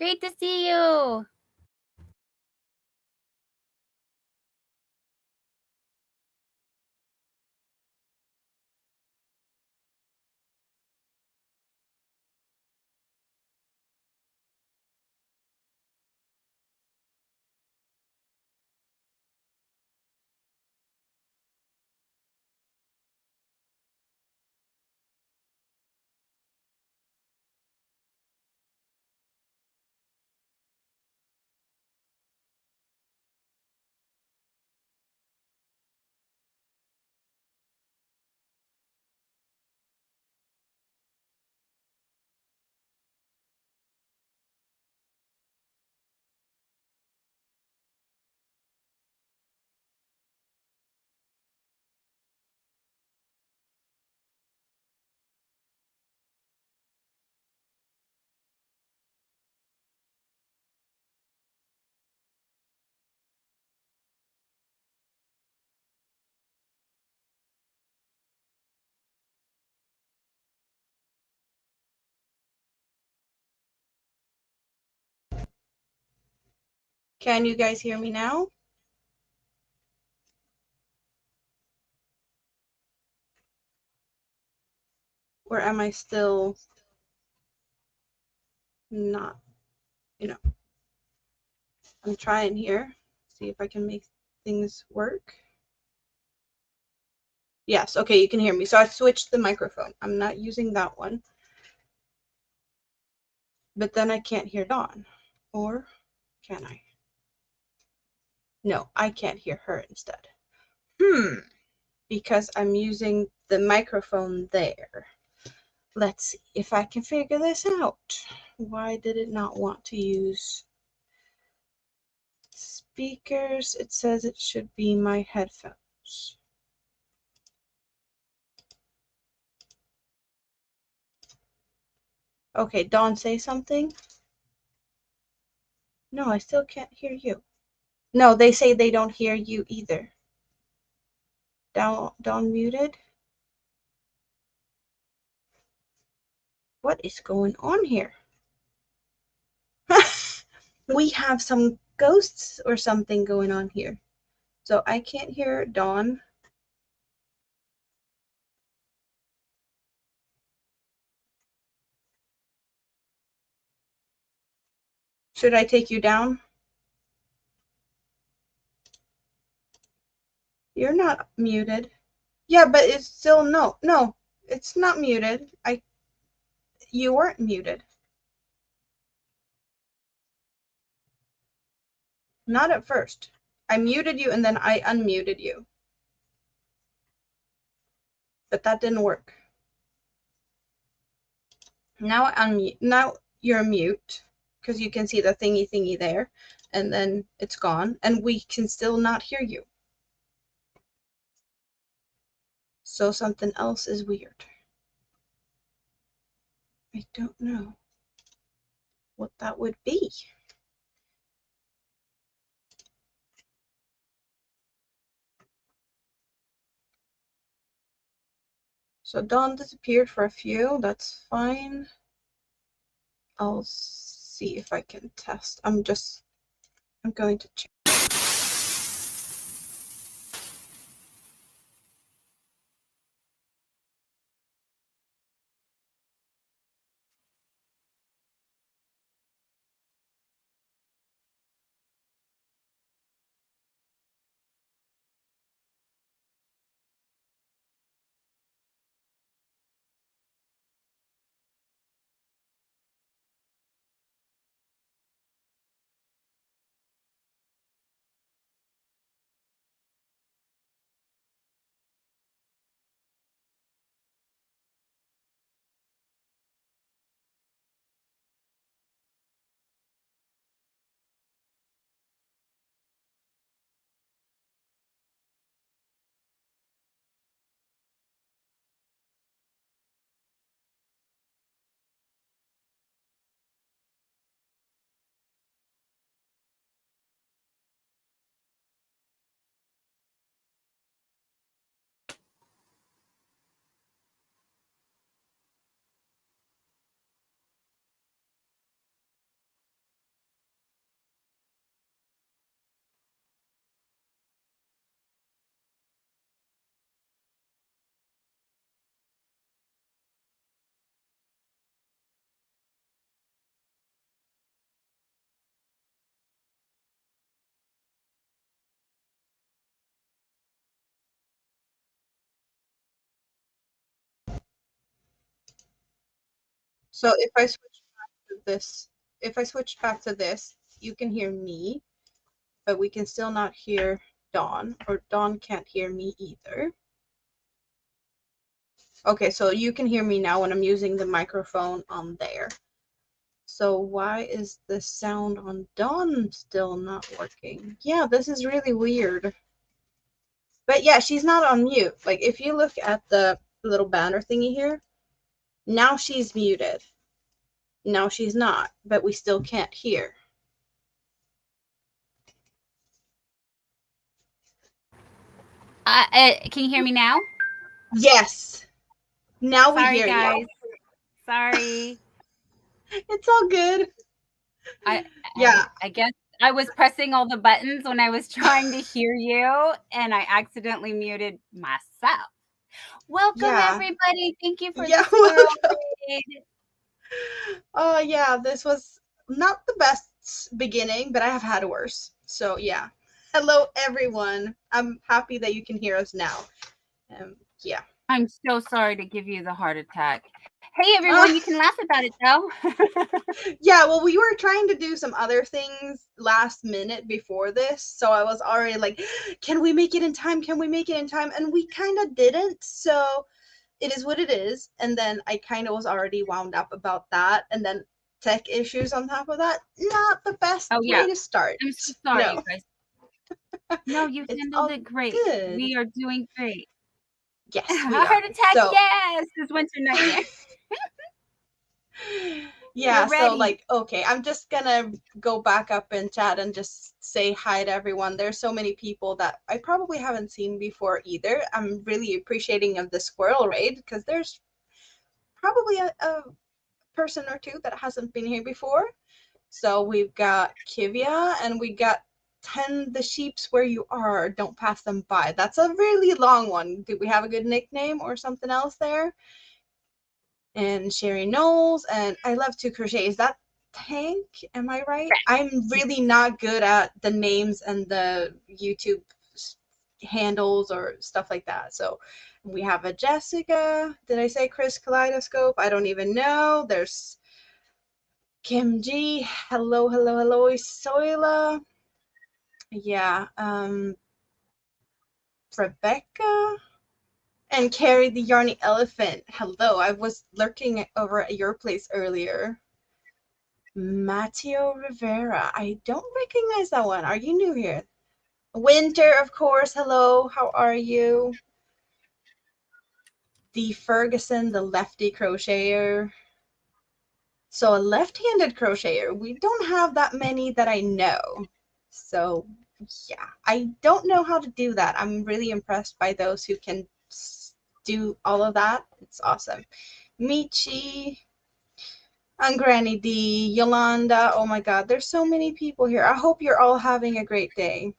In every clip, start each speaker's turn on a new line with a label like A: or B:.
A: Great to see you.
B: Can you guys hear me now? Or am I still not, I'm trying here, see if I can make things work. Yes, okay, you can hear me. So I switched the microphone. I'm not using that one. But then I can't hear Dawn. Or can I? No, I can't hear her instead. Because I'm using the microphone there. Let's see if I can figure this out. Why did it not want to use speakers? It says it should be my headphones. Okay, Dawn, say something. No, I still can't hear you. No, they say they don't hear you either. Dawn muted? What is going on here? We have some ghosts or something going on here. So I can't hear Dawn. Should I take you down? You're not muted. Yeah, but it's still no, it's not muted. You weren't muted. Not at first. I muted you and then I unmuted you. But that didn't work. Now now you're mute because you can see the thingy there and then it's gone and we can still not hear you. So something else is weird. I don't know what that would be. So Dawn disappeared for a few, that's fine. I'll see if I can test. I'm going to check. So if I switch back to this, you can hear me, but we can still not hear Dawn, or Dawn can't hear me either. Okay, so you can hear me now when I'm using the microphone on there. So why is the sound on Dawn still not working? Yeah, this is really weird. But yeah, she's not on mute. Like if you look at the little banner thingy here, now she's muted. Now she's not, but we still can't hear.
A: Can you hear me now?
B: Yes. Now we
A: Sorry,
B: hear you.
A: guys. Sorry.
B: It's all good.
A: I,
B: Yeah.
A: I guess I was pressing all the buttons when I was trying to hear you, and I accidentally muted myself. Welcome,
B: Yeah.
A: everybody. Thank you for the
B: Yeah.
A: squirrel raid.
B: Oh, yeah. This was not the best beginning, but I have had worse. So, yeah. Hello, everyone. I'm happy that you can hear us now. Yeah.
A: I'm so sorry to give you the heart attack. Hey, everyone. You can laugh about it, though.
B: Yeah, well, we were trying to do some other things last minute before this, so I was already like, can we make it in time? Can we make it in time? And we kind of didn't, so it is what it is. And then I kind of was already wound up about that, and then tech issues on top of that. Not the best
A: Oh, yeah.
B: way to start.
A: I'm so sorry, you
B: No,
A: guys. No, you
B: it's
A: handled
B: all
A: it great.
B: good.
A: We are doing great.
B: Yes, we
A: Heart
B: are.
A: attack,
B: So,
A: yes! This winter nightmare.
B: yeah,
A: We're
B: so
A: ready.
B: like, okay, I'm just gonna go back up in chat and just say hi to everyone. There's so many people that I probably haven't seen before either. I'm really appreciating of the squirrel raid because there's probably a person or two that hasn't been here before. So we've got Kivia and we got Tend the Sheeps Where You Are, Don't Pass Them By. That's a really long one. Do we have a good nickname or something else there? And Sherry Knowles, and I love to crochet. Is that Tank? Am I right? I'm really not good at the names and the YouTube handles or stuff like that. So we have a Jessica. Did I say Chris Kaleidoscope? I don't even know. There's Kim G. Hello, hello, hello, Soila. Yeah. Rebecca. And Carrie the Yarny Elephant. Hello. I was lurking over at your place earlier. Matteo Rivera. I don't recognize that one. Are you new here? Winter, of course. Hello. How are you? The Ferguson, the lefty crocheter. So a left-handed crocheter. We don't have that many that I know. So yeah, I don't know how to do that. I'm really impressed by those who can do all of that. It's awesome. Michi, and Granny D, Yolanda. Oh my God, there's so many people here. I hope you're all having a great day.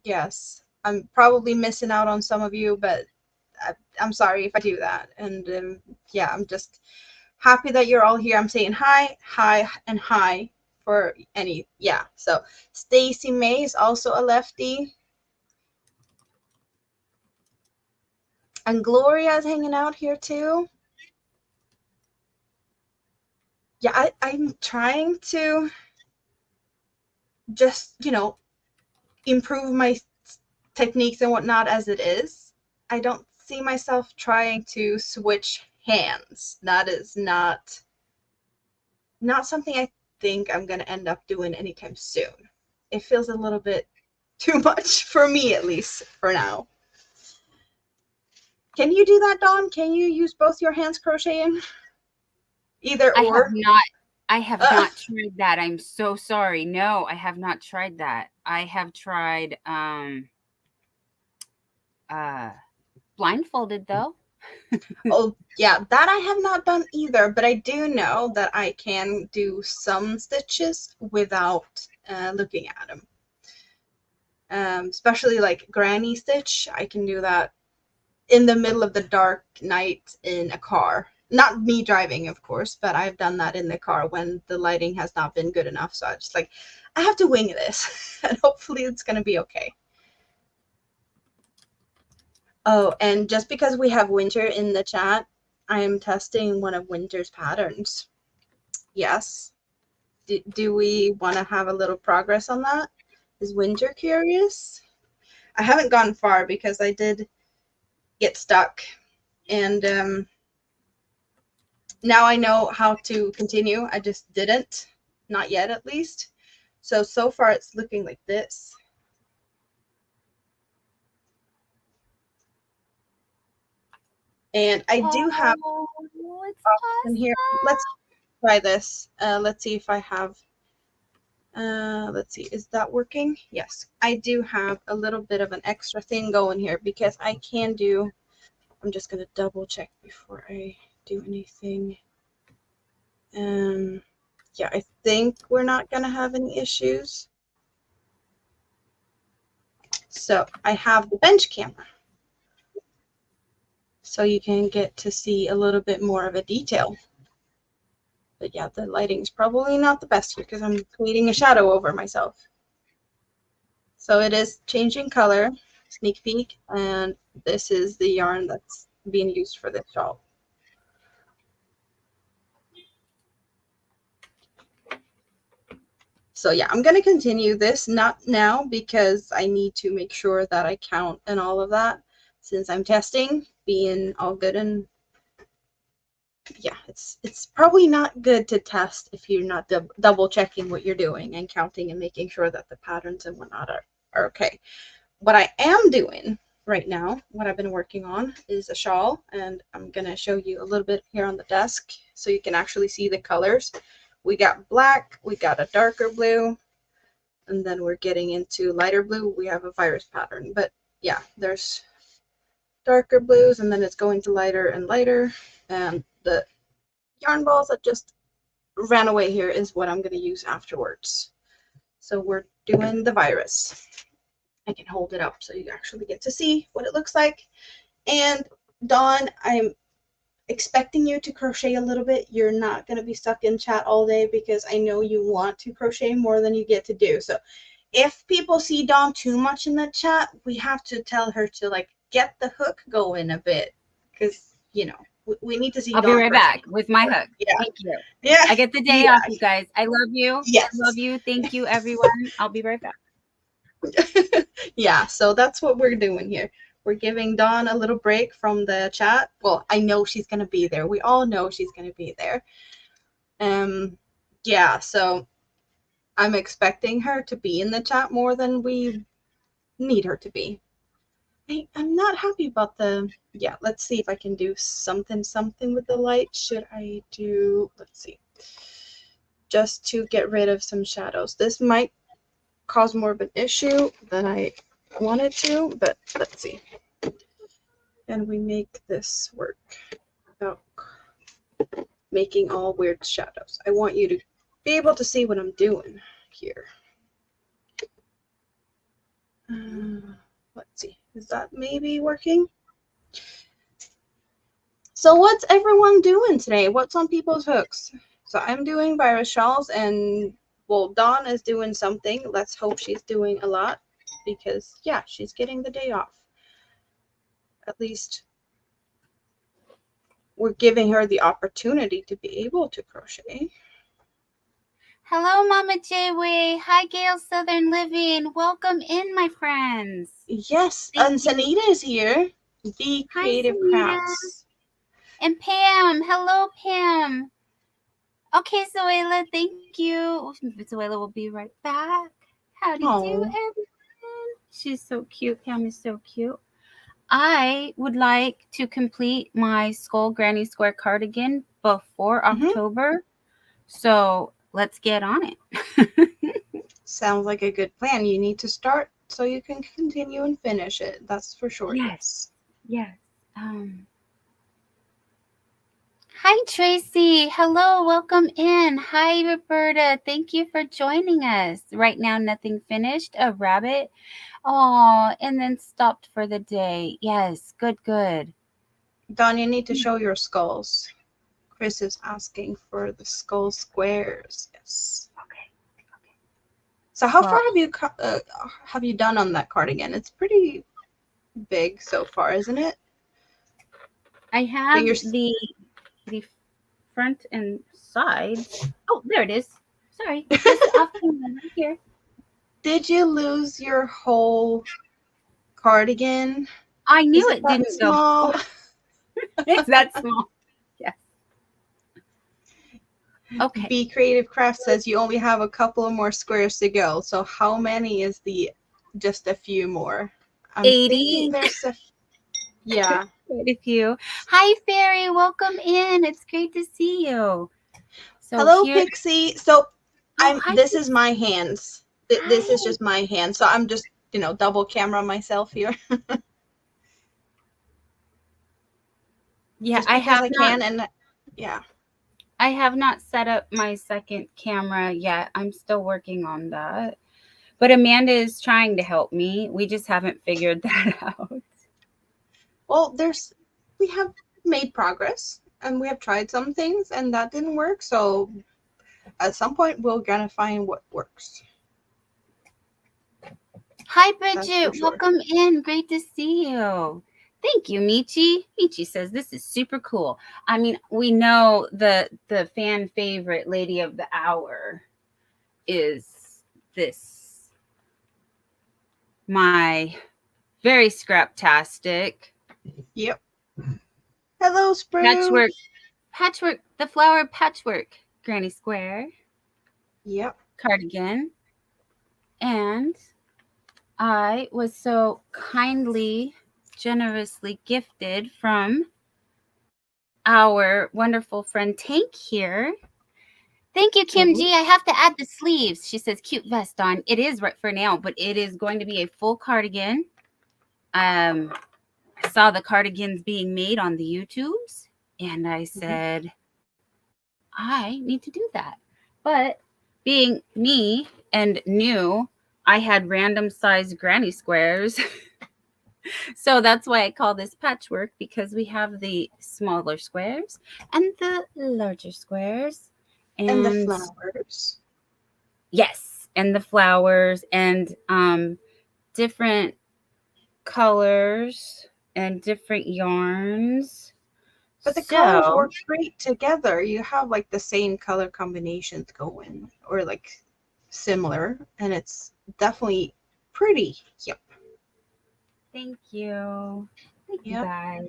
B: Yes, I'm probably missing out on some of you, but I'm sorry if I do that. And yeah, I'm just happy that you're all here. I'm saying hi, hi, and hi for any. Yeah, so Stacy May is also a lefty. And Gloria is hanging out here too. Yeah, I'm trying to just, improve my techniques and whatnot as it is. I don't see myself trying to switch hands. That is not something I think I'm gonna end up doing anytime soon. It feels a little bit too much for me, at least for now. Can you do that, Dawn? Can you use both your hands crocheting? Either
A: I have
B: or.
A: not I have
B: Uh,
A: not tried that. I'm so sorry. No, I have not tried that. I have tried uh blindfolded though.
B: oh, yeah, that I have not done either, but I do know that I can do some stitches without looking at them. Especially like granny stitch, I can do that in the middle of the dark night in a car. Not me driving, of course, but I've done that in the car when the lighting has not been good enough. So I just like, I have to wing this, and hopefully it's gonna be okay. Oh, and just because we have Winter in the chat, I am testing one of Winter's patterns. Yes. Do we want to have a little progress on that? Is Winter curious? I haven't gone far because I did get stuck, and now I know how to continue. I just didn't, not yet at least. So far it's looking like this. And I do have
A: it's
B: in here. Let's try this. Let's see if I have. Let's see, is that working? Yes, I do have a little bit of an extra thing going here because I can do. I'm just gonna double check before I do anything. Yeah, I think we're not gonna have any issues. So I have the bench camera, so you can get to see a little bit more of a detail. But yeah, the lighting's probably not the best here because I'm creating a shadow over myself. So it is changing color, sneak peek, and this is the yarn that's being used for this shawl. So yeah, I'm going to continue this, not now because I need to make sure that I count and all of that since I'm testing, being all good. And yeah, it's probably not good to test if you're not double checking what you're doing and counting and making sure that the patterns and whatnot are okay. What I am doing right now, what I've been working on, is a shawl, and I'm going to show you a little bit here on the desk so you can actually see the colors. We got black, we got a darker blue, and then we're getting into lighter blue. We have a virus pattern, but yeah, there's darker blues, and then it's going to lighter and lighter. And the yarn balls that just ran away here is what I'm going to use afterwards. So we're doing the virus. I can hold it up so you actually get to see what it looks like. And Dawn, I'm expecting you to crochet a little bit. You're not going to be stuck in chat all day because I know you want to crochet more than you get to do. So if people see Dawn too much in the chat, we have to tell her to like get the hook going a bit because, you know, we need to see
A: I'll
B: Dawn
A: be right back with my hook.
B: Yeah.
A: Thank you.
B: Yeah.
A: I get the day off, you guys. I love you.
B: Yes.
A: Love you. Thank you, everyone. I'll be right back.
B: Yeah, so that's what we're doing here. We're giving Dawn a little break from the chat. Well, I know she's going to be there. We all know she's going to be there. Yeah, so I'm expecting her to be in the chat more than we need her to be. I'm not happy about the, yeah, let's see if I can do something with the light. Should I do, let's see, just to get rid of some shadows. This might cause more of an issue than I wanted to, but let's see. And we make this work without making all weird shadows. I want you to be able to see what I'm doing here. Let's see, is that maybe working? So what's everyone doing today? What's on people's hooks? So I'm doing virus shawls, and well, Dawn is doing something. Let's hope she's doing a lot because yeah, she's getting the day off. At least we're giving her the opportunity to be able to crochet.
A: Hello, Mama J-Way. Hi, Gail Southern Living. Welcome in, my friends.
B: Yes, and Sanita is here. Be Creative Crafts.
A: And Pam. Hello, Pam. Okay, Zoela, thank you. Zoela will be right back. How do you do, everyone? She's so cute. Pam is so cute. I would like to complete my Skull Granny Square cardigan before October. So let's get on it.
B: Sounds like a good plan. You need to start so you can continue and finish it. That's for sure.
A: Yes. Yes. Hi, Tracy. Hello. Welcome in. Hi, Roberta. Thank you for joining us. Right now, nothing finished. A rabbit. Oh, and then stopped for the day. Yes. Good, good.
B: Dawn, you need to show your skulls. Chris is asking for the skull squares. Yes.
A: Okay.
B: So how far have you done on that cardigan? It's pretty big so far, isn't it?
A: I have the front and sides. Oh, there it is. Sorry, just off camera right here.
B: Did you lose your whole cardigan?
A: I
B: Is
A: knew
B: it
A: it
B: that
A: didn't go.
B: small?
A: It's that small. Yes. Okay.
B: Be Creative Craft says you only have a couple of more squares to go. So how many is the just a few more? I'm
A: 80.
B: thinking there's a yeah.
A: Quite a few. Hi, Fairy. Welcome in. It's great to see you. So
B: Hello,
A: here.
B: Pixie. So
A: Oh, hi.
B: this is my hands. This is
A: Hi.
B: just my hand. So I'm just, double camera myself here.
A: Yeah,
B: just because I can, and yeah.
A: I have not set up my second camera yet. I'm still working on that. But Amanda is trying to help me. We just haven't figured that out.
B: Well, we have made progress and we have tried some things and that didn't work. So at some point we're gonna find what works.
A: Hi, Bridget. Sure. Welcome in. Great to see you. Thank you, Michi. Michi says this is super cool. I mean, we know the fan favorite lady of the hour is this, my very scraptastic.
B: Yep. Hello, Spruce.
A: Patchwork, the flower patchwork granny square.
B: Yep.
A: Cardigan. And I was so kindly, generously gifted from our wonderful friend Tank here. Thank you, Kim G. I have to add the sleeves. She says, cute vest on. It is right for now, but it is going to be a full cardigan. I saw the cardigans being made on the YouTubes, and I said, I need to do that. But being me and new, I had random size granny squares. So that's why I call this patchwork, because we have the smaller squares and the larger squares.
B: And the flowers.
A: Yes, and the flowers and different colors and different yarns.
B: But the colors work great together. You have like the same color combinations going, or like similar, and it's definitely pretty. Yep.
A: Thank you. Thank you guys.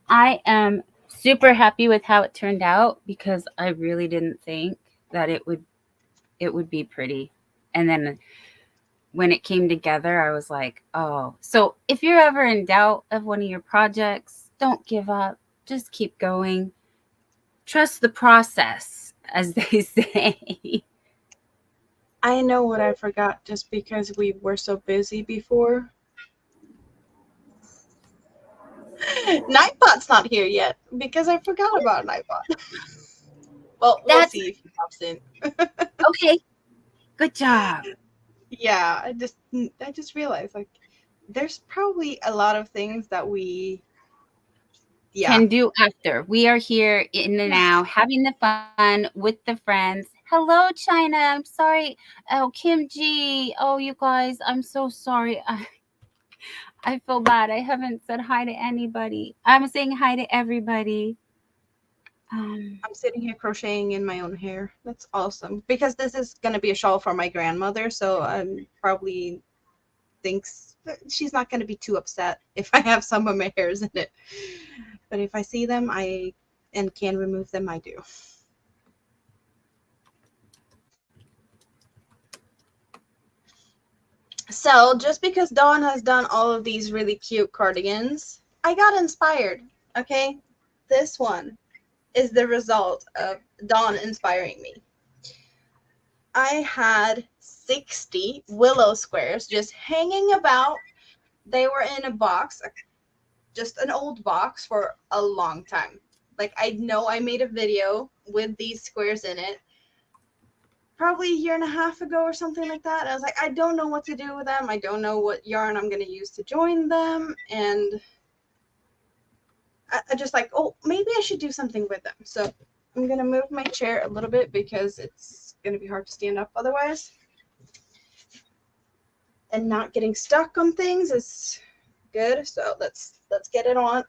A: I am super happy with how it turned out, because I really didn't think that it would be pretty. And then when it came together, I was like, oh. So if you're ever in doubt of one of your projects, don't give up. Just keep going. Trust the process, as they say.
B: I know what I forgot just because we were so busy before. Nightbot's not here yet because I forgot about Nightbot. Well, we'll see if he pops in.
A: Okay. Good job.
B: Yeah, I just realized, like, there's probably a lot of things that we
A: can do after. We are here in the now, having the fun with the friends. Hello, China. I'm sorry. Oh, Kim G. Oh, you guys, I'm so sorry. I feel bad. I haven't said hi to anybody. I'm saying hi to everybody.
B: I'm sitting here crocheting in my own hair. That's awesome. Because this is going to be a shawl for my grandmother, so probably thinks she's not going to be too upset if I have some of my hairs in it. But if I see them, and can remove them, I do. So just because Dawn has done all of these really cute cardigans, I got inspired, okay? This one is the result of Dawn inspiring me. I had 60 willow squares just hanging about. They were in a box, just an old box, for a long time. Like, I know I made a video with these squares in it probably a year and a half ago or something like that. I was like, I don't know what to do with them. I don't know what yarn I'm going to use to join them. And I just like, oh, maybe I should do something with them. So I'm going to move my chair a little bit because it's going to be hard to stand up otherwise. And not getting stuck on things is good. So let's get it on.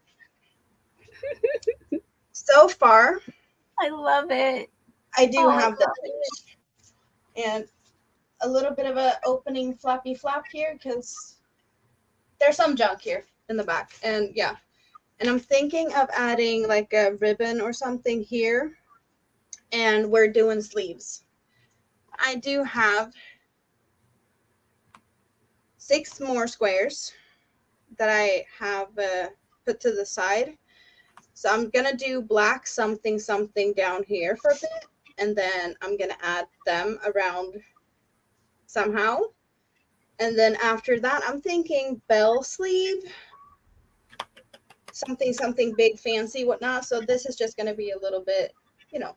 B: So far,
A: I love it.
B: I do
A: Oh, I
B: have the
A: love it.
B: and a little bit of a opening flappy flap here because there's some junk here in the back. And yeah, and I'm thinking of adding like a ribbon or something here, and we're doing sleeves. I do have 6 more squares that I have put to the side. So I'm gonna do black something something down here for a bit, and then I'm gonna add them around somehow. And then after that, I'm thinking bell sleeve, something something big, fancy, whatnot. So this is just gonna be a little bit, you know,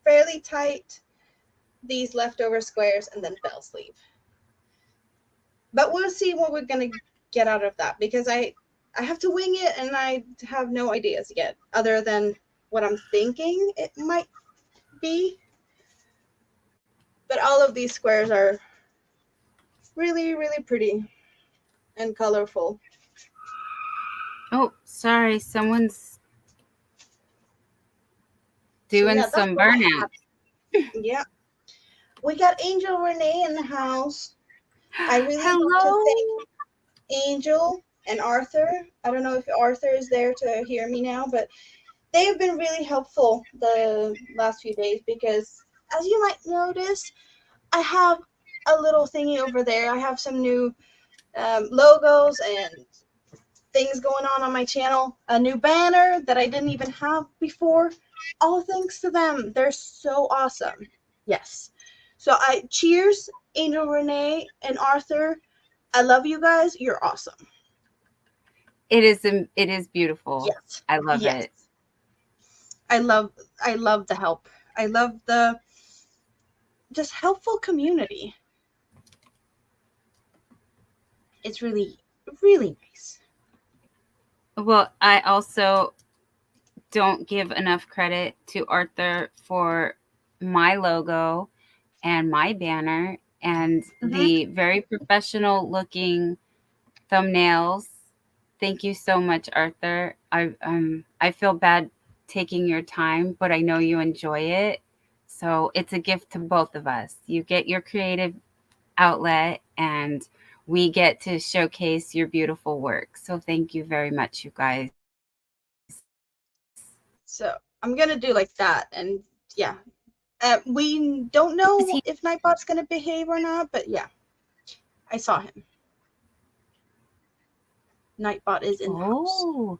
B: fairly tight. These leftover squares, and then bell sleeve. But we'll see what we're gonna get out of that because I have to wing it, and I have no ideas yet other than what I'm thinking it might be. But all of these squares are really, really pretty and colorful.
A: Oh, sorry. Someone's
B: So
A: doing
B: yeah, that's
A: some
B: what I
A: burnout.
B: have. Yeah. We got Angel Renee in the house. I really want to thank
A: Hello.
B: Angel and Arthur. I don't know if Arthur is there to hear me now, but they have been really helpful the last few days because, as you might notice, I have a little thingy over there. I have some new logos and things going on my channel. A new banner that I didn't even have before. All thanks to them. They're so awesome. Yes. So I cheers, Angel Renee and Arthur. I love you guys. You're awesome.
A: It is beautiful.
B: Yes.
A: I love
B: Yes.
A: it.
B: I love the help. I love the just helpful community. It's really, really nice.
A: Well, I also don't give enough credit to Arthur for my logo and my banner and
B: Mm-hmm.
A: the very professional looking thumbnails. Thank you so much, Arthur. I feel bad taking your time, but I know you enjoy it. So it's a gift to both of us. You get your creative outlet and we get to showcase your beautiful work. So thank you very much, you guys.
B: So I'm gonna do like that, and yeah, we don't
A: Is he?
B: know if Nightbot's gonna behave or not, but yeah, I saw him. Nightbot is in the house.
A: Oh,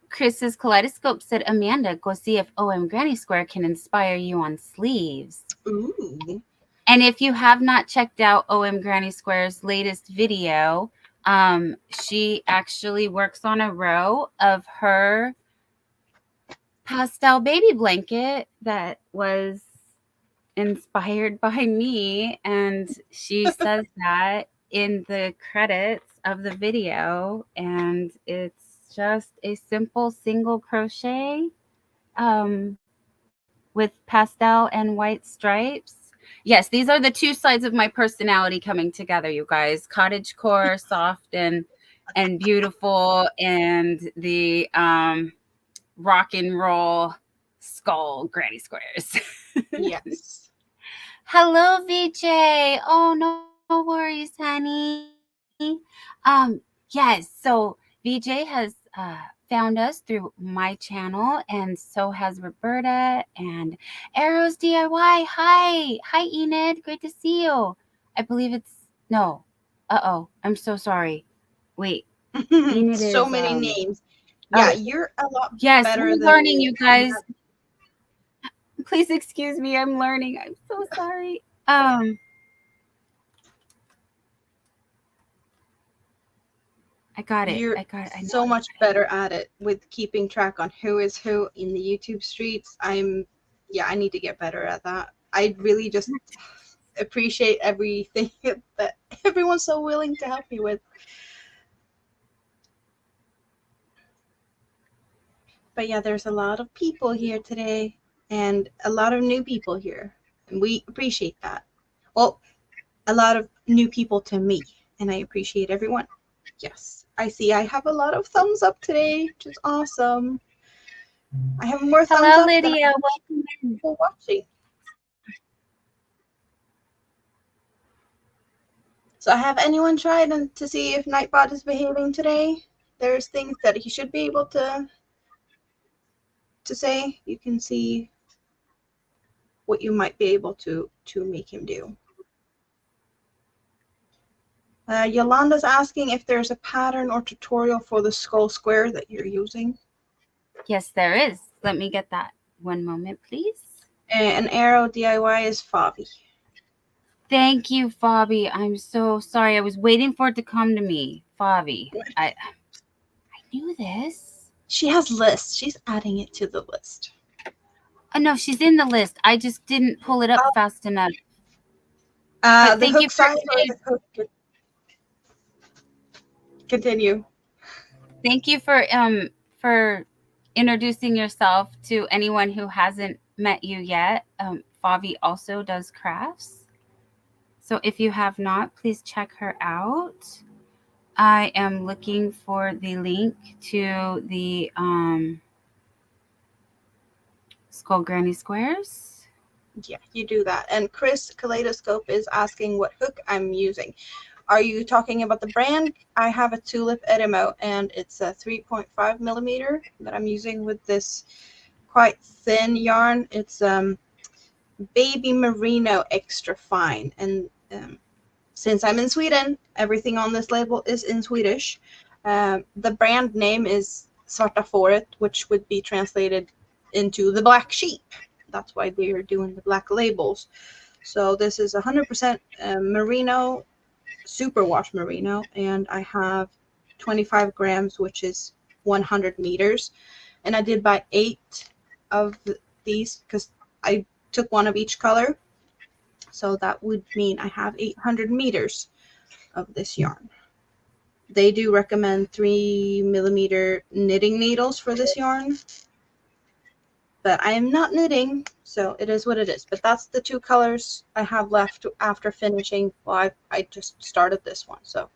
A: Chris's kaleidoscope said, Amanda, go see if OM Granny Square can inspire you on sleeves.
B: Ooh.
A: And if you have not checked out OM Granny Square's latest video, she actually works on a row of her pastel baby blanket that was inspired by me. And she says that in the credits of the video. And it's just a simple single crochet with pastel and white stripes. Yes, these are the two sides of my personality coming together, you guys. Cottage core, soft and beautiful, and the rock and roll skull granny squares.
B: Yes.
A: Hello, VJ. Oh, no worries, honey. Yes, so VJ has found us through my channel, and so has Roberta and Arrows DIY. Hi, Enid. Great to see you. I believe it's no. I'm so sorry. Wait, Enid
B: So
A: is
B: many names. Yeah,
A: oh
B: you're a lot
A: yes,
B: better
A: we're
B: than
A: learning,
B: me.
A: you guys. Please excuse me. I'm learning. I'm so sorry. I got it.
B: You're
A: I got it. I know
B: so
A: I
B: much
A: got it.
B: better at it with keeping track on who is who in the YouTube streets. Yeah, I need to get better at that. I really just appreciate everything that everyone's so willing to help me with. But yeah, there's a lot of people here today and a lot of new people here. And we appreciate that. Well, a lot of new people to me, and I appreciate everyone. Yes, I see I have a lot of thumbs up today, which is awesome. I have more thumbs
A: Hello,
B: up than I
A: Lydia.
B: have
A: Welcome in.
B: people watching. So have anyone tried to see if Nightbot is behaving today? There's things that he should be able to say. You can see what you might be able to make him do. Yolanda's asking if there's a pattern or tutorial for the skull square that you're using.
A: Yes, there is. Let me get that. One moment, please.
B: And Arrow DIY is Fabi.
A: Thank you, Fabi. I'm so sorry. I was waiting for it to come to me. Fabi. I knew this.
B: She has lists. She's adding it to the list.
A: Oh, no, she's in the list. I just didn't pull it up fast enough.
B: The hook size or the hook? Continue.
A: Thank you for introducing yourself to anyone who hasn't met you yet. Favi also does crafts. So if you have not, please check her out. I am looking for the link to the Skull Granny Squares.
B: Yeah, you do that. And Chris Kaleidoscope is asking what hook I'm using. Are you talking about the brand? I have a Tulip Edimo, and it's a 3.5 millimeter that I'm using with this quite thin yarn. It's Baby Merino Extra Fine. And since I'm in Sweden, everything on this label is in Swedish. The brand name is Svarta Fåret, which would be translated into the black sheep. That's why they're doing the black labels. So this is 100% merino, superwash merino, and I have 25 grams, which is 100 meters. And I did buy 8 of these because I took one of each color. So that would mean I have 800 meters of this yarn. They do recommend 3 millimeter knitting needles for this yarn, but I am not knitting, so it is what it is. But that's the 2 colors I have left after finishing. Well, I just started this one, so.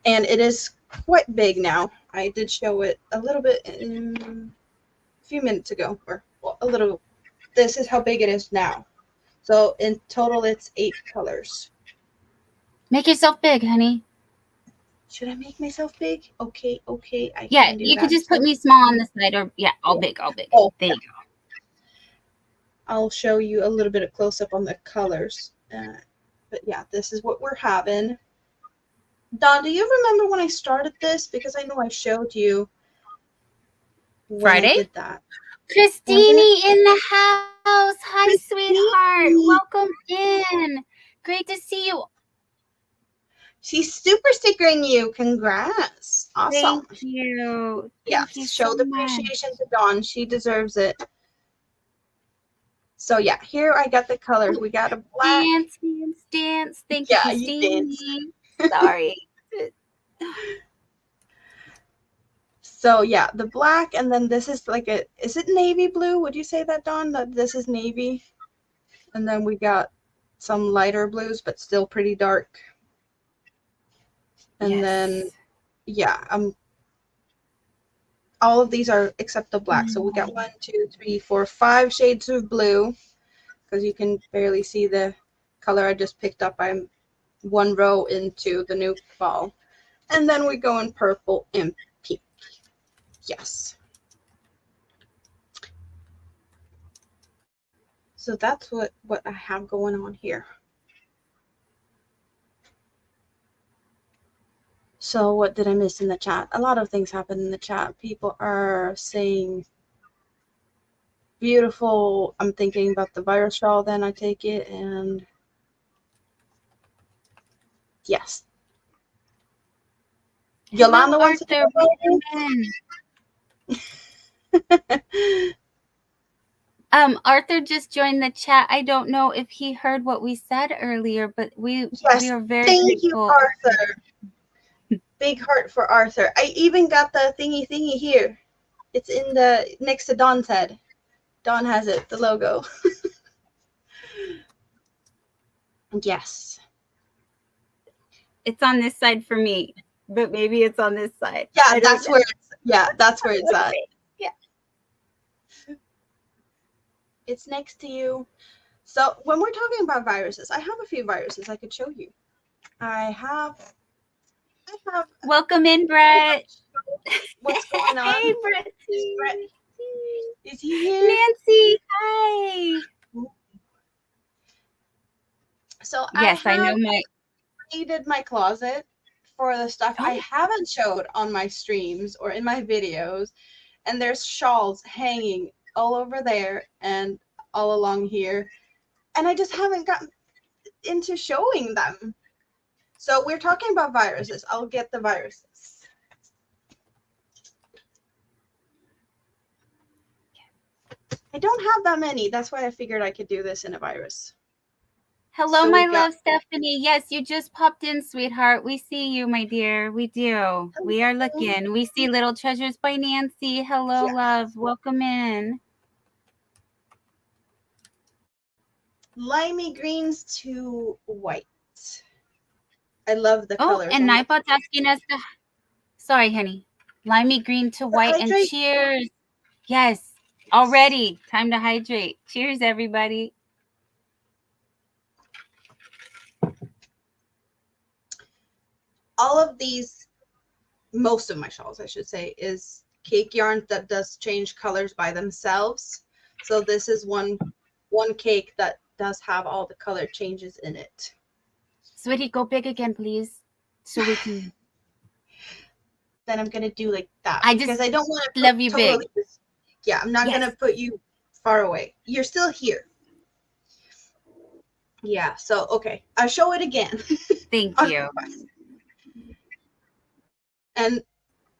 B: And it is quite big now. I did show it a little bit a few minutes ago, or well, a little. This is how big it is now. So in total, it's 8 colors.
A: Make yourself big, honey.
B: Should I make myself big? Okay, I
A: yeah,
B: can do
A: you
B: that.
A: could just put me small on the side, or all big.
B: Oh,
A: there you go.
B: I'll show you a little bit of close up on the colors. But yeah, this is what we're having. Don, do you remember when I started this? Because I know I showed you when
A: Friday?
B: I did that.
A: Christine in the house. Hi, sweetheart. Welcome in. Great to see you.
B: She's super stickering you. Congrats. Awesome.
A: Thank you.
B: Yes,
A: Thank you
B: show
A: so
B: the
A: much.
B: appreciation to Dawn. She deserves it. So yeah, here I got the colors. We got a black.
A: Dance. Thank you, Christine.
B: You dance.
A: Sorry.
B: So yeah, the black, and then this is like is it navy blue? Would you say that, Dawn? That this is navy? And then we got some lighter blues, but still pretty dark. And then, yeah, all of these are except the black. So we got 1, 2, 3, 4, 5 shades of blue, because you can barely see the color I just picked up. I'm 1 row into the new fall. And then we go in purple and pink. Yes. So that's what I have going on here. So what did I miss in the chat? A lot of things happened in the chat. People are saying beautiful. I'm thinking about the virus shawl, then I take it, and yes. Yolanda wants to know.
A: Arthur just joined the chat. I don't know if he heard what we said earlier, but we are very
B: thank
A: grateful.
B: you, Arthur. Big heart for Arthur. I even got the thingy here. It's in the next to Dawn's head. Dawn has it, the logo. Yes.
A: It's on this side for me, but maybe it's on this side.
B: Yeah, that's where Yeah, that's where it's at.
A: Yeah.
B: It's next to you. So when we're talking about viruses, I have a few viruses I could show you. I have
A: Welcome in, Brett.
B: What's going on?
A: Hey, Brett.
B: Is he here?
A: Nancy, hi.
B: So
A: yes, I know
B: raided my closet for the stuff I haven't showed on my streams or in my videos, and there's shawls hanging all over there and all along here, and I just haven't gotten into showing them. So we're talking about viruses. I'll get the viruses. I don't have that many. That's why I figured I could do this in a virus.
A: Hello, my love, Stephanie. Yes, you just popped in, sweetheart. We see you, my dear. We do. Hello. We are looking. We see Little Treasures by Nancy. Hello, love. Welcome in.
B: Limey greens to white. I love the colors.
A: Oh, and Nightbot's asking us to... Sorry, honey. Limey green to white and cheers. Yes, already. Time to hydrate. Cheers, everybody.
B: All of these, most of my shawls, I should say, is cake yarn that does change colors by themselves. So this is one cake that does have all the color changes in it.
A: Sweetie, go big again, please, so we can...
B: Then I'm going to do like that.
A: Because
B: I don't want to
A: love you totally
B: big. Yeah, I'm not going to put you far away. You're still here. Yeah, so, okay. I'll show it again.
A: Thank you.
B: And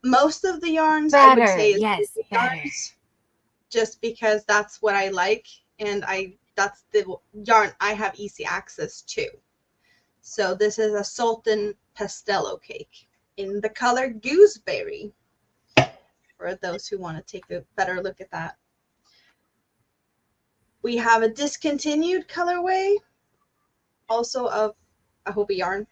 B: most of the yarns, I would say, is yarns, just because that's what I like, and that's the yarn I have easy access to. So this is a Sultan Pastello cake in the color Gooseberry, for those who want to take a better look at that. We have a discontinued colorway, also of a Hopi yarn,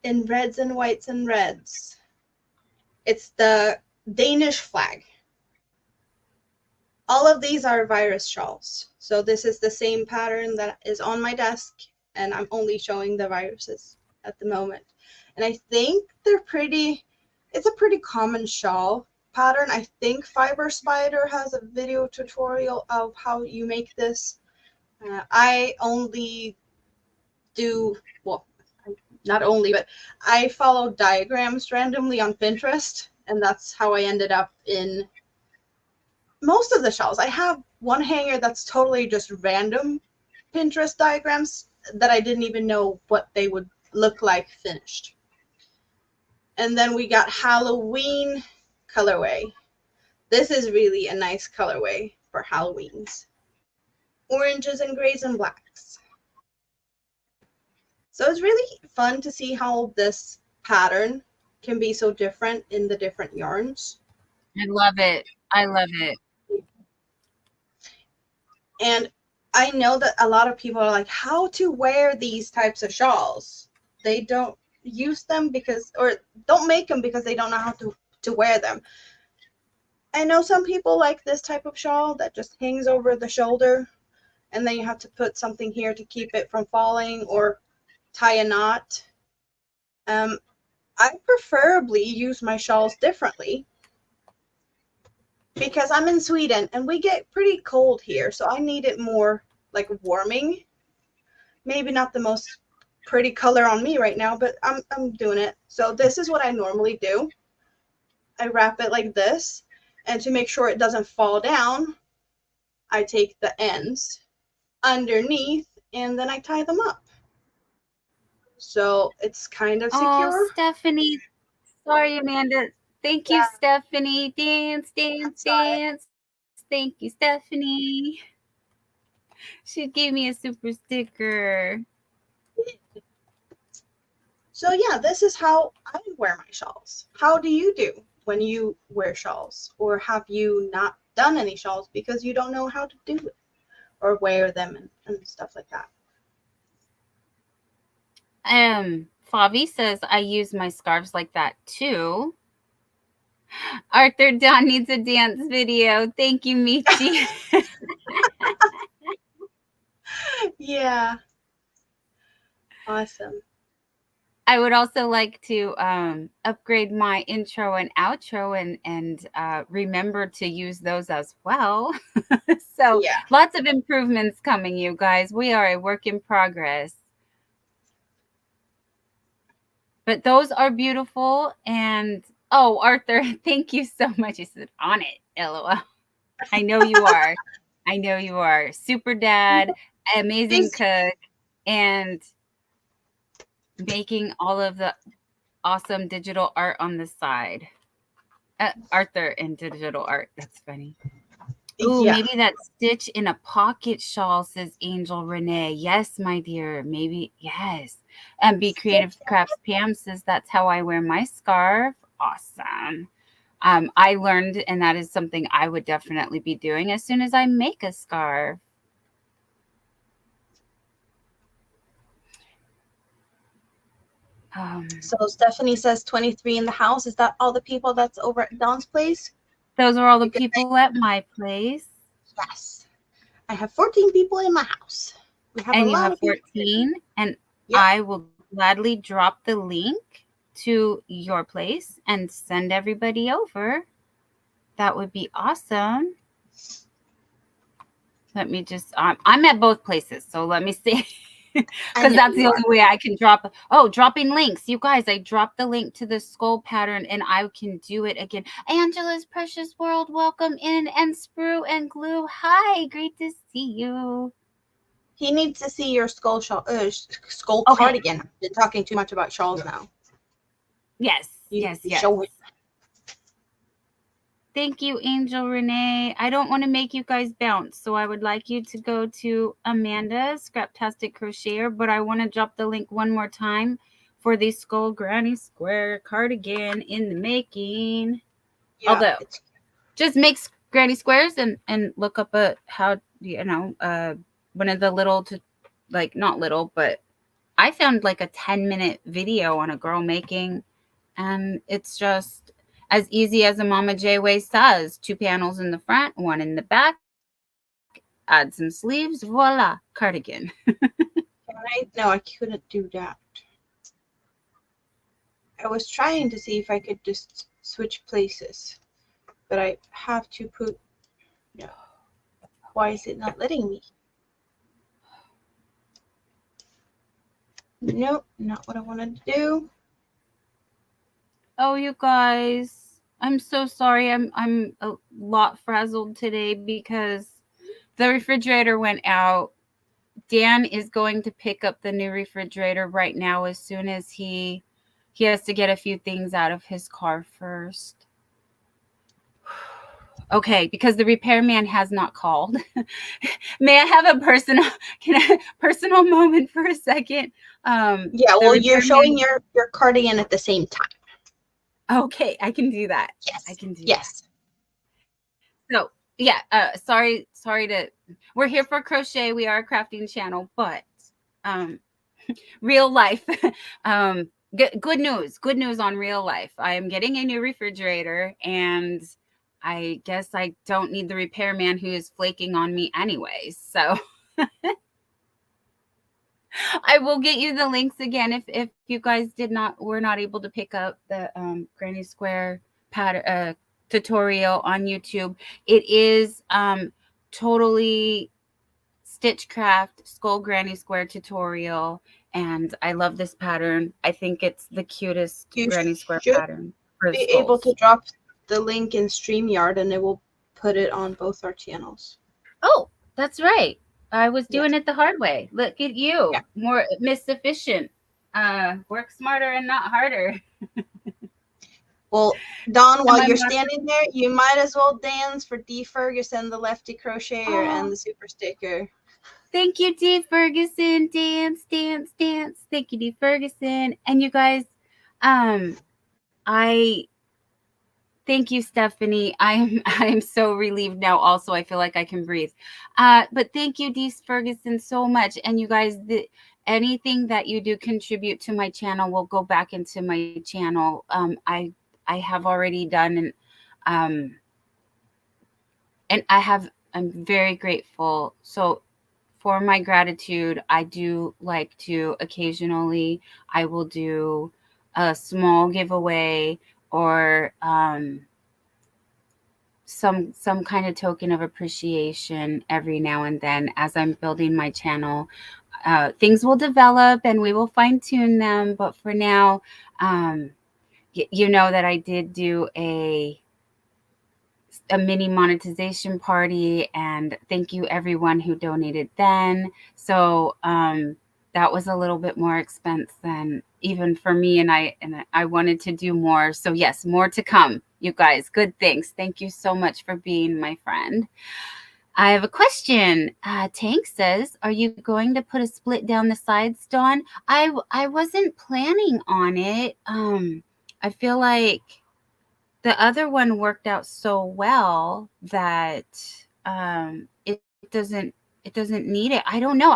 B: in reds and whites and reds. It's the Danish flag. All of these are virus shawls. So this is the same pattern that is on my desk, and I'm only showing the viruses at the moment. And I think it's a pretty common shawl pattern. I think Fiber Spider has a video tutorial of how you make this. I only do, well, not only, but I follow diagrams randomly on Pinterest, and that's how I ended up in most of the shawls. I have one hanger that's totally just random Pinterest diagrams that I didn't even know what they would look like finished. And then we got Halloween colorway. This is really a nice colorway for Halloweens. Oranges and grays and blacks. So it's really fun to see how this pattern can be so different in the different yarns.
A: I love it. I love it.
B: And I know that a lot of people are like, how to wear these types of shawls? They don't use them or don't make them because they don't know how to wear them. I know some people like this type of shawl that just hangs over the shoulder, and then you have to put something here to keep it from falling or tie a knot. I preferably use my shawls differently, because I'm in Sweden and we get pretty cold here, so I need it more like warming. Maybe not the most pretty color on me right now, but I'm doing it. So this is what I normally do. I wrap it like this, and to make sure it doesn't fall down, I take the ends underneath and then I tie them up. So it's kind of secure.
A: Oh, Stephanie. Sorry, Amanda. Thank you, Stephanie. Dance, dance, dance. Thank you, Stephanie. She gave me a super sticker.
B: So yeah, this is how I wear my shawls. How do you do when you wear shawls? Or have you not done any shawls because you don't know how to do it or wear them and stuff like that?
A: Favi says, I use my scarves like that too. Arthur Don needs a dance video. Thank you, Michi.
B: Yeah. Awesome.
A: I would also like to upgrade my intro and outro and remember to use those as well. So
B: Yeah.
A: lots of improvements coming, you guys. We are a work in progress. But those are beautiful. And oh, Arthur, thank you so much. He said, on it, LOL. I know you are. I know you are. Super dad, amazing
B: He's
A: cook, and making all of the awesome digital art on the side. Arthur and digital art. That's funny. Ooh,
B: yeah.
A: maybe that stitch in a pocket shawl, says Angel Renee. Yes, my dear. Maybe, yes. And Be Creative Crafts Pam says, that's how I wear my scarf. Awesome. I learned, and that is something I would definitely be doing as soon as I make a scarf.
B: So Stephanie says 23 in the house. Is that all the people that's over at Dawn's place?
A: Those are all the people at my place.
B: Yes. I have 14 people in my house. We have
A: And
B: a
A: you
B: lot
A: have
B: of people.
A: 14, and
B: Yep.
A: I will gladly drop the link to your place and send everybody over. That would be awesome. Let me just, I'm at both places, so let me see. Because that's the only way I can drop. Oh, dropping links. You guys, I dropped the link to the skull pattern and I can do it again. Angela's Precious World, welcome in. And Sprue and Glue, hi, great to see you.
B: He needs to see your skull
A: Okay.
B: cardigan. I've been talking too much about shawls now.
A: Yes, yes.
B: Show it.
A: Thank you, Angel Renee. I don't want to make you guys bounce, so I would like you to go to Amanda, Scraptastic Crocheter, but I want to drop the link one more time for the Skull Granny Square cardigan in the making. Yeah, although, just make granny squares and look up how, one of the little, not little, but I found like a 10-minute video on a girl making, and it's just as easy as a Mama J Way says. 2 panels in the front, 1 in the back, add some sleeves, voila, cardigan.
B: No, I couldn't do that. I was trying to see if I could just switch places, but I have to put, no. Why is it not letting me? Nope, not what I wanted to do.
A: Oh, you guys, I'm so sorry. I'm a lot frazzled today because the refrigerator went out. Dan is going to pick up the new refrigerator right now as soon as he has to get a few things out of his car first. Okay, because the repairman has not called. May I have a personal moment for a second?
B: Yeah, well, you're showing your cardigan at the same time.
A: Okay, I can do that.
B: Yes,
A: I can do
B: yes.
A: that. So yeah, sorry to. We're here for crochet. We are a crafting channel, but real life. Good news on real life. I am getting a new refrigerator, and I guess I don't need the repairman who is flaking on me anyways. So I will get you the links again if you guys were not able to pick up the Granny Square pattern tutorial on YouTube. It is totally Stitchcraft Skull Granny Square tutorial, and I love this pattern. I think it's the cutest Granny Square pattern.
B: Be able to drop the link in StreamYard, and it will put it on both our channels.
A: Oh, that's right. I was doing it the hard way. Look at you, more Miss Efficient. Work smarter and not harder.
B: Well, Dawn, while you're standing there, you might as well dance for D Ferguson, the lefty crocheter, and the super sticker.
A: Thank you, D Ferguson. Dance, dance, dance. Thank you, D Ferguson. And you guys, I thank you, Stephanie. I am so relieved now. Also, I feel like I can breathe. But thank you, D Ferguson, so much. And you guys, anything that you do contribute to my channel will go back into my channel. I have already done, um, and I'm very grateful. So for my gratitude, I do like to occasionally I will do a small giveaway or some kind of token of appreciation every now and then as I'm building my channel. Things will develop and we will fine tune them, but for now, um, you know that I did do a mini monetization party, and thank you everyone who donated then. So that was a little bit more expense than even for me, and I wanted to do more. So yes, more to come, you guys. Good things. Thank you so much for being my friend. I have a question. Tank says, "Are you going to put a split down the sides, Dawn?" I wasn't planning on it. I feel like the other one worked out so well that it doesn't need it. I don't know.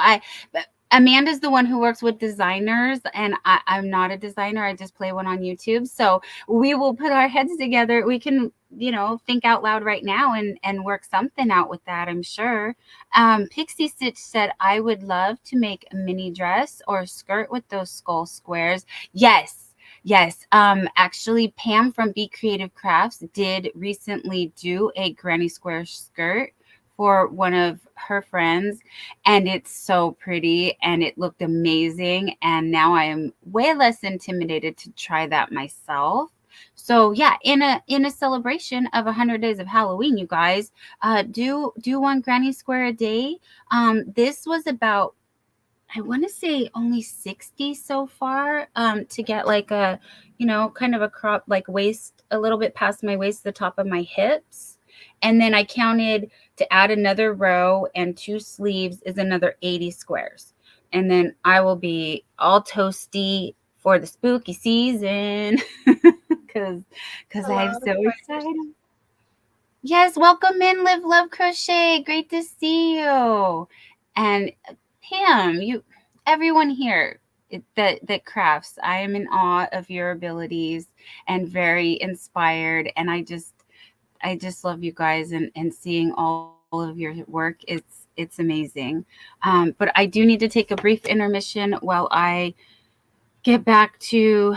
A: But Amanda's the one who works with designers, and I'm not a designer. I just play one on YouTube. So we will put our heads together. We can, think out loud right now and work something out with that, I'm sure. Pixie Stitch said, "I would love to make a mini dress or skirt with those skull squares." Yes. Yes, actually, Pam from Be Creative Crafts did recently do a granny square skirt for one of her friends, and it's so pretty and it looked amazing. And now I am way less intimidated to try that myself. So yeah, in a celebration of 100 days of Halloween, you guys, do one granny square a day. This was about, I want to say, only 60 so far, to get like a, kind of a crop, like waist, a little bit past my waist, the top of my hips. And then I counted to add another row and 2 sleeves is another 80 squares. And then I will be all toasty for the spooky season because
B: A
A: I'm
B: lot of
A: so
B: fighters.
A: excited. Yes, welcome in, Live Love Crochet. Great to see you. And Pam, everyone here that crafts, I am in awe of your abilities and very inspired. And I just love you guys, and seeing all of your work. It's amazing. But I do need to take a brief intermission while I get back to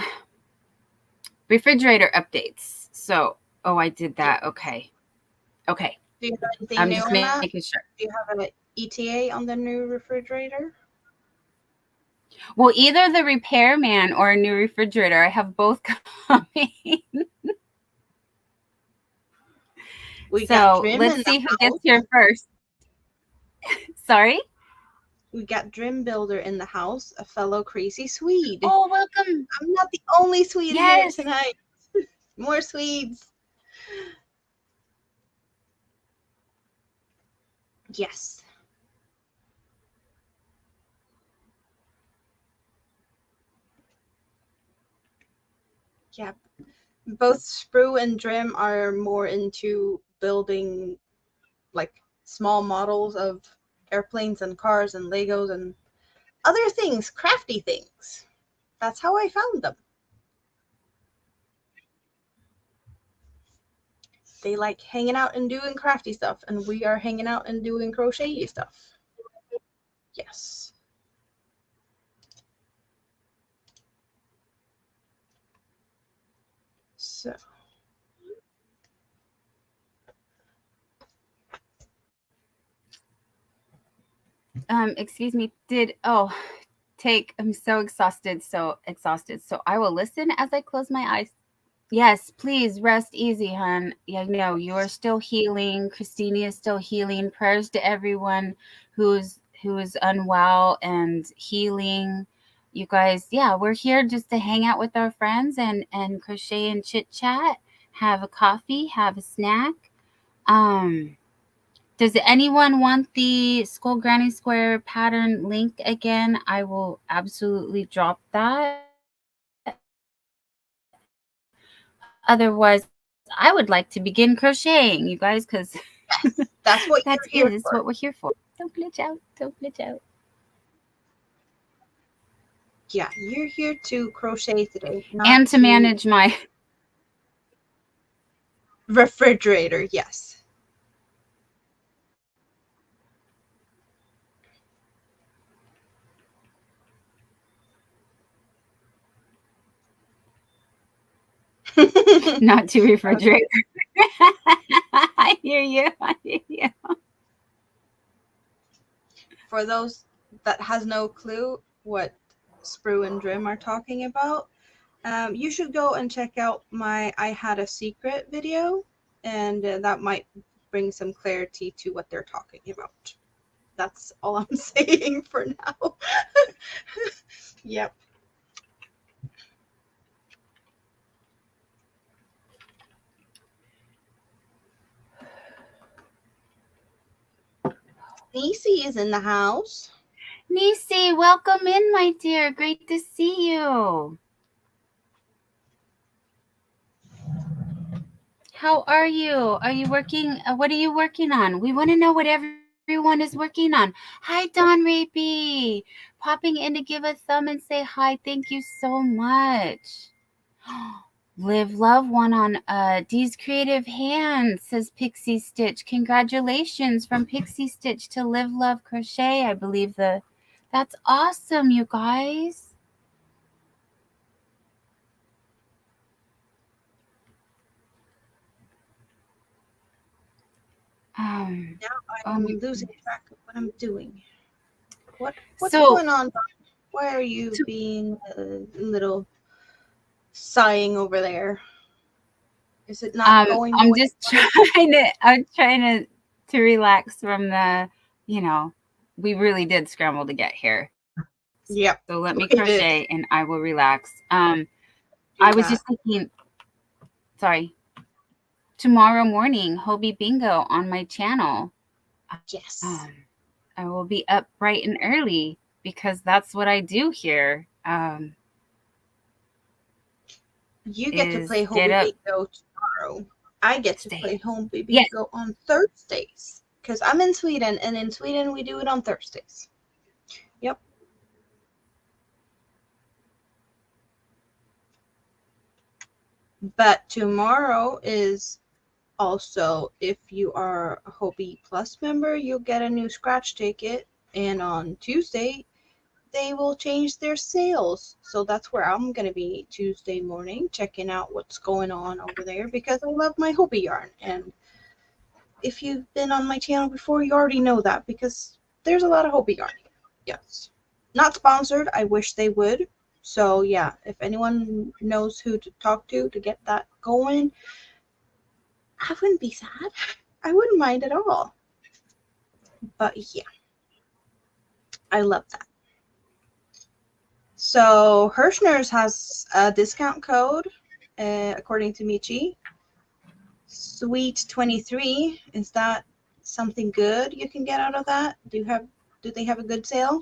A: refrigerator updates. So, oh, I did
B: Do,
A: that. Okay. Okay.
B: do you have anything
A: I'm
B: new
A: just
B: on
A: making
B: that?
A: sure.
B: Do you have an ETA on the new refrigerator?
A: Well, either the repairman or a new refrigerator. I have both coming.
B: We got
A: So
B: Drim
A: let's
B: in the
A: see who gets
B: house.
A: here first. Sorry?
B: We got Drim Builder in the house, a fellow crazy Swede.
A: Oh, welcome.
B: I'm not the only Swede here
A: Yes.
B: tonight. More Swedes. Yes. Yeah. Both Sprue and Drim are more into building like small models of airplanes and cars and Legos and other things, crafty things. That's how I found them. They like hanging out and doing crafty stuff, and we are hanging out and doing crochet stuff. Yes. So,
A: Excuse me. I'm so exhausted, so exhausted. So I will listen as I close my eyes. Yes, please rest easy, hon. Yeah, no, you are still healing. Christina is still healing. Prayers to everyone who is unwell and healing. You guys, yeah, we're here just to hang out with our friends and crochet and chit chat, have a coffee, have a snack. Um, does anyone want the Skull Granny Square pattern link again? I will absolutely drop that. Otherwise, I would like to begin crocheting, you guys, because
B: yes, that's what
A: that's
B: you're
A: it.
B: here
A: It's
B: for.
A: what we're here for. Don't glitch out. Don't glitch out.
B: Yeah, you're here to crochet today, not
A: and to
B: to
A: manage my
B: refrigerator. Yes.
A: not to
B: Okay.
A: refrigerator. I hear you. I hear you.
B: For those that has no clue what Sprue and Drim are talking about, you should go and check out my I Had a Secret video, and that might bring some clarity to what they're talking about. That's all I'm saying for now. Yep. Nisi is in the house.
A: Nisi, welcome in, my dear. Great to see you. How are you? Are you working? What are you working on? We want to know what everyone is working on. Hi, Don Rapey. Popping in to give a thumb and say hi. Thank you so much. Live Love one on Dee's Creative Hands, says Pixie Stitch. Congratulations from Pixie Stitch to Live Love Crochet. I believe that's awesome, you guys.
B: Now
A: Oh
B: I'm
A: my
B: losing
A: goodness.
B: track of what I'm doing. What's
A: So
B: going on? Why are you being a little sighing over there? Is it not going the
A: I'm
B: way?
A: just I'm trying to relax from the, you know, we really did scramble to get here. So let me
B: Yep,
A: crochet
B: we
A: and
B: did.
A: I will relax. I was
B: Do
A: just
B: that.
A: thinking, sorry, tomorrow morning, Hobie Bingo on my channel. Um,
B: Yes.
A: I will be up bright and early because that's what I do here.
B: You get to
A: Is
B: play
A: get
B: Hobie
A: up,
B: Bingo tomorrow. I get to
A: stay.
B: play Hobie
A: Yes.
B: Bingo on Thursdays. Because I'm in Sweden, and in Sweden we do it on Thursdays. Yep. But tomorrow is also, if you are a Hobie Plus member, you'll get a new scratch ticket. And on Tuesday, they will change their sales. So that's where I'm going to be Tuesday morning, checking out what's going on over there because I love my Hobie yarn. And if you've been on my channel before, you already know that because there's a lot of Hobie yarn. Yes. Not sponsored. I wish they would. So yeah, if anyone knows who to talk to get that going, I wouldn't be sad. I wouldn't mind at all. But yeah, I love that. So Hirschner's has a discount code, according to Michi. Sweet 23. Is that something good you can get out of that? Do they have a good sale?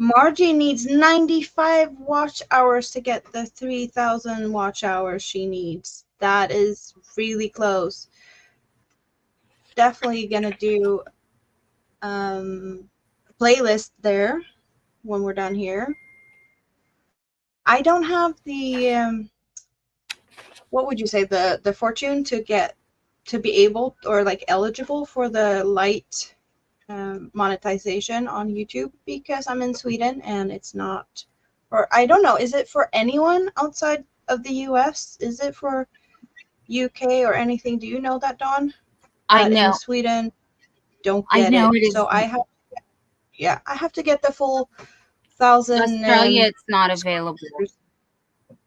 B: Margie needs 95 watch hours to get the 3,000 watch hours she needs. That is really close. Definitely gonna do a playlist there when we're done here. I don't have the what would you say, the fortune to be able or like eligible for the light monetization on YouTube because I'm in Sweden and it's not, or I don't know, is it for anyone outside of the US? Is it for UK or anything? Do you know that, Dawn?
A: I
B: That in
A: know.
B: Sweden don't
A: I
B: get
A: know
B: it.
A: it is.
B: So I have to get the full 1,000
A: Australia, it's not available.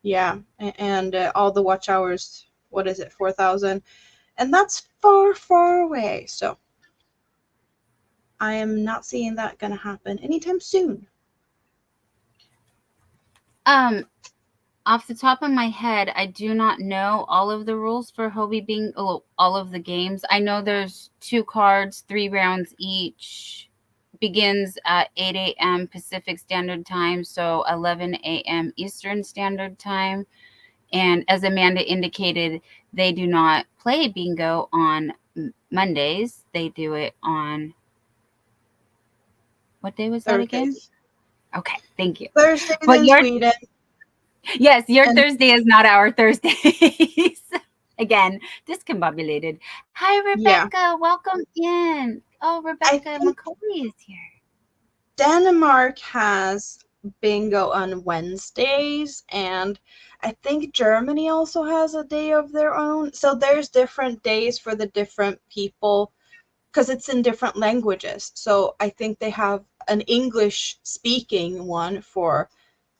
B: yeah, and all the watch hours, what is it, 4,000? And that's far, far away. So I am not seeing that gonna happen anytime soon.
A: Um, Off the top of my head, I do not know all of the rules for Hobie being all of the games. I know there's 2 cards, 3 rounds each. Begins at 8 a.m. Pacific Standard Time, so 11 a.m. Eastern Standard Time. And as Amanda indicated, they do not play bingo on Mondays. They do it on What day was that again?
B: Thursdays.
A: Okay, thank you.
B: Thursdays
A: But
B: in Sweden.
A: yes, your
B: And
A: Thursday is not our Thursdays. Again, discombobulated. Hi,
B: yeah,
A: Rebecca. Welcome in. Oh,
B: I
A: Rebecca
B: think
A: McCauley is here.
B: Denmark has bingo on Wednesdays, and I think Germany also has a day of their own. So there's different days for the different people because it's in different languages. So I think they have an English speaking one for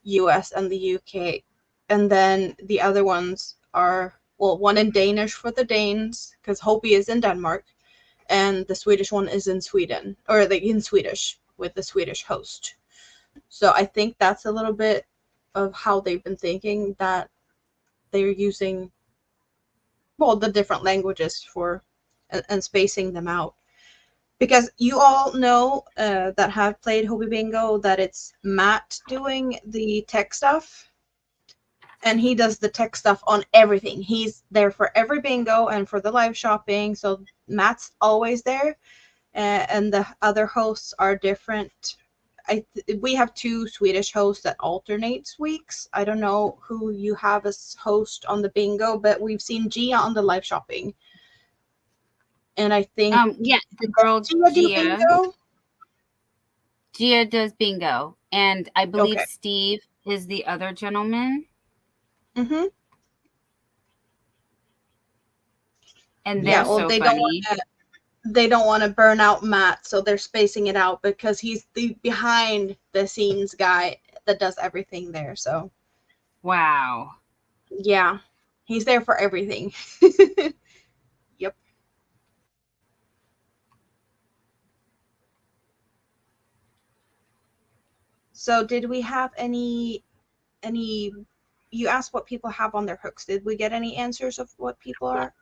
B: US and the UK. And then the other ones are, well, one in Danish for the Danes, because Hobie is in Denmark, and the Swedish one is in Sweden, or like in Swedish with the Swedish host. So I think that's a little bit of how they've been thinking, that they're using, well, the different languages for and spacing them out. Because you all know that have played Hobie Bingo that it's Matt doing the tech stuff, and he does the tech stuff on everything. He's there for every bingo and for the live shopping. So Matt's always there, and the other hosts are different. We have two Swedish hosts that alternates weeks. I don't know who you have as host on the bingo, but we've seen Gia on the live shopping, and I think
A: Yeah, the girl
B: Gia do
A: Gia.
B: bingo.
A: Gia does bingo, and I believe
B: Okay.
A: Steve is the other gentleman.
B: Mm-hmm.
A: And
B: Yeah.
A: they're
B: Well,
A: so funny.
B: they don't want to burn out Matt, so they're spacing it out because he's the behind the scenes guy that does everything there. So
A: Wow.
B: yeah, he's there for everything. Yep. So did we have any? You asked what people have on their hooks. Did we get any answers of what people are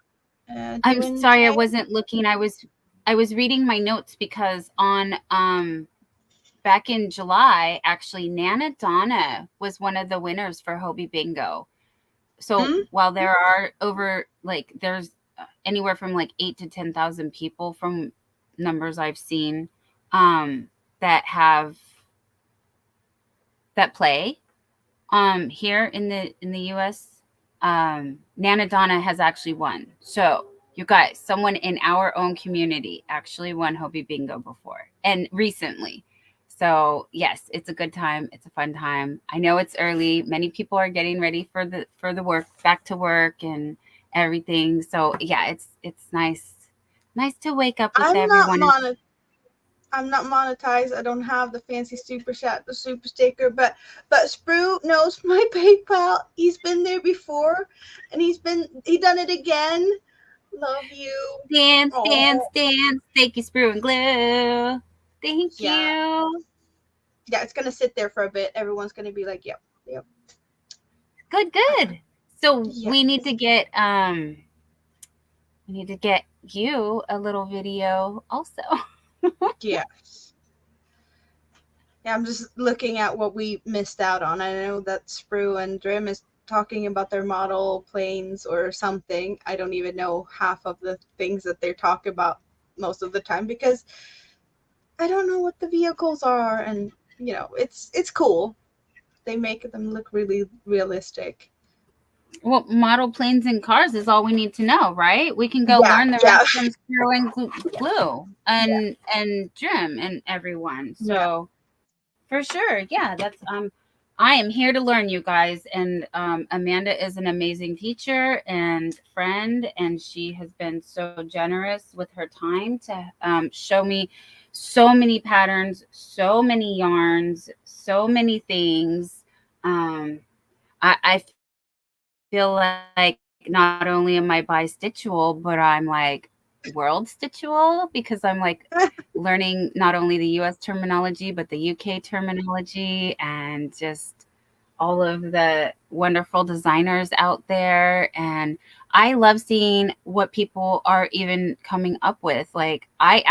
A: I'm
B: doing
A: sorry I
B: today?
A: wasn't looking. I was reading my notes because on back in July, actually Nana Donna was one of the winners for Hobie Bingo. So
B: Hmm?
A: while there are over like there's anywhere from like 8 to 10,000 people from numbers I've seen that have that play here in the US, Nana Donna has actually won. So you guys, someone in our own community actually won Hobie Bingo before and recently. So yes, it's a good time. It's a fun time. I know it's early. Many people are getting ready for the work, back to work and everything. So yeah, it's nice to wake up with
B: I'm not
A: everyone.
B: mon I'm not monetized. I don't have the fancy super chat, the super sticker, but Sprue knows my PayPal. He's been there before, and he done it again. Love you.
A: Dance, dance,
B: Oh
A: dance. Thank you, Sprue and Glue. Thank
B: yeah,
A: you.
B: yeah. It's gonna sit there for a bit. Everyone's gonna be like, yep, yep.
A: Good, good. So
B: Yeah,
A: we need to get you a little video also.
B: yeah. Yeah, I'm just looking at what we missed out on. I know that Sprue and Drim is talking about their model planes or something. I don't even know half of the things that they're talking about most of the time because I don't know what the vehicles are, and it's cool. They make them look really realistic.
A: Well, model planes and cars is all we need to know, right? We can go
B: Yeah,
A: learn the
B: yeah,
A: rest from Sprue and Glue
B: yeah,
A: and Jim and everyone.
B: yeah.
A: So for sure, yeah, I am here to learn, you guys. And Amanda is an amazing teacher and friend, and she has been so generous with her time to show me so many patterns, so many yarns, so many things. Um, I feel like not only am I bistitchual, but I'm like world stitchual because I'm like learning not only the US terminology, but the UK terminology and just all of the wonderful designers out there. And I love seeing what people are even coming up with. Like, I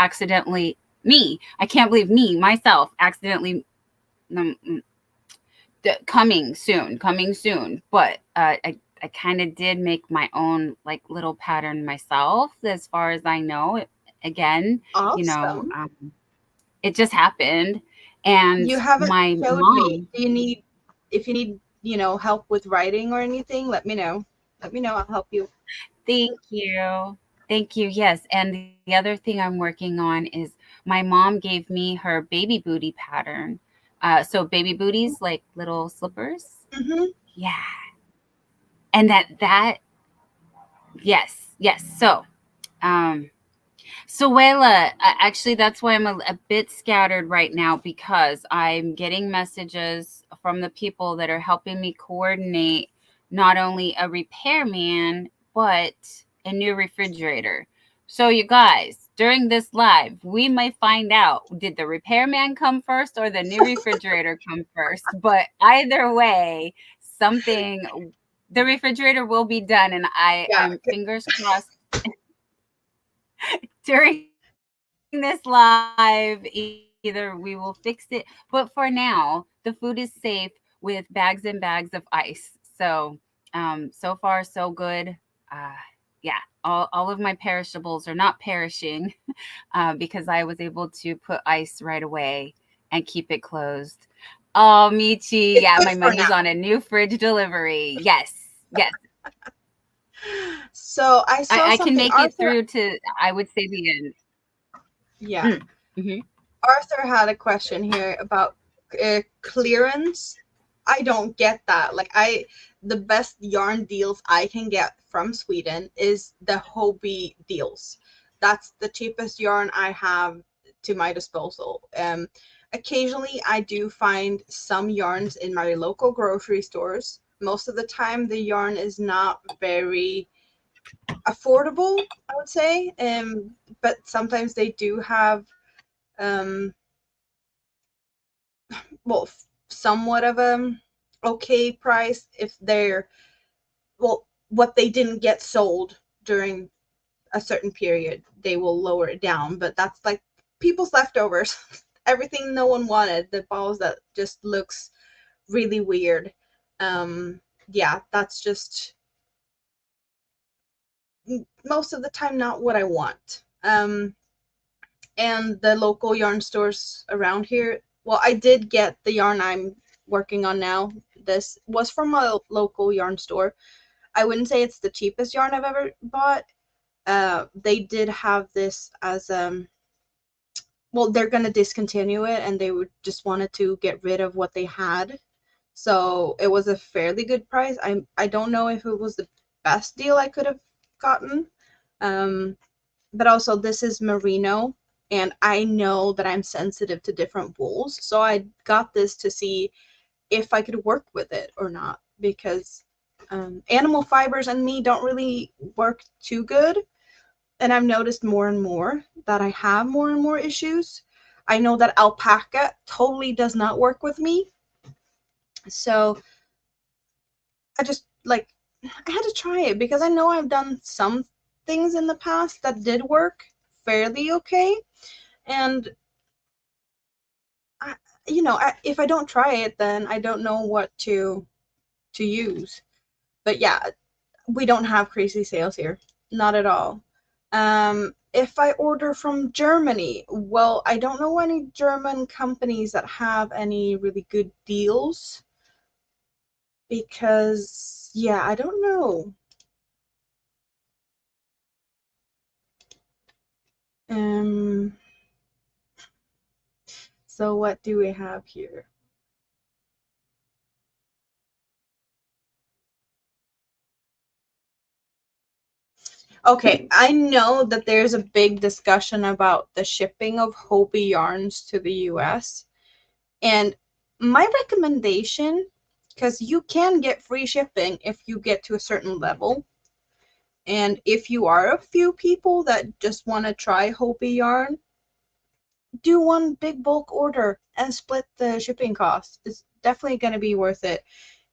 A: can't believe me, myself, accidentally um, coming soon. But I kind of did make my own like little pattern myself, as far as I know. Again, you know,
B: Awesome.
A: it just happened, And
B: You haven't
A: my
B: showed me.
A: mom,
B: Do you need, if you need, help with writing or anything, let me know. Let me know. I'll help you.
A: thank you. Thank you. Yes. And the other thing I'm working on is my mom gave me her baby booty pattern. So baby booties, like little slippers.
B: Mm-hmm.
A: Yeah. And yes, yes. Um, So, Wayla, actually, that's why I'm a bit scattered right now because I'm getting messages from the people that are helping me coordinate not only a repairman, but a new refrigerator. So, you guys, during this live, we may find out did the repairman come first or the new refrigerator come first? But either way, something, the refrigerator will be done, and
B: Yeah.
A: I'm fingers crossed during this live, either we will fix it. But for now, the food is safe with bags and bags of ice. So far so good. Uh, yeah, all of my perishables are not perishing because I was able to put ice right away and keep it closed. Oh, Michi,
B: It's
A: yeah,
B: good
A: my
B: for
A: money is on
B: now.
A: a new fridge delivery. Yes, yes.
B: So I saw
A: I can
B: something.
A: make it
B: Arthur,
A: through to, I would say, the end.
B: yeah.
A: Mm-hmm.
B: Arthur had a question here about clearance. I don't get that. Like, the best yarn deals I can get from Sweden is the Hobie deals. That's the cheapest yarn I have to my disposal. Occasionally I do find some yarns in my local grocery stores. Most of the time the yarn is not very affordable, I would say. But sometimes they do have um well, somewhat of a okay price if they're, well, what they didn't get sold during a certain period, they will lower it down. But that's like people's leftovers. Everything no one wanted, the balls that just looks really weird. Um, yeah, that's just most of the time not what I want. And the local yarn stores around here, well, I did get the yarn I'm working on now. This was from a local yarn store. I wouldn't say it's the cheapest yarn I've ever bought. They did have this as well, they're gonna discontinue it, and they would just wanted to get rid of what they had. So it was a fairly good price. I don't know if it was the best deal I could have gotten. Um, but also this is merino, and I know that I'm sensitive to different wools, so I got this to see if I could work with it or not, because animal fibers and me don't really work too good, and I've noticed more and more that I have more and more issues. I know that alpaca totally does not work with me, so I just like, I had to try it because I know I've done some things in the past that did work fairly okay. And I, if I don't try it, then I don't know what to use. But yeah, we don't have crazy sales here, not at all. If I order from Germany, well, I don't know any German companies that have any really good deals because, yeah, I don't know. Um, so what do we have here? Okay, I know that there's a big discussion about the shipping of Hobie yarns to the US. And my recommendation, because you can get free shipping if you get to a certain level. And if you are a few people that just want to try Hobie yarn, do one big bulk order and split the shipping costs. It's definitely going to be worth it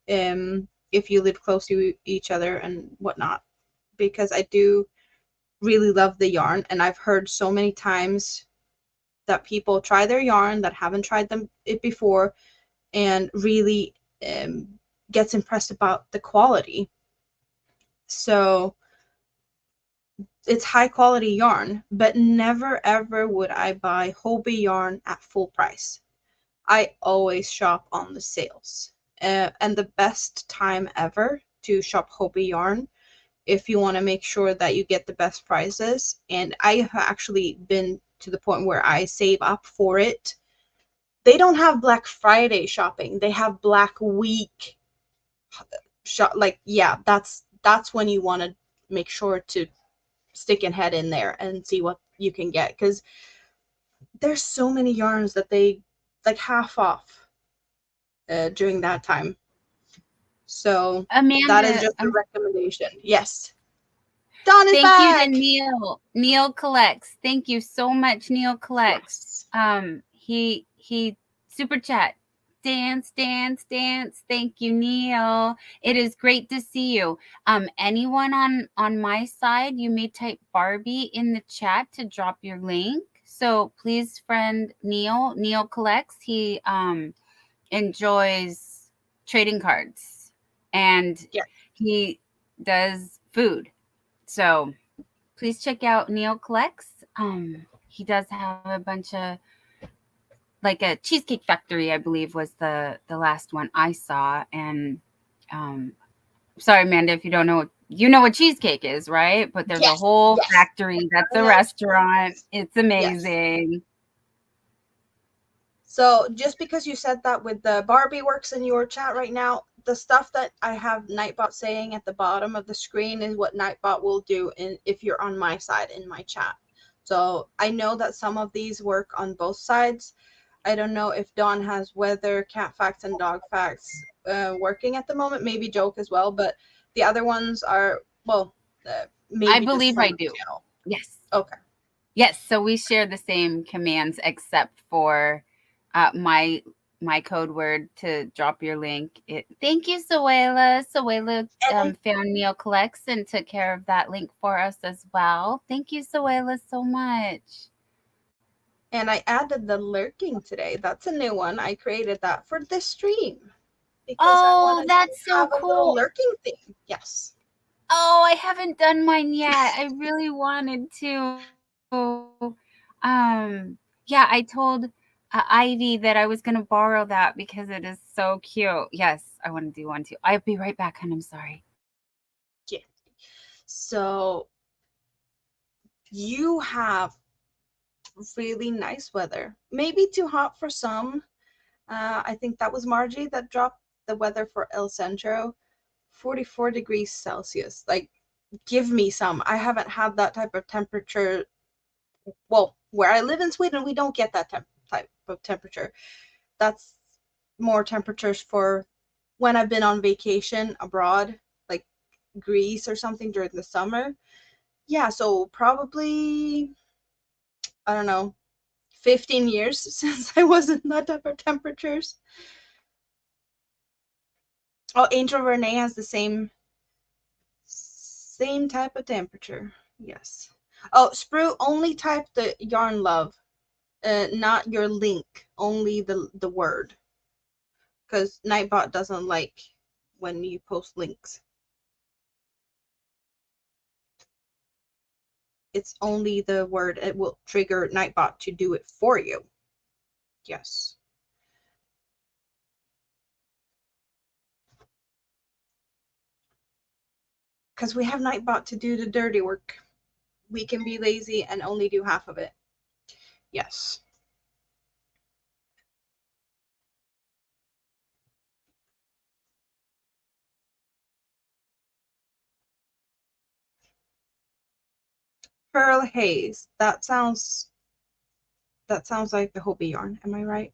B: if you live close to each other and whatnot. Because I do really love the yarn, and I've heard so many times that people try their yarn that haven't tried it before and really um, gets impressed about the quality. So it's high quality yarn, but never ever would I buy Hobie yarn at full price. I always shop on the sales. And the best time ever to shop Hobie yarn, if you want to make sure that you get the best prices, and I have actually been to the point where I save up for it. They don't have Black Friday shopping. They have Black Week shop. Like, yeah, that's when you want to make sure to stick your head in there and see what you can get, because there's so many yarns that they like half off during that time. So that is
A: Amanda,
B: just a recommendation. Yes. Dawn is
A: thank you to
B: back.
A: Neil. Neil collects. Thank you so much, Neil collects.
B: Yes.
A: He super chat. Dance, dance, dance. Thank you, Neil. It is great to see you. Anyone on my side, you may type Barbie in the chat to drop your link. So please friend Neil. Neil collects. He enjoys trading cards, and
B: Yeah.
A: he does food. So please check out Neil Collects. He does have a bunch of, like, a Cheesecake Factory, I believe, was the last one I saw. And um, sorry, Amanda, if you don't know, you know what cheesecake is, right? But there's a
B: Yes.
A: whole
B: Yes.
A: factory that's a restaurant. It's
B: Yes.
A: amazing.
B: So just because you said that with the Barbie works in your chat right now, the stuff that I have Nightbot saying at the bottom of the screen is what Nightbot will do if you're on my side in my chat. So I know that some of these work on both sides. I don't know if Dawn has weather, cat facts, and dog facts working at the moment. Maybe Joke as well, but the other ones are, well, maybe
A: I
B: just
A: believe
B: from
A: I
B: the
A: do.
B: channel.
A: Yes.
B: Okay.
A: Yes, so we share the same commands except for my code word to drop your link. Thank you, Suela. Suela found Neil Collects and took care of that link for us as well. Thank you, Suela, so much.
B: And I added the lurking today. That's a new one. I created that for this stream because I
A: Oh,
B: wanted to
A: that's so
B: have a little
A: cool.
B: lurking thing. Yes.
A: Oh, I haven't done mine yet. I really wanted to. Yeah, I told Ivy that I was going to borrow that because it is so cute. Yes, I want to do one too. I'll be right back, hon. I'm sorry.
B: Yeah. So you have really nice weather. Maybe too hot for some. I think that was Margie that dropped the weather for El Centro. 44 degrees Celsius. Like, give me some. I haven't had that type of temperature. Well, where I live in Sweden, we don't get that type of temperature. That's more temperatures for when I've been on vacation abroad, like Greece or something during the summer. Yeah, so probably, I don't know, 15 years since I was in that type of temperatures. Oh, Angel Renee has the same type of temperature. Yes. Oh, Sprue, only type the yarn love, not your link, only the word, because Nightbot doesn't like when you post links. It's only the word. It will trigger Nightbot to do it for you. Yes. Because we have Nightbot to do the dirty work. We can be lazy and only do half of it. Yes. Pearl Haze. That sounds like the Hobie yarn. Am I right?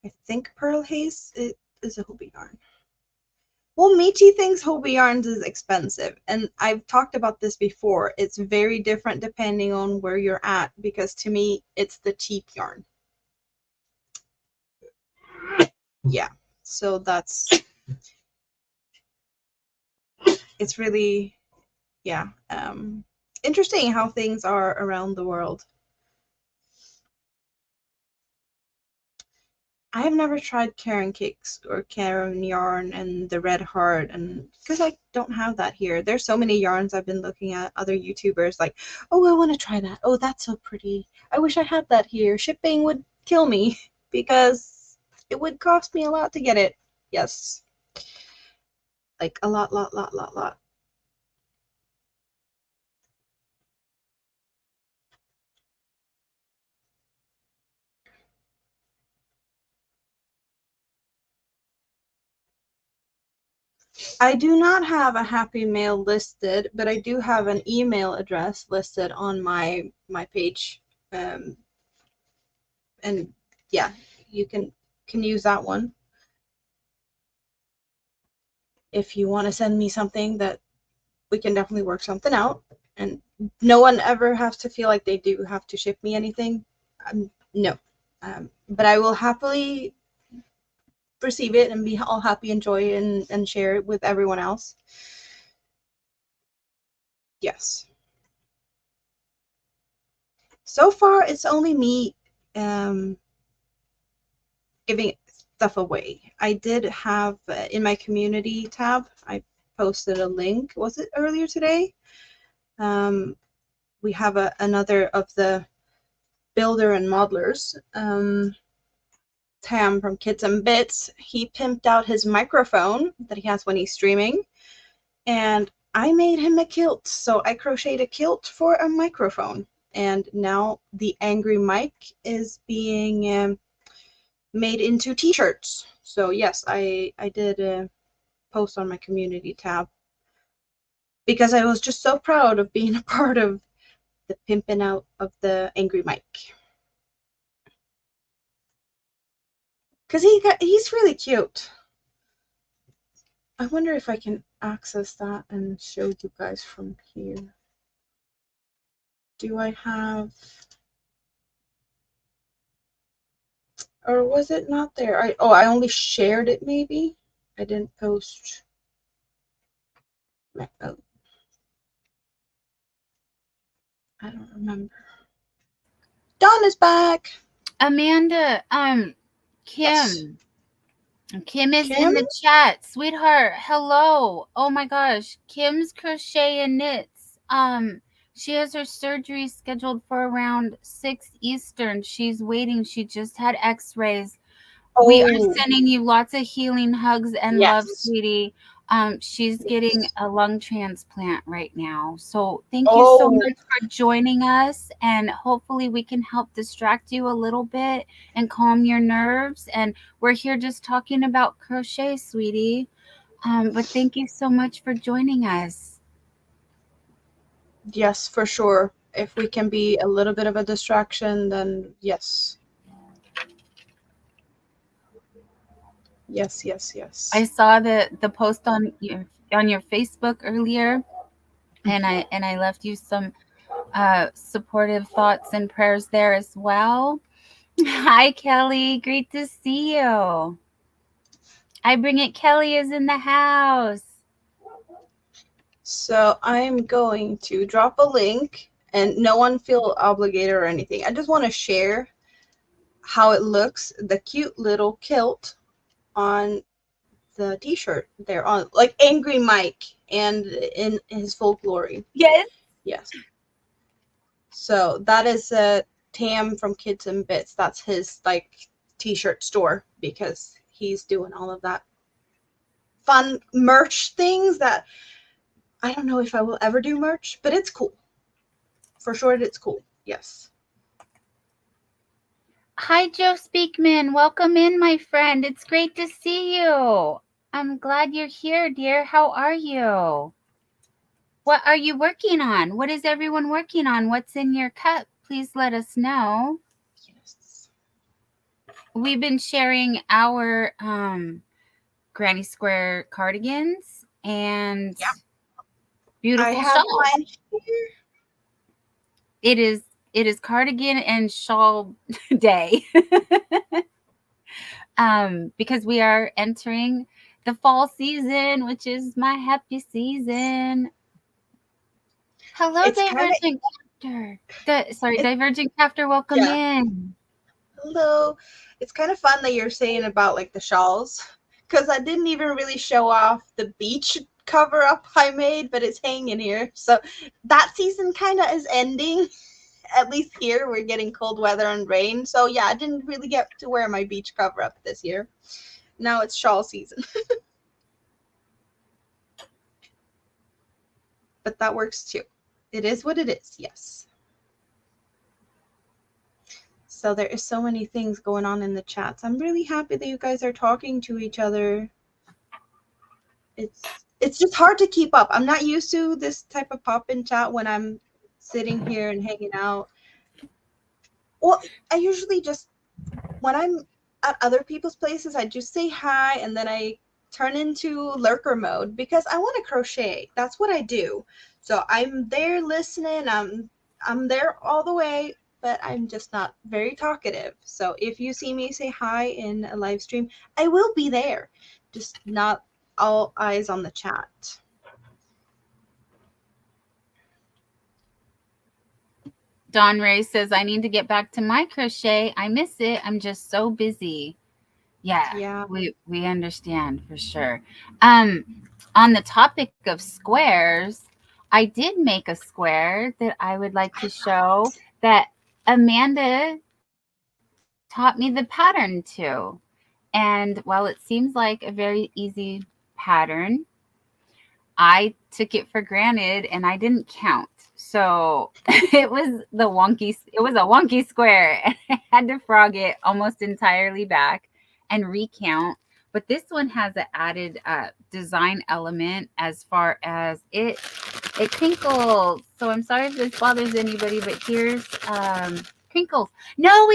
B: I think Pearl Haze is a Hobie yarn. Well, Michi thinks Hobie yarns is expensive, and I've talked about this before. It's very different depending on where you're at, because to me, it's the cheap yarn. Yeah, so it's really, yeah, interesting how things are around the world. I have never tried Karen cakes or Karen yarn and the red heart, and because I don't have that here. There's so many yarns I've been looking at other YouTubers like, oh, I want to try that. Oh, that's so pretty. I wish I had that here. Shipping would kill me because it would cost me a lot to get it. Yes, like a lot. I do not have a Happy Mail listed, but I do have an email address listed on my page, um, and yeah, you can use that one if you want to send me something that we can definitely work something out. And no one ever has to feel like they do have to ship me anything. No, but I will happily receive it and be all happy, enjoy, and share it with everyone else. Yes. So far, it's only me giving stuff away. I did have in my community tab, I posted a link. Was it earlier today? We have another of the builder and modelers, Tam from Kids and Bits. He pimped out his microphone that he has when he's streaming, and I made him a kilt. So I crocheted a kilt for a microphone, and now the angry mic is being made into t-shirts. So yes, I did post on my community tab because I was just so proud of being a part of the pimping out of the angry Mike. Because he's really cute. I wonder if I can access that and show you guys from here. Do I have, or was it not there? I only shared it maybe. I didn't post. Oh, I don't remember. Dawn is back.
A: Amanda,
B: Yes.
A: Kim. Kim is in
B: Kim?
A: the chat. Sweetheart, hello. Oh my gosh. Kim's Crochet and Knits. She has her surgery scheduled for around 6 Eastern. She's waiting. She just had x-rays. We are
B: Oh,
A: sending you lots of healing hugs and love,
B: yes.
A: sweetie. She's getting
B: Yes.
A: a lung transplant right now. So thank you so
B: Oh,
A: much for joining us, and hopefully we can help distract you a little bit and calm your nerves. And we're here just talking about crochet, sweetie. But thank you so much for joining us.
B: yes, for sure. If we can be a little bit of a distraction, then yes.
A: I
B: Yes.
A: saw the post on your Facebook earlier, and I left you some supportive thoughts and prayers there as well. Hi, Kelly. Great to see you. I bring it. Kelly is in the house.
B: So I'm going to drop a link, and no one feel obligated or anything. I just want to share how it looks, the cute little kilt on the t-shirt there on like Angry Mike and in his full glory.
A: Yes.
B: Yes. So that is Tam from Kids and Bits. That's his like t-shirt store because he's doing all of that fun merch things that I don't know if I will ever do merch, but it's cool. For sure it's cool. Yes.
A: Hi, Joe Speakman. Welcome in, my friend. It's great to see you. I'm glad you're here, dear. How are you? What are you working on? What is everyone working on? What's in your cup? Please let us know.
B: Yes.
A: We've been sharing our granny square cardigans and
B: Yeah. I
A: beautiful
B: have
A: shawls.
B: mine here.
A: It is cardigan and shawl day. Because we are entering the fall season, which is my happy season. Hello,
B: It's kind of
A: Divergent Captor. Divergent Captor, welcome
B: yeah.
A: in.
B: Hello. It's kind of fun that you're saying about like the shawls, because I didn't even really show off the beach cover up I made, but it's hanging here. So that season kind of is ending. At least here, we're getting cold weather and rain. So yeah, I didn't really get to wear my beach cover up this year. Now it's shawl season. But that works too. It is what it is, yes. So there is so many things going on in the chats. I'm really happy that you guys are talking to each other. It's just hard to keep up. I'm not used to this type of pop-in chat when I'm sitting here and hanging out. Well, I usually just, when I'm at other people's places, I just say hi and then I turn into lurker mode because I want to crochet. That's what I do. So I'm there listening. I'm there all the way, but I'm just not very talkative. So if you see me say hi in a live stream, I will be there. Just not all eyes on the chat.
A: Dawn Ray says, I need to get back to my crochet. I miss it. I'm just so busy. Yeah. We understand for sure. On the topic of squares, I did make a square that I would like to show that Amanda taught me the pattern to. And while it seems like a very easy pattern, I took it for granted and I didn't count. So it was a wonky square and I had to frog it almost entirely back and recount. But this one has an added design element as far as it crinkles. So I'm sorry if this bothers anybody, but here's crinkles. Noe!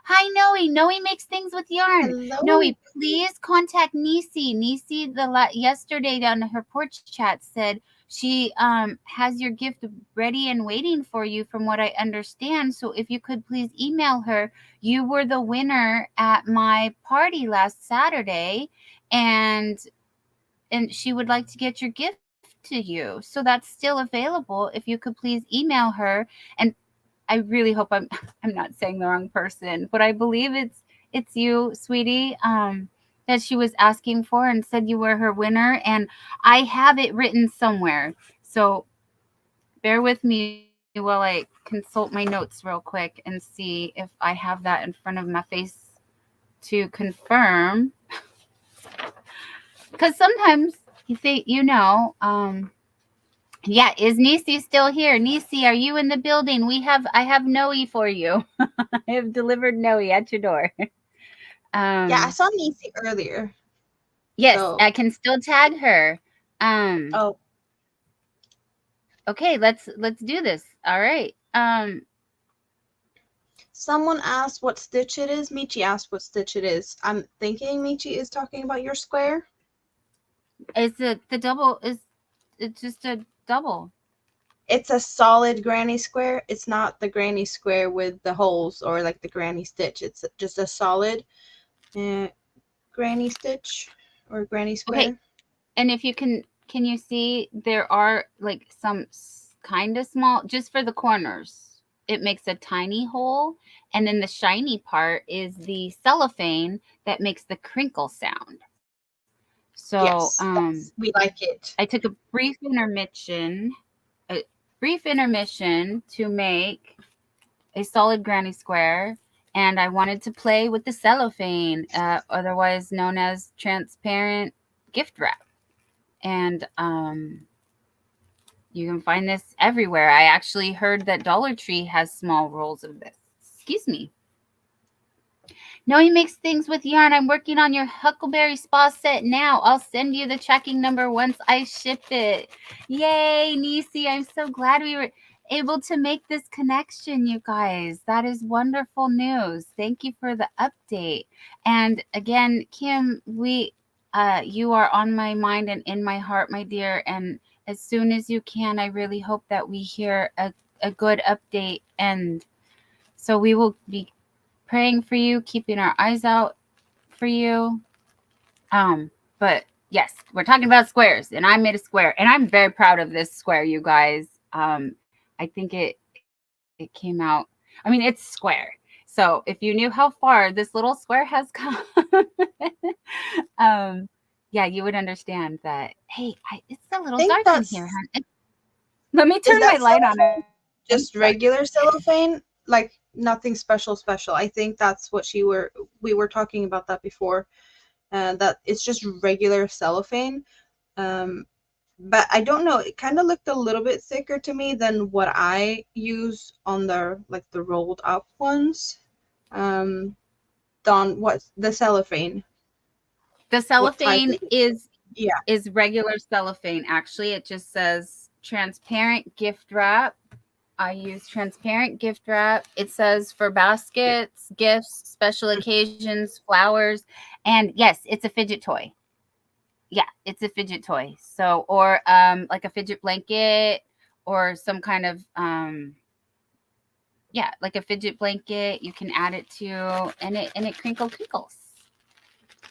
A: Hi, Noe. Noe makes things with yarn.
B: Hello.
A: Noe, please contact Nisi. Nisi, yesterday down in her porch chat said she has your gift ready and waiting for you from what I understand. So if you could please email her. You were the winner at my party last Saturday, and she would like to get your gift to you. So that's still available. If you could please email her. And I really hope I'm I'm not saying the wrong person, but I believe it's you, sweetie, that she was asking for and said you were her winner. And I have it written somewhere. So bear with me while I consult my notes real quick and see if I have that in front of my face to confirm. Because sometimes you think, yeah, is Nisi still here? Nisi, are you in the building? I have Noe for you. I have delivered Noe at your door.
B: Yeah, I saw Nisi earlier.
A: Yes, so. I can still tag her.
B: Oh.
A: Okay, let's do this. All right.
B: Someone asked what stitch it is. Michi asked what stitch it is. I'm thinking Michi is talking about your square.
A: Is it the double? It's just a double?
B: It's a solid granny square. It's not the granny square with the holes or like the granny stitch. It's just a solid granny stitch or granny square.
A: Okay. And if you can you see there are like some kind of small, just for the corners, it makes a tiny hole, and then the shiny part is the cellophane that makes the crinkle sound. So
B: yes, we like it.
A: I took a brief intermission to make a solid granny square, and I wanted to play with the cellophane, otherwise known as transparent gift wrap. And you can find this everywhere. I actually heard that Dollar Tree has small rolls of this. Excuse me. No, he makes things with yarn. I'm working on your Huckleberry Spa set now. I'll send you the tracking number once I ship it. Yay, Nisi. I'm so glad we were able to make this connection, you guys. That is wonderful news. Thank you for the update. And again, Kim, you are on my mind and in my heart, my dear. And as soon as you can, I really hope that we hear a good update. And so we will be praying for you, keeping our eyes out for you. But yes, we're talking about squares, and I made a square, and I'm very proud of this square, you guys. I think it came out. I mean, it's square. So So if you knew how far this little square has come, um, yeah, you would understand that. Hey, it's a
B: I
A: little
B: think
A: dark in here,
B: that's
A: hon. Let me
B: is
A: turn my
B: that
A: light on. I'm sorry.
B: just regular cellophane, like nothing special. I think that's what we were talking about that before, that it's just regular cellophane. um but I don't know, it kind of looked a little bit thicker to me than what I use on the like the rolled up ones. Don, what's the cellophane?
A: The
B: What type
A: cellophane
B: is it? Yeah.
A: is regular cellophane. Actually, it just says transparent gift wrap. I use transparent gift wrap. It says for
B: Yeah.
A: baskets, gifts, special occasions, flowers, and yes, it's a fidget toy. Yeah, it's a fidget toy. So, or like a fidget blanket, or some kind of yeah, like a fidget blanket. You can add it to, and it crinkles.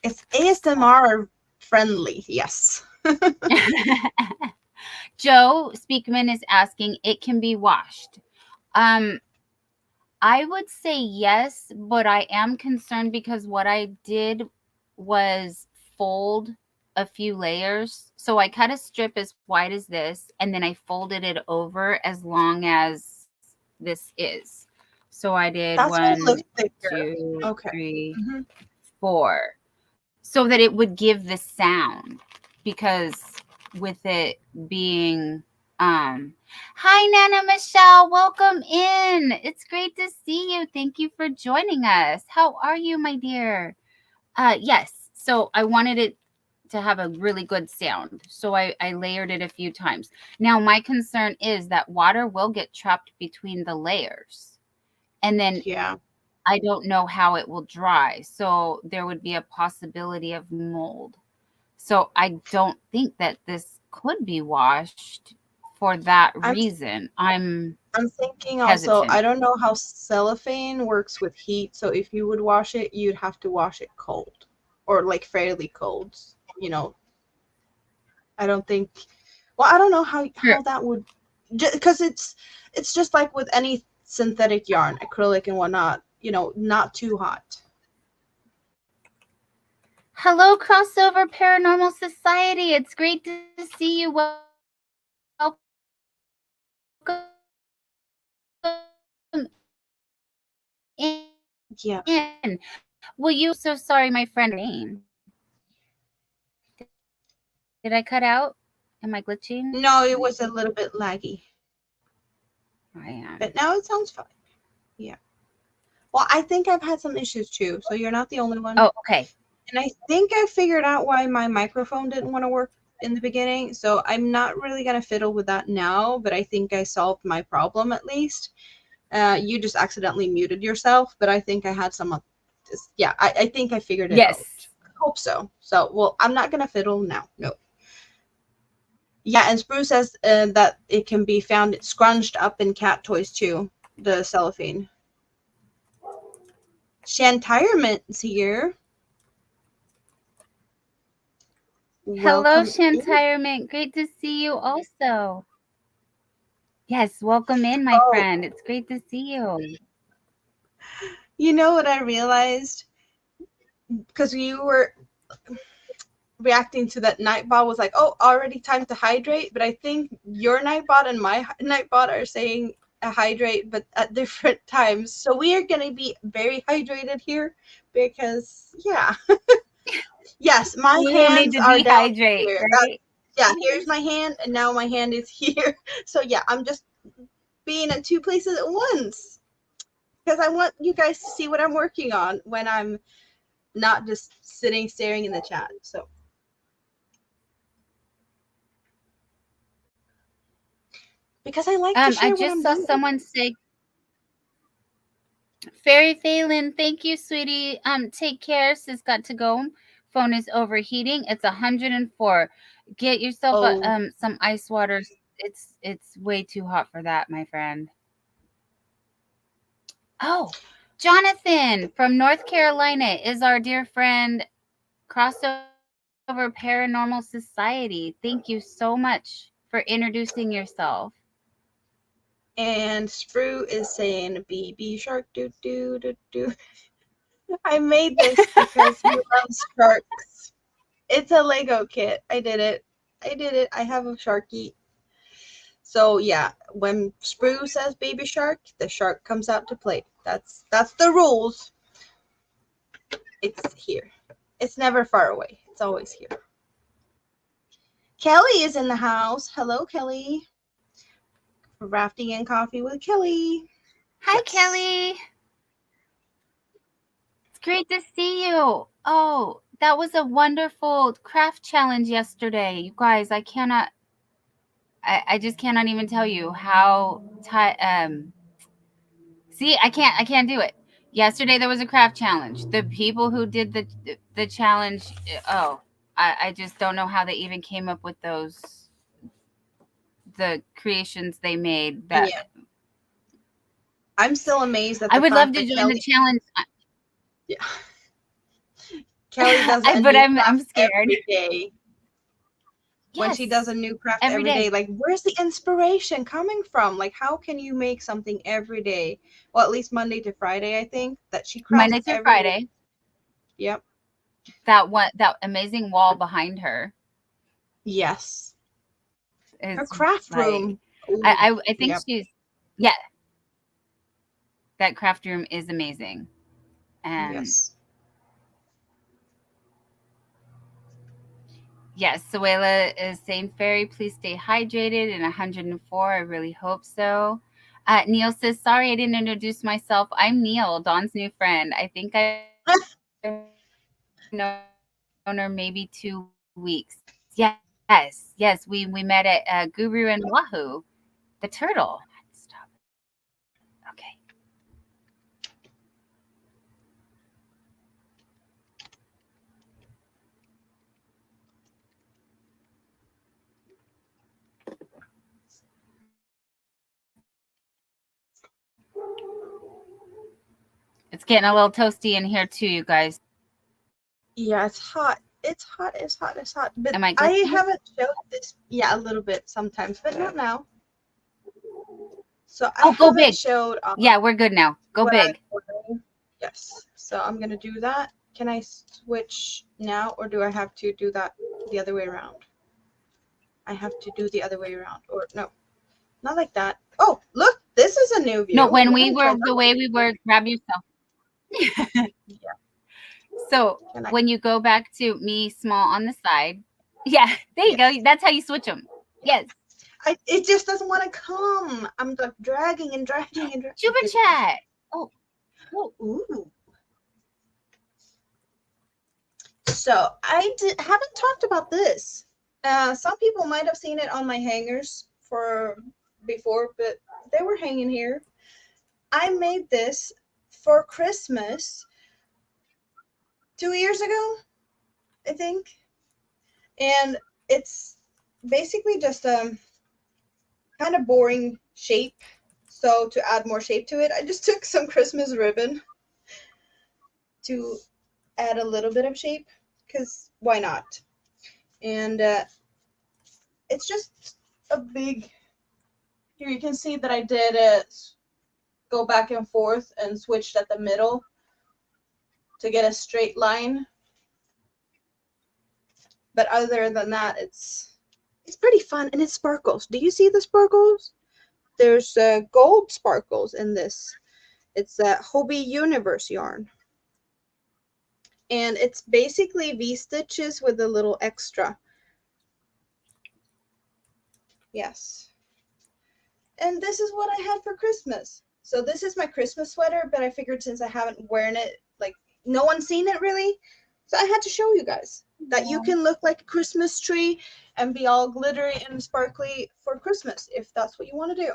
B: It's ASMR friendly, yes.
A: Joe Speakman is asking, it can be washed. Um, I would say yes, but I am concerned because what I did was fold a few layers. So I cut a strip as wide as this, and then I folded it over as long as this is. So I did
B: That's why it
A: one,
B: looks thicker.
A: two,
B: Okay.
A: three,
B: Hmm.
A: 4, so that it would give the sound, because with it being hi Nana Michelle, welcome in. It's great to see you. Thank you for joining us. How are you, my dear? Yes, so I wanted it to have a really good sound, so I layered it a few times. Now my concern is that water will get trapped between the layers, and then
B: Yeah.
A: I don't know how it will dry. So there would be a possibility of mold. So I don't think that this could be washed for that
B: I'm
A: reason. I'm
B: I'm thinking also,
A: hesitant.
B: I don't know how cellophane works with heat, so if you would wash it, you'd have to wash it cold or like fairly cold, you know. I don't think, well, I don't know
A: Sure.
B: how that would, because it's just like with any synthetic yarn, acrylic and whatnot, not too hot.
A: Hello, Crossover Paranormal Society. It's great to see you. Welcome
B: Yeah.
A: in. Will you? So sorry, my friend. Name. Did I cut out? Am I glitching?
B: No, it was a little bit laggy,
A: I am.
B: but now it sounds fine. Yeah. Well, I think I've had some issues too, so you're not the only one.
A: Oh, okay.
B: And I think I figured out why my microphone didn't want to work in the beginning, so I'm not really going to fiddle with that now, but I think I solved my problem at least. You just accidentally muted yourself, but I think I had some. Yeah, I think I figured it out.
A: Yes.
B: I hope so. So, well, I'm not going to fiddle now. No. Yeah, and Spruce says that it can be found scrunched up in cat toys too, the cellophane. Shantirement's here.
A: Hello,
B: Welcome in.
A: Shantirement. Great to see you also. Yes, welcome in, my
B: Oh,
A: friend. It's great to see you.
B: you know what I realized? Because you were reacting to that Nightbot was like, oh, already time to hydrate. But I think your Nightbot and my Nightbot are saying hydrate, but at different times. So we are going to be very hydrated here because, yeah. Yes, my
A: We will need
B: hands
A: to
B: are down
A: dehydrate,
B: here.
A: right?
B: Yeah, here's my hand, and now my hand is here. So yeah, I'm just being at two places at once because I want you guys to see what I'm working on when I'm not just sitting staring in the chat. So because I like to
A: I
B: share what
A: just
B: I'm
A: saw
B: doing.
A: someone say, Fairy Phelan, thank you, sweetie. Take care. Sis got to go. Phone is overheating. It's 104. Get yourself
B: Oh,
A: some ice water. It's way too hot for that, my friend. Oh, Jonathan from North Carolina is our dear friend, Crossover Paranormal Society. Thank you so much for introducing yourself.
B: And Sprue is saying baby shark doo doo doo doo. I made this because he loves sharks. It's a Lego kit. I did it. I have a Sharky. So yeah, when Sprue says baby shark, the shark comes out to play. That's the rules. It's here. It's never far away. It's always here. Kelly is in the house. Hello, Kelly. Rafting and coffee with Kelly.
A: Hi, yes. Kelly. It's great to see you. Oh, that was a wonderful craft challenge yesterday. You guys, I just cannot even tell you how see, I can't do it. Yesterday there was a craft challenge. The people who did the challenge, oh, I just don't know how they even came up with the creations they made. That
B: yeah. I'm still amazed at
A: I would love to join the challenge.
B: Yeah. Kelly does
A: but I'm scared.
B: Every day. Yes, when she does a new craft every day, like, where's the inspiration coming from? Like, how can you make something every day? Well, at least Monday to Friday, I think, that she crafts
A: Monday through Friday.
B: Day. Yep.
A: That amazing wall behind her.
B: Yes. Her craft room.
A: I think she's, yeah. That craft room is amazing. And yes. Yes, Suela is saying, Fairy, please stay hydrated in 104. I really hope so. Neil says, sorry, I didn't introduce myself. I'm Neil, Dawn's new friend. I think I've known her maybe 2 weeks. Yes. We met at Guru and Wahoo, the turtle. Stop. Okay. It's getting a little toasty in here too, you guys.
B: Yeah, it's hot. It's hot. But I haven't showed this. Yeah, a little bit sometimes, but not now. So I
A: go big.
B: Showed.
A: Yeah, we're good now. Go big.
B: Yes. So I'm gonna do that. Can I switch now, or do I have to do that the other way around? I have to do the other way around, or no, not like that. Oh, look, this is a new view.
A: No, when we were the way we were, grab yourself.
B: Yeah.
A: So when you go back to me small on the side, yeah, there you go. That's how you switch them. Yes.
B: It just doesn't want to come. I'm like dragging and dragging and dragging.
A: Super chat. Oh.
B: Ooh. So I haven't talked about this. Some people might have seen it on my hangers before, but they were hanging here. I made this for Christmas 2 years ago, I think. And it's basically just a kind of boring shape. So to add more shape to it, I just took some Christmas ribbon to add a little bit of shape, because why not? And it's just a big, here you can see that I did go back and forth and switched at the middle to get a straight line. But other than that, it's pretty fun, and it sparkles. Do you see the sparkles? There's gold sparkles in this. It's a Hobie Universe yarn. And it's basically V-stitches with a little extra. Yes. And this is what I had for Christmas. So this is my Christmas sweater, but I figured since I haven't worn it, like, no one's seen it really, so I had to show you guys that you can look like a Christmas tree and be all glittery and sparkly for Christmas if that's what you want to do.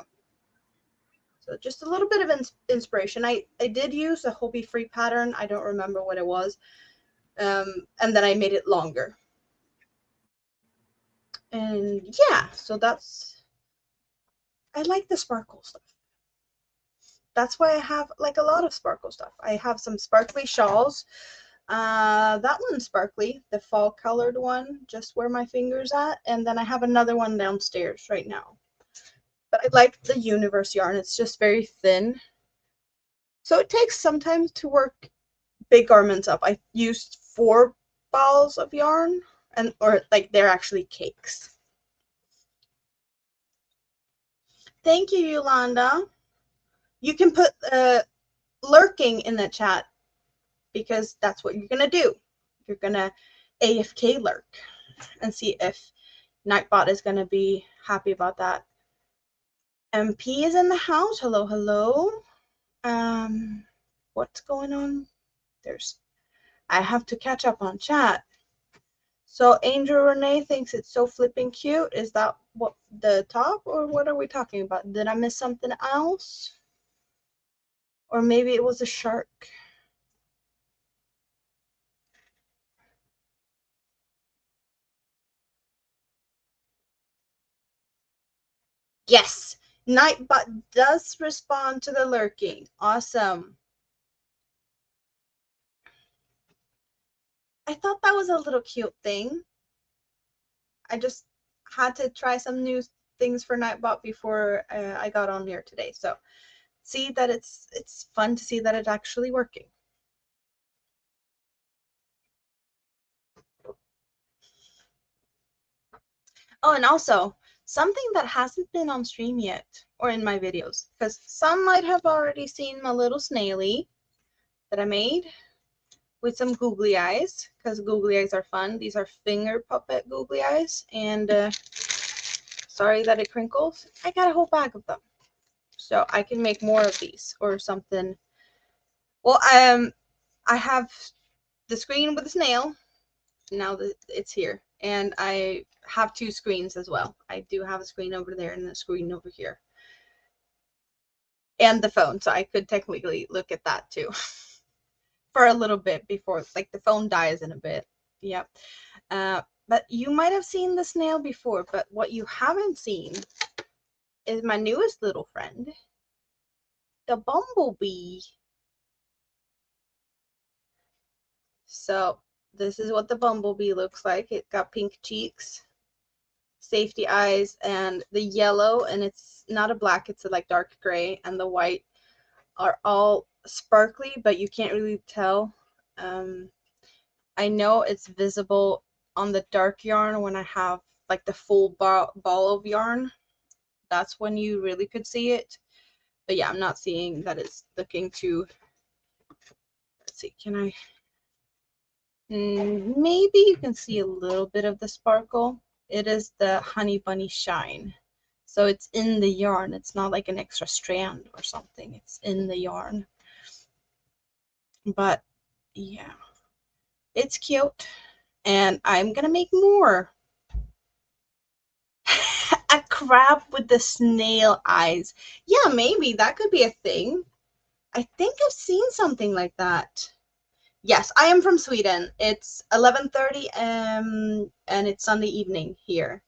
B: So just a little bit of inspiration. I did use a Hobie free pattern. I don't remember what it was. And then I made it longer. And yeah, so I like the sparkle stuff. That's why I have like a lot of sparkle stuff. I have some sparkly shawls. That one's sparkly, the fall colored one, just where my finger's at. And then I have another one downstairs right now. But I like the universe yarn. It's just very thin. So it takes some time to work big garments up. I used 4 balls of yarn, and or like they're actually cakes. Thank you, Yolanda. You can put lurking in the chat because that's what you're gonna do. You're gonna AFK lurk and see if Nightbot is gonna be happy about that. MP is in the house. Hello, hello. What's going on? I have to catch up on chat. So Angel Renee thinks it's so flipping cute. Is that what the top, or what are we talking about? Did I miss something else? Or maybe it was a shark. Yes, Nightbot does respond to the lurking. Awesome. I thought that was a little cute thing. I just had to try some new things for Nightbot before I got on here today. So see that it's fun to see that it's actually working. Oh, and also something that hasn't been on stream yet or in my videos, because some might have already seen my little snaily that I made with some googly eyes, because googly eyes are fun. These are finger puppet googly eyes, and sorry that it crinkles. I got a whole bag of them, so I can make more of these or something. Well, I have the screen with the snail. Now that it's here, and I have 2 screens as well. I do have a screen over there and a screen over here, and the phone, so I could technically look at that too for a little bit before, like, the phone dies in a bit. Yep. But you might have seen the snail before, but what you haven't seen is my newest little friend, the bumblebee. So this is what the bumblebee looks like. It got pink cheeks, safety eyes, and the yellow, and it's not a black, it's a like dark gray, and the white are all sparkly, but you can't really tell. I know it's visible on the dark yarn when I have like the full ball of yarn. That's when you really could see it. But yeah, I'm not seeing that it's looking too. Let's see, can I? Maybe you can see a little bit of the sparkle. It is the Honey Bunny Shine. So it's in the yarn. It's not like an extra strand or something. It's in the yarn. But yeah, it's cute. And I'm gonna make more. A crab with the snail eyes. Yeah, maybe that could be a thing. I think I've seen something like that. Yes, I am from Sweden. It's 11:30 and it's Sunday evening here.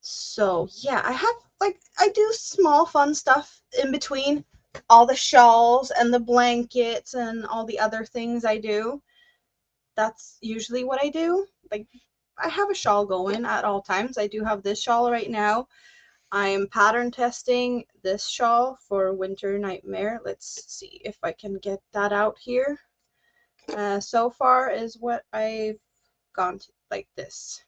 B: So yeah, I do small fun stuff in between all the shawls and the blankets and all the other things I do. That's usually what I do. Like, I have a shawl going at all times. I do have this shawl right now. I am pattern testing this shawl for Winter Nightmare. Let's see if I can get that out here. So far is what I've gone to, like this.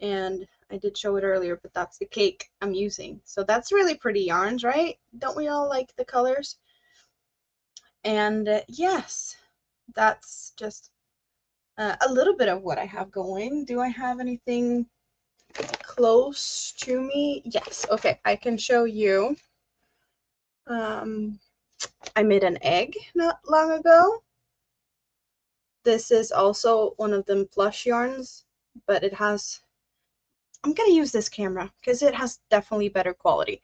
B: And I did show it earlier, but that's the cake I'm using. So that's really pretty yarns, right? Don't we all like the colors? And yes, that's just a little bit of what I have going. Do I have anything close to me? Yes. Okay, I can show you. I made an egg not long ago. This is also one of them plush yarns, but it has, I'm gonna use this camera because it has definitely better quality.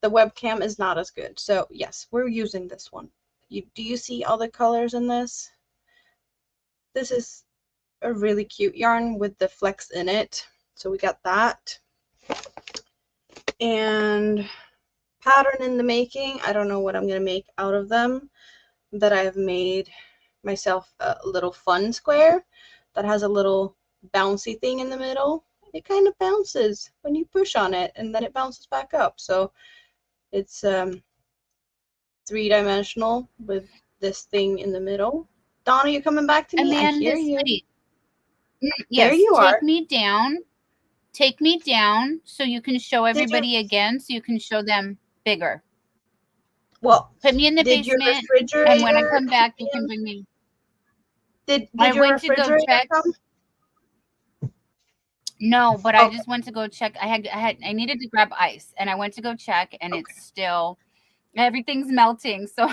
B: The webcam is not as good. So yes, we're using this one. Do you see all the colors in this? This is a really cute yarn with the flex in it. So we got that. And pattern in the making. I don't know what I'm going to make out of them, but I've made myself a little fun square that has a little bouncy thing in the middle. it kind of bounces when you push on it, and then it bounces back up. So it's 3-dimensional with this thing in the middle. Dawn, are you coming back to me? I hear you.
A: Yes,
B: there you are.
A: Take me down. Take me down so you can show everybody again, so you can show them bigger.
B: Well,
A: put me in the
B: did your
A: basement,
B: refrigerator
A: and when I come back, you can bring me.
B: Did
A: I
B: your
A: went to go
B: refrigerator
A: check.
B: come?
A: No, but I just went to go check. I needed to grab ice, and I went to go check, and it's still everything's melting. So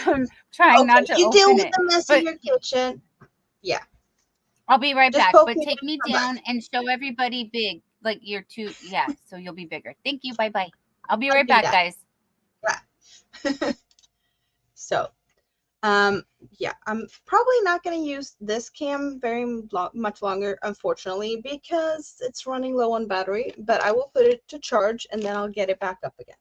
A: I'm trying not to
B: You deal
A: open
B: with
A: it.
B: the mess
A: But
B: in your kitchen. Yeah.
A: I'll be right
B: Just
A: back.
B: poke
A: But
B: me
A: take me
B: when I come
A: down and show everybody big. Like you're too, yeah. So you'll be bigger. Thank you. Bye bye. I'll be right back, guys.
B: Yeah. So, yeah, I'm probably not going to use this cam very much longer, unfortunately, because it's running low on battery, but I will put it to charge and then I'll get it back up again.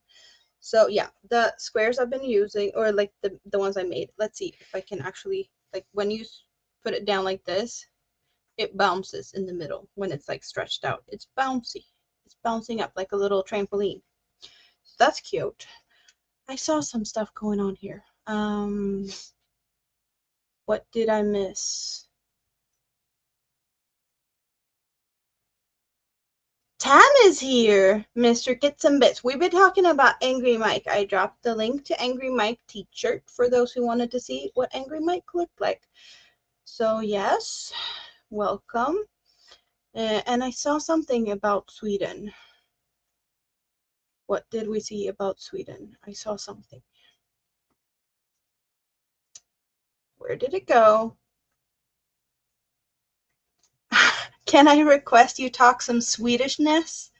B: So yeah, the squares I've been using, or like the ones I made, let's see if I can actually, like when you put it down like this, it bounces in the middle when it's like stretched out. It's bouncy. It's bouncing up like a little trampoline. So that's cute. I saw some stuff going on here. What did I miss? Tam is here, Mr. Get Some Bits. We've been talking about Angry Mike. I dropped the link to Angry Mike t-shirt for those who wanted to see what Angry Mike looked like. So yes, welcome. And I saw something about Sweden. What did we see about Sweden? I saw something. Where did it go? Can I request you talk some Swedishness?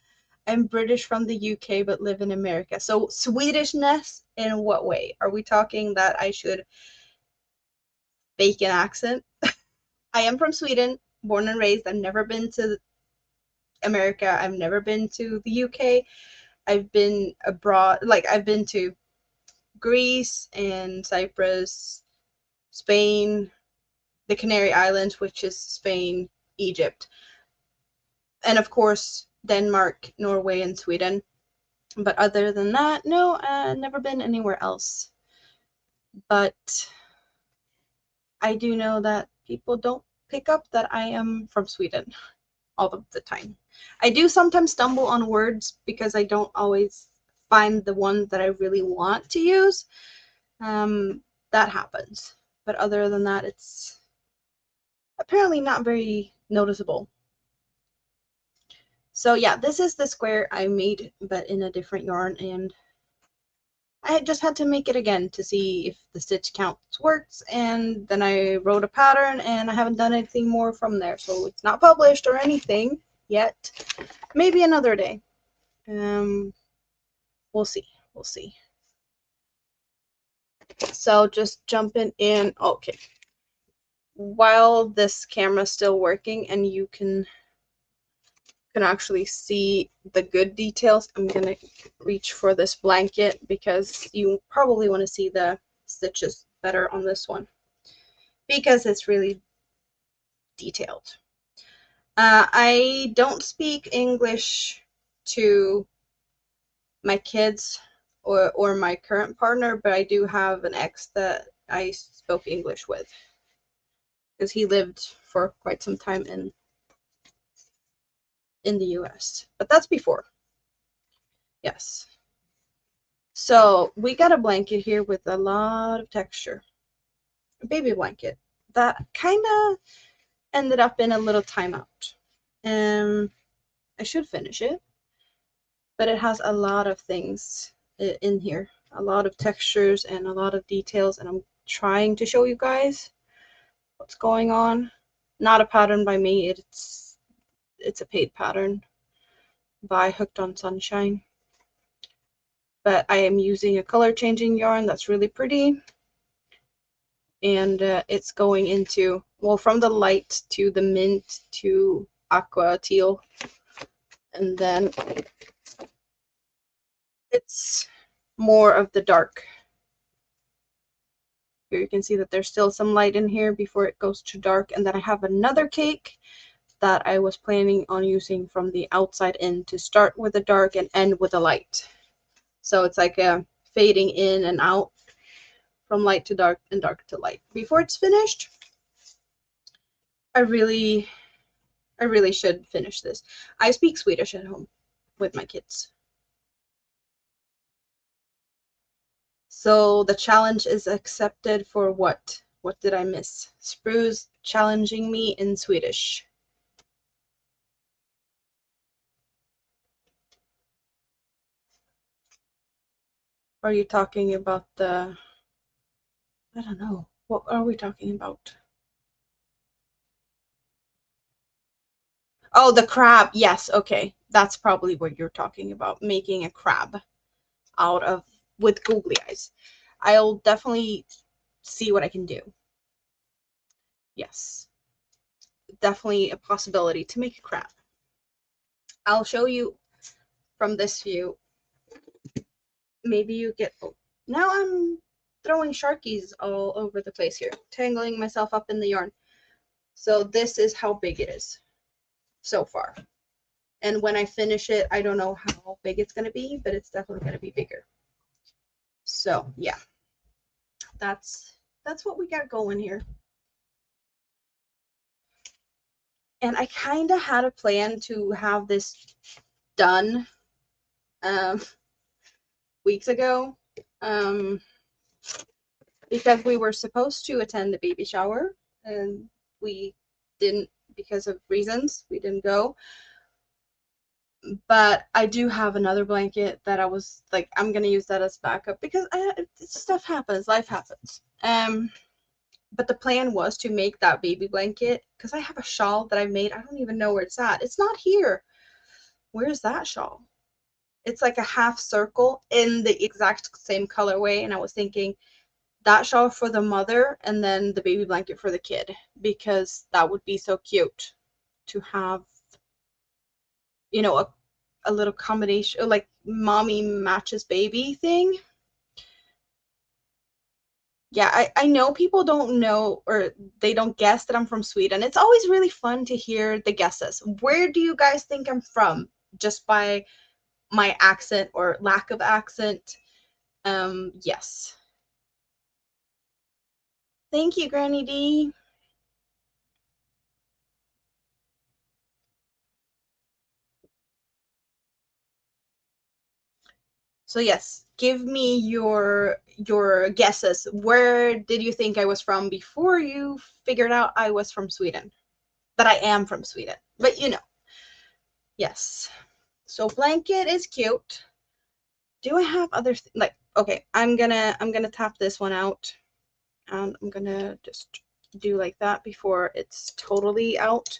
B: I'm British from the UK but live in America. So Swedishness in what way? Are we talking that I should fake an accent? I am from Sweden, born and raised. I've never been to America. I've never been to the UK. I've been abroad, like I've been to Greece and Cyprus, Spain, the Canary Islands, which is Spain, Egypt, and of course Denmark, Norway, and Sweden. But other than that, no, never been anywhere else. But I do know that people don't pick up that I am from Sweden all of the time. I do sometimes stumble on words because I don't always find the one that I really want to use. That happens. But other than that, it's apparently not very noticeable. So yeah, this is the square I made, but in a different yarn, and I just had to make it again to see if the stitch count works, and then I wrote a pattern, and I haven't done anything more from there, so it's not published or anything yet. Maybe another day. We'll see. We'll see. So just jumping in. Okay. While this camera's still working and you can actually see the good details, I'm gonna reach for this blanket because you probably want to see the stitches better on this one because it's really detailed. I don't speak English to my kids or my current partner, but I do have an ex that I spoke English with because he lived for quite some time in the US. But that's before. Yes. So we got a blanket here with a lot of texture. A baby blanket that kind of ended up in a little timeout. I should finish it, but it has a lot of things in here, a lot of textures and a lot of details, and I'm trying to show you guys what's going on. Not a pattern by me, it's a paid pattern by Hooked on Sunshine. But I am using a color changing yarn that's really pretty, and it's going into, well, from the light to the mint to aqua teal, and then it's more of the dark. Here you can see that there's still some light in here before it goes to dark, and then I have another cake that I was planning on using from the outside in to start with a dark and end with a light. So it's like a fading in and out from light to dark and dark to light. Before it's finished, I really should finish this. I speak Swedish at home with my kids. So the challenge is accepted for what? What did I miss? Spruce challenging me in Swedish. Are you talking about the, I don't know. What are we talking about? Oh, the crab. Yes, okay. That's probably what you're talking about. Making a crab out of, with googly eyes. I'll definitely see what I can do. Yes. Definitely a possibility to make a crab. I'll show you from this view. Maybe you get, oh, now I'm throwing Sharkies all over the place here, tangling myself up in the yarn. So this is how big it is so far. And when I finish it, I don't know how big it's going to be, but it's definitely going to be bigger. So yeah, that's what we got going here. And I kind of had a plan to have this done weeks ago, because we were supposed to attend the baby shower and we didn't, because of reasons we didn't go. But I do have another blanket that I was like, I'm gonna use that as backup because stuff happens, life happens. But the plan was to make that baby blanket because I have a shawl that I made. I don't even know where it's at. It's not here. Where's that shawl? It's like a half circle in the exact same colorway, and I was thinking that shawl for the mother and then the baby blanket for the kid, because that would be so cute to have, you know, a little combination, like mommy matches baby thing. Yeah, I know people don't know, or they don't guess that I'm from Sweden. It's always really fun to hear the guesses. Where do you guys think I'm from? Just by my accent or lack of accent. Yes. Thank you, Granny D. So yes, give me your guesses. Where did you think I was from before you figured out I was from Sweden? That I am from Sweden. But you know. Yes. So blanket is cute. Do I have other like, okay, I'm gonna tap this one out. And I'm gonna just do like that before it's totally out.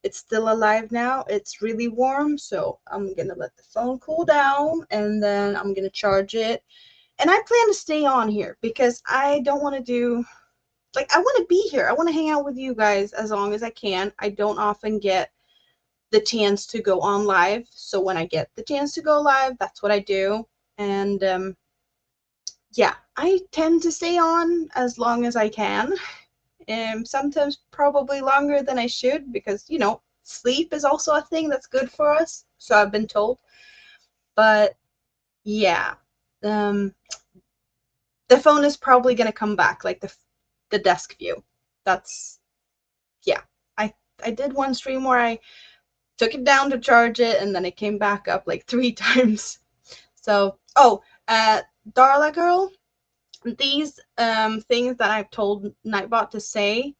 B: It's still alive now. It's really warm, so I'm gonna let the phone cool down and then I'm gonna charge it. And I plan to stay on here because I don't want to do, like, I want to be here. I want to hang out with you guys as long as I can. I don't often get the chance to go on live, so when I get the chance to go live, that's what I do. And yeah, I tend to stay on as long as I can. Sometimes probably longer than I should because, you know, sleep is also a thing that's good for us, so I've been told. But yeah, the phone is probably gonna come back, like the desk view. That's, yeah. I did one stream where I took it down to charge it and then it came back up like 3 times. So, oh, Darla girl, these things that I've told Nightbot to say,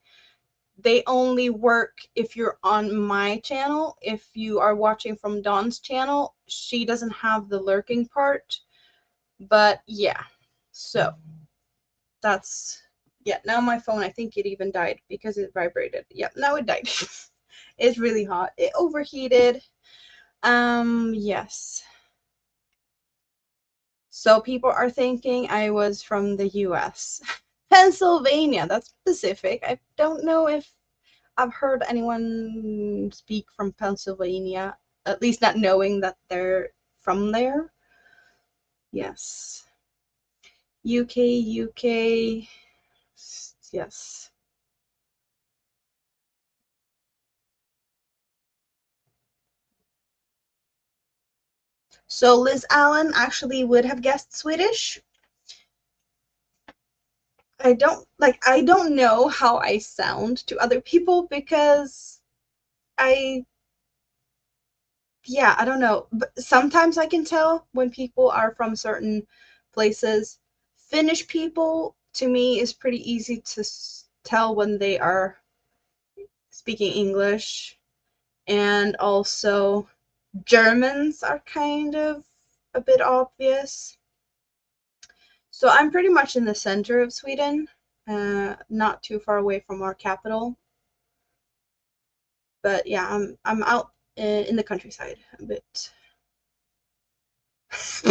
B: they only work if you're on my channel. If you are watching from Dawn's channel, she doesn't have the lurking part. But yeah, so that's, yeah, now my phone, I think it even died because it vibrated. Yeah, now it died. It's really hot. It overheated. Yes. So people are thinking I was from the US. Pennsylvania, that's specific. I don't know if I've heard anyone speak from Pennsylvania, at least not knowing that they're from there. Yes. UK. Yes. So Liz Allen actually would have guessed Swedish. I don't know how I sound to other people because I I don't know. But sometimes I can tell when people are from certain places. Finnish people, to me, is pretty easy to tell when they are speaking English. And also, Germans are kind of a bit obvious. So I'm pretty much in the center of Sweden, not too far away from our capital. But yeah, I'm out in the countryside a bit.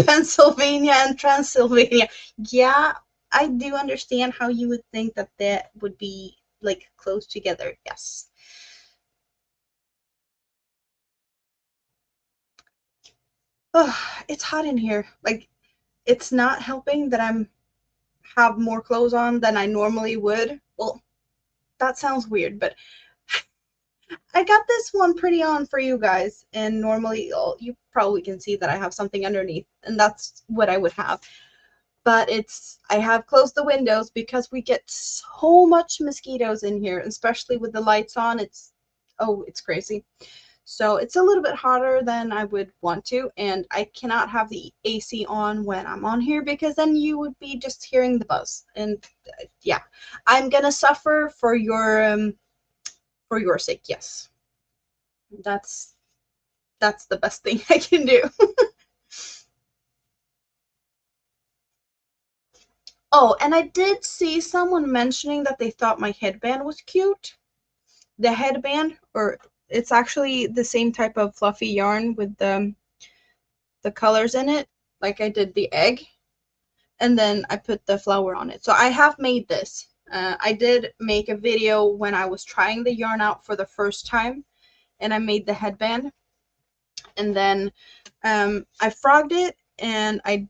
B: Pennsylvania and Transylvania. Yeah, I do understand how you would think that that would be like close together. Yes. Oh, it's hot in here. Like, it's not helping that I'm have more clothes on than I normally would. Well, that sounds weird, but I got this one pretty on for you guys, and normally you probably can see that I have something underneath, and that's what I would have. But I have closed the windows because we get so much mosquitoes in here, especially with the lights on. It's crazy. So it's a little bit hotter than I would want to, and I cannot have the AC on when I'm on here because then you would be just hearing the buzz. And yeah, I'm gonna suffer for your sake. Yes, that's the best thing I can do. Oh, and I did see someone mentioning that they thought my headband was cute. The headband, or it's actually the same type of fluffy yarn with the colors in it, like I did the egg, and then I put the flower on it. So I have made this. I did make a video when I was trying the yarn out for the first time, and I made the headband, and then I frogged it and I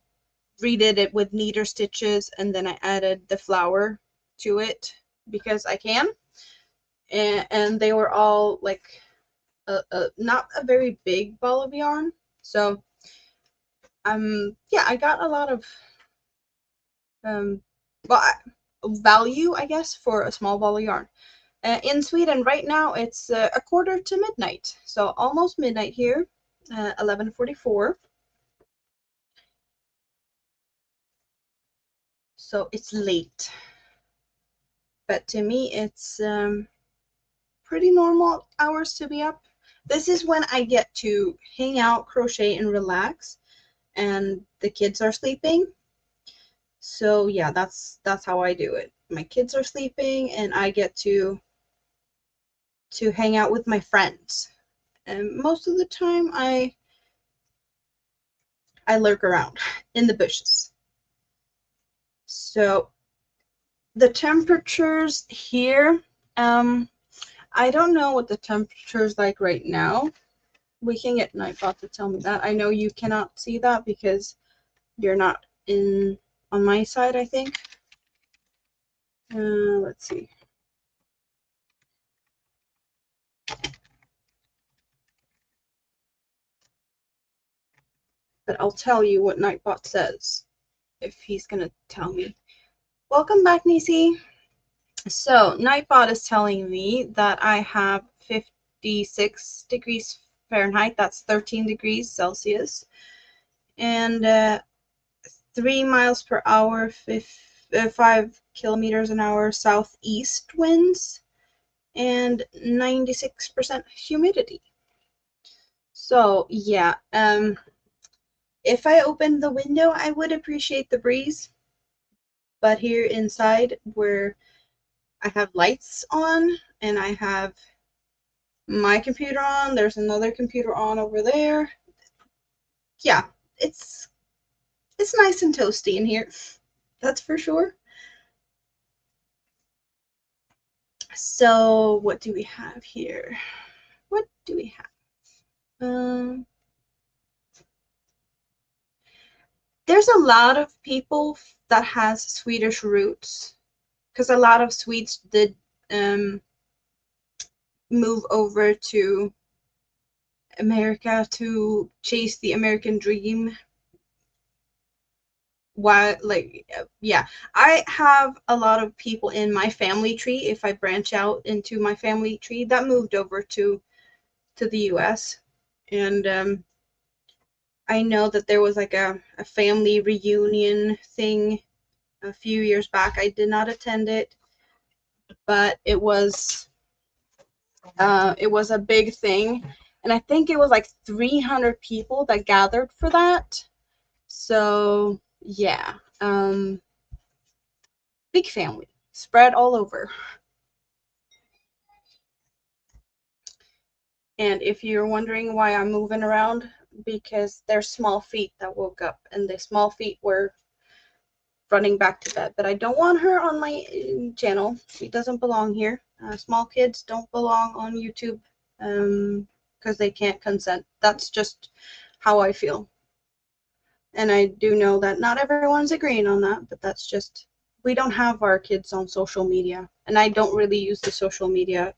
B: redid it with neater stitches, and then I added the flower to it because I can. And they were all like not a very big ball of yarn. So yeah, I got a lot of um well value, I guess, for a small ball of yarn. In Sweden right now it's a quarter to midnight, so almost midnight here, 11:44. So it's late, but to me it's pretty normal hours to be up. This is when I get to hang out, crochet, and relax, and the kids are sleeping. So yeah, that's how I do it. My kids are sleeping, and I get to hang out with my friends. And most of the time, I lurk around in the bushes. So the temperatures here, I don't know what the temperature is like right now. We can get Nightbot to tell me that. I know you cannot see that because you're not on my side, I think. Let's see. But I'll tell you what Nightbot says if he's gonna tell me. Welcome back, Nisi. So Nightbot is telling me that I have 56 degrees Fahrenheit. That's 13 degrees Celsius, and 3 miles per hour, 5 kilometers an hour southeast winds, and 96% humidity. So yeah, if I opened the window, I would appreciate the breeze. But here inside, where I have lights on and I have my computer on, there's another computer on over there. Yeah, it's nice and toasty in here. That's for sure. So what do we have here? What do we have? There's a lot of people that has Swedish roots because a lot of Swedes did move over to America to chase the American dream. Why, like, yeah, I have a lot of people in my family tree, if I branch out into my family tree, that moved over to the US. And I know that there was like a family reunion thing a few years back. I did not attend it, but it was a big thing, and I think it was like 300 people that gathered for that. So yeah, big family spread all over. And if you're wondering why I'm moving around, because there's small feet that woke up, and the small feet were running back to bed. But I don't want her on my channel. She doesn't belong here. Small kids don't belong on YouTube because they can't consent. That's just how I feel. And I do know that not everyone's agreeing on that, but that's just, we don't have our kids on social media. And I don't really use the social media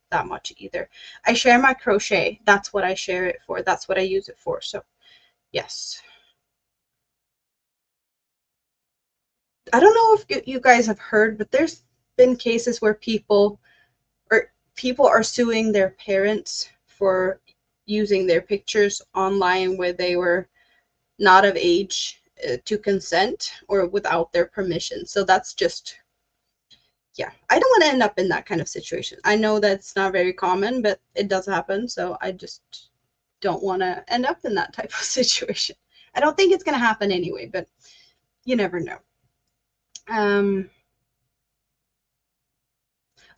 B: that much either. I share my crochet. That's what I share it for. That's what I use it for. So, yes. I don't know if you guys have heard, but there's been cases where people are suing their parents for using their pictures online where they were not of age to consent or without their permission. So that's just, yeah, I don't want to end up in that kind of situation. I know that's not very common, but it does happen. So I just don't want to end up in that type of situation. I don't think it's going to happen anyway, but you never know.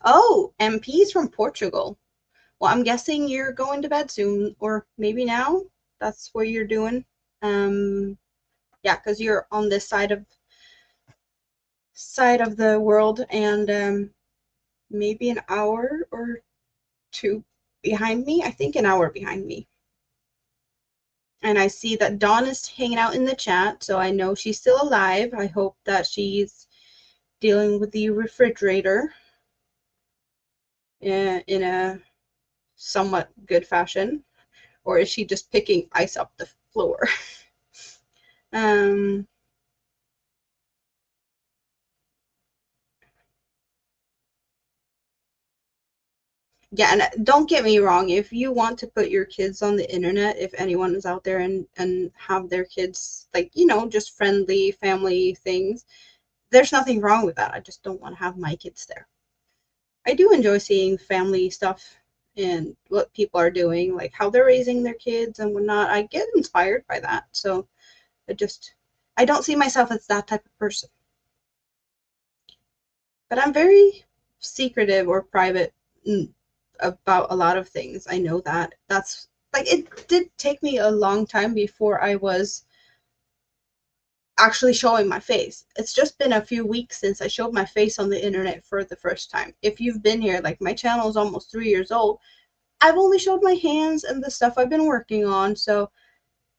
B: Oh, MP's from Portugal. Well, I'm guessing you're going to bed soon, or maybe now. That's what you're doing. Yeah, because you're on this side of the world, and maybe an hour or two behind me. I think an hour behind me. And I see that Dawn is hanging out in the chat, so I know she's still alive. I hope that she's dealing with the refrigerator in a somewhat good fashion, or is she just picking ice up the floor? um yeah, and don't get me wrong, if you want to put your kids on the internet, if anyone is out there and have their kids, like, just friendly family things, there's nothing wrong with that. I just don't want to have my kids there. I do enjoy seeing family stuff and what people are doing, like how they're raising their kids and whatnot. I get inspired by that. So I don't see myself as that type of person. But I'm very secretive or private about a lot of things. I know that. That's like, it did take me a long time before I was actually showing my face. It's just been a few weeks since I showed my face on the internet for the first time. If you've been here, like, my channel is almost 3 years old. I've only showed my hands and the stuff I've been working on. So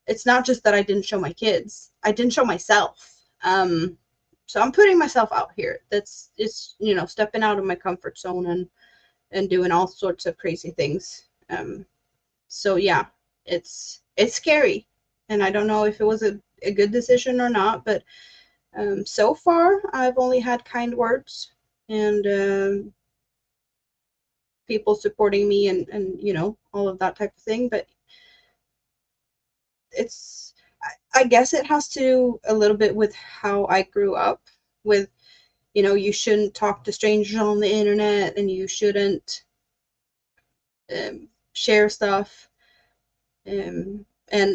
B: it's not just that I didn't show my kids. I didn't show myself. So I'm putting myself out here. It's stepping out of my comfort zone and doing all sorts of crazy things. So yeah, it's scary, and I don't know if it was a good decision or not, but so far I've only had kind words and people supporting me and all of that type of thing. But it's, I guess it has to do a little bit with how I grew up with, you shouldn't talk to strangers on the internet, and you shouldn't share stuff. And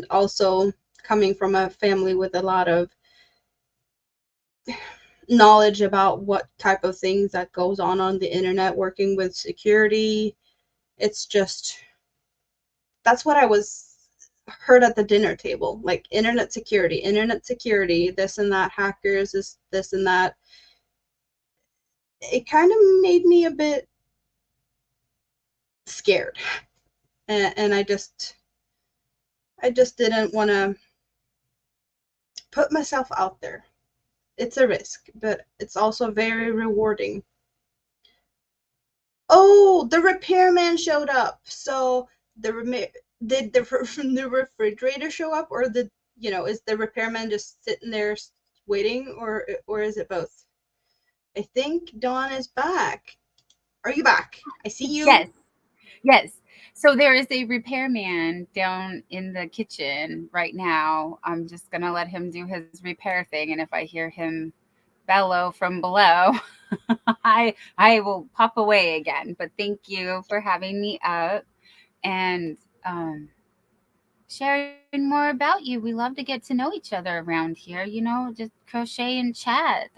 B: also coming from a family with a lot of knowledge about what type of things that goes on the internet, working with security, it's just, that's what I was heard at the dinner table, like internet security, this and that, hackers, this and that. It kind of made me a bit scared, and I just didn't want to put myself out there. It's a risk, but it's also very rewarding. Oh, the repairman showed up. So did the refrigerator show up, or is the repairman just sitting there waiting, or is it both? I think Dawn is back. Are you back? I see you.
A: Yes. Yes. So there is a repairman down in the kitchen right now. I'm just going to let him do his repair thing. And if I hear him bellow from below, I will pop away again. But thank you for having me up and sharing more about you. We love to get to know each other around here, just crochet and chat.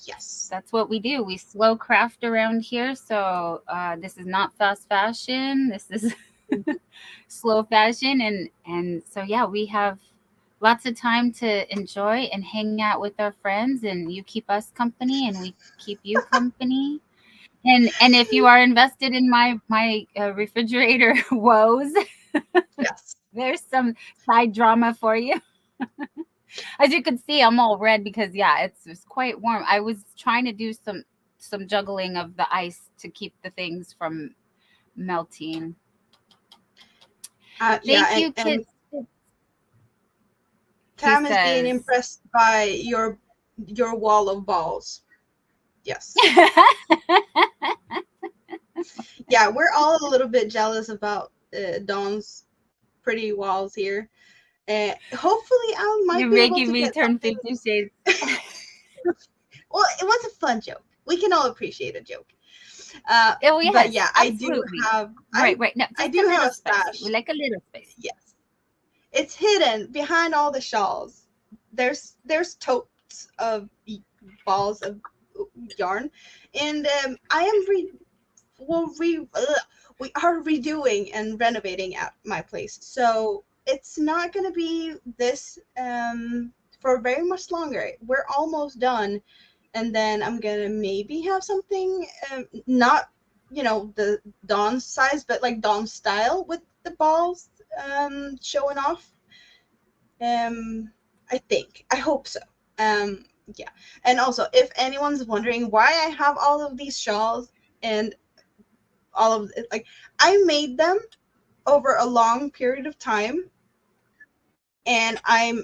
B: Yes.
A: That's what we do. We slow craft around here. So this is not fast fashion. This is slow fashion, and so yeah, we have lots of time to enjoy and hang out with our friends, and you keep us company, and we keep you company. And if you are invested in my refrigerator woes,
B: Yes.
A: there's some side drama for you. As you can see, I'm all red because yeah, it's quite warm. I was trying to do some juggling of the ice to keep the things from melting.
B: Yeah,
A: Thank you,
B: and
A: kids. He
B: Tam is being
A: says.
B: impressed by your wall of balls. Yes. Yeah, we're all a little bit jealous about Dawn's pretty walls here. Hopefully, I might
A: You're
B: be able
A: making
B: to
A: me
B: get
A: turn
B: something.
A: 50 shades.
B: Well, it was a fun joke. We can all appreciate a joke.
A: Oh
B: But
A: yes,
B: yeah,
A: absolutely. Right. No,
B: I
A: just a
B: do have
A: little
B: a
A: spicy. We
B: stash.
A: like a little spicy.
B: Yes, it's hidden behind all the shawls. There's totes of balls of yarn, and I am well, we are redoing and renovating at my place, so it's not going to be this for very much longer. We're almost done, and then I'm gonna maybe have something, not the Dawn size, but like Dawn style with the balls showing off. Um, I hope so. Yeah, and also if anyone's wondering why I have all of these shawls and all of it, like I made them over a long period of time, and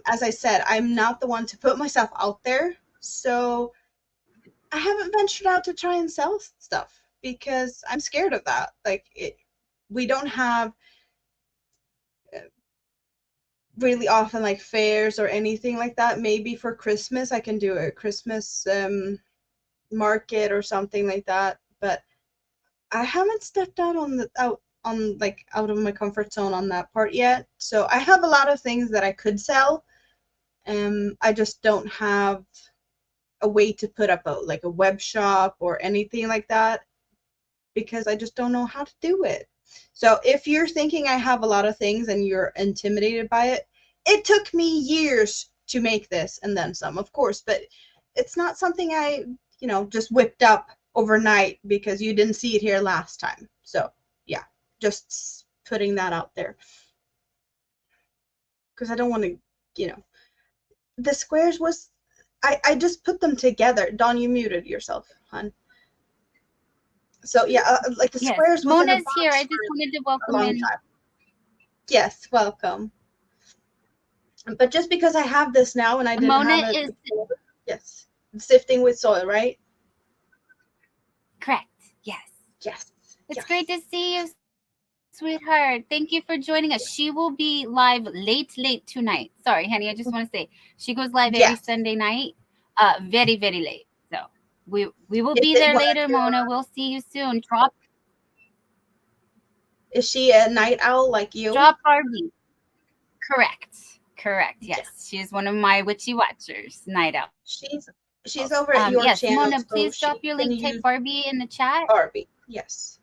B: as I said, I'm not the one to put myself out there, so I haven't ventured out to try and sell stuff because I'm scared of that. We don't have really often like fairs or anything like that. Maybe for Christmas I can do a Christmas market or something like that, but I haven't stepped out of my comfort zone on that part yet. So I have a lot of things that I could sell. I just don't have a way to put up a web shop or anything like that, because I just don't know how to do it. So if you're thinking I have a lot of things and you're intimidated by it, it took me years to make this and then some, of course, but it's not something I, just whipped up overnight because you didn't see it here last time. So yeah, just putting that out there because I don't want to, the squares was, I just put them together. Dawn, you muted yourself, hon. So yeah, like the
A: Yes,
B: squares was in a
A: Mona's here. I
B: box
A: just wanted to
B: for a
A: welcome
B: long
A: in.
B: time. Yes, welcome. But just because I have this now and I didn't
A: Mona
B: have it
A: is
B: before, yes, sifting with soil, right?
A: correct. Yes.
B: Yes,
A: It's great
B: yes,
A: to see you, sweetheart. Thank you for joining us. She will be live late tonight. Sorry, honey. I just want to say she goes live every
B: yes.
A: Sunday night, very late. So we will
B: Is
A: be
B: it
A: there
B: one
A: later,
B: of your?
A: Mona. We'll see you soon.
B: Is she a night owl like you?
A: Drop Barbie. Correct.
B: Yes.
A: Yes, she is one of my witchy watchers, night owls.
B: She's over at
A: Yes,
B: your
A: Mona,
B: channel,
A: please
B: so
A: drop your
B: she
A: link.
B: can
A: Type
B: use
A: Barbie in the chat.
B: Barbie. Yes.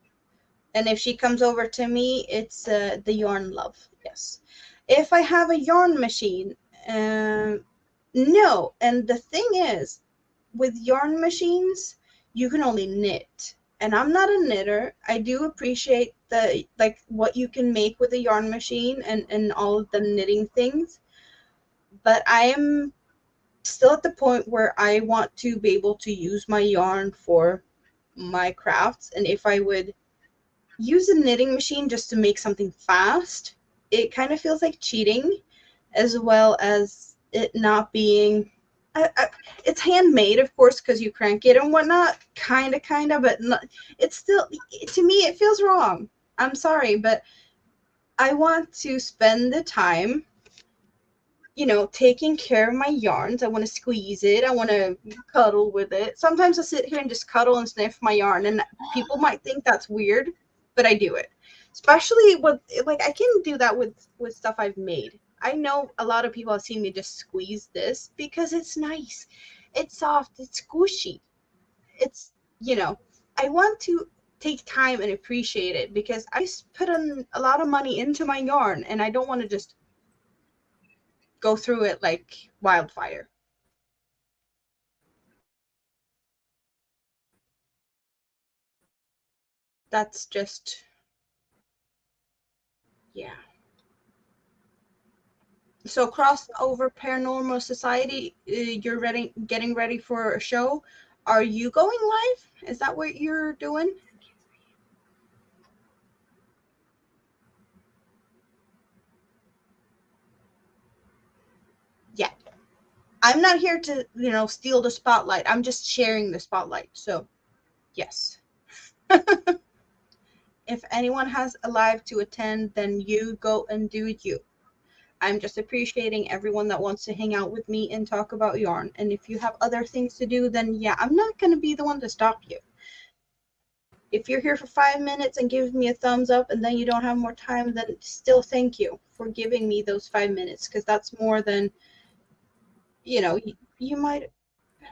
B: And if she comes over to me, it's the yarn love. Yes. If I have a yarn machine, no. And the thing is, with yarn machines, you can only knit. And I'm not a knitter. I do appreciate the what you can make with a yarn machine and all of the knitting things. But I am still at the point where I want to be able to use my yarn for my crafts. And if I would use a knitting machine just to make something fast, it kind of feels like cheating, as well as it not being. It's handmade, of course, because you crank it and whatnot, kind of, but not, it's still, to me, it feels wrong. I'm sorry, but I want to spend the time, taking care of my yarns. I want to squeeze it. I want to cuddle with it. Sometimes I sit here and just cuddle and sniff my yarn, and people might think that's weird, but I do it. Especially with, like, I can do that with stuff I've made. I know a lot of people have seen me just squeeze this because it's nice. It's soft. It's squishy. It's, I want to take time and appreciate it because I put in a lot of money into my yarn, and I don't want to just go through it like wildfire. That's just, yeah. So crossover paranormal society, you're getting ready for a show. Are you going live? Is that what you're doing? Yeah. I'm not here to, steal the spotlight. I'm just sharing the spotlight. So, yes. If anyone has a live to attend, then you go and do you. I'm just appreciating everyone that wants to hang out with me and talk about yarn. And if you have other things to do, then yeah, I'm not going to be the one to stop you. If you're here for 5 minutes and give me a thumbs up and then you don't have more time, then still thank you for giving me those 5 minutes, because that's more than, you might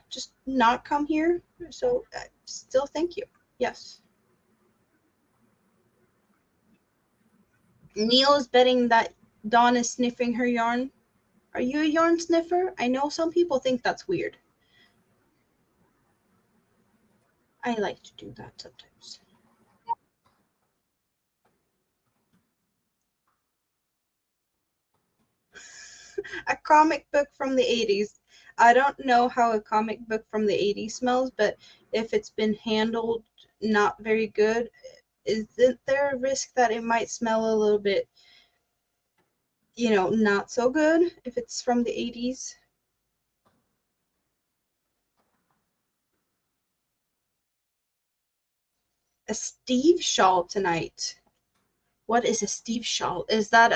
B: just not come here. So still thank you. Yes. Neil is betting that Dawn is sniffing her yarn. Are you a yarn sniffer? I know some people think that's weird. I like to do that sometimes. A comic book from the 80s. I don't know how a comic book from the 80s smells, but if it's been handled not very good, isn't there a risk that it might smell a little bit, not so good if it's from the 80s? A Steve shawl tonight. What is a Steve shawl? Is that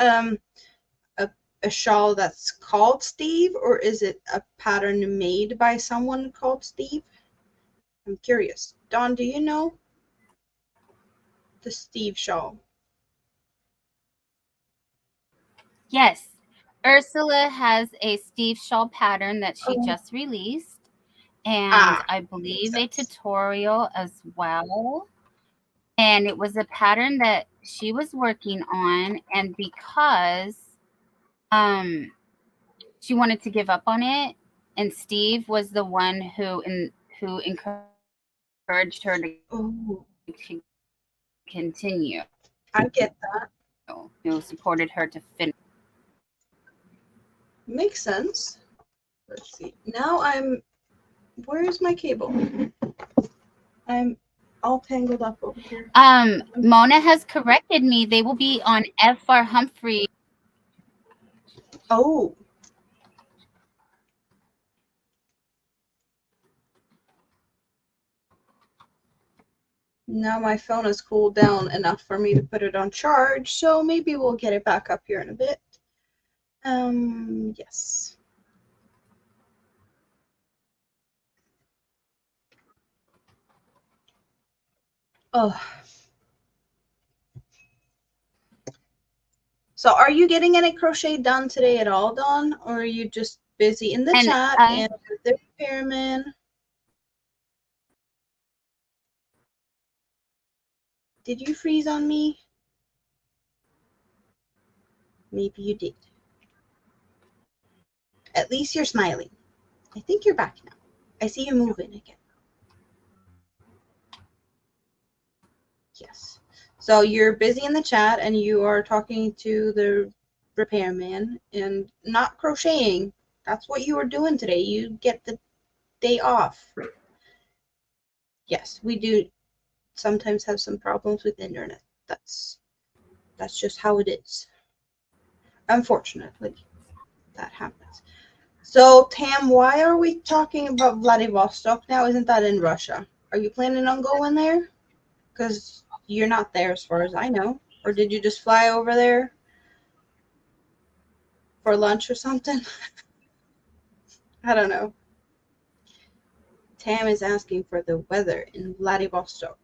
B: a shawl that's called Steve, or is it a pattern made by someone called Steve? I'm curious. Dawn, do you know the Steve shawl?
A: Yes. Ursula has a Steve shawl pattern that she
B: Oh,
A: just released, and I
B: makes
A: believe a
B: sense.
A: tutorial as well. And it was a pattern that she was working on, and because um she wanted to give up on it, and Steve was the one who encouraged her
B: Oh,
A: to continue.
B: I get that.
A: Supported her to finish.
B: Makes sense. Let's see. Now where's my cable? I'm all tangled up over here.
A: Mona has corrected me. They will be on F.R. Humphrey.
B: Oh, now my phone has cooled down enough for me to put it on charge, so maybe we'll get it back up here in a bit. Yes. Oh. So are you getting any crochet done today at all, Dawn? Or are you just busy in the
A: And
B: chat and with the repairman? Did you freeze on me? Maybe you did. At least you're smiling. I think you're back now. I see you moving again. Yes. So you're busy in the chat and you are talking to the repairman and not crocheting. That's what you were doing today. You get the day off. Yes, we do sometimes have some problems with internet. That's just how it is. Unfortunately, that happens. So, Tam, why are we talking about Vladivostok now? Isn't that in Russia? Are you planning on going there? Because you're not there as far as I know. Or did you just fly over there for lunch or something? I don't know. Tam is asking for the weather in Vladivostok.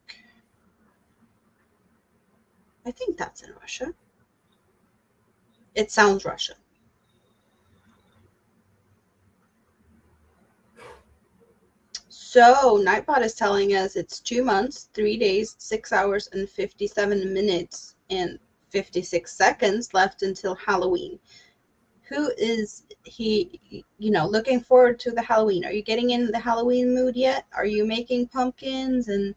B: I think that's in Russia. It sounds Russian. So, Nightbot is telling us it's 2 months, 3 days, 6 hours, and 57 minutes and 56 seconds left until Halloween. Who is he, looking forward to the Halloween? Are you getting in the Halloween mood yet? Are you making pumpkins and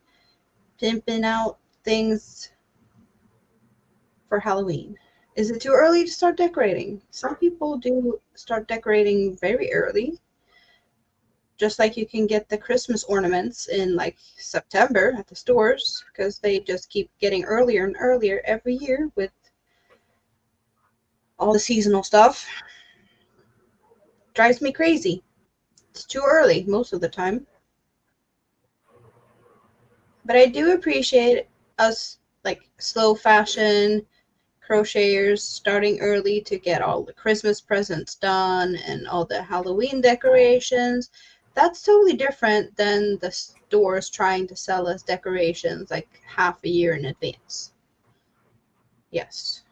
B: pimping out things for Halloween? Is it too early to start decorating? Some people do start decorating very early. Just like you can get the Christmas ornaments in like September at the stores, because they just keep getting earlier and earlier every year with all the seasonal stuff. Drives me crazy. It's too early most of the time. But I do appreciate us, like slow fashion crocheters, starting early to get all the Christmas presents done and all the Halloween decorations. That's totally different than the stores trying to sell us decorations like half a year in advance. Yes.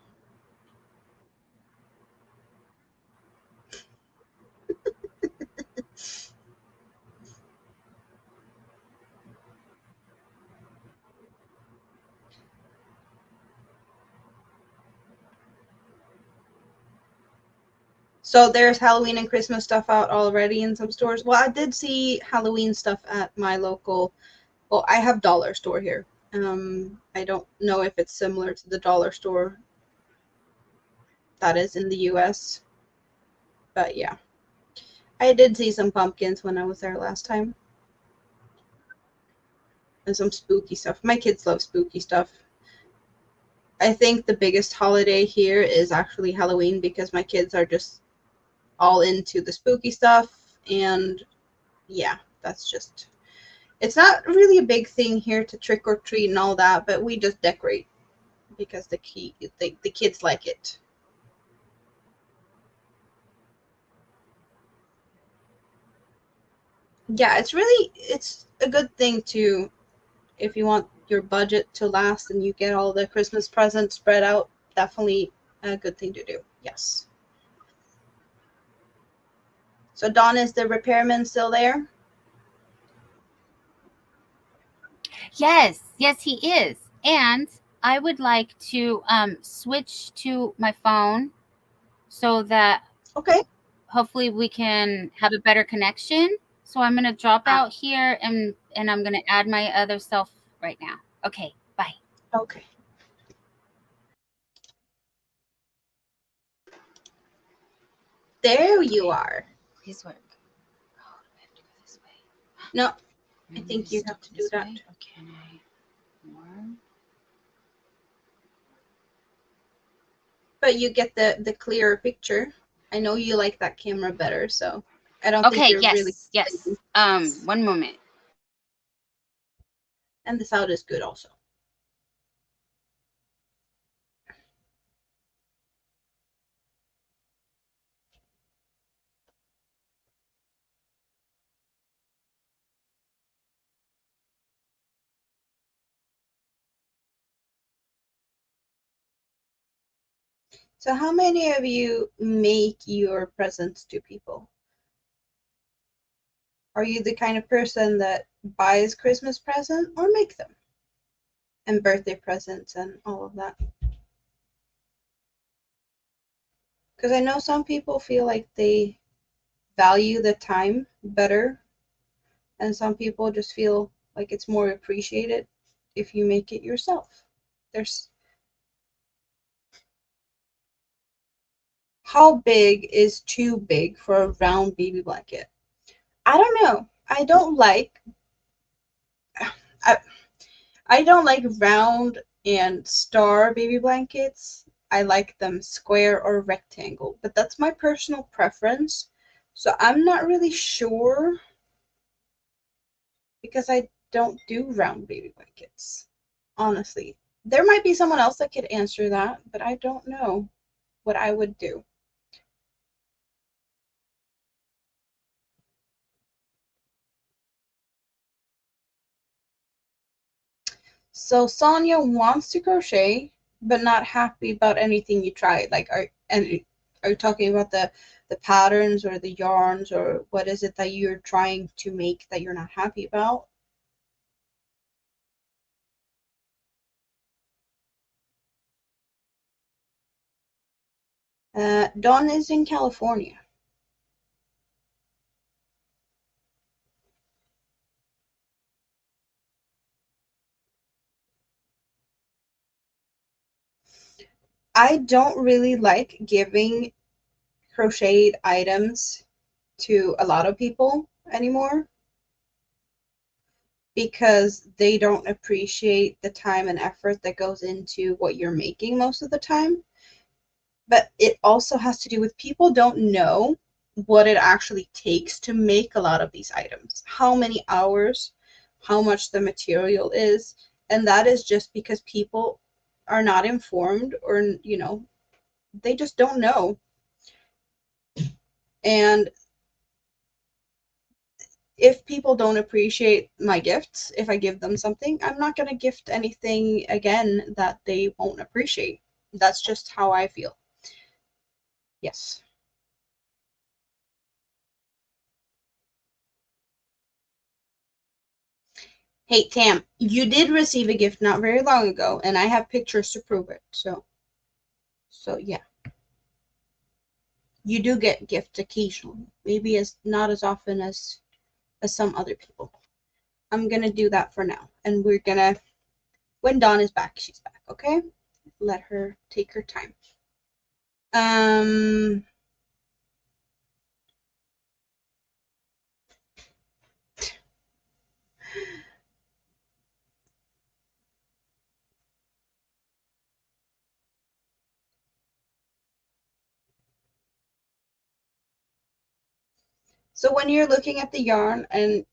B: So there's Halloween and Christmas stuff out already in some stores. Well, I did see Halloween stuff at my local, well, I have dollar store here. I don't know if it's similar to the dollar store that is in the US, but yeah. I did see some pumpkins when I was there last time. And some spooky stuff. My kids love spooky stuff. I think the biggest holiday here is actually Halloween because my kids are just all into the spooky stuff. And yeah, that's just, it's not really a big thing here to trick or treat and all that, but we just decorate because the kids like it. Yeah, it's a good thing to, if you want your budget to last and you get all the Christmas presents spread out, definitely a good thing to do. Yes. So Don, is the repairman still there?
A: Yes, he is. And I would like to switch to my phone so that
B: Okay.
A: hopefully we can have a better connection. So I'm going to drop out here and I'm going to add my other self right now. Okay, bye.
B: Okay. There you are.
A: Please work. Oh, I have to go this way.
B: No, I think you have to do that.
A: Or can I? More?
B: But you get the clearer picture. I know you like that camera better, so I don't think you're really.
A: Yes. One moment.
B: And the sound is good also. So how many of you make your presents to people? Are you the kind of person that buys Christmas presents or make them? And birthday presents and all of that? Because I know some people feel like they value the time better, and some people just feel like it's more appreciated if you make it yourself. There's How big is too big for a round baby blanket? I don't know. I, I don't like round and star baby blankets. I like them square or rectangle, but that's my personal preference. So I'm not really sure because I don't do round baby blankets, honestly. There might be someone else that could answer that, but I don't know what I would do. So Sonia wants to crochet, but not happy about anything you tried. Like, are you talking about the patterns or the yarns, or what is it that you're trying to make that you're not happy about? Dawn is in California. I don't really like giving crocheted items to a lot of people anymore because they don't appreciate the time and effort that goes into what you're making most of the time. But it also has to do with people don't know what it actually takes to make a lot of these items, how many hours, how much the material is, and that is just because people are not informed, or they just don't know. And if people don't appreciate my gifts, if I give them something, I'm not going to gift anything again that they won't appreciate. That's just how I feel. Yes. Hey, Tam, you did receive a gift not very long ago, and I have pictures to prove it. So yeah, you do get gifts occasionally. Maybe as not as often as some other people. I'm gonna do that for now, and we're gonna when Dawn is back, she's back. Okay, let her take her time. Um. So when you're looking at the yarn and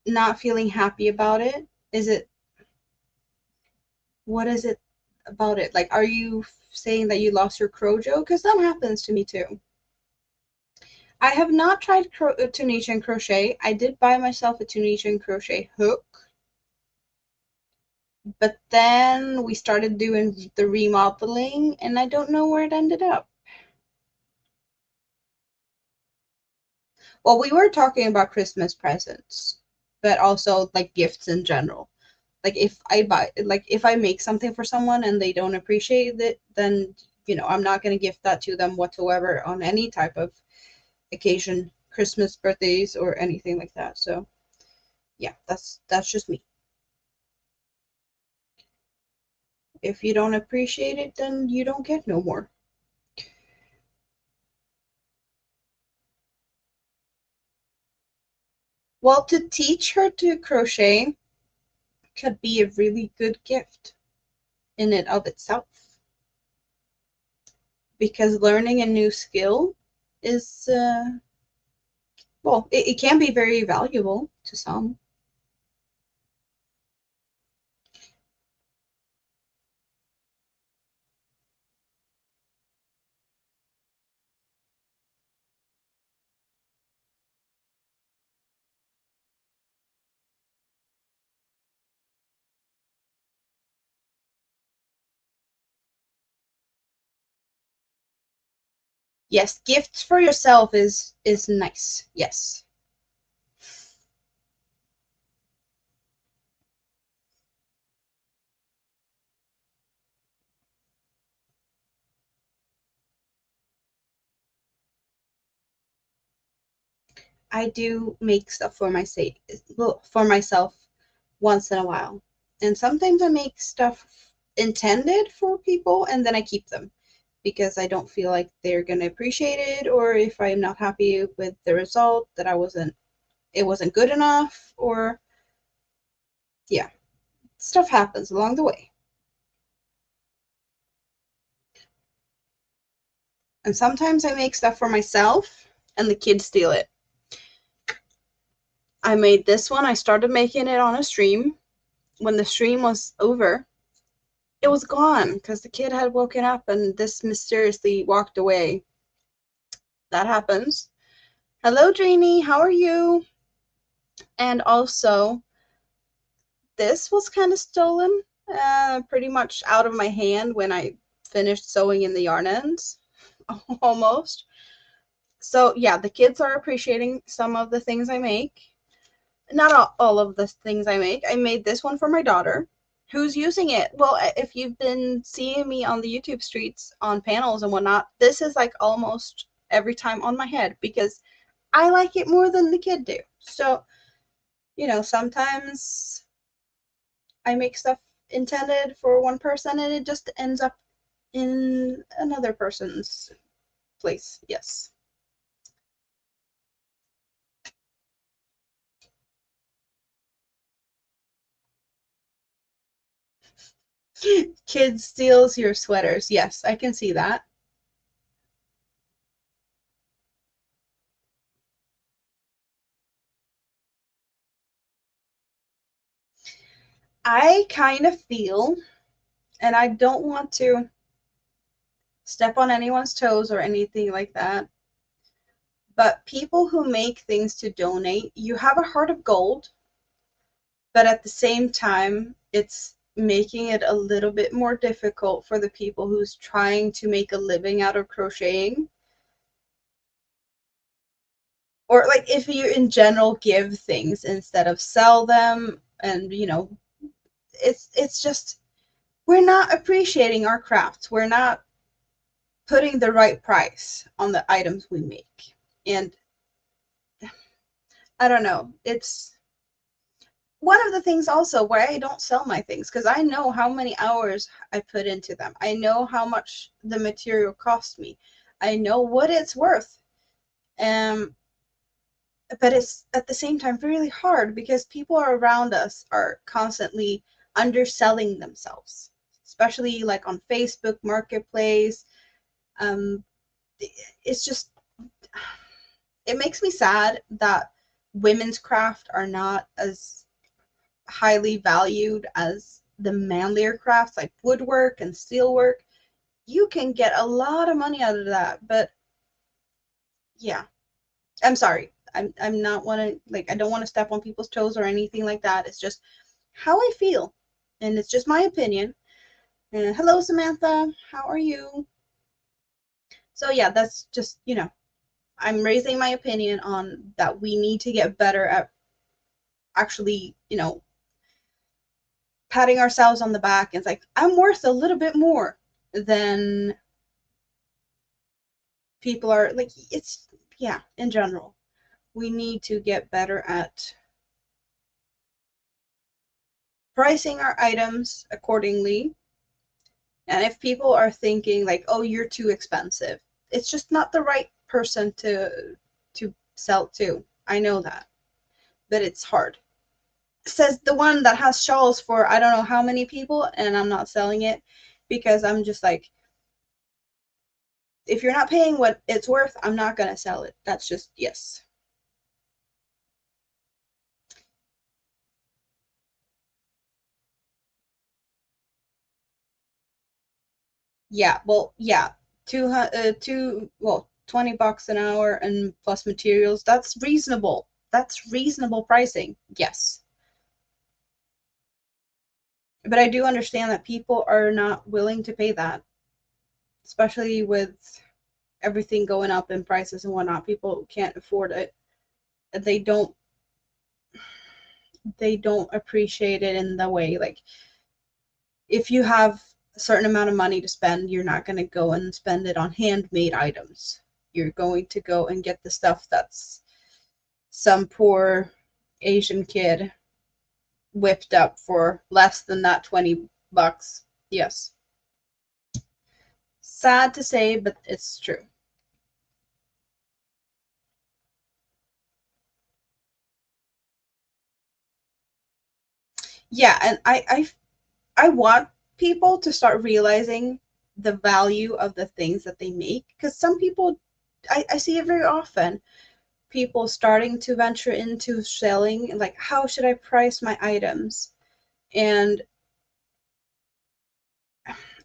B: not feeling happy about it, is it what is it about it? Like, are you saying that you lost your crojo? Because that happens to me too. I have not tried Tunisian crochet. I did buy myself a Tunisian crochet hook, but then we started doing the remodeling, and I don't know where it ended up. Well, we were talking about Christmas presents, but also like gifts in general. Like if I make something for someone and they don't appreciate it, then I'm not going to gift that to them whatsoever on any type of occasion, Christmas, birthdays, or anything like that. So yeah, that's just me. If you don't appreciate it, then you don't get no more. Well, to teach her to crochet could be a really good gift in and of itself, because learning a new skill is well, it can be very valuable to some. Yes, gifts for yourself is nice. Yes. I do make stuff for myself once in a while. And sometimes I make stuff intended for people and then I keep them because I don't feel like they're going to appreciate it, or if I'm not happy with the result, that it wasn't good enough, or yeah, stuff happens along the way. And sometimes I make stuff for myself and the kids steal it. I made this one. I started making it on a stream. When the stream was over, it was gone because the kid had woken up and this mysteriously walked away. That happens. Hello, Janie. How are you? And also, this was kind of stolen, pretty much out of my hand when I finished sewing in the yarn ends, almost. So yeah, the kids are appreciating some of the things I make. Not all of the things I make. I made this one for my daughter, who's using it. Well, if you've been seeing me on the YouTube streets on panels and whatnot, this is like almost every time on my head because I like it more than the kid do. So, you know, sometimes I make stuff intended for one person and it just ends up in another person's place. Yes. Kid steals your sweaters. Yes, I can see that. I kind of feel, and I don't want to step on anyone's toes or anything like that, but people who make things to donate, you have a heart of gold, but at the same time, it's making it a little bit more difficult for the people who's trying to make a living out of crocheting. Or like if you in general give things instead of sell them, and you know, it's just we're not appreciating our crafts. We're not putting the right price on the items we make. And I don't know, it's one of the things also why I don't sell my things, because I know how many hours I put into them. I know how much the material cost me. I know what it's worth. Um, but it's at the same time really hard because people around us are constantly underselling themselves, especially like on Facebook Marketplace. Um, it's just, it makes me sad that women's craft are not as highly valued as the manlier crafts like woodwork and steelwork. You can get a lot of money out of that, but yeah, I'm sorry. I'm not want to like I don't want to step on people's toes or anything like that. It's just how I feel, and it's just my opinion. And hello, Samantha. How are you? So yeah, that's just I'm raising my opinion on that. We need to get better at actually patting ourselves on the back and it's like I'm worth a little bit more than people are like. It's yeah, in general we need to get better at pricing our items accordingly. And if people are thinking like, oh, you're too expensive, it's just not the right person to sell to. I know that, but it's hard. Says the one that has shawls for I don't know how many people, and I'm not selling it because I'm just like, if you're not paying what it's worth, I'm not gonna sell it. That's just yes. Yeah, well, yeah, well, $20 an hour and plus materials. That's reasonable. That's reasonable pricing. Yes. But I do understand that people are not willing to pay that, especially with everything going up in prices and whatnot. People can't afford it. They don't appreciate it in the way like if you have a certain amount of money to spend, you're not going to go and spend it on handmade items. You're going to go and get the stuff that's some poor Asian kid whipped up for less than that $20. Yes. Sad to say, but it's true. Yeah, and I want people to start realizing the value of the things that they make. Because some people, I see it very often, people starting to venture into selling, like, how should I price my items? And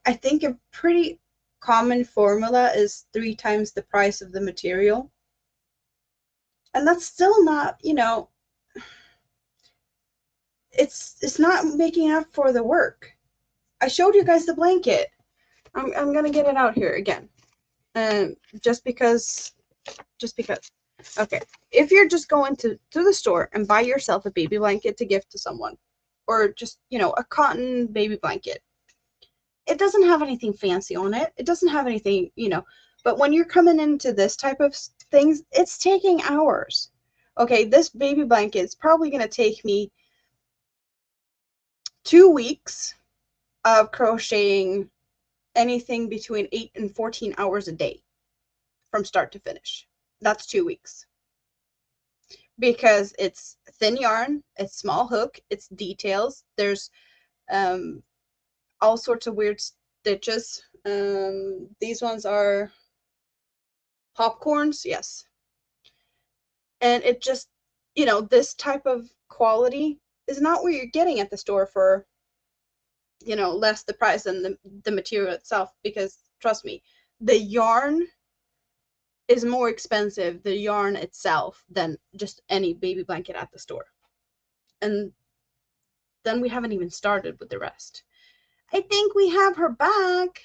B: I think a pretty common formula is 3 times the price of the material. And that's still not, it's not making up for the work. I showed you guys the blanket. I'm gonna get it out here again. Just because. Okay. If you're just going to the store and buy yourself a baby blanket to gift to someone, or just, a cotton baby blanket, it doesn't have anything fancy on it. It doesn't have anything, but when you're coming into this type of things, it's taking hours. Okay, this baby blanket is probably going to take me 2 weeks of crocheting anything between 8 and 14 hours a day from start to finish. That's 2 weeks. Because it's thin yarn, it's small hook, it's details. There's all sorts of weird stitches. These ones are popcorns, yes. And it just, this type of quality is not what you're getting at the store for, less the price than the material itself. Because trust me, the yarn is more expensive, the yarn itself, than just any baby blanket at the store. And then we haven't even started with the rest. I think we have her back.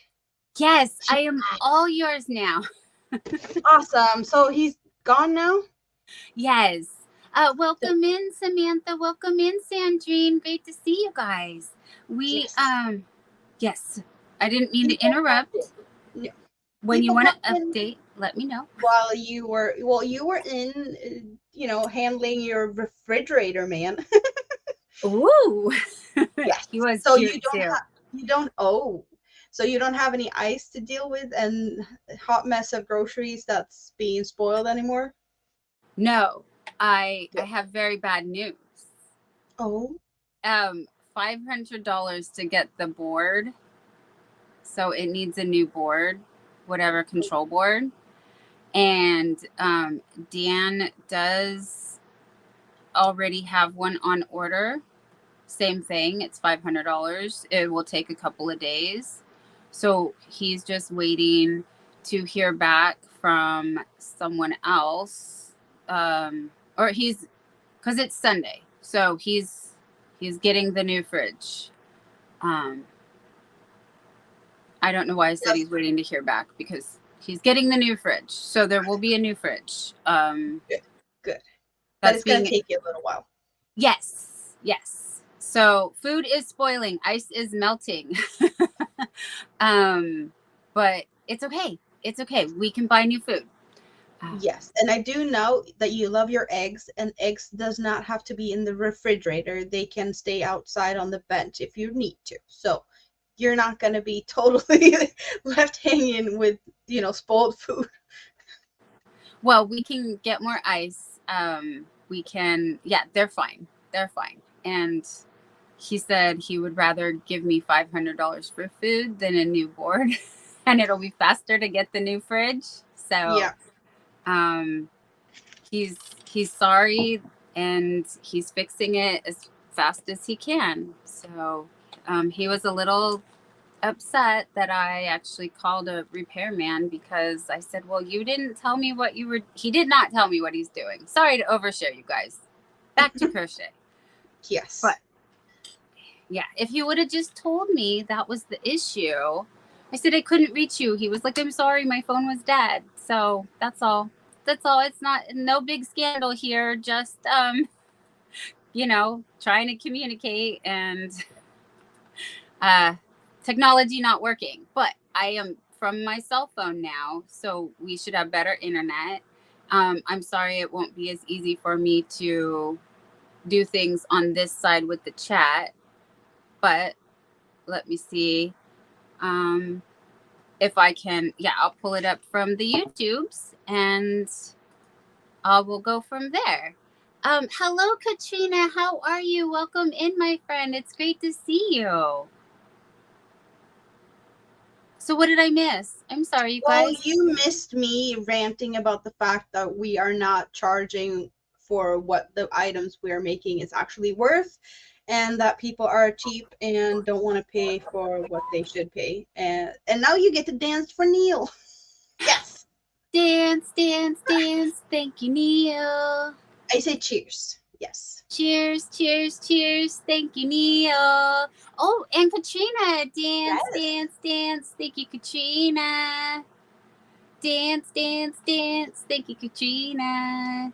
A: Yes, I am all yours now.
B: Awesome. So he's gone now?
A: Yes. Welcome in, Samantha. Welcome in, Sandrine. Great to see you guys. Yes. I didn't mean to interrupt.
B: No.
A: When you want to update, let me know.
B: While you were in, handling your refrigerator, man.
A: Ooh.
B: Yes.
A: He was
B: so
A: cute
B: so you don't have any ice to deal with and hot mess of groceries that's being spoiled anymore?
A: No. I have very bad news.
B: Oh.
A: $500 to get the board. So it needs a new board, whatever control board. And Dan does already have one on order. Same thing. It's $500. It will take a couple of days. So he's just waiting to hear back from someone else. Or because it's Sunday. So he's getting the new fridge. I don't know why I said he's waiting to hear back, because he's getting the new fridge. So there will be a new fridge.
B: Good. But it's going to take you a little while.
A: Yes. So food is spoiling. Ice is melting. But it's okay. It's okay. We can buy new food.
B: Yes. And I do know that you love your eggs, and eggs does not have to be in the refrigerator. They can stay outside on the bench if you need to. So you're not going to be totally left hanging with, spoiled food.
A: Well, we can get more ice. They're fine. And he said he would rather give me $500 for food than a new board, and it'll be faster to get the new fridge. So yeah. He's sorry, and he's fixing it as fast as he can. So he was a little upset that I actually called a repairman, because I said, well, you didn't tell me what you were. He did not tell me what he's doing. Sorry to overshare, you guys. Back to crochet.
B: Yes.
A: But yeah, if you would have just told me that was the issue. I said I couldn't reach you. He was like, I'm sorry, my phone was dead. So that's all. It's no big scandal here. Just trying to communicate, and technology not working. But I am from my cell phone now, so we should have better internet. I'm sorry it won't be as easy for me to do things on this side with the chat, but let me see if I can. Yeah, I'll pull it up from the YouTubes, and I will go from there. Hello, Katrina. How are you? Welcome in, my friend. It's great to see you. So what did I miss? I'm sorry, you
B: Well,
A: guys.
B: you missed me ranting about the fact that we are not charging for what the items we are making is actually worth, and that people are cheap and don't want to pay for what they should pay. And now you get to dance for Neil. Yes.
A: Dance, dance, dance. Thank you, Neil.
B: I say cheers. Yes.
A: Cheers, cheers, cheers. Thank you, Neil. Oh, and Katrina. Dance,
B: Yes.
A: dance, dance. Thank you, Katrina. Dance, dance, dance. Thank you, Katrina.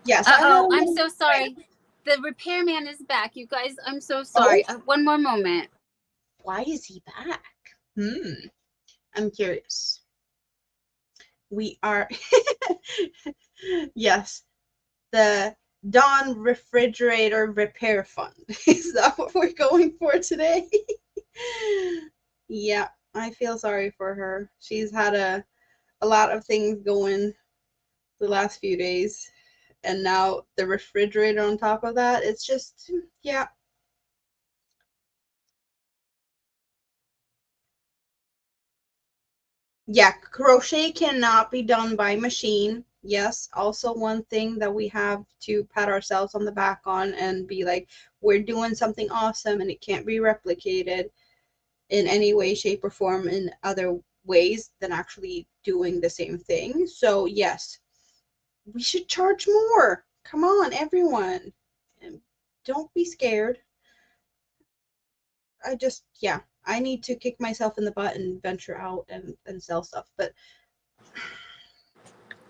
B: Yes, I had a
A: Uh-oh, I'm
B: little
A: so sorry. The repairman is back, you guys. I'm so
B: Oh,
A: sorry. One more moment.
B: why is he back? I'm curious. We are yes, the Dawn Refrigerator Repair Fund. Is that what we're going for today? Yeah, I feel sorry for her. She's had a lot of things going the last few days, and now the refrigerator on top of that. It's just, yeah. Yeah, crochet cannot be done by machine. Yes, also one thing that we have to pat ourselves on the back on and be like, we're doing something awesome and it can't be replicated in any way, shape, or form in other ways than actually doing the same thing. So, yes, we should charge more. Come on, everyone. And don't be scared. Yeah, I need to kick myself in the butt and venture out and sell stuff, but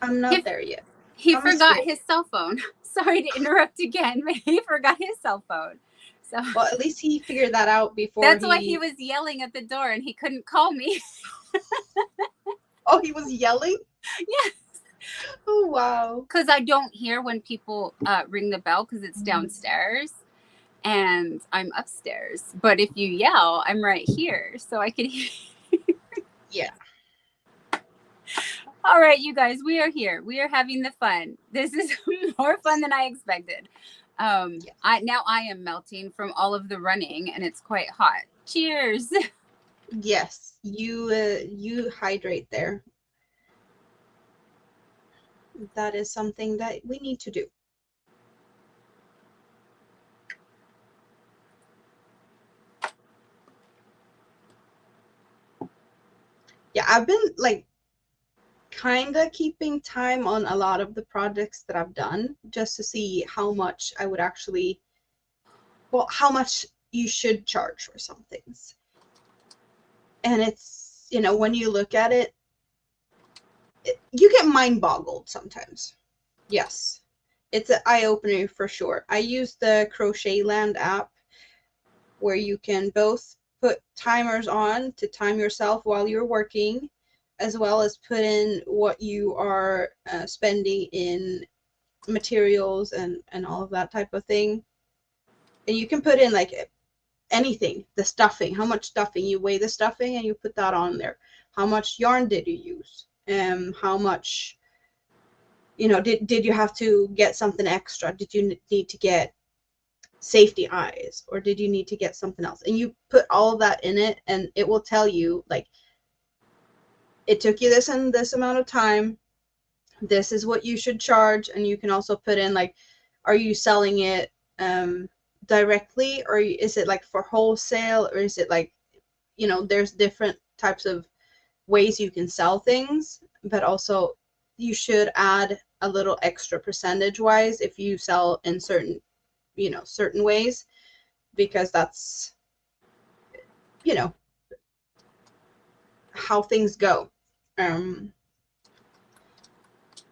B: I'm not there yet.
A: He
B: I'm a
A: forgot
B: slow.
A: his cell phone. Sorry to interrupt again, but he forgot his cell phone. So
B: Well, at least he figured that out before
A: that's why he was yelling at the door and he couldn't call me.
B: Oh, he was yelling?
A: Yes.
B: Oh, wow.
A: Because I don't hear when people ring the bell because it's downstairs and I'm upstairs. But if you yell, I'm right here. So I can hear.
B: Yeah.
A: All right, you guys, we are here. We are having the fun. This is more fun than I expected.
B: Yes.
A: I am melting from all of the running and it's quite hot. Cheers.
B: Yes, you hydrate there. That is something that we need to do. Yeah, I've been like kind of keeping time on a lot of the projects that I've done just to see how much I would actually, well, how much you should charge for some things. And it's, when you look at it, you get mind boggled sometimes. Yes, it's an eye opener for sure. I use the Crochet Land app where you can both put timers on to time yourself while you're working, as well as put in what you are spending in materials and all of that type of thing. And you can put in like anything, the stuffing, how much stuffing, you weigh the stuffing and you put that on there. How much yarn did you use? How much, did you have to get something extra? Did you need to get safety eyes, or did you need to get something else? And you put all of that in it and it will tell you like, it took you this and this amount of time, this is what you should charge. And you can also put in like, are you selling it directly, or is it like for wholesale, or is it like, there's different types of ways you can sell things, but also you should add a little extra percentage wise if you sell in certain ways, because that's how things go.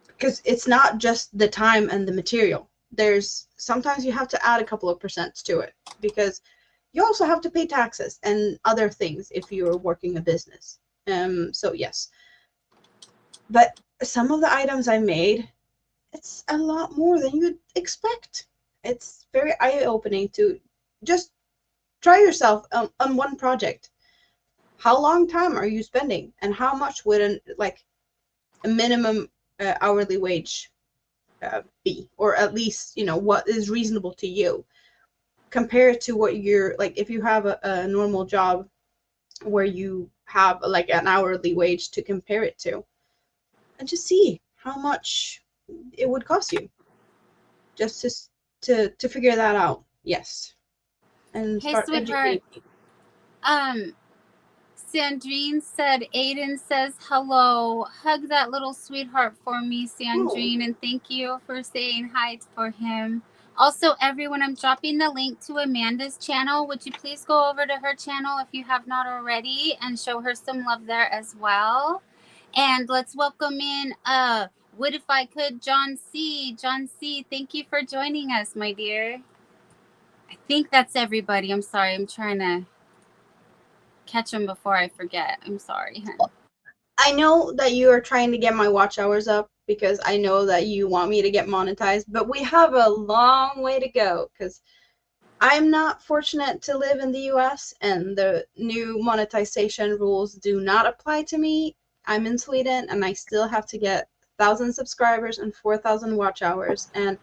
B: Because it's not just the time and the material. There's sometimes you have to add a couple of percents to it, because you also have to pay taxes and other things if you're working a business. So yes, but some of the items I made, it's a lot more than you'd expect. It's very eye-opening to just try yourself on one project. How long time are you spending, and how much would a minimum hourly wage be, or at least what is reasonable to you, compare it to what you're like. If you have a normal job where you have like an hourly wage to compare it to, and just see how much it would cost you just to figure that out. Yes, and
A: Hey,
B: start
A: sweetheart.
B: educating people.
A: Sandrine said, Aiden says hello. Hug that little sweetheart for me,
B: Oh,
A: Sandrine, and thank you for saying hi for him. Also, everyone, I'm dropping the link to Amanda's channel. Would you please go over to her channel if you have not already and show her some love there as well? And let's welcome in What If I Could, John C. John C., thank you for joining us, my dear. I think that's everybody. I'm sorry. I'm trying to catch them before I forget. I'm sorry, hun.
B: I know that you are trying to get my watch hours up because I know that you want me to get monetized, but we have a long way to go because I'm not fortunate to live in the US and the new monetization rules do not apply to me. I'm in Sweden and I still have to get 1,000 subscribers and 4,000 watch hours. And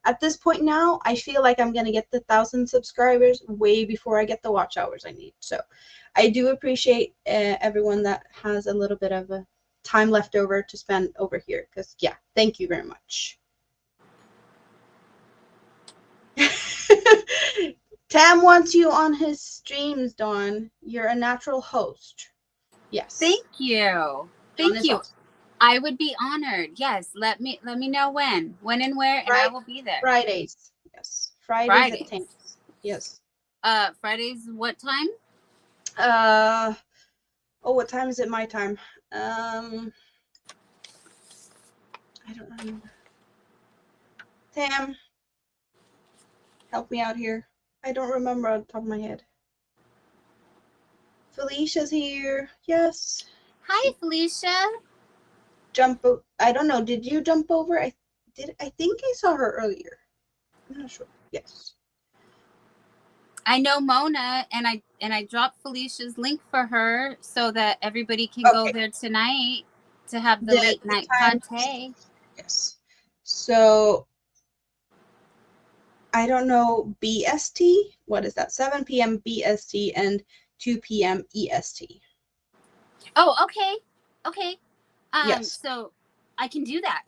B: at this point now, I feel like I'm going to get the 1,000 subscribers way before I get the watch hours I need. So I do appreciate everyone that has a little bit of a time left over to spend over here because, yeah, thank you very much. Tam wants you on his streams, Dawn. You're a natural host. Yes.
A: Thank you. Thank you. Awesome. I would be honored. Yes. Let me know when and where, and I will be there.
B: Fridays. Yes. Fridays at 10. Yes.
A: Fridays what time?
B: What time is it my time? I don't remember. Tam, help me out here. I don't remember on the top of my head. Felicia's here. Yes.
A: Hi, Felicia.
B: I don't know. Did you jump over? I think I saw her earlier. I'm not sure. Yes.
A: I know Mona, and I dropped Felicia's link for her so that everybody can go there tonight to have the late night party.
B: Yes. So I don't know BST. What is that? 7 p.m. BST and 2 p.m. EST.
A: Oh, okay. Okay.
B: Yes.
A: So I can do that.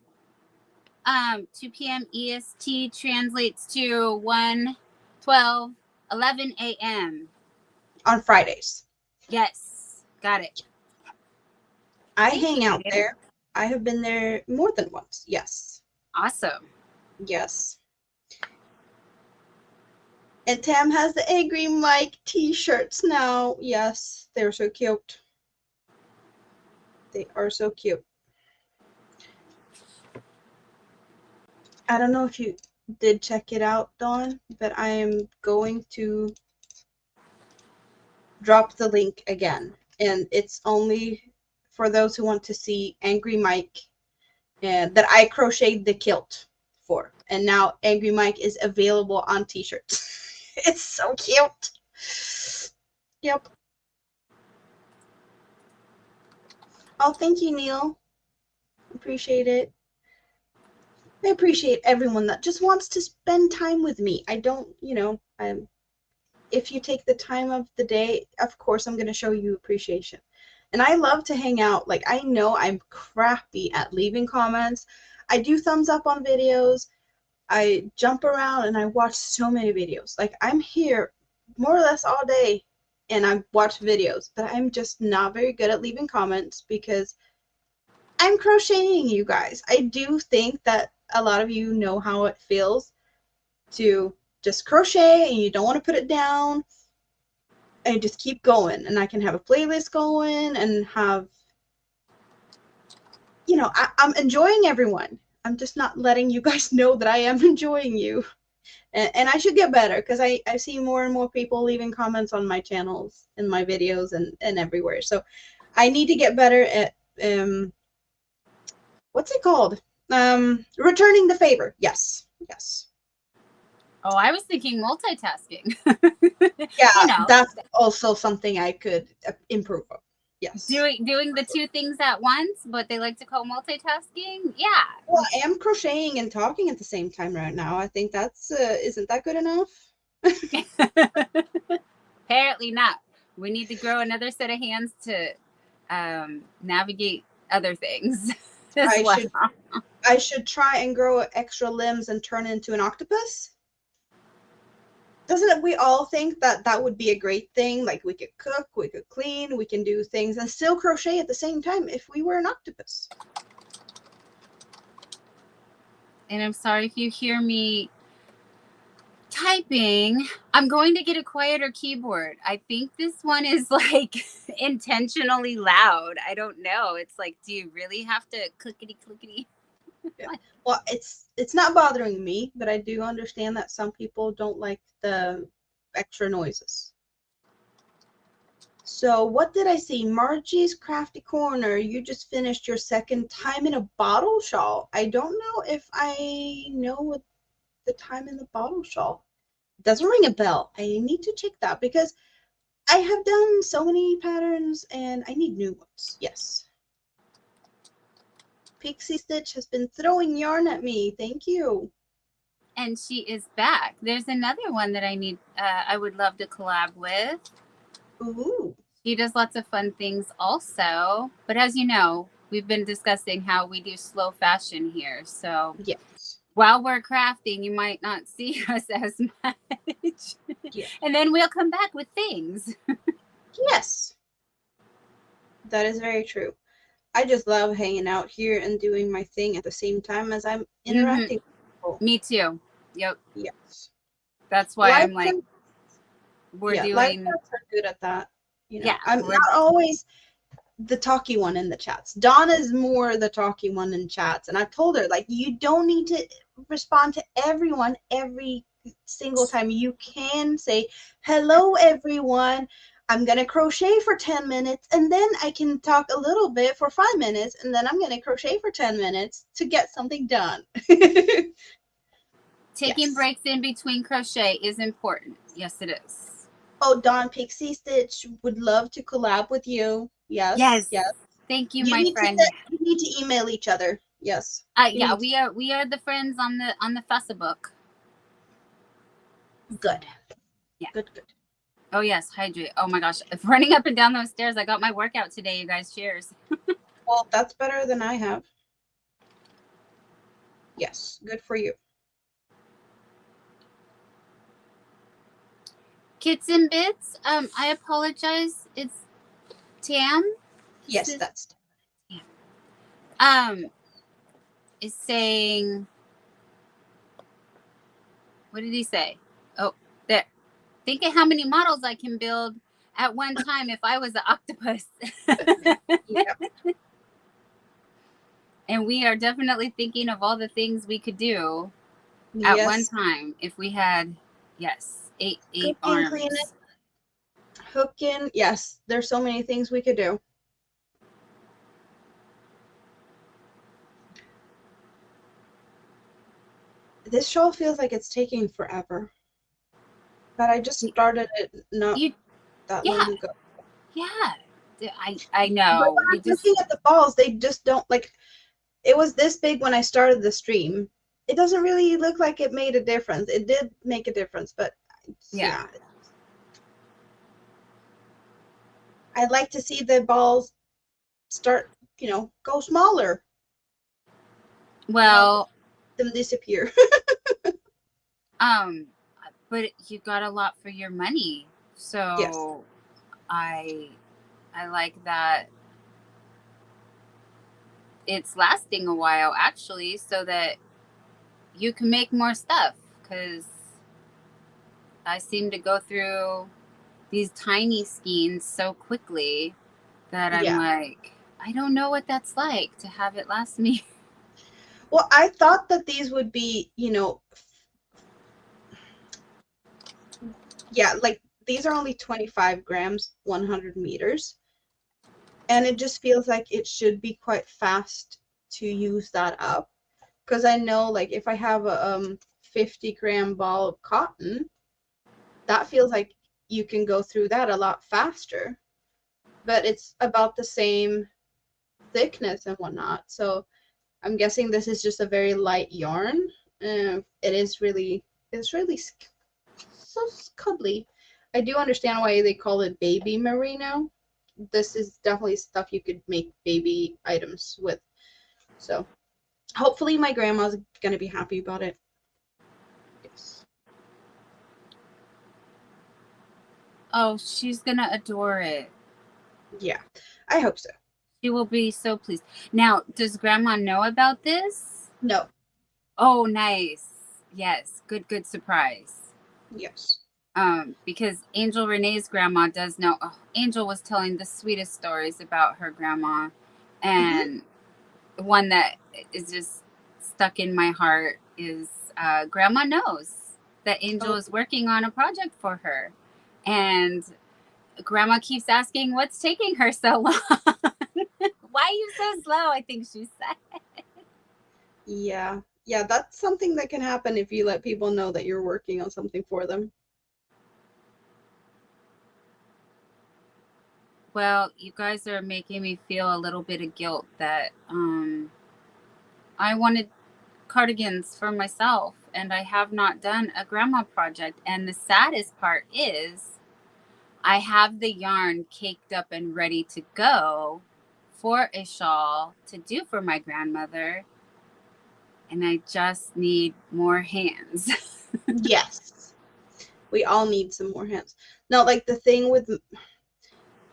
A: 2 p.m. EST translates to 1, 12, 11 a.m.
B: On Fridays.
A: Yes. Got it.
B: I hang out there. I have been there more than once. Yes.
A: Awesome.
B: Yes. And Tam has the Angry Mike t-shirts now. Yes, they're so cute. They are so cute. I don't know if you did check it out, Dawn, but I am going to drop the link again. And it's only for those who want to see Angry Mike that I crocheted the kilt for. And now Angry Mike is available on t-shirts. It's so cute. Yep. Oh, thank you, Neil. Appreciate it. I appreciate everyone that just wants to spend time with me. I don't, if you take the time of the day, of course I'm going to show you appreciation. And I love to hang out. Like, I know I'm crappy at leaving comments. I do thumbs up on videos. I jump around and I watch so many videos. Like, I'm here more or less all day and I watch videos, but I'm just not very good at leaving comments because I'm crocheting, you guys. I do think that a lot of you know how it feels to just crochet and you don't want to put it down and just keep going. And I can have a playlist going and have, I'm enjoying everyone. I'm just not letting you guys know that I am enjoying you. And I should get better because I see more and more people leaving comments on my channels and my videos and everywhere. So I need to get better at, what's it called? Returning the favor. Yes.
A: Oh, I was thinking multitasking.
B: Yeah, that's also something I could improve on. Yes.
A: Doing the two things at once, but they like to call multitasking. Yeah.
B: Well, I am crocheting and talking at the same time right now. I think that's isn't that good enough?
A: Apparently not. We need to grow another set of hands to navigate other things as
B: I
A: well.
B: should I should try and grow extra limbs and turn into an octopus. Doesn't we all think that that would be a great thing? Like we could cook, we could clean, we can do things and still crochet at the same time if we were an octopus.
A: And I'm sorry if you hear me typing. I'm going to get a quieter keyboard. I think this one is like intentionally loud. I don't know. It's like, do you really have to clickety clickety?
B: Yeah. Well, it's not bothering me, but I do understand that some people don't like the extra noises. So what did I see? Margie's Crafty Corner. You just finished your second time in a bottle shawl. I don't know if I know what the time in the bottle shawl. It doesn't ring a bell. I need to check that because I have done so many patterns and I need new ones. Yes. Pixie Stitch has been throwing yarn at me. Thank you.
A: And she is back. There's another one that I would love to collab with.
B: Ooh.
A: She does lots of fun things also. But as you know, we've been discussing how we do slow fashion here. So
B: yes,
A: while we're crafting, you might not see us as much.
B: Yeah.
A: And then we'll come back with things.
B: Yes. That is very true. I just love hanging out here and doing my thing at the same time as I'm interacting with people.
A: Me too. Yep.
B: Yes.
A: That's why
B: Live
A: I'm like, we're
B: live
A: doing.
B: chats are good at that. You know,
A: Yeah,
B: I'm not always the talky one in the chats. Donna's more the talky one in chats, and I've told her like you don't need to respond to everyone every single time. You can say hello, everyone. I'm gonna crochet for 10 minutes, and then I can talk a little bit for 5 minutes, and then I'm gonna crochet for 10 minutes to get something done.
A: Taking breaks in between crochet is important. Yes, it is.
B: Oh, Dawn, Pixie Stitch would love to collab with you. Yes.
A: Thank you, my friend.
B: You need to email each other. Yes.
A: Yeah, we are the friends on the Facebook.
B: Good.
A: Yeah.
B: Good.
A: Oh yes, hydrate. Oh my gosh, running up and down those stairs. I got my workout today, you guys. Cheers.
B: Well, that's better than I have. Yes, good for you.
A: Kits and Bits. I apologize. It's Tam.
B: Yes, that's
A: Tam. Is saying. What did he say? Oh, there. Think of how many models I can build at one time if I was an octopus.
B: Yeah.
A: And we are definitely thinking of all the things we could do at one time if we had, eight arms.
B: Cleaning, hooking. Yes, there's so many things we could do. This show feels like it's taking forever. But I just started it not that long ago.
A: Yeah. I know.
B: But when I'm looking at the balls, they just don't like. It was this big when I started the stream. It doesn't really look like it made a difference. It did make a difference, but yeah. I'd like to see the balls start, go smaller.
A: Well,
B: them disappear.
A: But you got a lot for your money. So yes. I like that it's lasting a while actually, so that you can make more stuff, because I seem to go through these tiny skeins so quickly that I'm like, I don't know what that's like to have it last me.
B: Well, I thought that these would be, like these are only 25 grams, 100 meters. And it just feels like it should be quite fast to use that up. Because I know, like, if I have a 50-gram ball of cotton, that feels like you can go through that a lot faster. But it's about the same thickness and whatnot. So I'm guessing this is just a very light yarn. It's really so cuddly. I do understand why they call it baby merino. This is definitely stuff you could make baby items with. So hopefully my grandma's gonna be happy about it. Yes.
A: Oh, she's gonna adore it.
B: Yeah, I hope so.
A: She will be so pleased. Now, does Grandma know about this?
B: No.
A: Oh, nice. Yes, good surprise.
B: Yes.
A: Because Angel Renee's grandma does know. Oh, Angel was telling the sweetest stories about her grandma, and one that is just stuck in my heart is Grandma knows that Angel
B: Oh,
A: is working on a project for her, and Grandma keeps asking, "What's taking her so long? Why are you so slow?" I think she said.
B: yeah. Yeah, that's something that can happen if you let people know that you're working on something for them.
A: Well, you guys are making me feel a little bit of guilt that I wanted cardigans for myself and I have not done a grandma project. And the saddest part is I have the yarn caked up and ready to go for a shawl to do for my grandmother. And I just need more hands.
B: Yes. We all need some more hands. Now, like the thing with,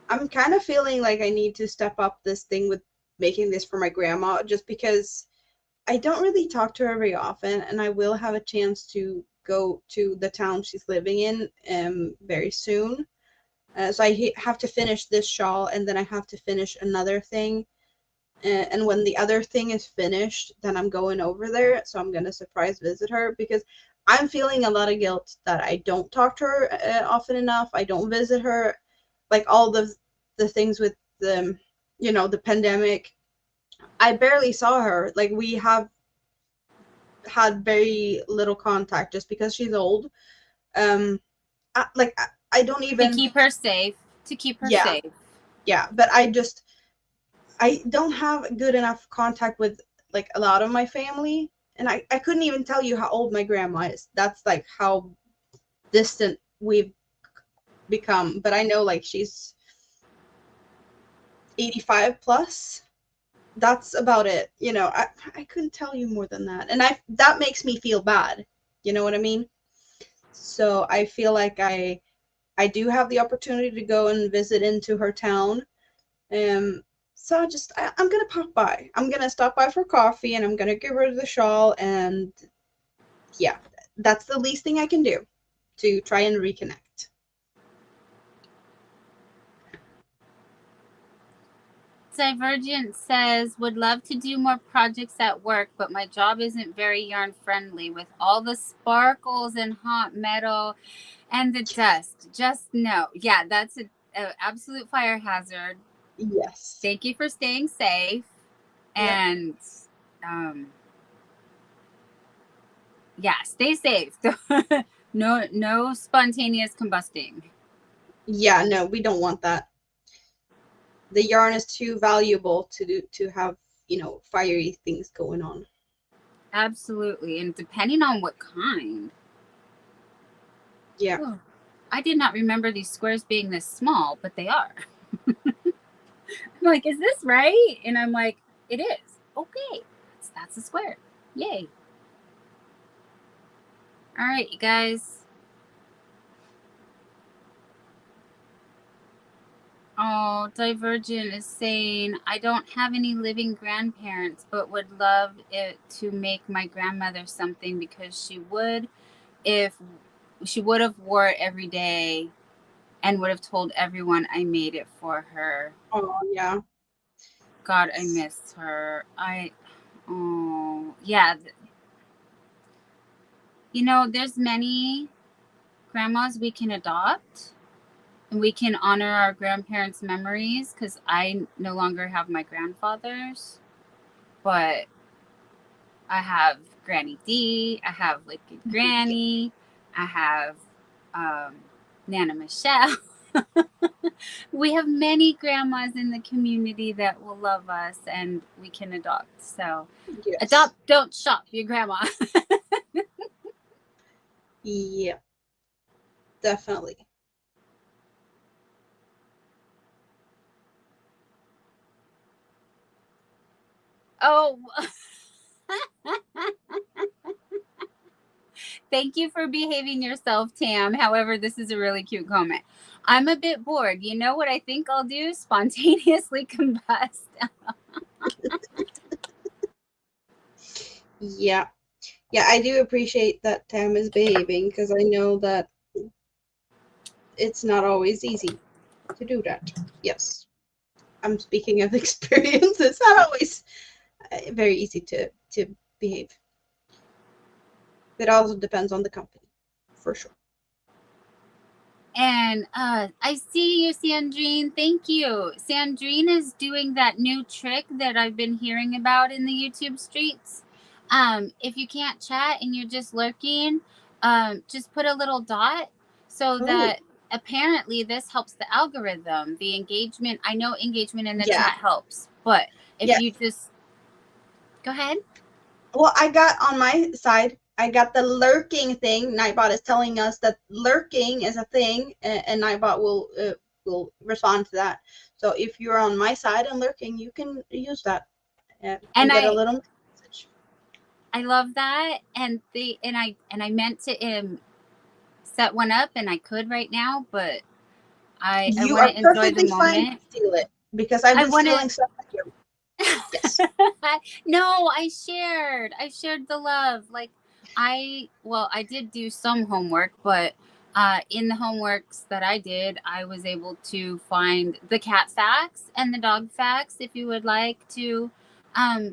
B: I'm kind of feeling like I need to step up this thing with making this for my grandma just because I don't really talk to her very often, and I will have a chance to go to the town she's living in very soon. So I have to finish this shawl, and then I have to finish another thing. And when the other thing is finished, then I'm going over there. So I'm gonna surprise visit her because I'm feeling a lot of guilt that I don't talk to her often enough. I don't visit her, like all the things with the, the pandemic. I barely saw her. Like we have had very little contact just because she's old. Um, I don't
A: To
B: even.
A: keep her safe. To keep her
B: Yeah,
A: safe.
B: yeah. But I don't have good enough contact with like a lot of my family, and I couldn't even tell you how old my grandma is. That's like how distant we've become. But I know like she's 85 plus. That's about it. I couldn't tell you more than that. And that makes me feel bad. You know what I mean? So I feel like I do have the opportunity to go and visit into her town. So I'm gonna pop by. I'm gonna stop by for coffee and I'm gonna give her the shawl and yeah, that's the least thing I can do to try and reconnect.
A: Divergent says, would love to do more projects at work, but my job isn't very yarn friendly with all the sparkles and hot metal and the dust. Just no. Yeah, that's an absolute fire hazard.
B: Yes.
A: Thank you for staying safe.
B: Yep.
A: And yeah, stay safe. No spontaneous combusting.
B: Yeah, no, we don't want that. The yarn is too valuable to have, fiery things going on.
A: Absolutely. And depending on what kind.
B: Yeah.
A: Oh, I did not remember these squares being this small, but they are. I'm like, is this right? And I'm like, it is. Okay. That's a square. Yay. All right, you guys. Oh, Divergent is saying, I don't have any living grandparents, but would love it to make my grandmother something because she would have wore it every day and would have told everyone I made it for her.
B: Oh, yeah.
A: God, I miss her. Yeah. There's many grandmas we can adopt and we can honor our grandparents' memories because I no longer have my grandfathers, but I have Granny D, I have Liquid Granny, I have Nana Michelle. We have many grandmas in the community that will love us and we can adopt. So
B: Yes.
A: adopt, don't shop your grandma.
B: Yeah, definitely.
A: Oh, thank you for behaving yourself, Tam. However, this is a really cute comment. I'm a bit bored. You know what I think I'll do? Spontaneously combust.
B: Yeah. Yeah, I do appreciate that Tam is behaving because I know that it's not always easy to do that. Yes. I'm speaking of experience. It's not always very easy to behave. It also depends on the company, for sure.
A: And I see you, Sandrine. Thank you. Sandrine is doing that new trick that I've been hearing about in the YouTube streets. If you can't chat and you're just lurking, just put a little dot so that apparently this helps the algorithm. The engagement, I know engagement in the chat helps, but if you just go ahead.
B: Well, I got on my side, I got the lurking thing. Nightbot is telling us that lurking is a thing, and Nightbot will respond to that. So if you're on my side and lurking, you can use that and get a little message.
A: I love that, and I meant to set one up, and I could right now, but I want to enjoy the moment.
B: Fine to steal it because I've been stealing stuff like you. Yes.
A: No, I shared the love. Like I did do some homework, but in the homeworks that I did, I was able to find the cat facts and the dog facts if you would like to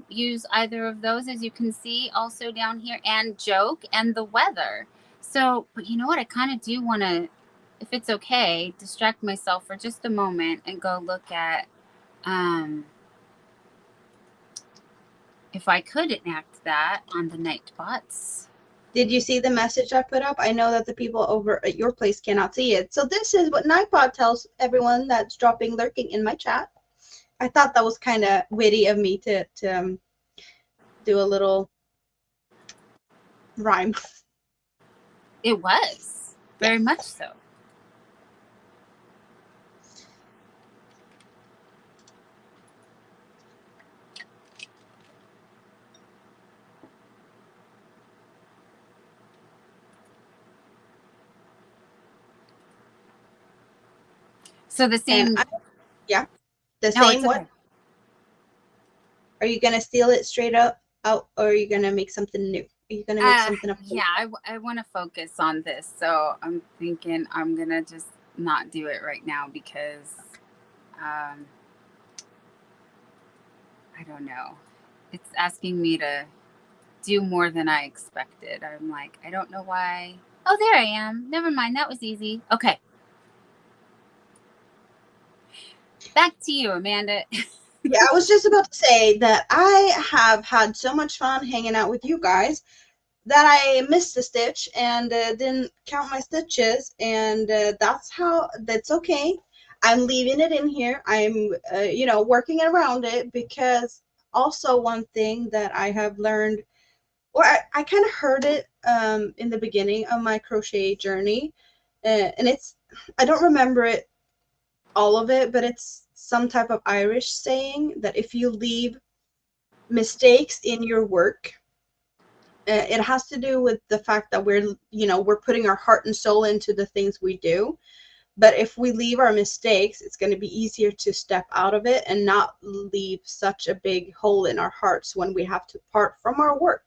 A: use either of those, as you can see also down here, and joke and the weather. So, but you know what? I kind of do want to, if it's okay, distract myself for just a moment and go look at if I could enact that on the Nightbots.
B: Did you see the message I put up? I know that the people over at your place cannot see it. So this is what Nightbot tells everyone that's dropping lurking in my chat. I thought that was kind of witty of me to do a little rhyme.
A: It was very much so. So the same.
B: The same what? Okay. Are you gonna steal it straight out, or are you gonna make something new? Are you gonna make something up?
A: Yeah, I want to focus on this, so I'm thinking I'm gonna just not do it right now because I don't know. It's asking me to do more than I expected. I'm like, I don't know why. Oh, there I am. Never mind. That was easy. Okay. Back to you, Amanda.
B: Yeah, I was just about to say that I have had so much fun hanging out with you guys that I missed a stitch and didn't count my stitches, and that's okay. I'm leaving it in here. I'm working around it, because also one thing that I have learned, or I kind of heard it in the beginning of my crochet journey, and I don't remember it all of it, but it's some type of Irish saying that if you leave mistakes in your work, it has to do with the fact that we're putting our heart and soul into the things we do. But if we leave our mistakes, it's going to be easier to step out of it and not leave such a big hole in our hearts when we have to part from our work,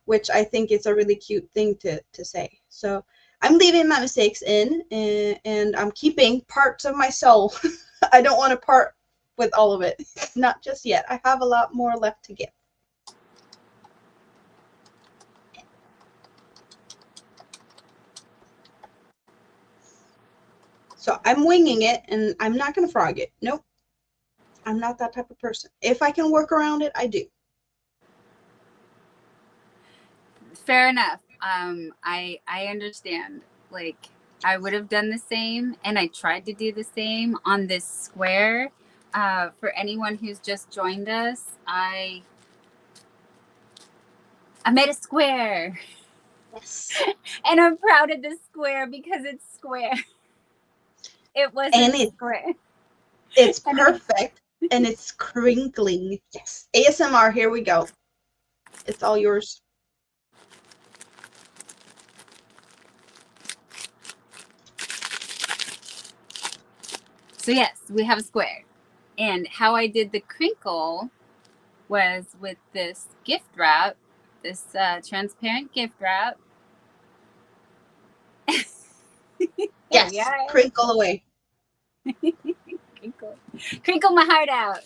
B: which I think is a really cute thing to say. So I'm leaving my mistakes in, and I'm keeping parts of my soul. I don't want to part with all of it. Not just yet. I have a lot more left to give. So I'm winging it, and I'm not going to frog it. Nope. I'm not that type of person. If I can work around it, I do.
A: Fair enough. I understand. Like, I would have done the same, and I tried to do the same on this square. For anyone who's just joined us, I made a square.
B: Yes.
A: And I'm proud of this square because it's square. It wasn't square.
B: It's perfect. And it's crinkling. Yes. ASMR, here we go. It's all yours.
A: So yes, we have a square. And how I did the crinkle was with this gift wrap, this transparent gift wrap.
B: Yes,
A: Yeah.
B: crinkle away.
A: Crinkle my heart out.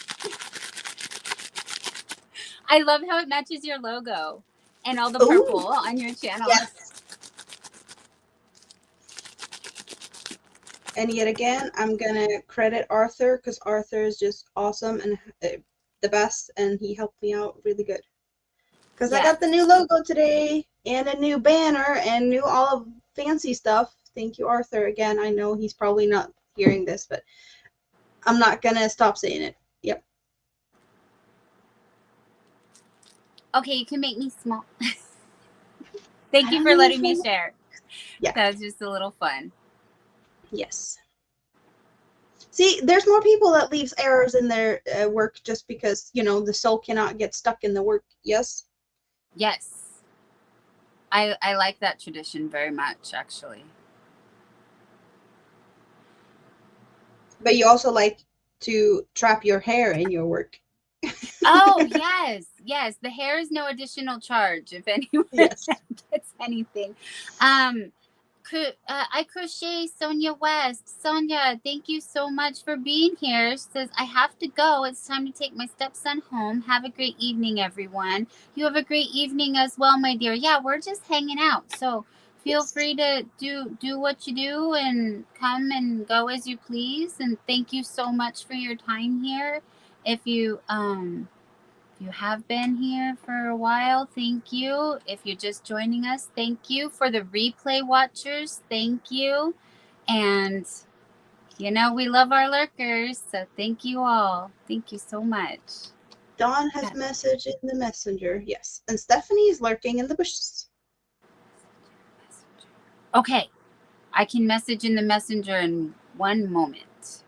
A: I love how it matches your logo and all the purple on your channel.
B: Yes. And yet again, I'm going to credit Arthur because Arthur is just awesome and the best, and he helped me out really good. Because I got the new logo today and a new banner and new all of fancy stuff. Thank you, Arthur. Again, I know he's probably not hearing this, but I'm not going to stop saying it. Yep.
A: Okay, you can make me small. Thank you for letting me share.
B: Yeah.
A: That was just a little fun.
B: Yes. See, there's more people that leaves errors in their work just because, you know, the soul cannot get stuck in the work. Yes?
A: Yes. I like that tradition very much, actually.
B: But you also like to trap your hair in your work.
A: Oh, yes. Yes. The hair is no additional charge if anyone gets anything. I crochet Sonia West. Sonia, thank you so much for being here. Says, I have to go. It's time to take my stepson home. Have a great evening, everyone. You have a great evening as well, my dear. Yeah, we're just hanging out. So feel free to do what you do and come and go as you please. And thank you so much for your time here. If you have been here for a while, thank you. If you're just joining us, thank you. For the replay watchers, thank you. And, you know, we love our lurkers, so thank you all. Thank you so much.
B: Dawn has message in the messenger, yes. And Stephanie is lurking in the bushes.
A: Okay, I can message in the messenger in 1 moment.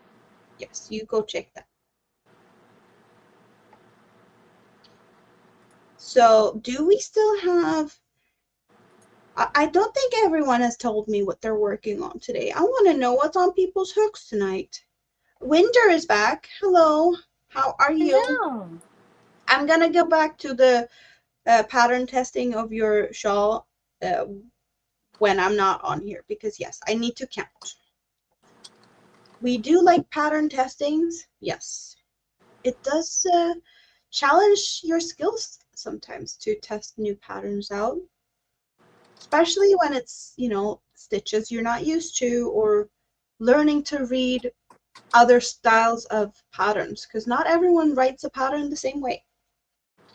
B: Yes, you go check that. So, do we still have... I don't think everyone has told me what they're working on today. I want to know what's on people's hooks tonight. Winter is back. Hello. How are you?
A: Hello.
B: I'm going to go back to the pattern testing of your shawl when I'm not on here because, yes, I need to count. We do like pattern testings. Yes. It does challenge your skills sometimes to test new patterns out. Especially when it's, you know, stitches you're not used to or learning to read other styles of patterns because not everyone writes a pattern the same way.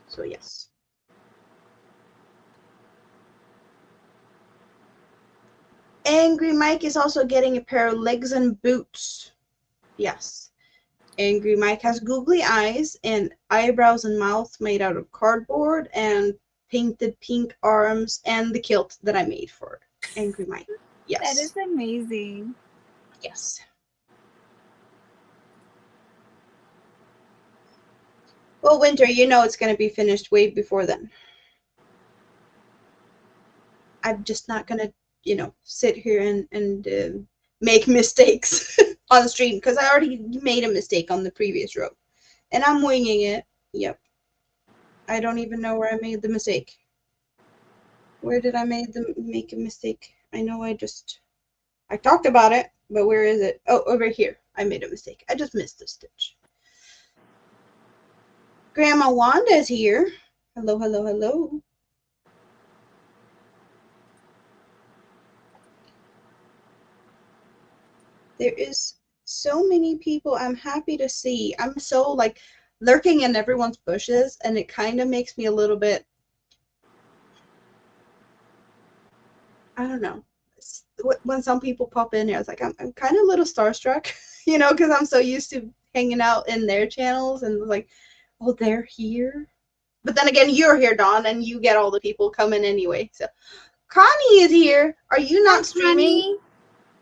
B: So yes. Angry Mike is also getting a pair of legs and boots. Yes. Angry Mike has googly eyes and eyebrows and mouth made out of cardboard and painted pink arms and the kilt that I made for Angry Mike. Yes.
A: That is amazing.
B: Yes. Well, Winter, you know it's going to be finished way before then. I'm just not going to, you know, sit here and make mistakes on stream because I already made a mistake on the previous row. And I'm winging it. Yep. I don't even know where I made the mistake. Where did I make a mistake? I know I talked about it, but where is it? Oh, over here. I made a mistake. I just missed a stitch. Grandma Wanda is here. Hello, hello, hello. There is so many people I'm happy to see. I'm so like lurking in everyone's bushes, and it kind of makes me a little bit, I don't know. When some people pop in here, it's like I'm kind of a little starstruck, you know, because I'm so used to hanging out in their channels and like, oh, they're here. But then again, you're here, Dawn, and you get all the people coming anyway. So Connie is here. Are you not streaming?
A: Connie.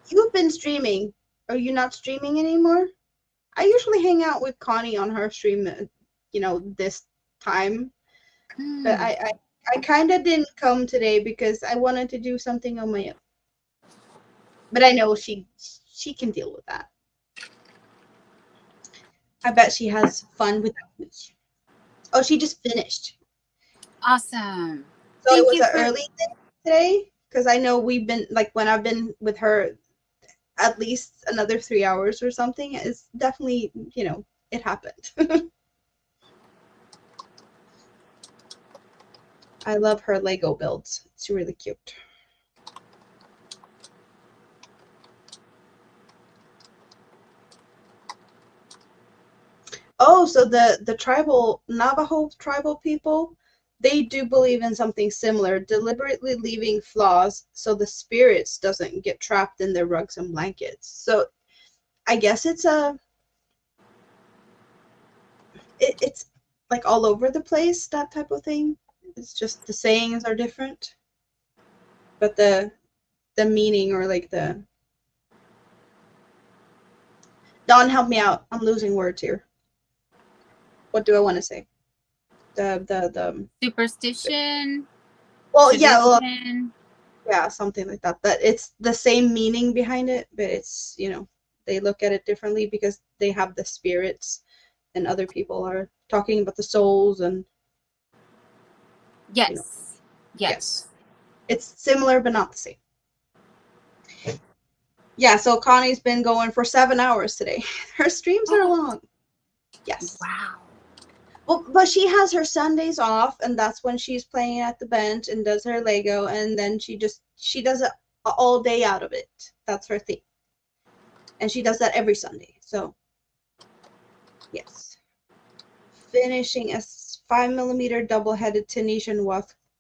B: You've been streaming. Are you not streaming anymore? I usually hang out with Connie on her stream, this time. But I kind of didn't come today because I wanted to do something on my own. But I know she can deal with that. I bet she has fun without me. Oh, she just finished.
A: Awesome.
B: So
A: Thank
B: it was
A: you
B: an
A: for
B: early thing today because I know we've been like when I've been with her at least another 3 hours or something. It's definitely it happened. I love her Lego builds. It's really cute. Oh, so the tribal Navajo tribal people, they do believe in something similar, deliberately leaving flaws so the spirits doesn't get trapped in their rugs and blankets. So I guess it's like all over the place, that type of thing. It's just the sayings are different, but the meaning or like the Don, help me out. I'm losing words here. What do I want to say? The
A: superstition,
B: well,
A: tradition.
B: yeah, something like that. That it's the same meaning behind it, but it's they look at it differently because they have the spirits, and other people are talking about the souls and
A: Yes.
B: yes, it's similar but not the same. Yeah, so Connie's been going for 7 hours today. Her streams are long. Yes.
A: Wow.
B: Well, but she has her Sundays off, and that's when she's playing at the bench and does her Lego, and then she does it all day out of it. That's her thing, and she does that every Sunday. So, yes, finishing a 5mm double-headed Tunisian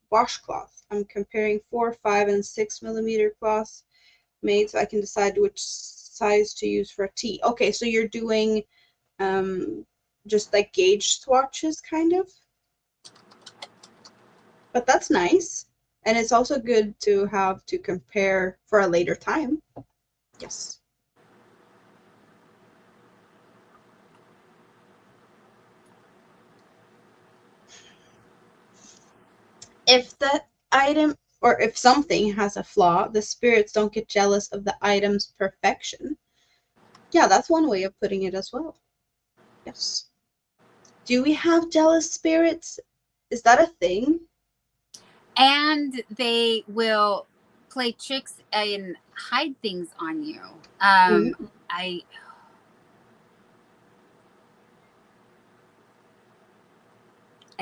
B: washcloth. I'm comparing 4, 5, and 6mm cloths made so I can decide which size to use for a tea. Okay, so you're doing just like gauge swatches, kind of. But that's nice. And it's also good to have to compare for a later time. Yes. If the item or if something has a flaw, the spirits don't get jealous of the item's perfection. Yeah, that's one way of putting it as well. Yes. Do we have jealous spirits? Is that a thing?
A: And they will play tricks and hide things on you. I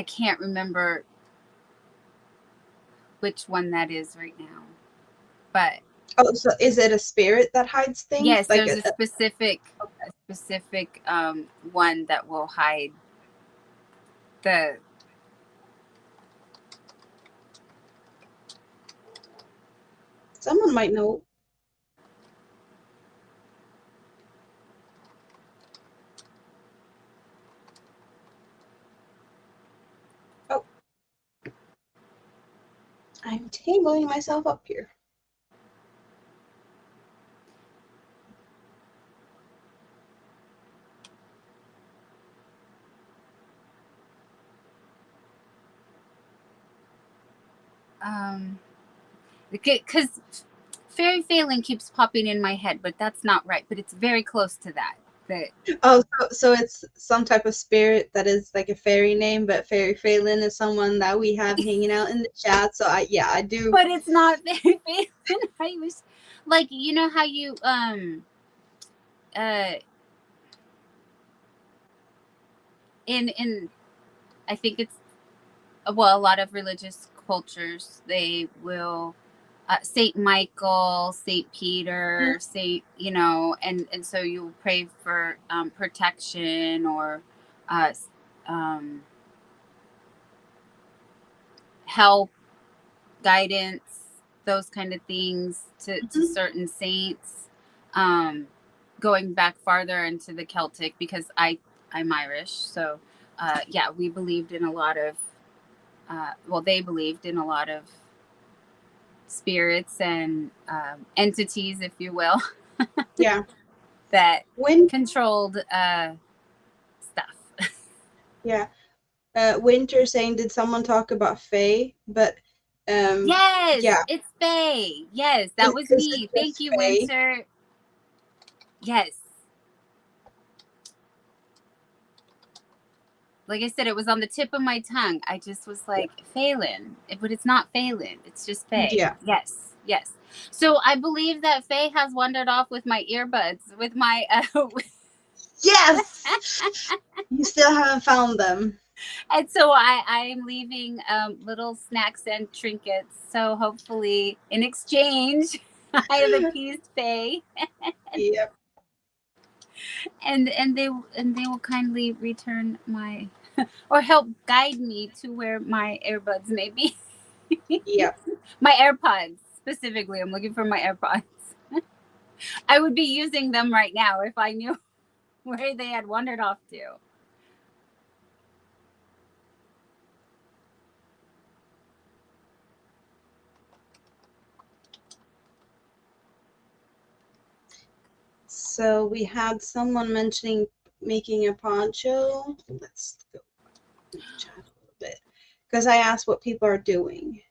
A: can't remember which one that is right now, but
B: Oh, so is it a spirit that hides things?
A: yes, there's a specific one that will hide the
B: someone might know. Oh, I'm tangling myself up here.
A: because fairy failing keeps popping in my head, but that's not right. But it's very close to that.
B: Oh, so it's some type of spirit that is like a fairy name, but Fairy Phelan is someone that we have hanging out in the chat. So I do.
A: But it's not fairy failing. I was like, you know how you in I think it's a lot of religious cultures, they will Saint Michael, Saint Peter, Saint, and so you pray for protection or uh, help, guidance, those kind of things to certain saints. Going back farther into the Celtic, because I'm Irish, so yeah, we believed in a lot of they believed in a lot of spirits and entities, if you will.
B: Yeah.
A: that
B: When
A: controlled stuff.
B: yeah, Winter saying, did someone talk about Faye? But
A: Yes,
B: yeah,
A: it's Faye. Yes, that was
B: is it
A: me. Thank
B: just
A: you,
B: Faye?
A: Winter. Yes. Like I said, it was on the tip of my tongue. I just was like, Phelan. But it's not Phelan. It's just Faye.
B: Yeah.
A: Yes, yes. So I believe that Faye has wandered off with my earbuds, with my...
B: Yes! You still haven't found them.
A: And so I'm leaving little snacks and trinkets. So hopefully, in exchange, I have appeased Faye.
B: Yep.
A: And they will kindly return my or help guide me to where my earbuds may be.
B: Yep.
A: My AirPods specifically. I'm looking for my AirPods. I would be using them right now if I knew where they had wandered off to.
B: So we had someone mentioning making a poncho. Let's go chat a little bit. Because I asked what people are doing.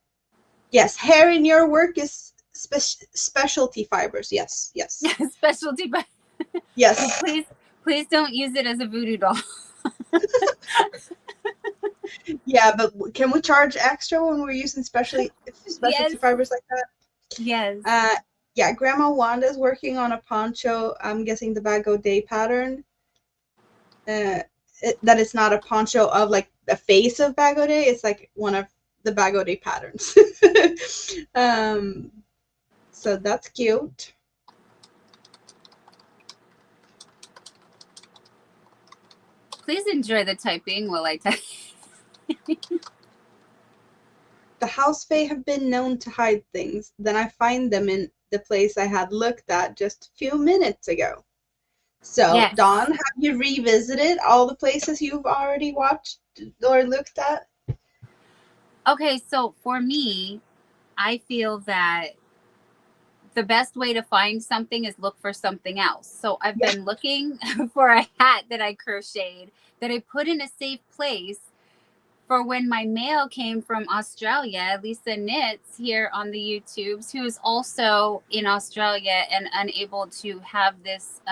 B: Yes, hair in your work is specialty fibers. Yes, yes.
A: Specialty, but
B: Yes.
A: please don't use it as a voodoo doll.
B: Yeah, but can we charge extra when we're using specialty
A: Yes.
B: fibers like that?
A: Yes.
B: Yeah, Grandma Wanda's working on a poncho. I'm guessing the Bag O' Day pattern. That it's not a poncho of like the face of Bag O' Day. It's like one of the Bag O' Day patterns. So that's cute.
A: Please enjoy the typing while I type.
B: The house fae have been known to hide things. Then I find them in the place I had looked at just a few minutes ago. So,
A: Yes.
B: Dawn, have you revisited all the places you've already watched or looked at?
A: Okay, so for me, I feel that the best way to find something is look for something else. So I've been looking for a hat that I crocheted that I put in a safe place for when my mail came from Australia. Lisa Knits here on the YouTubes, who is also in Australia and unable to have this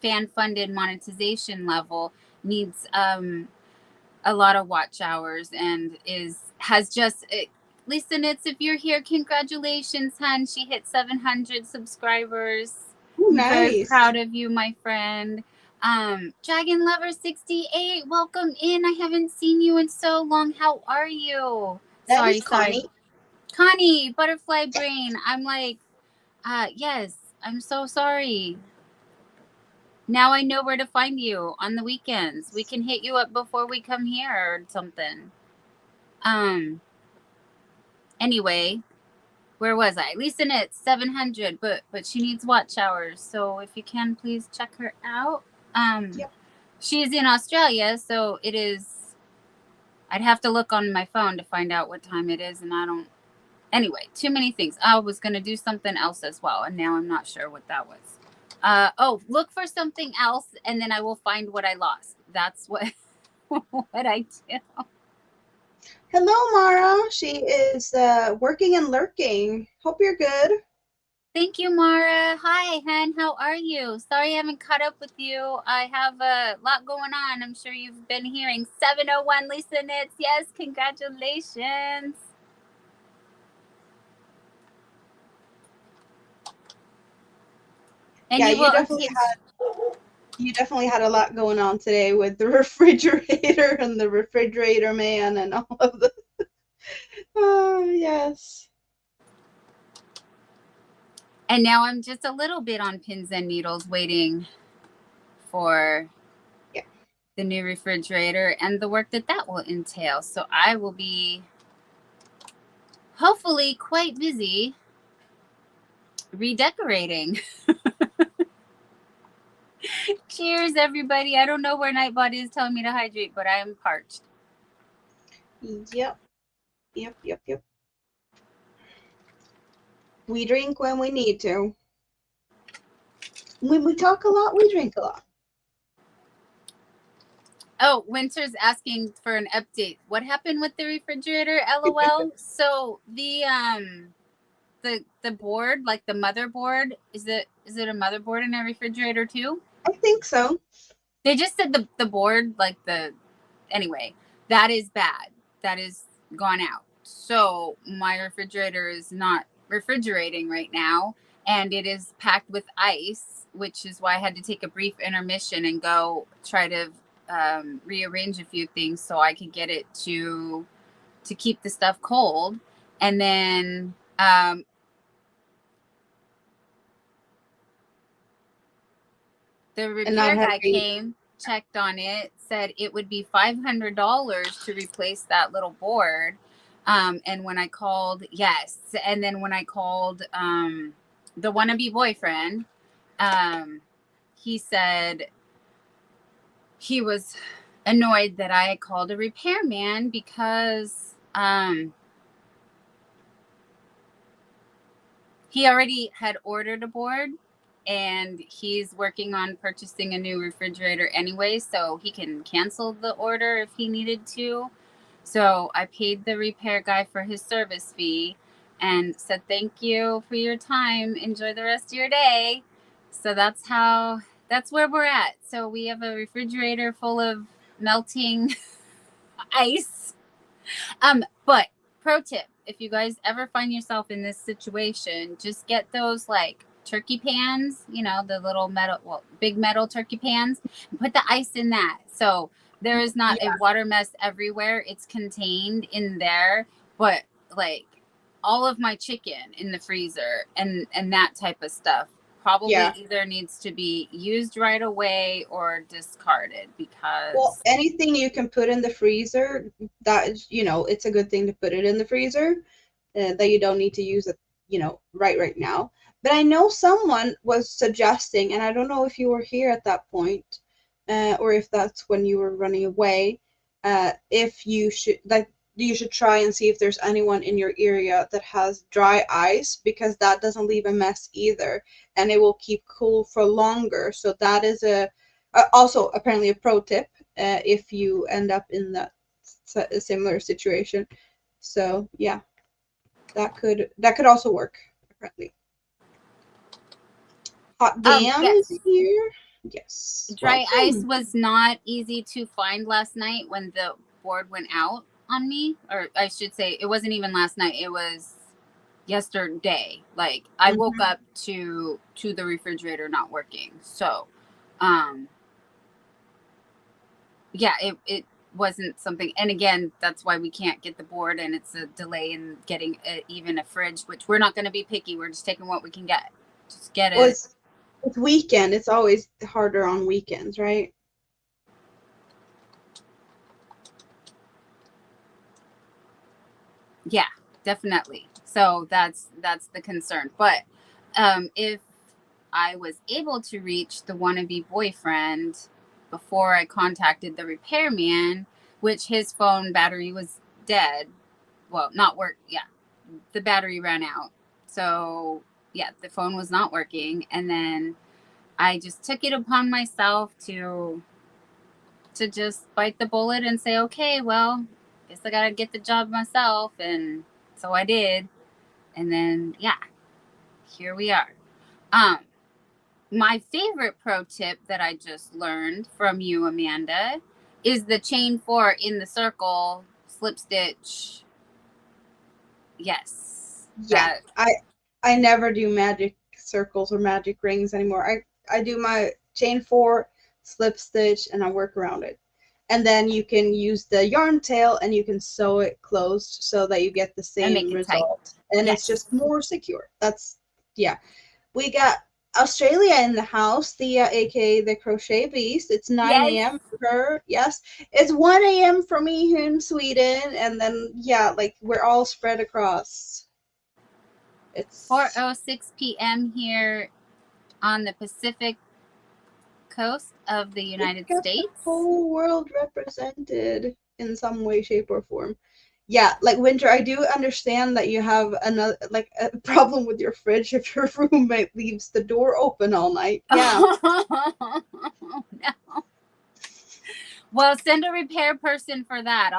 A: fan-funded monetization level, needs a lot of watch hours and has just Lisa Knits, if you're here, congratulations, hon. She hit 700 subscribers.
B: Ooh,
A: I'm very
B: nice.
A: proud of you, my friend. Dragon Lover 68, welcome in. I haven't seen you in so long. How are you?
B: That is Connie.
A: Connie, Butterfly Brain. I'm like, yes, I'm so sorry. Now I know where to find you on the weekends. We can hit you up before we come here or something. Anyway, where was I? Lisa Knits 700, but she needs watch hours. So if you can, please check her out.
B: Yep.
A: She's in Australia, so it is. I'd have to look on my phone to find out what time it is, and I don't. Anyway, too many things. I was gonna do something else as well, and now I'm not sure what that was. Look for something else, and then I will find what I lost. That's what what I do.
B: Hello, Mara. She is working and lurking. Hope you're good.
A: Thank you, Mara. Hi, Hen. How are you? Sorry I haven't caught up with you. I have a lot going on. I'm sure you've been hearing. 701 Lisa Knits. Yes, congratulations. And
B: Yeah,
A: you will
B: you definitely had a lot going on today with the refrigerator and the refrigerator man and all of the. Oh, yes.
A: And now I'm just a little bit on pins and needles waiting for the new refrigerator and the work that will entail. So I will be hopefully quite busy redecorating. Cheers, everybody. I don't know where Nightbot is telling me to hydrate, but I am parched.
B: Yep. We drink when we need to. When we talk a lot, we drink a lot.
A: Oh, Winter's asking for an update. What happened with the refrigerator? LOL. So the board, like the motherboard, is it a motherboard in a refrigerator too?
B: I think so.
A: They just said the board, like anyway, that is bad. That is gone out. So my refrigerator is not refrigerating right now, and it is packed with ice, which is why I had to take a brief intermission and go try to rearrange a few things so I could get it to keep the stuff cold. And then the repair guy came, checked on it, said it would be $500 to replace that little board. And when I called, yes. And then when I called the wannabe boyfriend, he said he was annoyed that I called a repairman because he already had ordered a board and he's working on purchasing a new refrigerator anyway, so he can cancel the order if he needed to. So I paid the repair guy for his service fee and said, thank you for your time. Enjoy the rest of your day. So that's where we're at. So we have a refrigerator full of melting ice. But pro tip, if you guys ever find yourself in this situation, just get those like turkey pans, the little big metal turkey pans, and put the ice in that. So there is not a water mess everywhere. It's contained in there, but like all of my chicken in the freezer and that type of stuff probably either needs to be used right away or discarded, because
B: anything you can put in the freezer, that is, it's a good thing to put it in the freezer, that you don't need to use it, right now. But I know someone was suggesting, and I don't know if you were here at that point, or if that's when you were running away, if you should try and see if there's anyone in your area that has dry ice, because that doesn't leave a mess either, and it will keep cool for longer. So that is also apparently a pro tip if you end up in that similar situation. So yeah, that could also work apparently. Hot damn is here. Yes.
A: Dry ice was not easy to find last night when the board went out on me, or I should say, it wasn't even last night. It was yesterday. Like I woke up to the refrigerator not working. So, yeah, it wasn't something. And again, that's why we can't get the board, and it's a delay in getting even a fridge, which we're not going to be picky. We're just taking what we can get. Just get it.
B: It's weekend. It's always harder on weekends, right?
A: Yeah, definitely. So that's the concern. But if I was able to reach the wannabe boyfriend before I contacted the repairman, which his phone battery was dead. Well, not work. Yeah, the battery ran out. So yeah, the phone was not working. And then I just took it upon myself to just bite the bullet and say, okay, well, guess I gotta get the job myself. And so I did. And then yeah, here we are. My favorite pro tip that I just learned from you, Amanda, is the chain 4 in the circle slip stitch. Yes.
B: Yeah. I never do magic circles or magic rings anymore. I do my chain 4, slip stitch, and I work around it. And then you can use the yarn tail and you can sew it closed so that you get the same result. Tight. And it's just more secure. That's, yeah. We got Australia in the house, Thea, aka the Crochet Beast. It's 9 a.m. for her. Yes. It's 1 a.m. for me here in Sweden. And then, yeah, like we're all spread across.
A: It's 4:06 p.m. here on the Pacific coast of the United States.
B: The whole world represented in some way, shape, or form. Yeah, like Winter, I do understand that you have another like a problem with your fridge if your roommate leaves the door open all night. Yeah.
A: No. Well, send a repair person for that.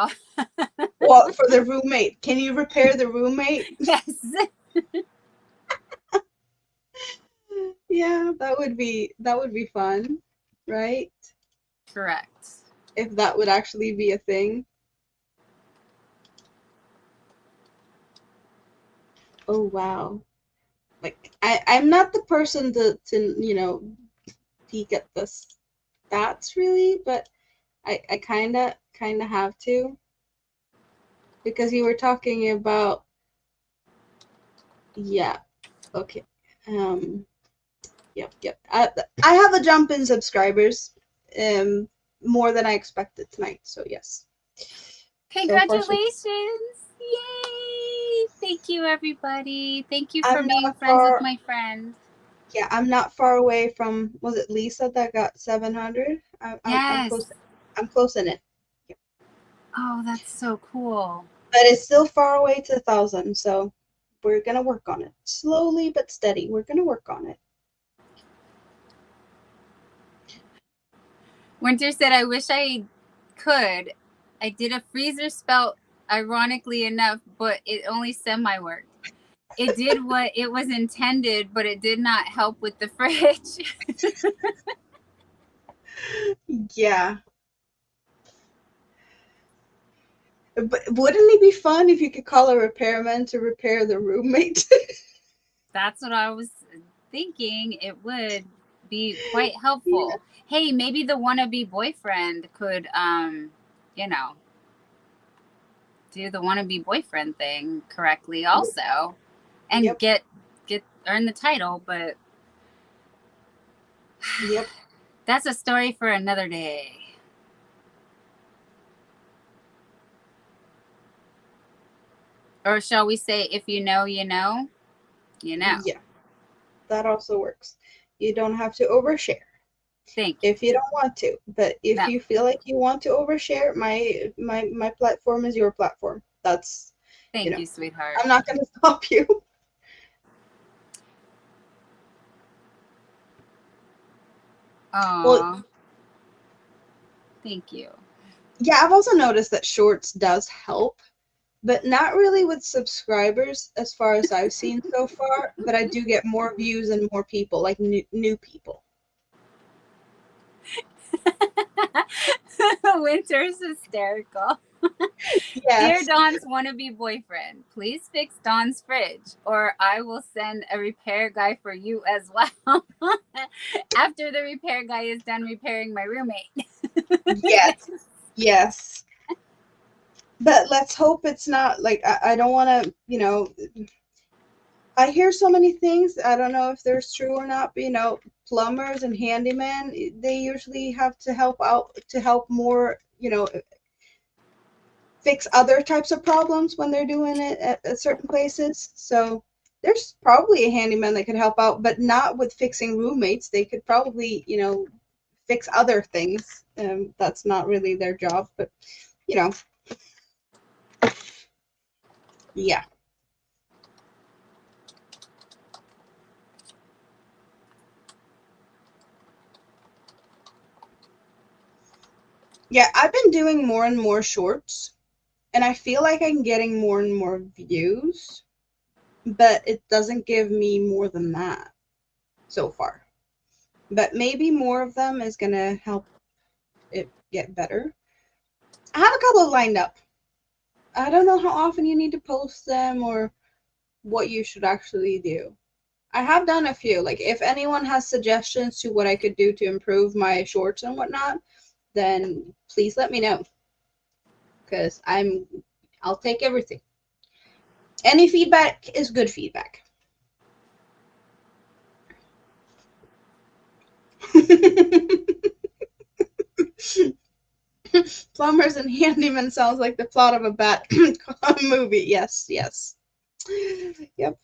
B: Well, for the roommate, can you repair the roommate?
A: Yes.
B: Yeah, that would be fun, right?
A: Correct.
B: If that would actually be a thing. Oh wow. Like I'm not the person to peek at the stats really, but I kinda have to, because you were talking about, yeah, okay. Um yep. I have a jump in subscribers, um more than I expected tonight, so yes. So far so
A: Congratulations. Yay. Thank you, everybody. Thank you for
B: I'm
A: being
B: not
A: friends with
B: far,
A: my friend.
B: yeah, I'm not far away from, was it Lisa that got 700? I'm
A: Yes.
B: close. I'm close in it. Yep.
A: Oh, that's so cool.
B: But it's still far away to 1,000, so we're gonna work on it. Slowly but steady. We're gonna work on it.
A: Winter said, I wish I could. I did a freezer spell, ironically enough, but it only semi worked. It did what it was intended, but it did not help with the fridge.
B: Yeah. But wouldn't it be fun if you could call a repairman to repair the roommate?
A: That's what I was thinking. It would be quite helpful. Yeah. Hey, maybe the wannabe boyfriend could, you know, do the wannabe boyfriend thing correctly also, and
B: Yep.
A: get earn the title. But
B: Yep.
A: that's a story for another day. Or shall we say, if you know, you know, you know.
B: Yeah. That also works. You don't have to overshare.
A: Thank you.
B: If you don't want to, but if
A: No.
B: you feel like you want to overshare, my platform is your platform. That's,
A: Thank you, sweetheart.
B: I'm not going to stop you.
A: Aww.
B: Well,
A: thank you.
B: yeah, I've also noticed that shorts does help, but not really with subscribers as far as I've seen so far, but I do get more views and more people, like new people.
A: Winter's hysterical. Dear
B: Yes.
A: Dawn's wannabe boyfriend, please fix Dawn's fridge, or I will send a repair guy for you as well. After the repair guy is done repairing my roommate.
B: Yes. Yes. But let's hope it's not like, I don't want to, I hear so many things. I don't know if they're true or not, but plumbers and handymen, they usually have to help out to help more, fix other types of problems when they're doing it at certain places. So there's probably a handyman that could help out, but not with fixing roommates. They could probably, fix other things. That's not really their job, but yeah. Yeah, I've been doing more and more shorts, and I feel like I'm getting more and more views, but it doesn't give me more than that so far. But maybe more of them is gonna help it get better. I have a couple lined up. I don't know how often you need to post them or what you should actually do. I have done a few. Like, if anyone has suggestions to what I could do to improve my shorts and whatnot, then please let me know. Because I'll take everything. Any feedback is good feedback. Plumbers and handymen sounds like the plot of a bad movie. Yes, yes. Yep.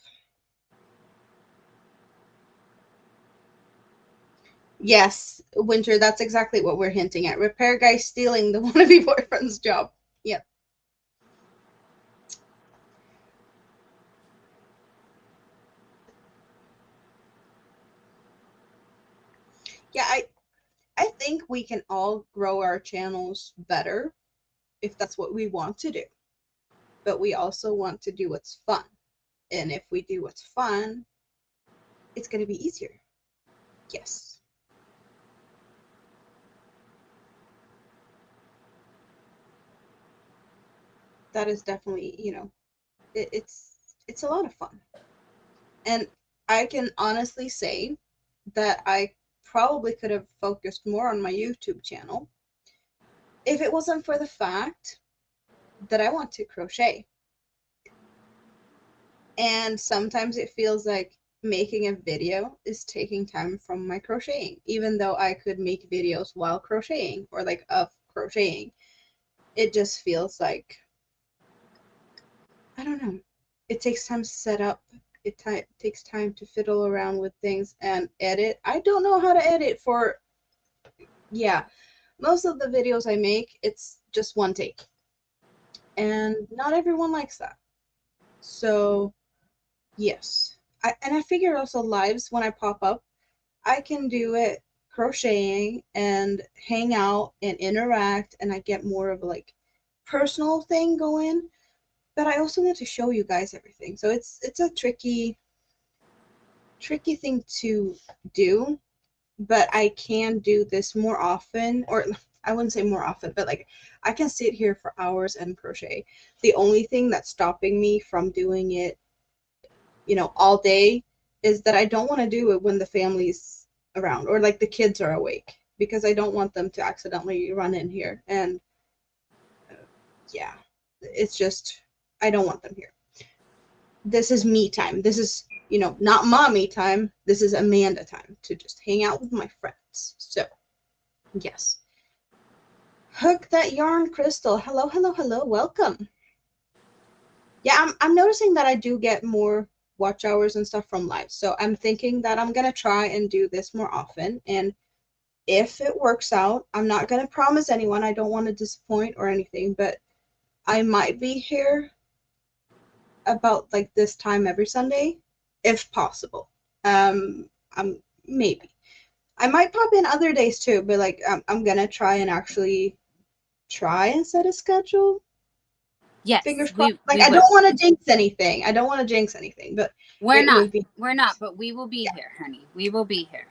B: Yes, Winter, that's exactly what we're hinting at. Repair guy stealing the wannabe boyfriend's job. Yep. Yeah, I think we can all grow our channels better if that's what we want to do. But we also want to do what's fun. And if we do what's fun, it's going to be easier. Yes. That is definitely, it's a lot of fun. And I can honestly say that I probably could have focused more on my YouTube channel if it wasn't for the fact that I want to crochet. And sometimes it feels like making a video is taking time from my crocheting, even though I could make videos while crocheting or like of crocheting. It just feels like, I don't know, it takes time to set up. It takes time to fiddle around with things and edit. I don't know how to edit for, yeah, most of the videos I make, it's just one take. And not everyone likes that. So, yes. And I figure also lives, when I pop up, I can do it crocheting and hang out and interact, and I get more of a like personal thing going. But I also want to show you guys everything. So it's a tricky thing to do, but I can do this more often, or I wouldn't say more often, but like I can sit here for hours and crochet. The only thing that's stopping me from doing it, all day is that I don't want to do it when the family's around or like the kids are awake, because I don't want them to accidentally run in here. And yeah, it's just, I don't want them here. This is me time. This is, not mommy time. This is Amanda time to just hang out with my friends. So, yes. Hook that yarn, Crystal. Hello, hello, hello. Welcome. Yeah, I'm noticing that I do get more watch hours and stuff from live. So I'm thinking that I'm going to try and do this more often. And if it works out, I'm not going to promise anyone. I don't want to disappoint or anything, but I might be here about like this time every Sunday, if possible. I'm maybe. I might pop in other days too, but like I'm gonna try and actually try and set a schedule.
A: Yes,
B: Fingers crossed. Like
A: we
B: I
A: will.
B: don't want to jinx anything. But
A: We're not.
B: would be.
A: We're not, but we will be
B: Yeah,
A: here, honey. We will be here.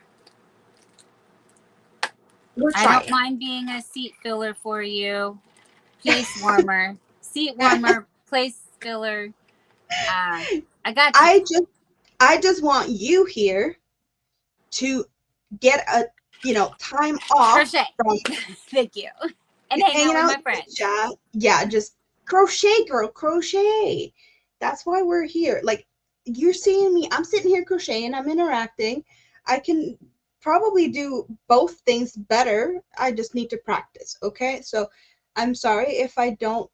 B: we're
A: I don't
B: trying.
A: mind being a seat filler for you. Place warmer. Seat warmer, place filler. I got you.
B: I just want you here to get a time off
A: Crochet.
B: from
A: Thank you. And hang
B: hanging
A: out with
B: out
A: my
B: with the
A: friends.
B: chat. Yeah, just crochet, girl, crochet. That's why we're here. Like, you're seeing me, I'm sitting here crocheting, I'm interacting. I can probably do both things better. I just need to practice, okay? So I'm sorry if I don't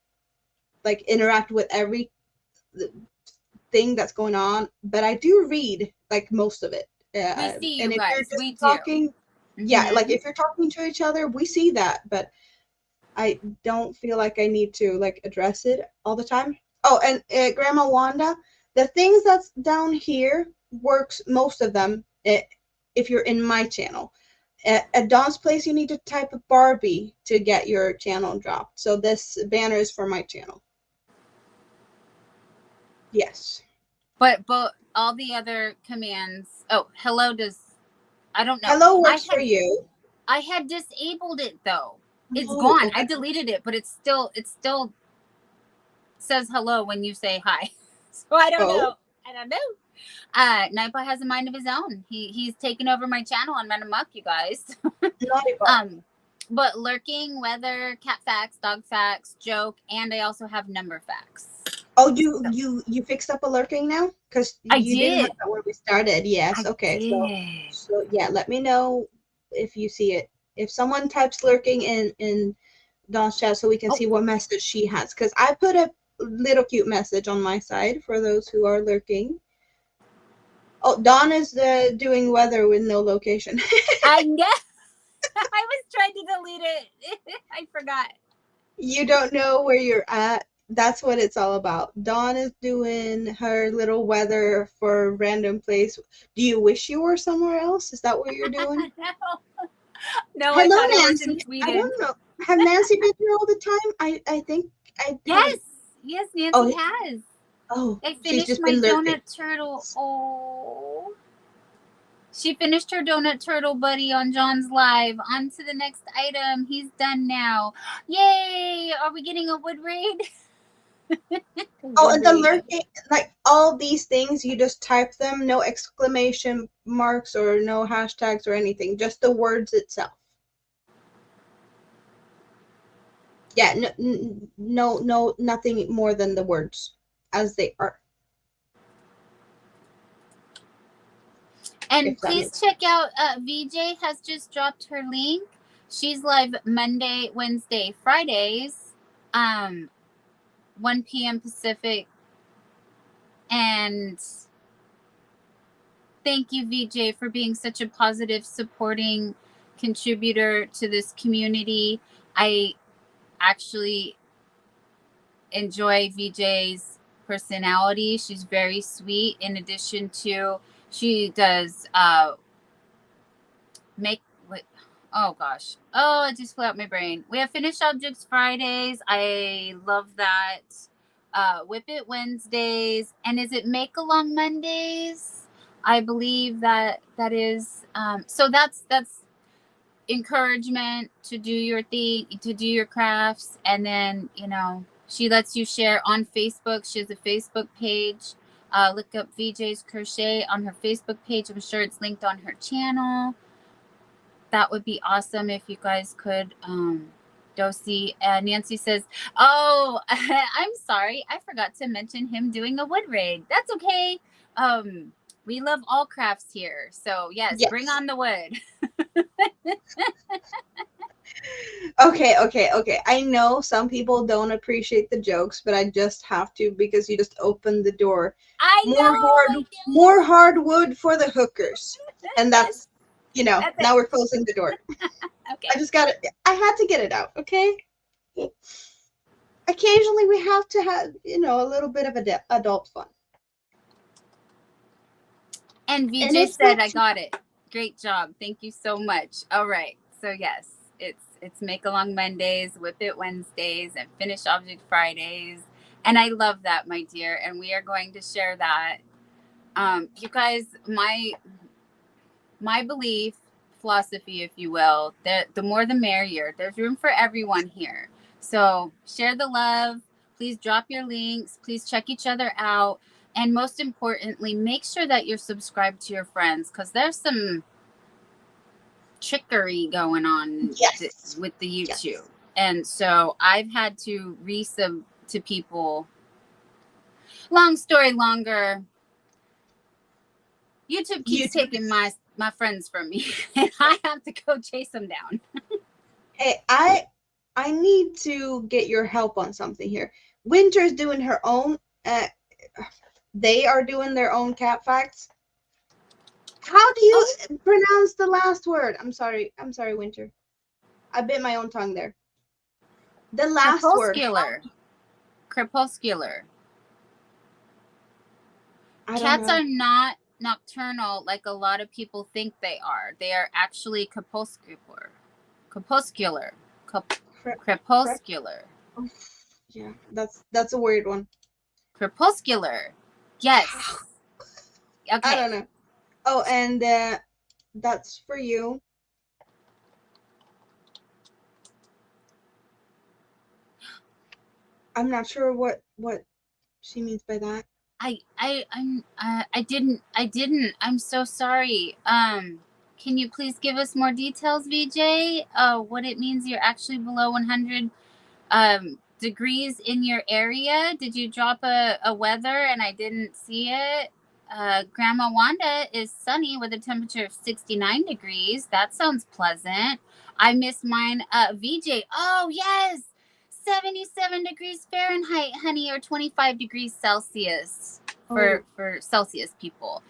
B: like interact with every thing that's going on, but I do read like most of it.
A: We see you
B: And if you're
A: guys.
B: just
A: We do.
B: talking, yeah, like if you're talking to each other, we see that, but I don't feel like I need to like address it all the time. Oh, and Grandma Wanda, the things that's down here works, most of them, if you're in my channel. At Dawn's place, you need to type Barbie to get your channel dropped. So this banner is for my channel. Yes.
A: But all the other commands. Oh, hello does. I don't know.
B: Hello works for you.
A: I had disabled it though. It's
B: Oh,
A: gone.
B: okay.
A: I deleted it, but it still says hello when you say hi. So I don't know. I don't know. Nightbot has a mind of his own. He's taken over my channel and run amok, you guys. But lurking, weather, cat facts, dog facts, joke, and I also have number facts.
B: Oh, you fixed up a lurking now? Because you didn't have that where we started. Yes. Okay. So yeah, let me know if you see it. If someone types lurking in Dawn's chat, so we can see what message she has. Because I put a little cute message on my side for those who are lurking. Oh, Dawn is doing weather with no location.
A: I guess I was trying to delete it. I forgot.
B: You don't know where you're at. that's what it's all about. Dawn is doing her little weather for random place. Do you wish you were somewhere else? Is that what you're doing?
A: No, I
B: Hello,
A: thought it was in
B: Nancy. I
A: Sweden.
B: don't know. Have Nancy been here all the time? I think I
A: Yes,
B: haven't.
A: yes, Nancy
B: Oh,
A: has.
B: oh,
A: I
B: she's
A: finished
B: just
A: my
B: been lurking.
A: donut turtle. Oh. She finished her donut turtle buddy on John's live. On to the next item. He's done now. Yay! Are we getting a wood raid?
B: Oh,
A: Wood
B: and the
A: raid.
B: lurking, like all these things, you just type them, no exclamation marks or no hashtags or anything, just the words itself. Yeah, no, nothing more than the words as they are.
A: And
B: If that
A: please
B: makes
A: check out VJ has just dropped her link. She's live Monday, Wednesday, Fridays, 1 p.m. Pacific. And thank you, VJ, for being such a positive, supporting contributor to this community. I actually enjoy VJ's personality. She's very sweet. In addition to, she does make. Oh gosh. Oh, it just flew out my brain. We have Finished Objects Fridays. I love that. Whip It Wednesdays. And is it Make Along Mondays? I believe that is. So that's encouragement to do your thing, to do your crafts. And then, she lets you share on Facebook. She has a Facebook page. Look up VJ's Crochet on her Facebook page. I'm sure it's linked on her channel. That would be awesome if you guys could go see. Nancy says, oh, I'm sorry. I forgot to mention him doing a wood raid. That's okay. We love all crafts here. So yes, bring on the wood.
B: Okay. I know some people don't appreciate the jokes, but I just have to because you just opened the door.
A: I know.
B: More hardwood for the hookers. And that's now we're closing the door.
A: Okay.
B: I had to get it out, okay? Occasionally we have to have, a little bit of adult fun.
A: And VJ said, I got it. Great job. Thank you so much. All right. So yes, it's Make Along Mondays, Whip It Wednesdays, and Finish Object Fridays. And I love that, my dear. And we are going to share that. You guys, my belief, philosophy, if you will, that the more the merrier. There's room for everyone here. So share the love. Please drop your links. Please check each other out. And most importantly, make sure that you're subscribed to your friends, because there's some trickery going on with the YouTube. Yes. And so I've had to resub to people. Long story longer, YouTube keeps taking my friends from me, and I have to go chase them down.
B: Hey, I need to get your help on something here. Winter's doing her own. They are doing their own cat facts. How do you pronounce the last word? I'm sorry, Winter. I bit my own tongue there. The last
A: Crepuscular.
B: word.
A: Crepuscular. Cats are not nocturnal like a lot of people think they are. They are actually crepuscular. Crepuscular. Crepuscular.
B: Yeah, that's a weird one.
A: Crepuscular. Yes. Okay.
B: I don't know. Oh, and that's for you. I'm not sure what she means by that.
A: I didn't. I'm so sorry. Can you please give us more details, VJ? What it means you're actually below 100 degrees in your area? Did you drop a weather and I didn't see it? Grandma Wanda is sunny with a temperature of 69 degrees. That sounds pleasant. I miss mine. VJ. Oh, yes. 77 degrees Fahrenheit, honey, or 25 degrees Celsius for Celsius people.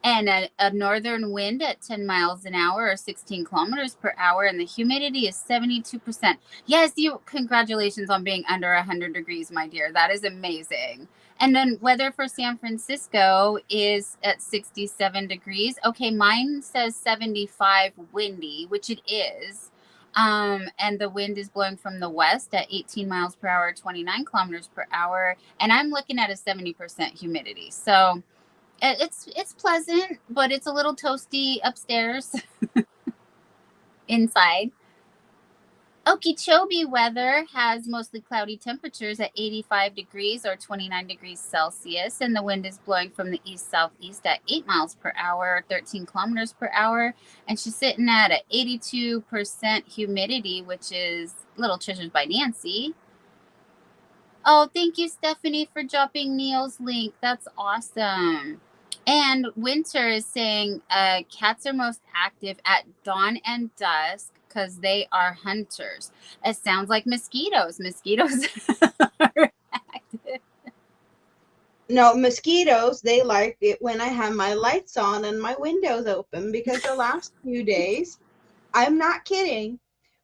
A: And a northern wind at 10 miles an hour or 16 kilometers per hour, and the humidity is 72%. Yes, congratulations on being under 100 degrees, my dear. That is amazing. And then weather for San Francisco is at 67 degrees. Okay, mine says 75 windy, which it is. And the wind is blowing from the west at 18 miles per hour, 29 kilometers per hour. And I'm looking at a 70% humidity. So it's pleasant, but it's a little toasty upstairs. Inside, Okeechobee weather has mostly cloudy temperatures at 85 degrees or 29 degrees Celsius, and the wind is blowing from the east-southeast at 8 miles per hour, 13 kilometers per hour, and she's sitting at an 82% humidity, which is Little Treasures by Nancy. Oh, thank you, Stephanie, for dropping Neil's link. That's awesome. And Winter is saying cats are most active at dawn and dusk because they are hunters. It sounds like mosquitoes. Mosquitoes are active.
B: No, mosquitoes, they like it when I have my lights on and my windows open, because the last few days, I'm not kidding,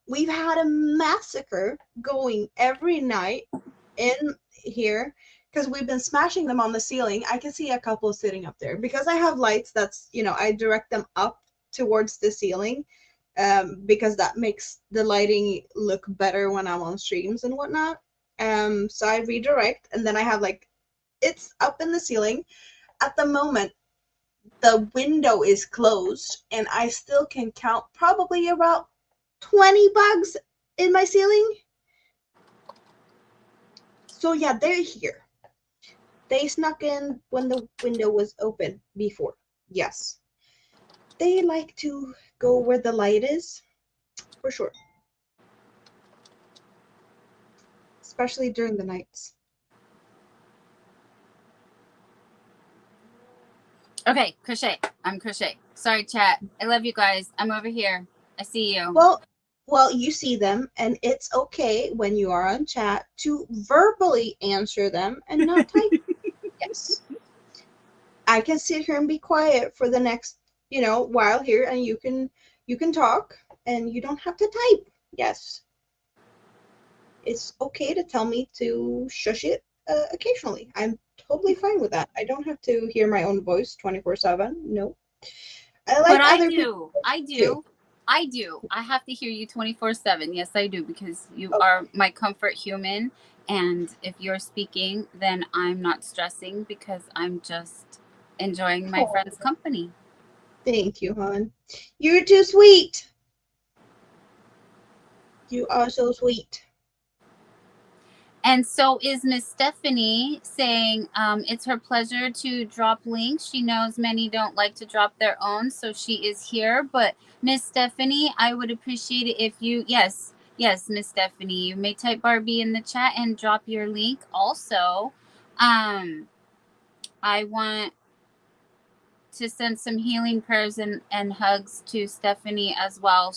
B: we've had a massacre going every night in here because we've been smashing them on the ceiling. I can see a couple sitting up there because I have lights that's, I direct them up towards the ceiling, because that makes the lighting look better when I'm on streams and whatnot. So I redirect, and then I have it's up in the ceiling. At the moment, the window is closed, and I still can count probably about 20 bugs in my ceiling. So yeah, they're here. They snuck in when the window was open before. Yes. They like to go where the light is, for sure. Especially during the nights.
A: Okay, Crochet. I'm Crochet. Sorry, chat. I love you guys. I'm over here. I see you.
B: Well, you see them, and it's okay when you are on chat to verbally answer them and not type. Yes. I can sit here and be quiet for the next, while here, and you can talk, and you don't have to type. Yes. It's okay to tell me to shush it occasionally. I'm totally fine with that. I don't have to hear my own voice 24/7. No. I like other people.
A: I do. I have to hear you 24/7. Yes, I do, because you are my comfort human. And if you're speaking, then I'm not stressing because I'm just enjoying my friend's company.
B: Thank you, hon. You're too sweet. You are so sweet.
A: And so is Miss Stephanie saying it's her pleasure to drop links. She knows many don't like to drop their own, so she is here. But Miss Stephanie, I would appreciate it if you, yes, Miss Stephanie, you may type Barbie in the chat and drop your link. Also, I want to send some healing prayers and hugs to Stephanie as well.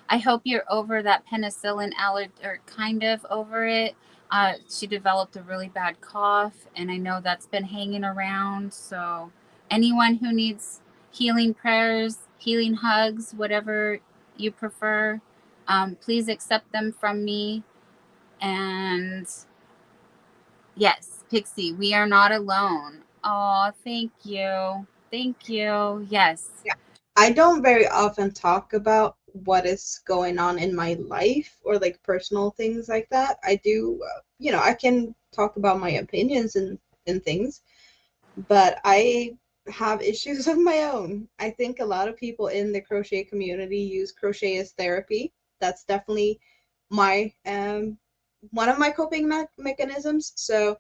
A: I hope you're over that penicillin allergy, or kind of over it. She developed a really bad cough, and I know that's been hanging around. So anyone who needs healing prayers, healing hugs, whatever you prefer, please accept them from me. And yes, Pixie, we are not alone. Oh, thank you. Thank you. Yes.
B: Yeah. I don't very often talk about what is going on in my life or personal things like that. I do, I can talk about my opinions and things, but I have issues of my own. I think a lot of people in the crochet community use crochet as therapy. That's definitely my one of my coping mechanisms. So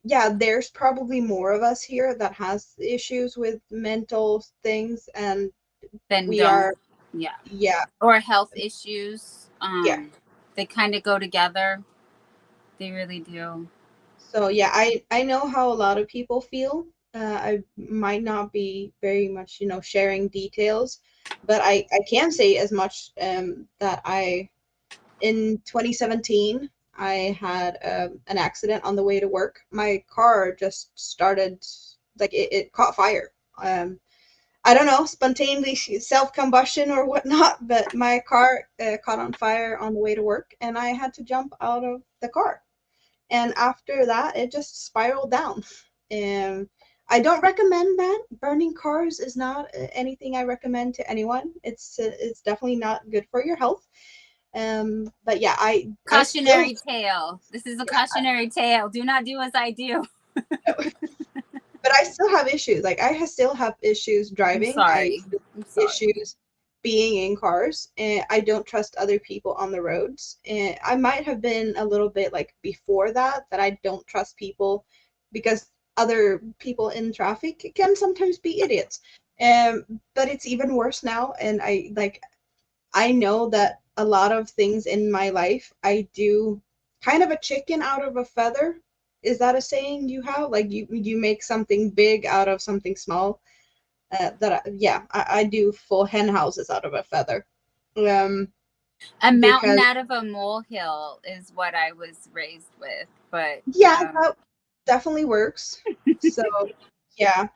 B: yeah, there's probably more of us here that has issues with mental things, and
A: Then
B: we
A: don't.
B: are,
A: yeah. Or health issues.
B: Yeah.
A: They kind of go together. They really do.
B: So yeah, I know how a lot of people feel. I might not be very much, sharing details, but I can say as much that in 2017, I had an accident on the way to work. My car just started, it caught fire. I don't know, spontaneously self-combustion or whatnot, but my car caught on fire on the way to work, and I had to jump out of the car. And after that, it just spiraled down. And I don't recommend that. Burning cars is not anything I recommend to anyone. It's definitely not good for your health. But yeah, I still,
A: Cautionary tale. This is a
B: yeah,
A: cautionary tale. Do not do as I do.
B: but I still have issues. Like still have issues
A: I'm
B: driving. I
A: sorry.
B: still
A: I'm
B: have
A: sorry.
B: issues being in cars, and I don't trust other people on the roads. And I might have been a little bit like before that I don't trust people because other people in traffic can sometimes be idiots. But it's even worse now, and I know that a lot of things in my life I do kind of a chicken out of a feather. Is that a saying you have? Like you make something big out of something small. I do full hen houses out of a feather. Um,
A: A mountain
B: because
A: out of a molehill is what I was raised with. But
B: yeah, that definitely works. So yeah,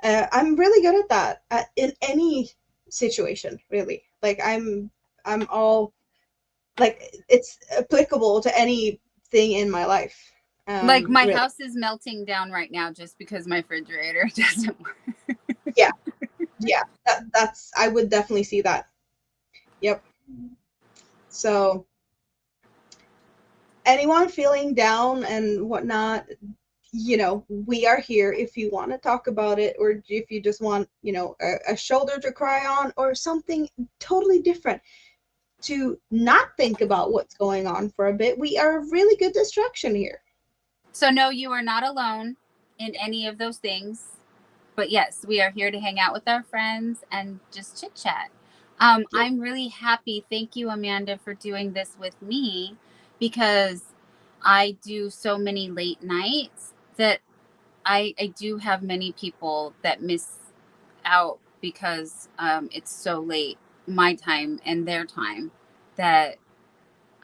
B: I'm really good at that in any situation, really. Like I'm all like it's applicable to anything in my life.
A: like my
B: Really.
A: house is melting down right now just because my refrigerator doesn't work.
B: Yeah, yeah. That's I would definitely see that. Yep. So anyone feeling down and whatnot, we are here if you want to talk about it, or if you just want, a shoulder to cry on or something totally different to not think about what's going on for a bit. We are a really good distraction here.
A: So no, you are not alone in any of those things. But yes, we are here to hang out with our friends and just chit chat.
B: Yep.
A: I'm really happy. Thank you, Amanda, for doing this with me because I do so many late nights that I do have many people that miss out because it's so late, my time and their time, that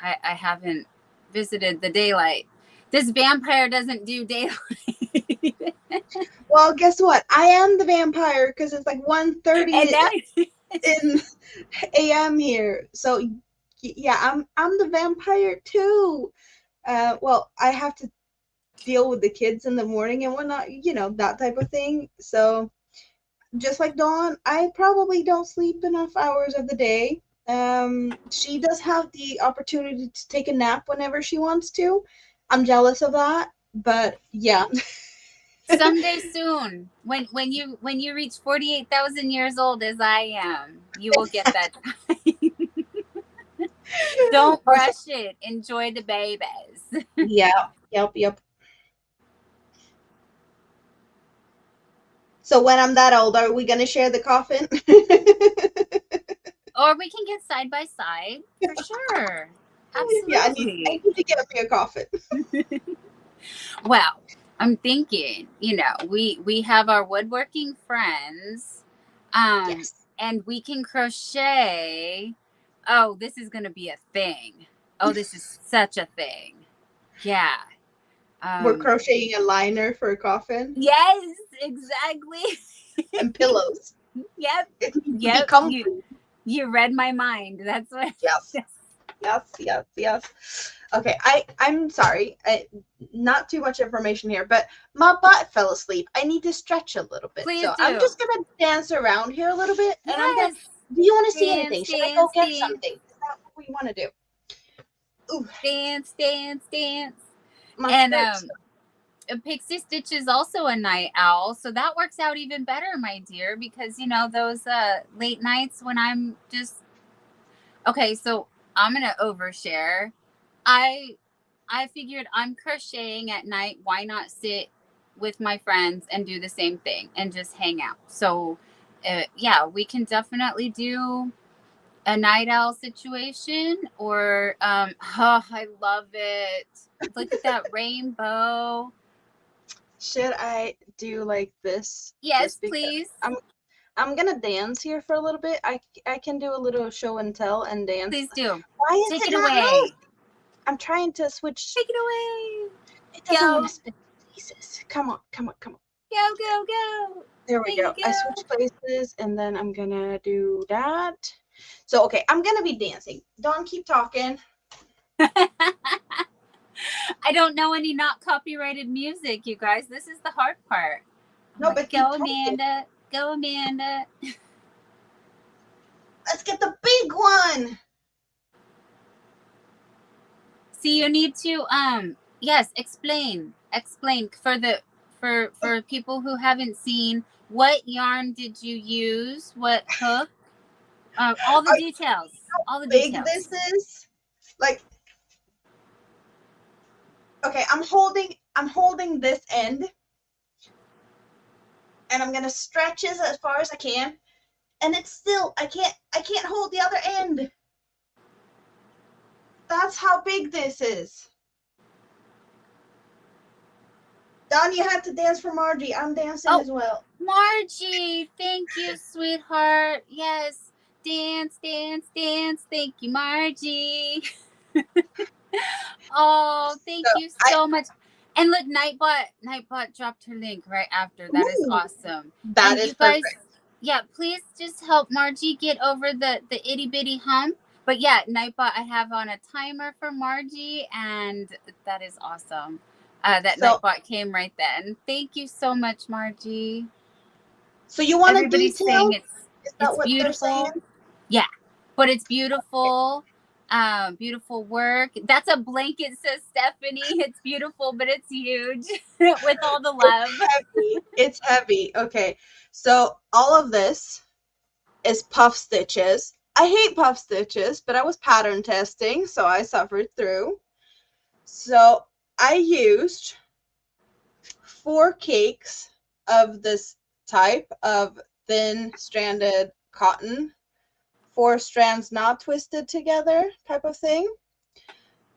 A: I haven't visited the daylight. This vampire doesn't do daylight.
B: Well, guess what? I am the vampire because it's like 1:30
A: And now
B: in a.m. here. So yeah, I'm the vampire too. Well, I have to deal with the kids in the morning and whatnot, that type of thing. So just like Dawn, I probably don't sleep enough hours of the day. She does have the opportunity to take a nap whenever she wants to. I'm jealous of that, but yeah.
A: someday soon, when you reach 48,000 years old as I am, you will get that time. Don't
B: Okay.
A: rush it. Enjoy the babies.
B: Yeah. Yep. So when I'm that old, are we gonna share the coffin?
A: Or we can get side by side for sure.
B: Yeah, I
A: Absolutely.
B: need to get me a coffin.
A: Well, I'm thinking, we have our woodworking friends,
B: Yes.
A: and we can crochet. Oh, this is going to be a thing. Oh, this is such a thing. Yeah.
B: We're
A: Um,
B: crocheting a liner for a coffin
A: yes, exactly.
B: and pillows.
A: Yep.
B: It needs to be
A: Yep. You
B: comfy.
A: you read my mind. That's what.
B: Yes. Yes. Okay, I'm sorry. Not too much information here, but my butt fell asleep. I need to stretch a little bit,
A: Please
B: so I'm
A: do.
B: just gonna dance around here a little bit, and I'm gonna.
A: Yes.
B: Do you want to see
A: Dance,
B: anything? Should I go
A: dance,
B: get
A: dance,
B: something? Is that what we want to do? Ooh,
A: dance, dance, dance.
B: my
A: And
B: skirt's.
A: Pixie Stitch is also a night owl, so that works out even better, my dear, because those late nights when I'm just okay. So I'm gonna overshare. I I figured I'm crocheting at night. Why not sit with my friends and do the same thing and just hang out? So, yeah, we can definitely do a night owl situation. Or, oh, I love it. Look at that rainbow.
B: Should I do like this?
A: Yes,
B: Just because
A: please.
B: I'm gonna dance here for a little bit. I can do a little show and tell and dance.
A: Please do.
B: Why is
A: Take
B: it
A: it
B: not moving?
A: away.
B: I'm trying to switch.
A: Take it away.
B: It doesn't want
A: Go,
B: to spin pieces. Come on.
A: go, go, go.
B: There we
A: There
B: go.
A: you
B: I switch places and then I'm gonna do that. So, okay, I'm gonna be dancing. Dawn, keep talking.
A: go. I don't know any not copyrighted music, you guys. This is the hard part. I'm
B: No,
A: like,
B: but keep
A: go
B: talking.
A: Amanda, go Amanda.
B: Let's get the big one.
A: See, you need to yes, explain for people who haven't seen, what yarn did you use, what hook, all the
B: Are you
A: details,
B: know
A: all the
B: how big
A: details.
B: this is? Like, okay, I'm holding this end and I'm gonna stretch it as far as I can. And it's still I can't hold the other end. That's how big this is. Don, you have to dance for Margie. I'm dancing
A: Oh,
B: as well.
A: Margie, thank you, sweetheart. Yes, dance, dance, dance. Thank you, Margie. Oh, thank
B: So
A: you
B: I
A: so much. And look, Nightbot dropped her link right after. That is
B: ooh,
A: awesome.
B: that
A: And
B: is
A: you guys,
B: perfect.
A: yeah, please just help Margie get over the itty bitty hump. But yeah, Nightbot, I have on a timer for Margie, and that is awesome. That
B: So
A: Nightbot came right then. Thank you so much, Margie.
B: so you want a
A: Everybody's saying
B: detail?
A: it's
B: Is that
A: it's
B: what they're saying?
A: beautiful. Yeah, but it's beautiful. Beautiful work. That's a blanket, says Stephanie. It's beautiful, but it's huge with all the
B: It's
A: love.
B: heavy. It's heavy. Okay. So all of this is puff stitches. I hate puff stitches, but I was pattern testing, so I suffered through. So I used 4 cakes of this type of thin stranded cotton, 4 strands not twisted together type of thing.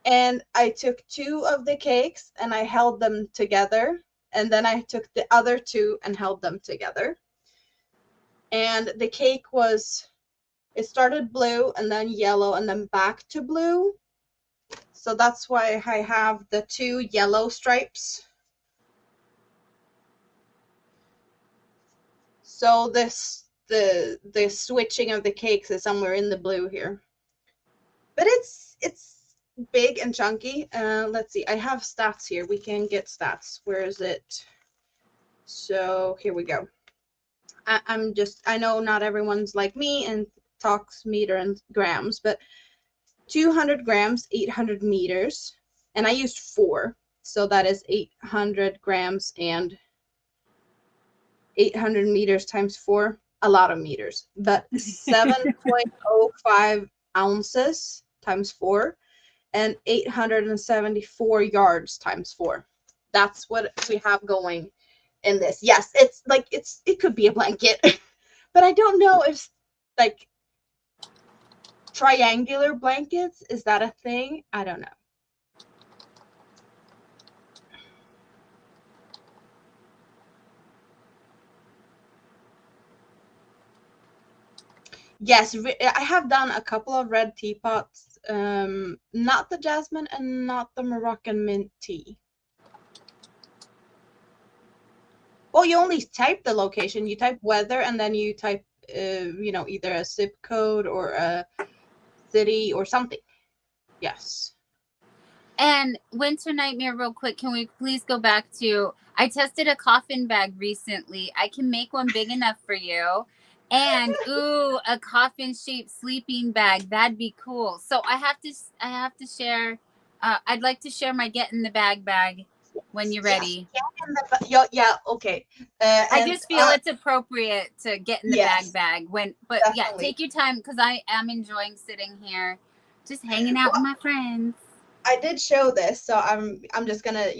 B: And I took 2 of the cakes and I held them together. And then I took the other 2 and held them together. And the cake it started blue and then yellow and then back to blue. So that's why I have the 2 yellow stripes. So the switching of the cakes is somewhere in the blue here. But it's big and chunky. Let's see. I have stats here. We can get stats. Where is it? So here we go. I know not everyone's like me and talks meter and grams, but 200 grams, 800 meters, and I used 4, so that is 800 grams and 800 meters times 4, a lot of meters, but 7.05 ounces times 4 and 874 yards times 4. That's what we have going in this. Yes, it could be a blanket, but I don't know if like triangular blankets, is that a thing? I don't know. Yes, I have done a couple of red teapots. Not the jasmine and not the Moroccan mint tea. Well, you only type the location. You type weather and then you type, either a zip code or a city or something. Yes.
A: And Winter Nightmare, real quick, can we please go back to, I tested a coffin bag recently. I can make one big enough for you. And ooh, a coffin shaped sleeping bag. That'd be cool. So I have to share, I'd like to share my get in the bag when you're
B: Yes.
A: ready.
B: Yeah. Okay.
A: I
B: And
A: just feel it's appropriate to get in the
B: yes,
A: bag but yeah,
B: definitely.
A: take your time, because I am enjoying sitting here just hanging out with
B: Well,
A: my friends.
B: I did show this, so I'm just gonna,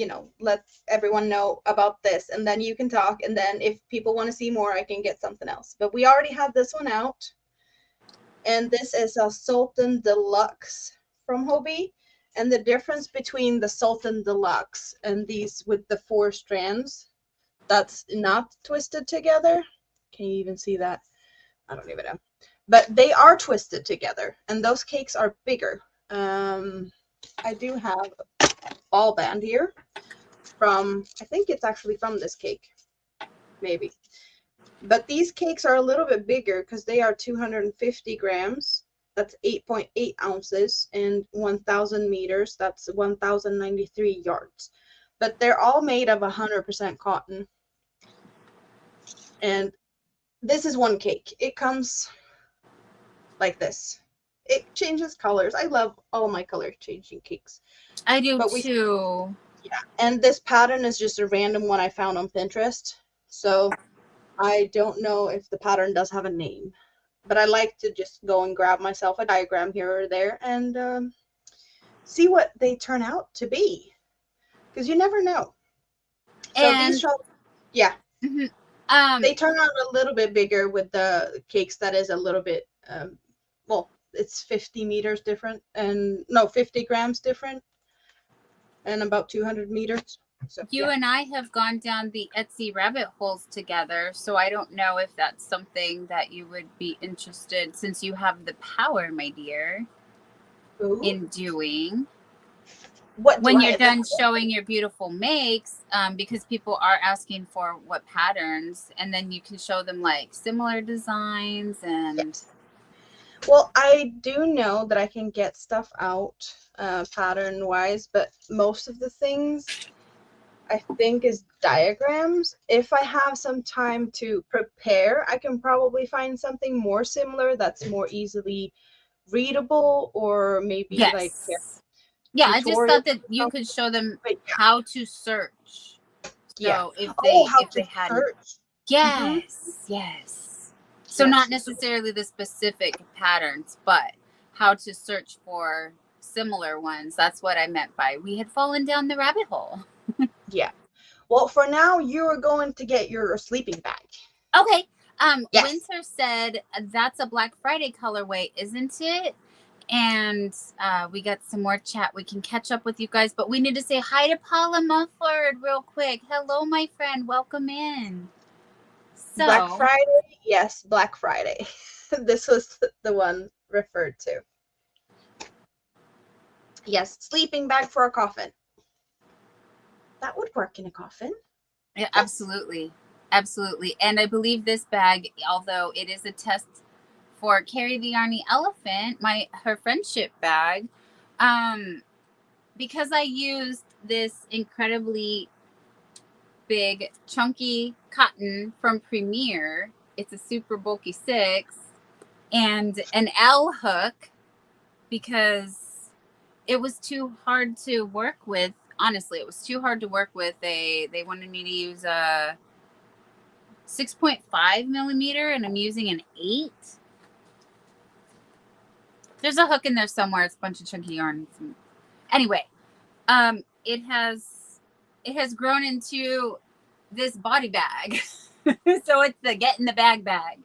B: let everyone know about this, and then you can talk, and then if people want to see more, I can get something else. But we already have this one out, and this is a Sultan Deluxe from Hobie. And the difference between the Sultan Deluxe and these with the 4 strands that's not twisted together. Can you even see that? I don't even know. But they are twisted together, and those cakes are bigger. I do have a ball band here I think it's actually from this cake, maybe. But these cakes are a little bit bigger because they are 250 grams. That's 8.8 ounces, and 1,000 meters. That's 1,093 yards. But they're all made of 100% cotton. And this is one cake. It comes like this. It changes colors. I love all my color changing cakes.
A: I do
B: But
A: too.
B: yeah, and this pattern is just a random one I found on Pinterest. So I don't know if the pattern does have a name, but I like to just go and grab myself a diagram here or there and see what they turn out to be, because you never know. So
A: And
B: these shops, yeah, they turn out a little bit bigger with the cakes. That is a little bit, well, it's 50 meters different, and no, 50 grams different, and about 200 meters. So
A: you
B: yeah.
A: and I have gone down the Etsy rabbit holes together, so I don't know if that's something that you would be interested, since you have the power, my dear, in doing.
B: What do
A: When
B: I
A: you're
B: have?
A: done showing your beautiful makes, because people are asking for what patterns, and then you can show them like similar designs and.
B: Yes. Well, I do know that I can get stuff out pattern wise, but most of the things I think is diagrams. If I have some time to prepare, I can probably find something more similar that's more easily readable, or maybe like
A: Yes. Yeah, I just
B: tutorial.
A: thought that you could show them
B: But
A: how to search.
B: yeah.
A: So if
B: Oh,
A: they
B: how
A: if
B: to
A: they hadn't.
B: search. Mm-hmm.
A: Yes. So not
B: Yes.
A: necessarily the specific patterns, but how to search for similar ones. That's what I meant by we had fallen down the rabbit hole.
B: Yeah. Well, for now, you are going to get your sleeping bag.
A: Okay.
B: Yes.
A: Winter said that's a Black Friday colorway, isn't it? And we got some more chat. We can catch up with you guys, but we need to say hi to Paula Mufford real quick. Hello, my friend. Welcome in. So,
B: Black Friday? Yes, Black Friday. This was the one referred to. Yes, sleeping bag for a coffin. That would work in a coffin.
A: yeah,
B: Yes.
A: absolutely. Absolutely. And I believe this bag, although it is a test for Carrie the Yarny Elephant, her friendship bag, because I used this incredibly big chunky cotton from Premier. It's a super bulky 6 and an L hook, because it was too hard to work with. Honestly, it was too hard to work with. They wanted me to use a 6.5 millimeter, and I'm using an 8. There's a hook in there somewhere. It's a bunch of chunky yarn. Anyway, it has grown into this body bag. So it's the get in the bag bag.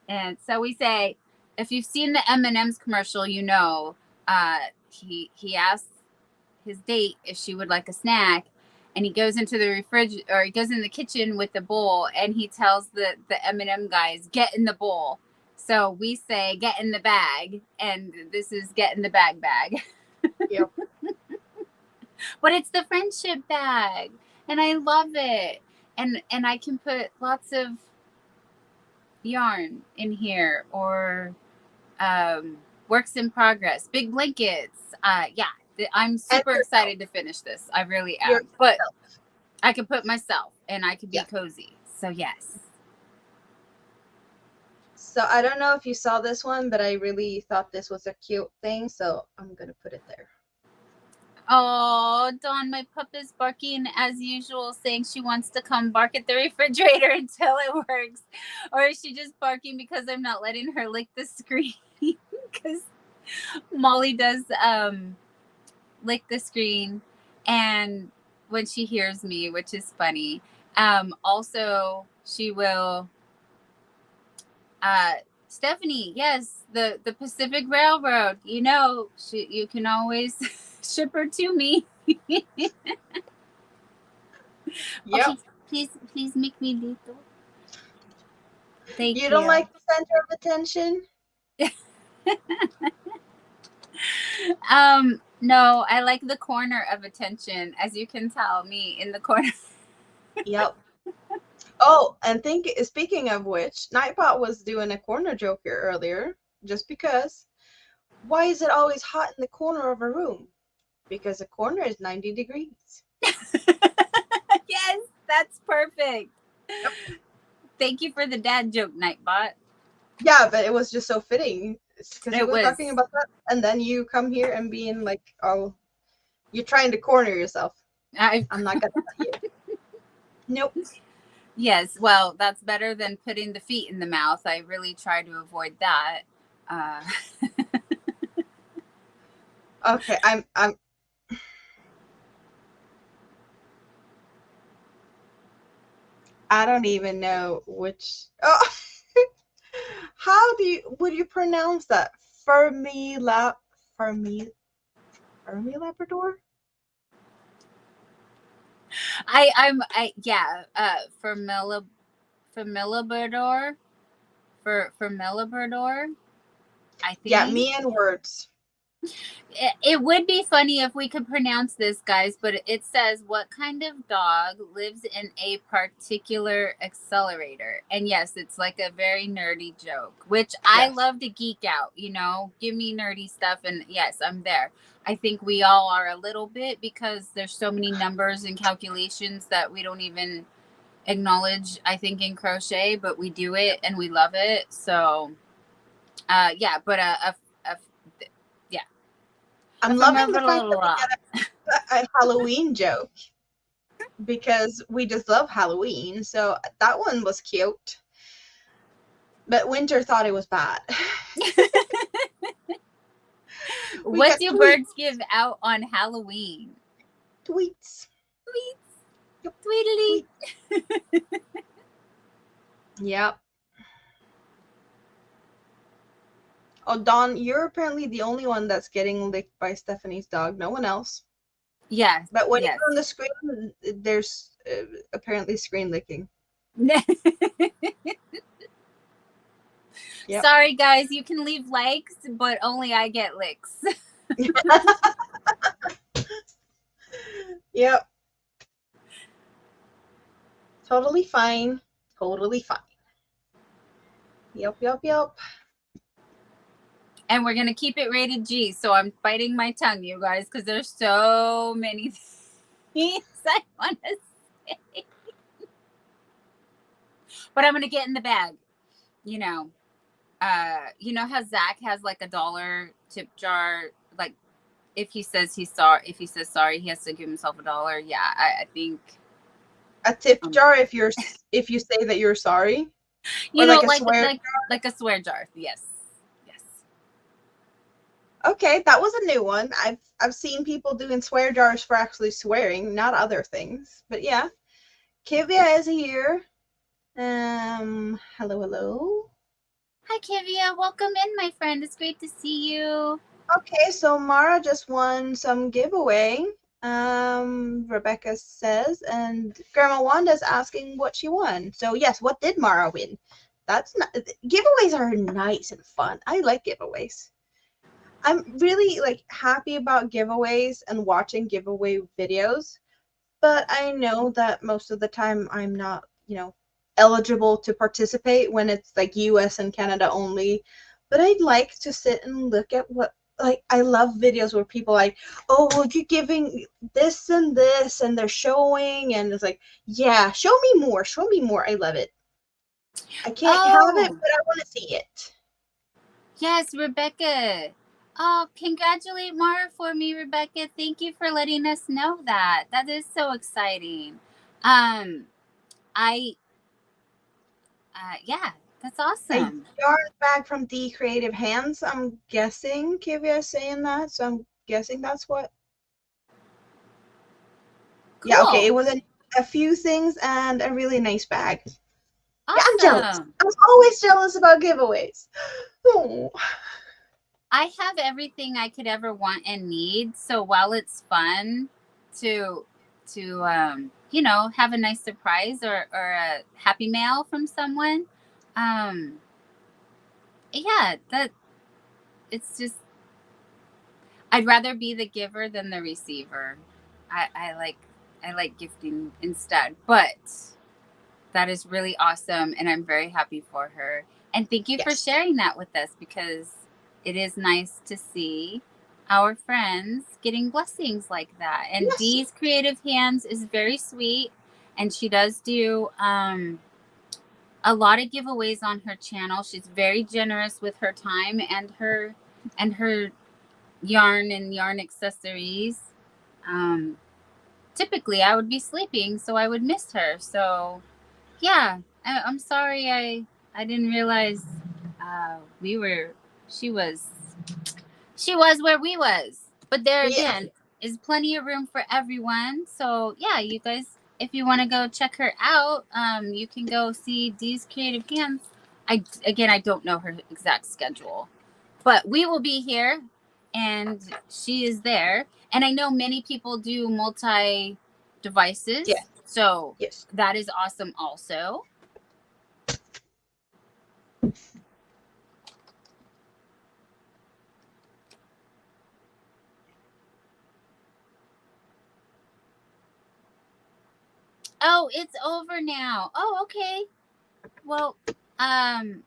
A: And so we say, if you've seen the M&M's commercial, you know, he asks his date if she would like a snack, and he goes into the he goes in the kitchen with the bowl, and he tells the M&M guys, get in the bowl. So we say, get in the bag, and this is get in the bag bag.
B: Yep.
A: But it's the friendship bag, and I love it. And I can put lots of yarn in here, or works in progress, big blankets. I'm super excited to finish this. I really am. But I can put myself, and I could be cozy. So yes.
B: So I don't know if you saw this one, but I really thought this was a cute thing, so I'm gonna put it there.
A: Oh, Dawn, my pup is barking as usual, saying she wants to come bark at the refrigerator until it works. Or is she just barking because I'm not letting her lick the screen? Because Molly does lick the screen, and when she hears me, which is funny. Also, she will... Stephanie, yes, the Pacific Railroad. You know, you can always ship her to me.
B: Yep.
A: Okay, please make me little. Thank you.
B: You don't like the center of attention?
A: No, I like the corner of attention, as you can tell me in the corner.
B: Yep. Oh, and speaking of which, Nightbot was doing a corner joke here earlier, just because. Why is it always hot in the corner of a room? Because the corner is 90 degrees.
A: Yes, that's perfect.
B: Yep.
A: Thank you for the dad joke, Nightbot.
B: Yeah, but it was just so fitting. Because he
A: It
B: was
A: was.
B: talking about that, and then you come here and being like, oh, you're trying to corner yourself. I'm not gonna let you. Nope.
A: Yes, well, that's better than putting the feet in the mouth. I really try to avoid that.
B: Okay, I'm I don't even know which. Oh, how would you pronounce that? Fermi Labrador?
A: For Millibrador, for Millibrador, I
B: Yeah,
A: think.
B: me and words.
A: It would be funny if we could pronounce this, guys, but it says, what kind of dog lives in a particular accelerator? And yes, it's like a very nerdy joke, which I
B: Yes.
A: love to geek out, give me nerdy stuff. And yes, I'm there. I think we all are a little bit, because there's so many numbers and calculations that we don't even acknowledge, I think, in crochet, but we do it and we love it. So, yeah, but yeah.
B: I'm loving the fact that we got a Halloween joke because we just love Halloween. So that one was cute. But Winter thought it was bad.
A: What do birds give out on Halloween?
B: Tweets.
A: Tweets.
B: Yep.
A: Tweedly.
B: Tweets. Yep. Oh, Dawn, you're apparently the only one that's getting licked by Stephanie's dog. No one else.
A: Yes.
B: But when
A: Yes.
B: you're on the screen, there's apparently screen licking.
A: Yep. Sorry, guys. You can leave likes, but only I get licks.
B: Yep. Totally fine. Totally fine. Yep, yep, yep.
A: And we're going to keep it rated G. So I'm biting my tongue, you guys, because there's so many things I want to say. But I'm going to get in the bag. You know how Zach has like $1 tip jar, like if he says sorry, he has to give himself $1. Yeah, I think
B: a tip jar if you say that you're sorry.
A: You know, like a swear jar. Yes. Yes.
B: Okay, that was a new one. I've seen people doing swear jars for actually swearing, not other things. But yeah. Kivia is here. Hello.
A: Hi, Kivia. Welcome in, my friend. It's great to see you.
B: Okay, so Mara just won some giveaway. Rebecca says, and Grandma Wanda's asking what she won. So yes, what did Mara win? Giveaways are nice and fun. I like giveaways. I'm really happy about giveaways and watching giveaway videos, but I know that most of the time I'm not, eligible to participate when it's US and Canada only. But I'd like to sit and look at I love videos where people oh, well, you're giving this and this and they're showing, and it's yeah, show me more. I love it. I can't have it, but I want to see it.
A: Yes, Rebecca. Oh, congratulate Mara for me, Rebecca. Thank you for letting us know that. That is so exciting. Yeah, that's awesome.
B: A yarn bag from The Creative Hands. I'm guessing Kivia is saying that, so I'm guessing that's what. Cool. Yeah, okay. It was a few things and a really nice bag. Awesome. Yeah, I'm jealous. I was always jealous about giveaways. Oh.
A: I have everything I could ever want and need. So while it's fun to have a nice surprise or a happy mail from someone, yeah, it's just, I'd rather be the giver than the receiver. I like gifting instead, but That is really awesome, and I'm very happy for her. And thank you for
B: Yes.
A: sharing that with us, because it is nice to see our friends getting blessings like that. And
B: Yes.
A: Dee's creative hands is very sweet, and she does do a lot of giveaways on her channel. She's very generous with her time and her yarn and yarn accessories. Um, Typically, I would be sleeping, so I would miss her. So yeah, I'm sorry. I didn't realize we were. She was. She was where we was. But there
B: Yeah.
A: again is plenty of room for everyone. So yeah, you guys, if you want to go check her out, you can go see Dee's Creative Hands. I don't know her exact schedule, but we will be here, and she is there. And I know many people do multi
B: Yeah.
A: devices, so
B: Yes.
A: that is awesome also. Oh, it's over now. Oh, okay. Well, um,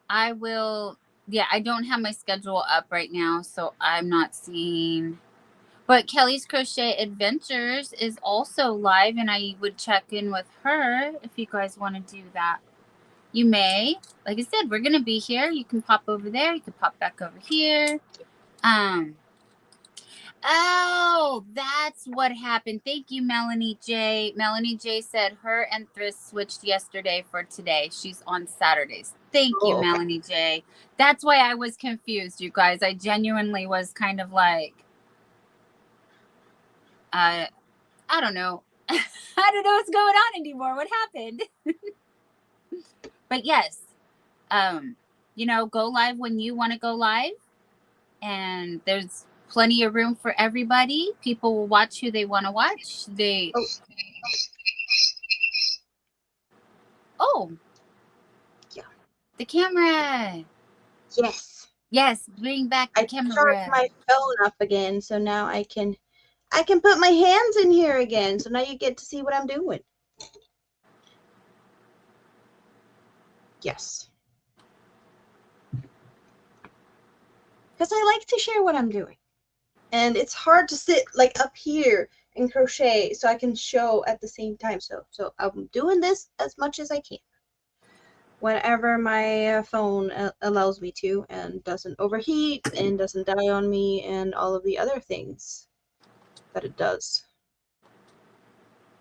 A: I will. Yeah, I don't have my schedule up right now, so I'm not seeing. But Kelly's Crochet Adventures is also live, and I would check in with her if you guys want to do that. You may. Like I said, we're gonna be here. You can pop over there. You can pop back over here. Um. Oh, that's what happened. Thank you, Melanie J. Melanie J said her and Thriss switched yesterday for today. She's on Saturdays. Thank you,
B: Oh, okay.
A: Melanie J. That's why I was confused, you guys. I genuinely was kind of like, I don't know. I don't know what's going on anymore. What happened? But yes, go live when you want to go live, and there's plenty of room for everybody. People will watch who they want to watch.
B: Oh,
A: Oh,
B: yeah.
A: the camera.
B: Yes.
A: Yes, bring back the
B: I charged
A: camera.
B: my phone up again, so now I can put my hands in here again. So now you get to see what I'm doing. Yes. Because I like to share what I'm doing. And it's hard to sit like up here and crochet so I can show at the same time. So I'm doing this as much as I can. Whenever my phone allows me to, and doesn't overheat and doesn't die on me and all of the other things that it does.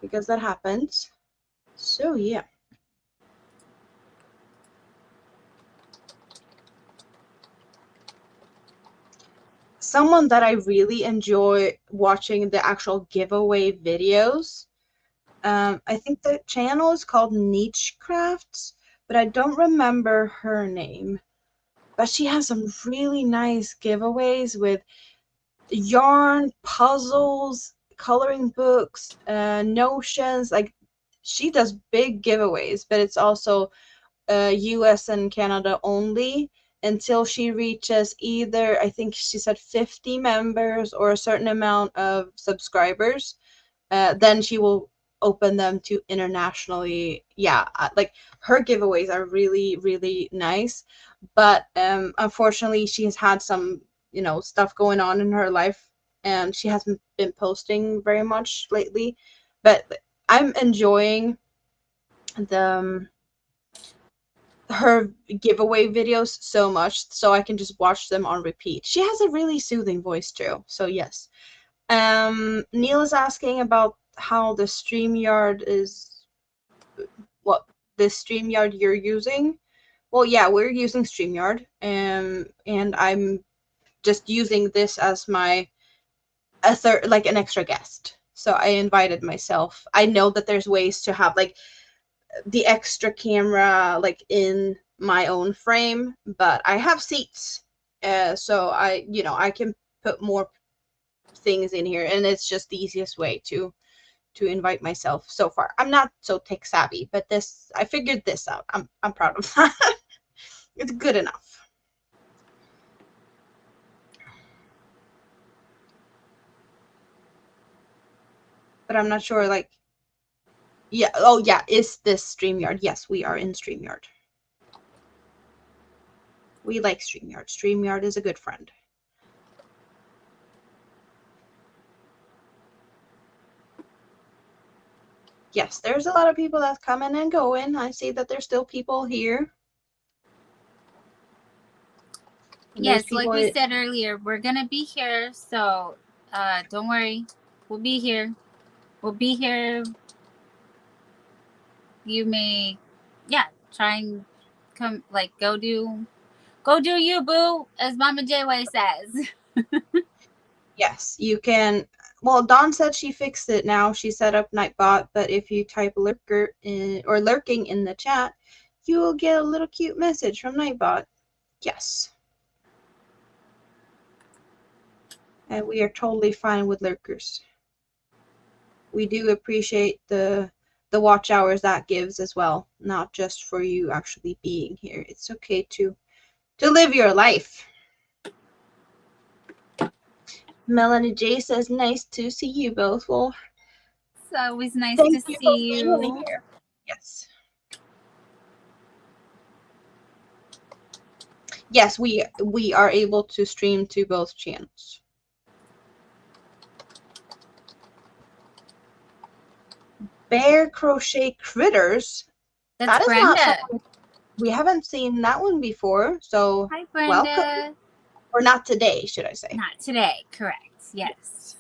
B: Because that happens. So yeah. Someone that I really enjoy watching the actual giveaway videos. I think the channel is called Niche Crafts, but I don't remember her name. But she has some really nice giveaways with yarn, puzzles, coloring books, notions. Like, she does big giveaways, but it's also US and Canada only until she reaches either, I think she said 50 members or a certain amount of subscribers. Then she will open them to internationally. Yeah, like, her giveaways are really, really nice. But unfortunately, she has had some, stuff going on in her life, and she hasn't been posting very much lately. But I'm enjoying the her giveaway videos so much, so I can just watch them on repeat. She has a really soothing voice too, so yes. Neil is asking about how the StreamYard is, what the StreamYard you're using. Well, yeah, we're using StreamYard, and I'm just using this as my like an extra guest. So I invited myself. I know that there's ways to have like the extra camera like in my own frame, but I have seats, so I can put more things in here, and it's just the easiest way to invite myself so far. I'm not so tech savvy, but this I figured this out. I'm proud of that. It's good enough. But I'm not sure, like, Yeah. Oh, yeah. Is this StreamYard? Yes, we are in StreamYard. We like StreamYard. StreamYard is a good friend. Yes, there's a lot of people that's coming and going. I see that there's still people here. And
A: Yes, like we said earlier, we're going to be here. So don't worry. We'll be here. We'll be here. You may, yeah, try and come, like, go do you, boo, as Mama J-Way says.
B: Yes, you can. Well, Dawn said she fixed it now. She set up Nightbot, but if you type lurker in, or lurking in the chat, you will get a little cute message from Nightbot. Yes. And we are totally fine with lurkers. We do appreciate the watch hours that gives as well, not just for you actually being here. It's okay to live your life. Melanie J says, nice to see you both. Well,
A: it's always nice to see you.
B: Here. Yes. Yes, we are able to stream to both channels. Bear Crochet Critters.
A: That's
B: that is
A: Brenda.
B: not something we haven't seen that one before. So
A: hi, Brenda.
B: Welcome. Or not today, should I say?
A: Not today, correct. Yes.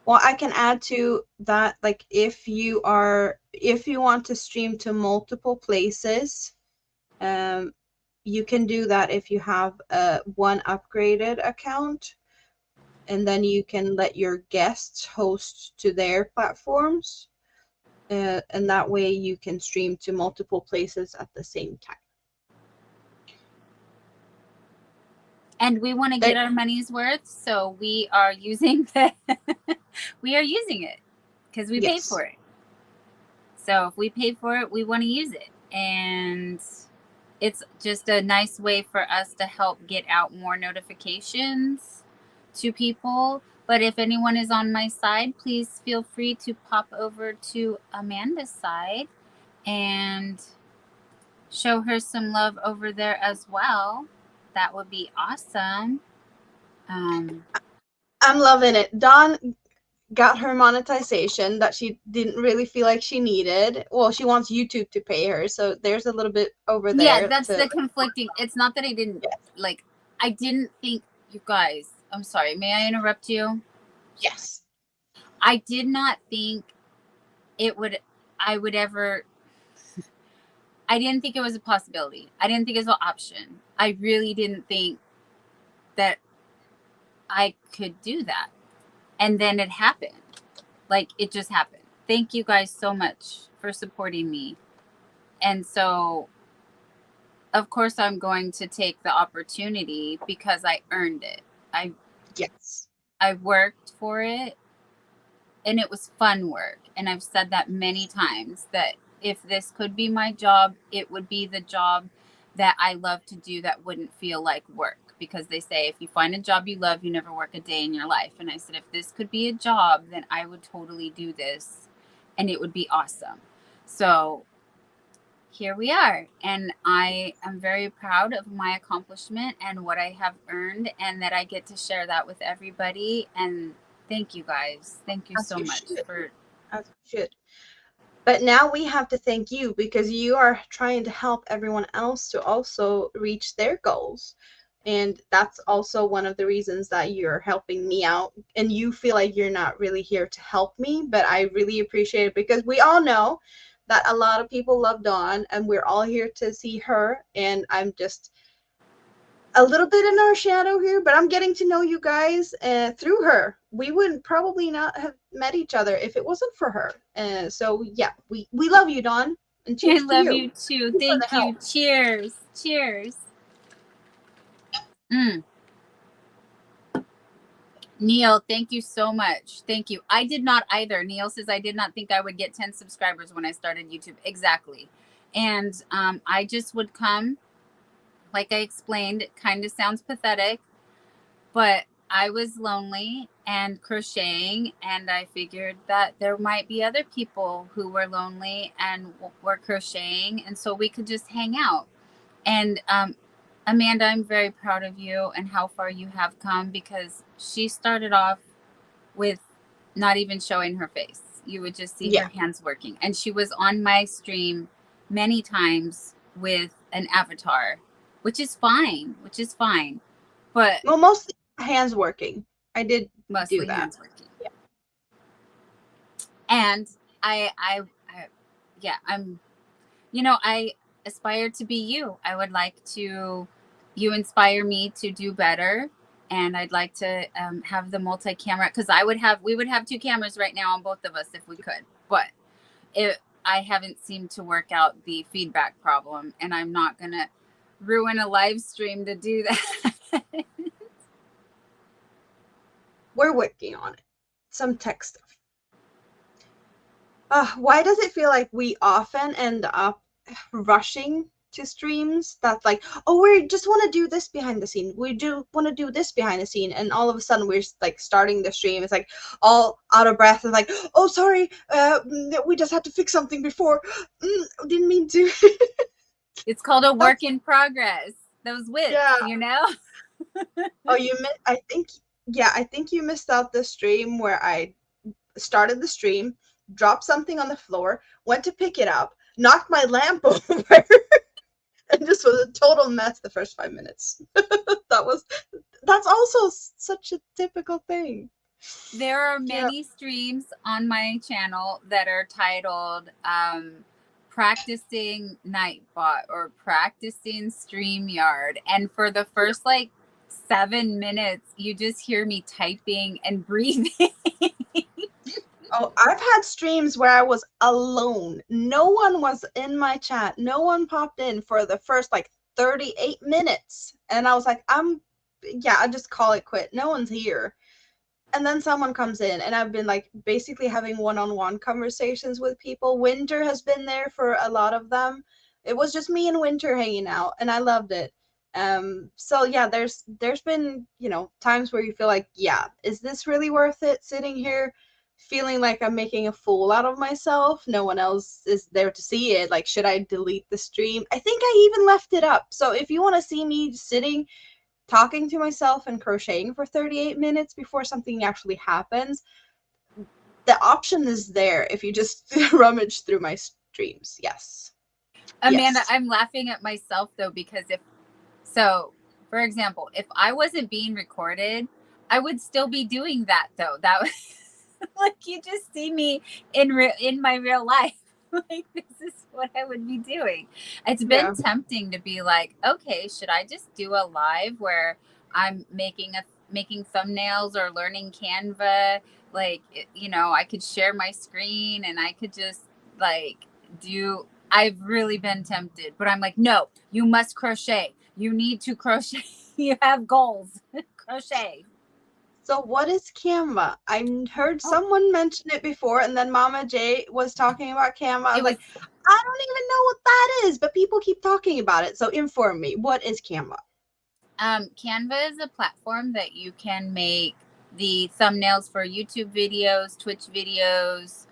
B: Well, I can add to that, like, if you want to stream to multiple places, you can do that if you have one upgraded account, and then you can let your guests host to their platforms, and that way you can stream to multiple places at the same time.
A: And we want to get our money's worth, so we are using it because we paid for it. So if we paid for it, we want to use it. And it's just a nice way for us to help get out more notifications to people. But if anyone is on my side, please feel free to pop over to Amanda's side and show her some love over there as well. That would be awesome.
B: I'm loving it. Dawn got her monetization that she didn't really feel like she needed. Well, she wants YouTube to pay her, so there's a little bit over there.
A: Yeah, that's the conflicting. It's not that I didn't like. I didn't think, you guys. I'm sorry. May I interrupt you?
B: Yes.
A: I did not think I would ever. I didn't think it was a possibility. I didn't think it was an option. I really didn't think that I could do that. And then it happened. Like, it just happened. Thank you guys so much for supporting me. And so, of course, I'm going to take the opportunity because I earned it. I worked for it, and it was fun work. And I've said that many times, that if this could be my job, it would be the job that I love to do that wouldn't feel like work. Because they say, if you find a job you love, you never work a day in your life. And I said, if this could be a job, then I would totally do this, and it would be awesome. So here we are. And I am very proud of my accomplishment and what I have earned, and that I get to share that with everybody. And thank you guys. Thank you so much for.
B: As you should. But now we have to thank you, because you are trying to help everyone else to also reach their goals. And that's also one of the reasons that you're helping me out. And you feel like you're not really here to help me, but I really appreciate it, because we all know that a lot of people love Dawn, and we're all here to see her. And I'm just a little bit in our shadow here, but I'm getting to know you guys through her. We would probably not have met each other if it wasn't for her. So yeah, we love you, Dawn. And cheers
A: I love you too. Thank you. Cheers. Cheers. Neil, thank you so much. Thank you. I did not either. Neil says, I did not think I would get 10 subscribers when I started YouTube. Exactly. And I just would come, like I explained, it kind of sounds pathetic, but I was lonely and crocheting, and I figured that there might be other people who were lonely and were crocheting, and so we could just hang out. And Amanda, I'm very proud of you and how far you have come, because she started off with not even showing her face. You would just see
B: Yeah.
A: her hands working. And she was on my stream many times with an avatar, which is fine, But
B: Well, mostly hands working. I did do
A: mostly
B: that.
A: hands working. And I yeah, I aspire to be you. I would like to, you inspire me to do better. And I'd like to have the multi-camera, because we would have two cameras right now on both of us if we could. But I haven't seemed to work out the feedback problem, and I'm not going to ruin a live stream to do that.
B: We're working on it. Some tech stuff. Why does it feel like we often end up rushing to streams that's like, oh, we just want to do this behind the scene. We do want to do this behind the scene. And all of a sudden we're like starting the stream. It's like all out of breath. And like, oh, sorry. We just had to fix something before. Didn't mean to.
A: It's called a work in progress. Those whips,
B: Yeah. Oh, I think you missed out the stream where I started the stream, dropped something on the floor, went to pick it up, knocked my lamp over, and just was a total mess the first 5 minutes. That's also such a typical thing.
A: There are many streams on my channel that are titled practicing Nightbot or practicing StreamYard. And for the first 7 minutes, you just hear me typing and breathing.
B: Oh, I've had streams where I was alone. No one was in my chat. No one popped in for the first 38 minutes. And I was like, I just call it quit. No one's here. And then someone comes in, and I've been basically having one-on-one conversations with people. Winter has been there for a lot of them. It was just me and Winter hanging out, and I loved it. So yeah, there's been, times where you feel like, yeah, is this really worth it, sitting here feeling like I'm making a fool out of myself? No one else is there to see it. Like, should I delete the stream? I think I even left it up. So if you want to see me sitting talking to myself and crocheting for 38 minutes before something actually happens, the option is there if you just rummage through my streams. Yes.
A: Amanda,
B: Yes.
A: I'm laughing at myself though, because for example, if I wasn't being recorded, I would still be doing that though. That was you just see me in my real life. This is what I would be doing. It's been tempting to be like, okay, should I just do a live where I'm making thumbnails or learning Canva? I could share my screen and I could just do. I've really been tempted, but I'm like, no, you must crochet. You need to crochet. You have goals. Crochet.
B: So what is Canva? I heard someone mention it before, and then Mama J was talking about Canva. I was like, I don't even know what that is, but people keep talking about it. So inform me. What is Canva?
A: Canva is a platform that you can make the thumbnails for YouTube videos, Twitch videos,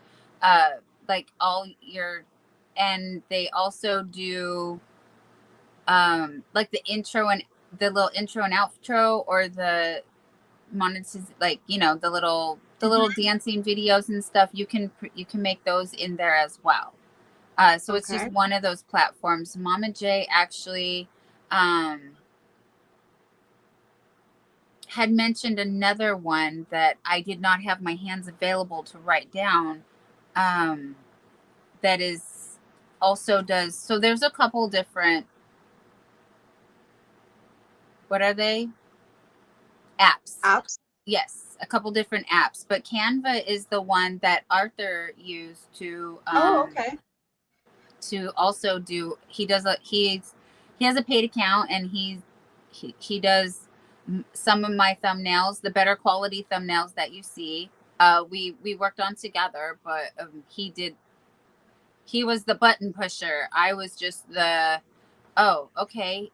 A: and they also do the intro and the little intro and outro, or the the little dancing videos and stuff. You can make those in there as well. So it's just one of those platforms. Mama J actually had mentioned another one that I did not have my hands available to write down. That is also does. So there's a couple different, what are they? Apps. Yes, a couple different apps, but Canva is the one that Arthur used to to also do. He has a paid account, and he does some of my thumbnails, the better quality thumbnails that you see. We worked on together, but he was the button pusher. I was just the, oh, okay,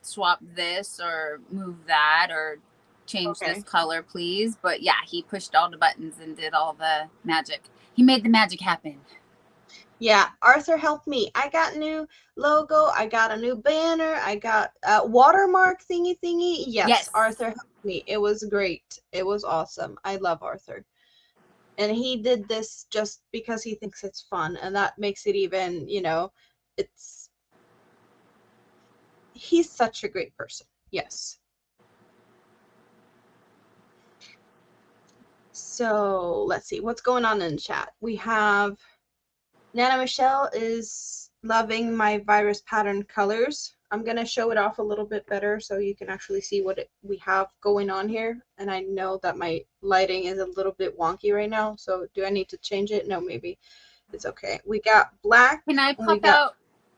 A: swap this or move that, or change this color, please. But yeah, he pushed all the buttons and did all the magic. He made the magic happen.
B: Yeah, Arthur helped me. I got new logo. I got a new banner. I got a watermark thingy. Yes, Arthur helped me. It was great. It was awesome. I love Arthur. And he did this just because he thinks it's fun. And that makes it even, you know, he's such a great person. Yes. So let's see what's going on in chat. We have Nana Michelle is loving my virus pattern colors. I'm going to show it off a little bit better so you can actually see what we have going on here. And I know that my lighting is a little bit wonky right now. So do I need to change it? No, maybe it's okay. We got black.
A: Can I pop out,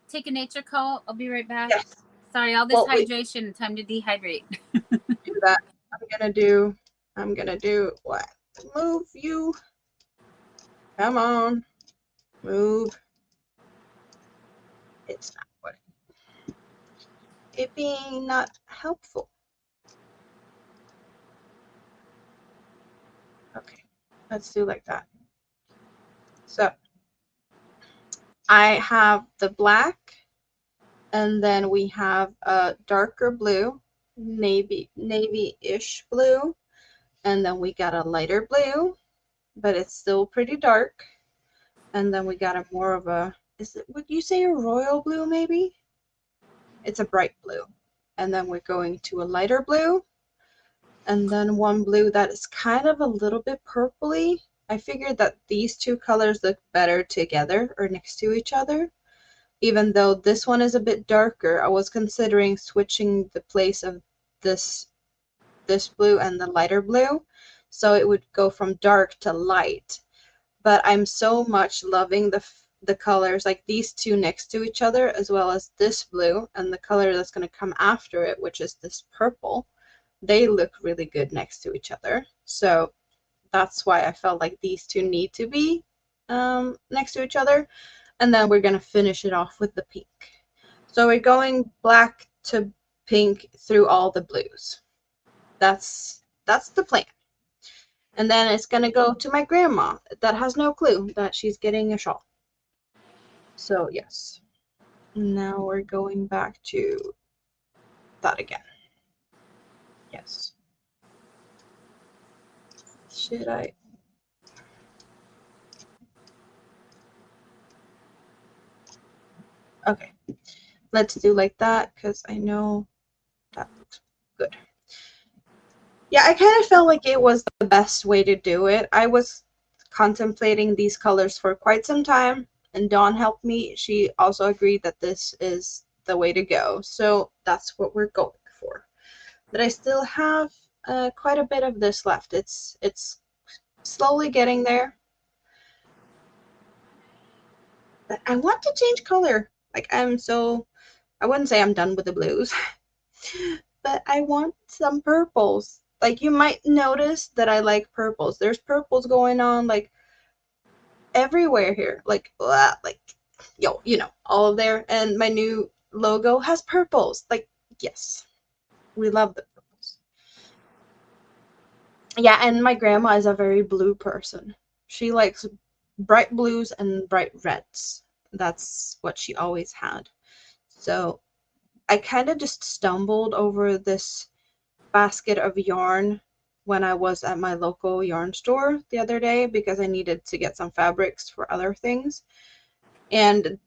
A: take a nature call? I'll be right back.
B: Yes.
A: Sorry, all this hydration, time to dehydrate.
B: Do that. I'm going to do what? Move you. Come on. Move. It's not working. It being not helpful. Okay, let's do like that. So I have the black, and then we have a darker blue, navy-ish blue, and then we got a lighter blue, but it's still pretty dark. And then we got a more of a, would you say a royal blue maybe? It's a bright blue. And then we're going to a lighter blue, and then one blue that is kind of a little bit purpley. I figured that these two colors look better together or next to each other. Even though this one is a bit darker, I was considering switching the place of this blue and the lighter blue, so it would go from dark to light. But I'm so much loving the colors, like these two next to each other, as well as this blue and the color that's going to come after it, which is this purple. They look really good next to each other. So that's why I felt like these two need to be next to each other. And then we're going to finish it off with the pink. So we're going black to pink through all the blues. That's the plan. And then it's going to go to my grandma that has no clue that she's getting a shawl. So yes. Now we're going back to that again. Yes. Should I? Okay. Let's do like that because I know that looks good. Yeah, I kind of felt like it was the best way to do it. I was contemplating these colors for quite some time, and Dawn helped me. She also agreed that this is the way to go. So that's what we're going for. But I still have quite a bit of this left. It's slowly getting there. But I want to change color. Like I wouldn't say I'm done with the blues, but I want some purples. Like you might notice that I like purples. There's purples going on like everywhere here. Like yo, you know, all of there. And my new logo has purples. Like, yes. We love the purples. Yeah, and my grandma is a very blue person. She likes bright blues and bright reds. That's what she always had. So I kind of just stumbled over this basket of yarn when I was at my local yarn store the other day because I needed to get some fabrics for other things. And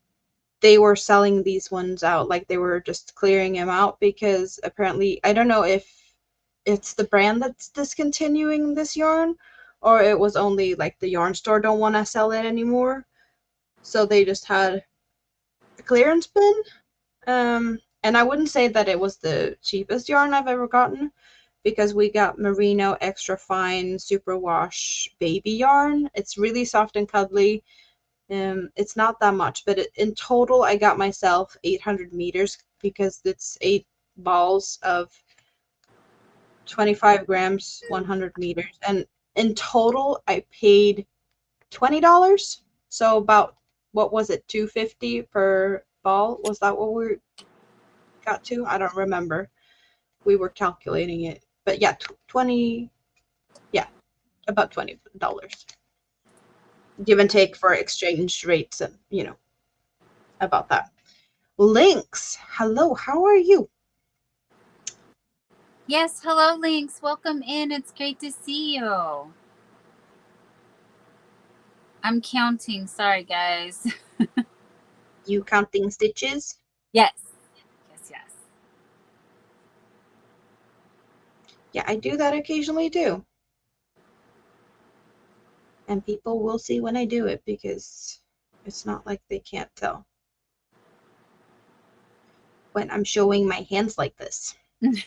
B: they were selling these ones out, like they were just clearing them out because apparently, I don't know if it's the brand that's discontinuing this yarn or it was only like the yarn store don't want to sell it anymore. So they just had a clearance bin. And I wouldn't say that it was the cheapest yarn I've ever gotten because we got merino extra fine superwash baby yarn. It's really soft and cuddly. It's not that much, but in total I got myself 800 meters because it's 8 balls of 25 grams, 100 meters. And in total I paid $20. So about, what was it, $2.50 per ball? Was that what we got to? I don't remember. We were calculating it. But yeah, 20, yeah, about $20. Give and take for exchange rates and, about that. Lynx, hello, how are you?
A: Yes, hello, Lynx. Welcome in. It's great to see you. I'm counting. Sorry, guys.
B: You counting stitches?
A: Yes. Yes.
B: Yeah, I do that occasionally too. And people will see when I do it because it's not like they can't tell when I'm showing my hands like this.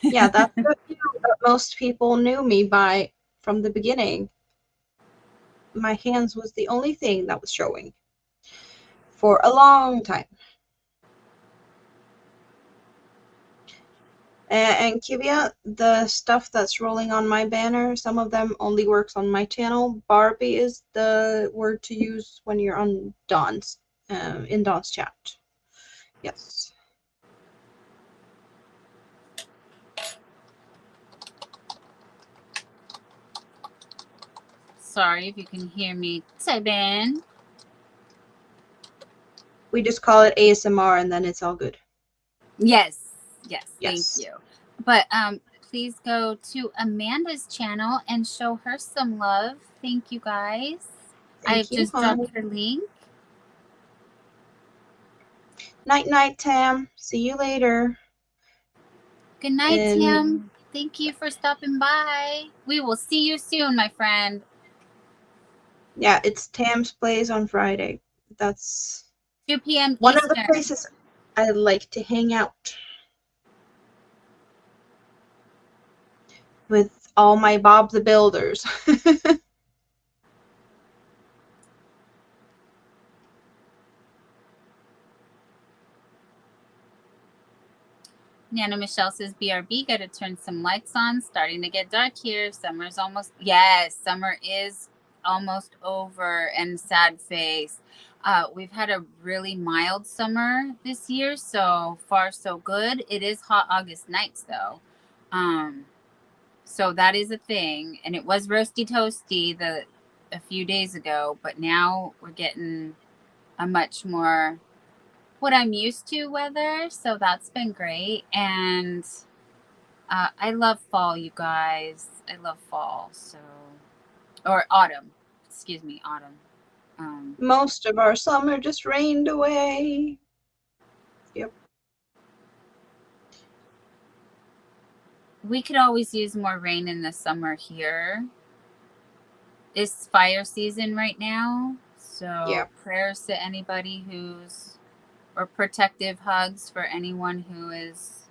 B: Yeah, that's the view that most people knew me by from the beginning. My hands was the only thing that was showing for a long time. And Kivia, the stuff that's rolling on my banner, some of them only works on my channel. Barbie is the word to use when you're on Dawn's, in Dawn's chat. Yes.
A: Sorry if you can hear me typing.
B: We just call it ASMR and then it's all good.
A: Yes. Thank
B: Yes.
A: you. But please go to Amanda's channel and show her some love. Thank you, guys. I've just dropped her link.
B: Night, Tam. See you later.
A: Good night, Tim. Thank you for stopping by. We will see you soon, my friend.
B: Yeah, it's Tam's Plays on Friday. That's
A: 2 p.m.
B: one
A: Eastern.
B: of the places I like to hang out with all my Bob the Builders.
A: Nana Michelle says, BRB, gotta turn some lights on. Starting to get dark here. Summer's almost, yes, summer is almost over. And sad face. We've had a really mild summer this year. So far, so good. It is hot August nights, though. So that is a thing. And it was roasty toasty a few days ago. But now we're getting a much more what I'm used to weather, so that's been great. And I love fall, you guys. I love fall, or autumn. Excuse me, autumn.
B: Most of our summer just rained away. Yep.
A: We could always use more rain in the summer here. It's fire season right now, so
B: Yep.
A: prayers to anybody or protective hugs for anyone who is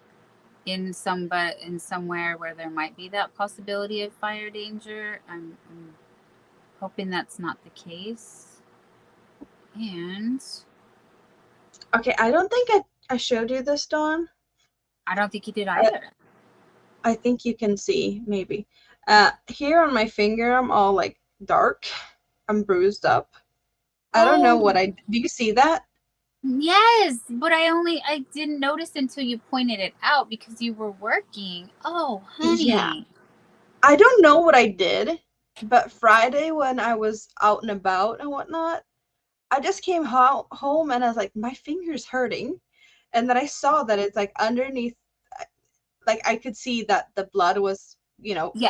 A: in somewhere where there might be that possibility of fire danger. I'm hoping that's not the case. And
B: okay, I don't think I showed you this, Dawn.
A: I don't think you did either.
B: I think you can see, maybe. Here on my finger, I'm all like dark. I'm bruised up. I don't know what do you see that?
A: Yes, but I didn't notice until you pointed it out because you were working. Oh, honey.
B: Yeah. I don't know what I did, but Friday when I was out and about and whatnot, I just came home and I was like, my finger's hurting. And then I saw that it's like underneath, like I could see that the blood was,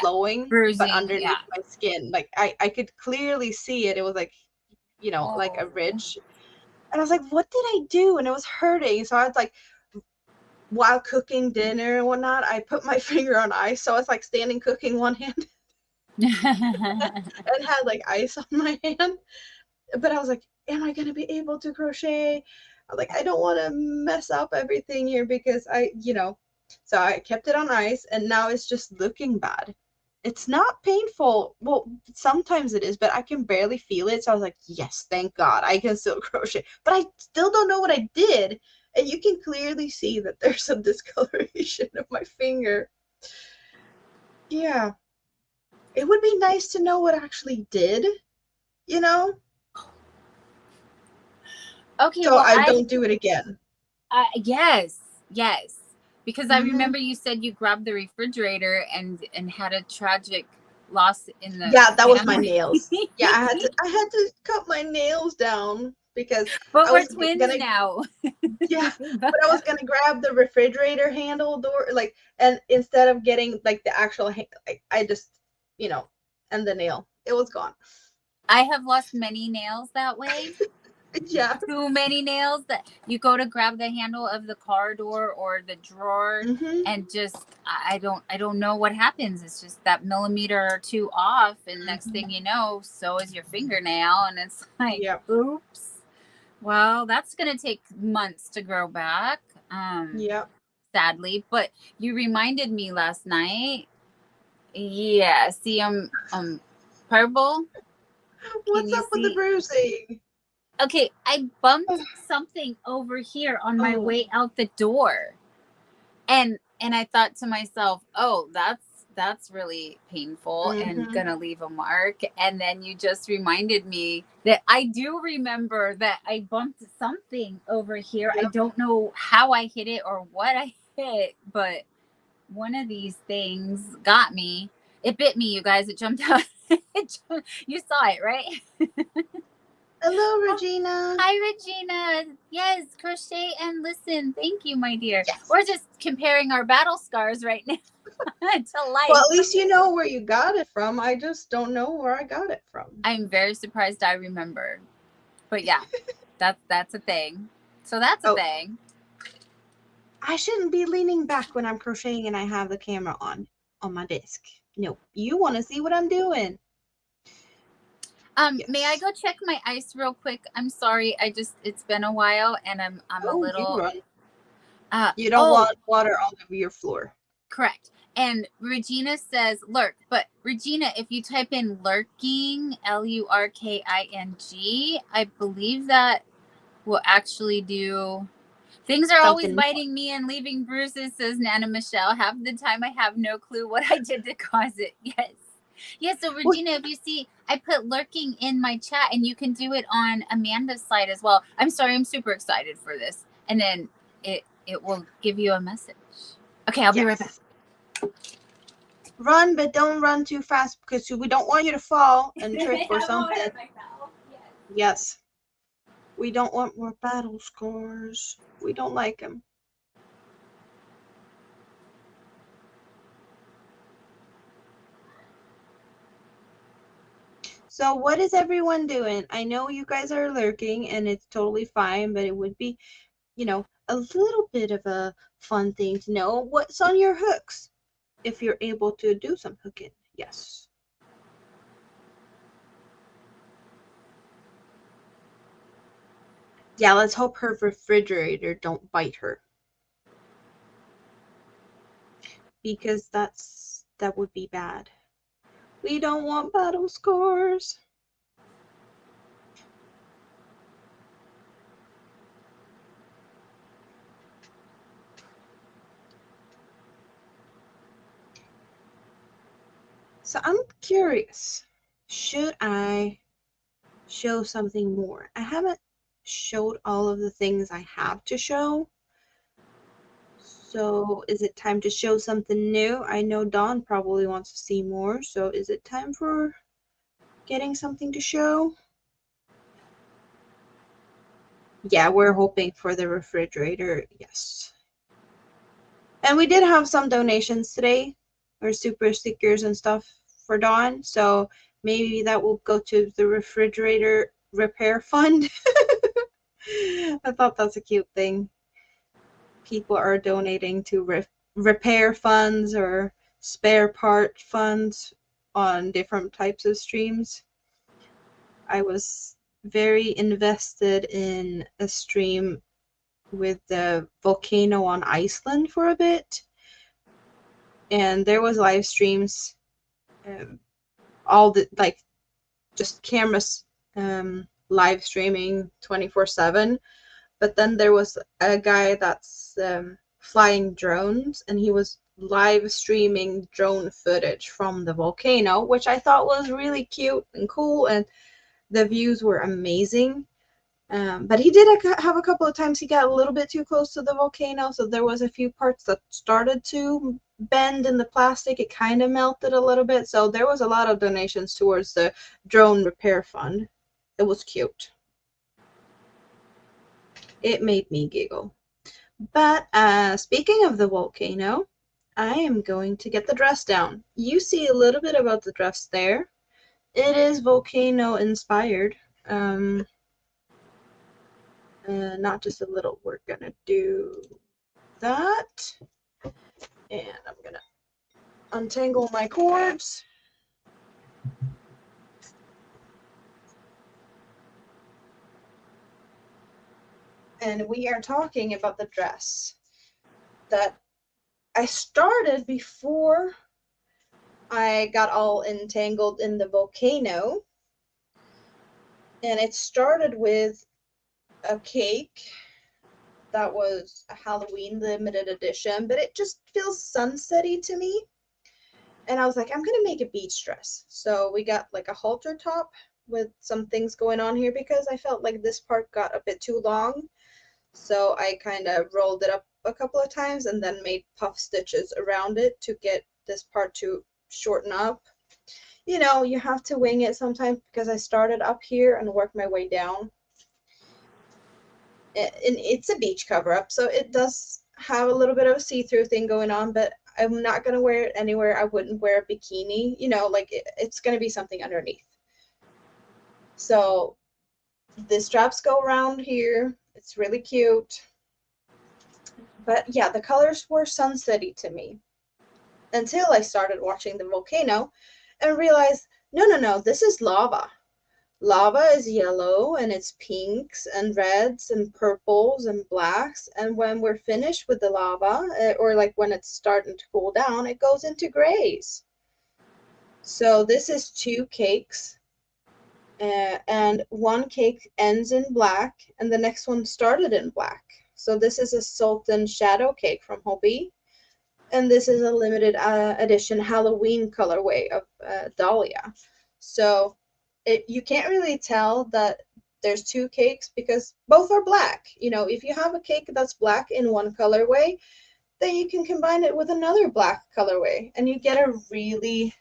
B: flowing,
A: bruising,
B: but underneath my skin. Like I could clearly see it. It was like, like a ridge. And I was like, what did I do? And it was hurting. So I was like, while cooking dinner and whatnot, I put my finger on ice. So I was like standing cooking one hand and had like ice on my hand. But I was like, am I going to be able to crochet? I was like, I don't want to mess up everything here because so I kept it on ice and now it's just looking bad. It's not painful. Well, sometimes it is, but I can barely feel it. So I was like, yes, thank God I can still crochet. But I still don't know what I did. And you can clearly see that there's some discoloration of my finger. Yeah. It would be nice to know what I actually did,
A: Okay,
B: so
A: well,
B: I don't do it again.
A: Yes. Because I remember you said you grabbed the refrigerator and had a tragic loss in the
B: Yeah, that was my
A: family.
B: nails. Yeah, I had to cut my nails down because
A: But
B: I
A: we're
B: was
A: twins
B: gonna,
A: now.
B: yeah, but I was gonna grab the refrigerator handle door, like, and instead of getting like the actual like, I just, and the nail, it was gone.
A: I have lost many nails that way.
B: Yeah.
A: Too many nails that you go to grab the handle of the car door or the drawer, and just I don't know what happens. It's just that millimeter or two off, and next thing you know, so is your fingernail, and it's like,
B: Yep.
A: oops. Well, that's gonna take months to grow back.
B: Yep.
A: Sadly, but you reminded me last night. Yeah, see, purple. Can
B: What's
A: you
B: up with the
A: see?
B: bruising?
A: Okay, I bumped something over here on my way out the door. And I thought to myself, "Oh, that's really painful and gonna leave a mark." And then you just reminded me that I do remember that I bumped something over here.
B: Yep.
A: I don't know how I hit it or what I hit, but one of these things got me. It bit me, you guys. It jumped out. You saw it, right?
B: Hello, Regina.
A: Hi, Regina. Yes, crochet and listen. Thank you, my dear.
B: Yes.
A: We're just comparing our battle scars right now to life.
B: Well, at least you know where you got it from. I just don't know where I got it from.
A: I'm very surprised I remember. But yeah, that's a thing. So that's a thing.
B: I shouldn't be leaning back when I'm crocheting and I have the camera on my desk. No, you want to see what I'm doing.
A: Yes. May I go check my ice real quick? I'm sorry. It's been a while and I'm a little.
B: You run. You don't want water all over your floor.
A: Correct. And Regina says lurk, but Regina, if you type in lurking, Lurking, I believe that will actually do. Things are always biting me and leaving bruises, says Nana Michelle. Half the time I have no clue what I did to cause it. Yes. Yes, so Regina, if you see, I put lurking in my chat and you can do it on Amanda's side as well. I'm sorry, I'm super excited for this. And then it will give you a message. Okay, I'll be right back.
B: Run, but don't run too fast because we don't want you to fall and trip or something. Yes. We don't want more battle scars. We don't like them. So what is everyone doing? I know you guys are lurking and it's totally fine, but it would be, a little bit of a fun thing to know what's on your hooks if you're able to do some hooking. Yes. Yeah, let's hope her refrigerator don't bite her. Because that would be bad. We don't want battle scars. So I'm curious, should I show something more? I haven't showed all of the things I have to show. So is it time to show something new? I know Dawn probably wants to see more, so is it time for getting something to show? Yeah, we're hoping for the refrigerator, yes. And we did have some donations today, or super stickers and stuff for Dawn, so maybe that will go to the refrigerator repair fund. I thought that's a cute thing. People are donating to repair funds or spare part funds on different types of streams. I was very invested in a stream with the volcano on Iceland for a bit, and there was live streams, all the just cameras live streaming 24/7. But then there was a guy that's flying drones, and he was live streaming drone footage from the volcano, which I thought was really cute and cool, and the views were amazing. But he did have a couple of times he got a little bit too close to the volcano, so there was a few parts that started to bend in the plastic. It kind of melted a little bit, so there was a lot of donations towards the drone repair fund. It was cute. It made me giggle. But speaking of the volcano, I am going to get the dress down. You see a little bit about the dress there. It is volcano inspired. Not just a little. We're gonna do that, and I'm gonna untangle my cords. And we are talking about the dress that I started before I got all entangled in the volcano. And it started with a cake that was a Halloween limited edition, but it just feels sunsetty to me. And I was like, I'm gonna make a beach dress. So we got like a halter top with some things going on here because I felt like this part got a bit too long. So I kind of rolled it up a couple of times and then made puff stitches around it to get this part to shorten up. You know, you have to wing it sometimes because I started up here and worked my way down. And it's a beach cover up, so it does have a little bit of a see-through thing going on, but I'm not going to wear it anywhere I wouldn't wear a bikini. You know, like it's going to be something underneath. So the straps go around here. It's really cute. But yeah, the colors were sunsetty to me until I started watching the volcano and realized, no, this is lava. Lava is yellow and it's pinks and reds and purples and blacks. And when we're finished with the lava, or like when it's starting to cool down, it goes into grays. So this is 2 cakes. And one cake ends in black and the next one started in black. So this is a Sultan Shadow cake from Hobby. And this is a limited edition Halloween colorway of Dahlia. So you can't really tell that there's 2 cakes because both are black. You know, if you have a cake that's black in one colorway, then you can combine it with another black colorway and you get a really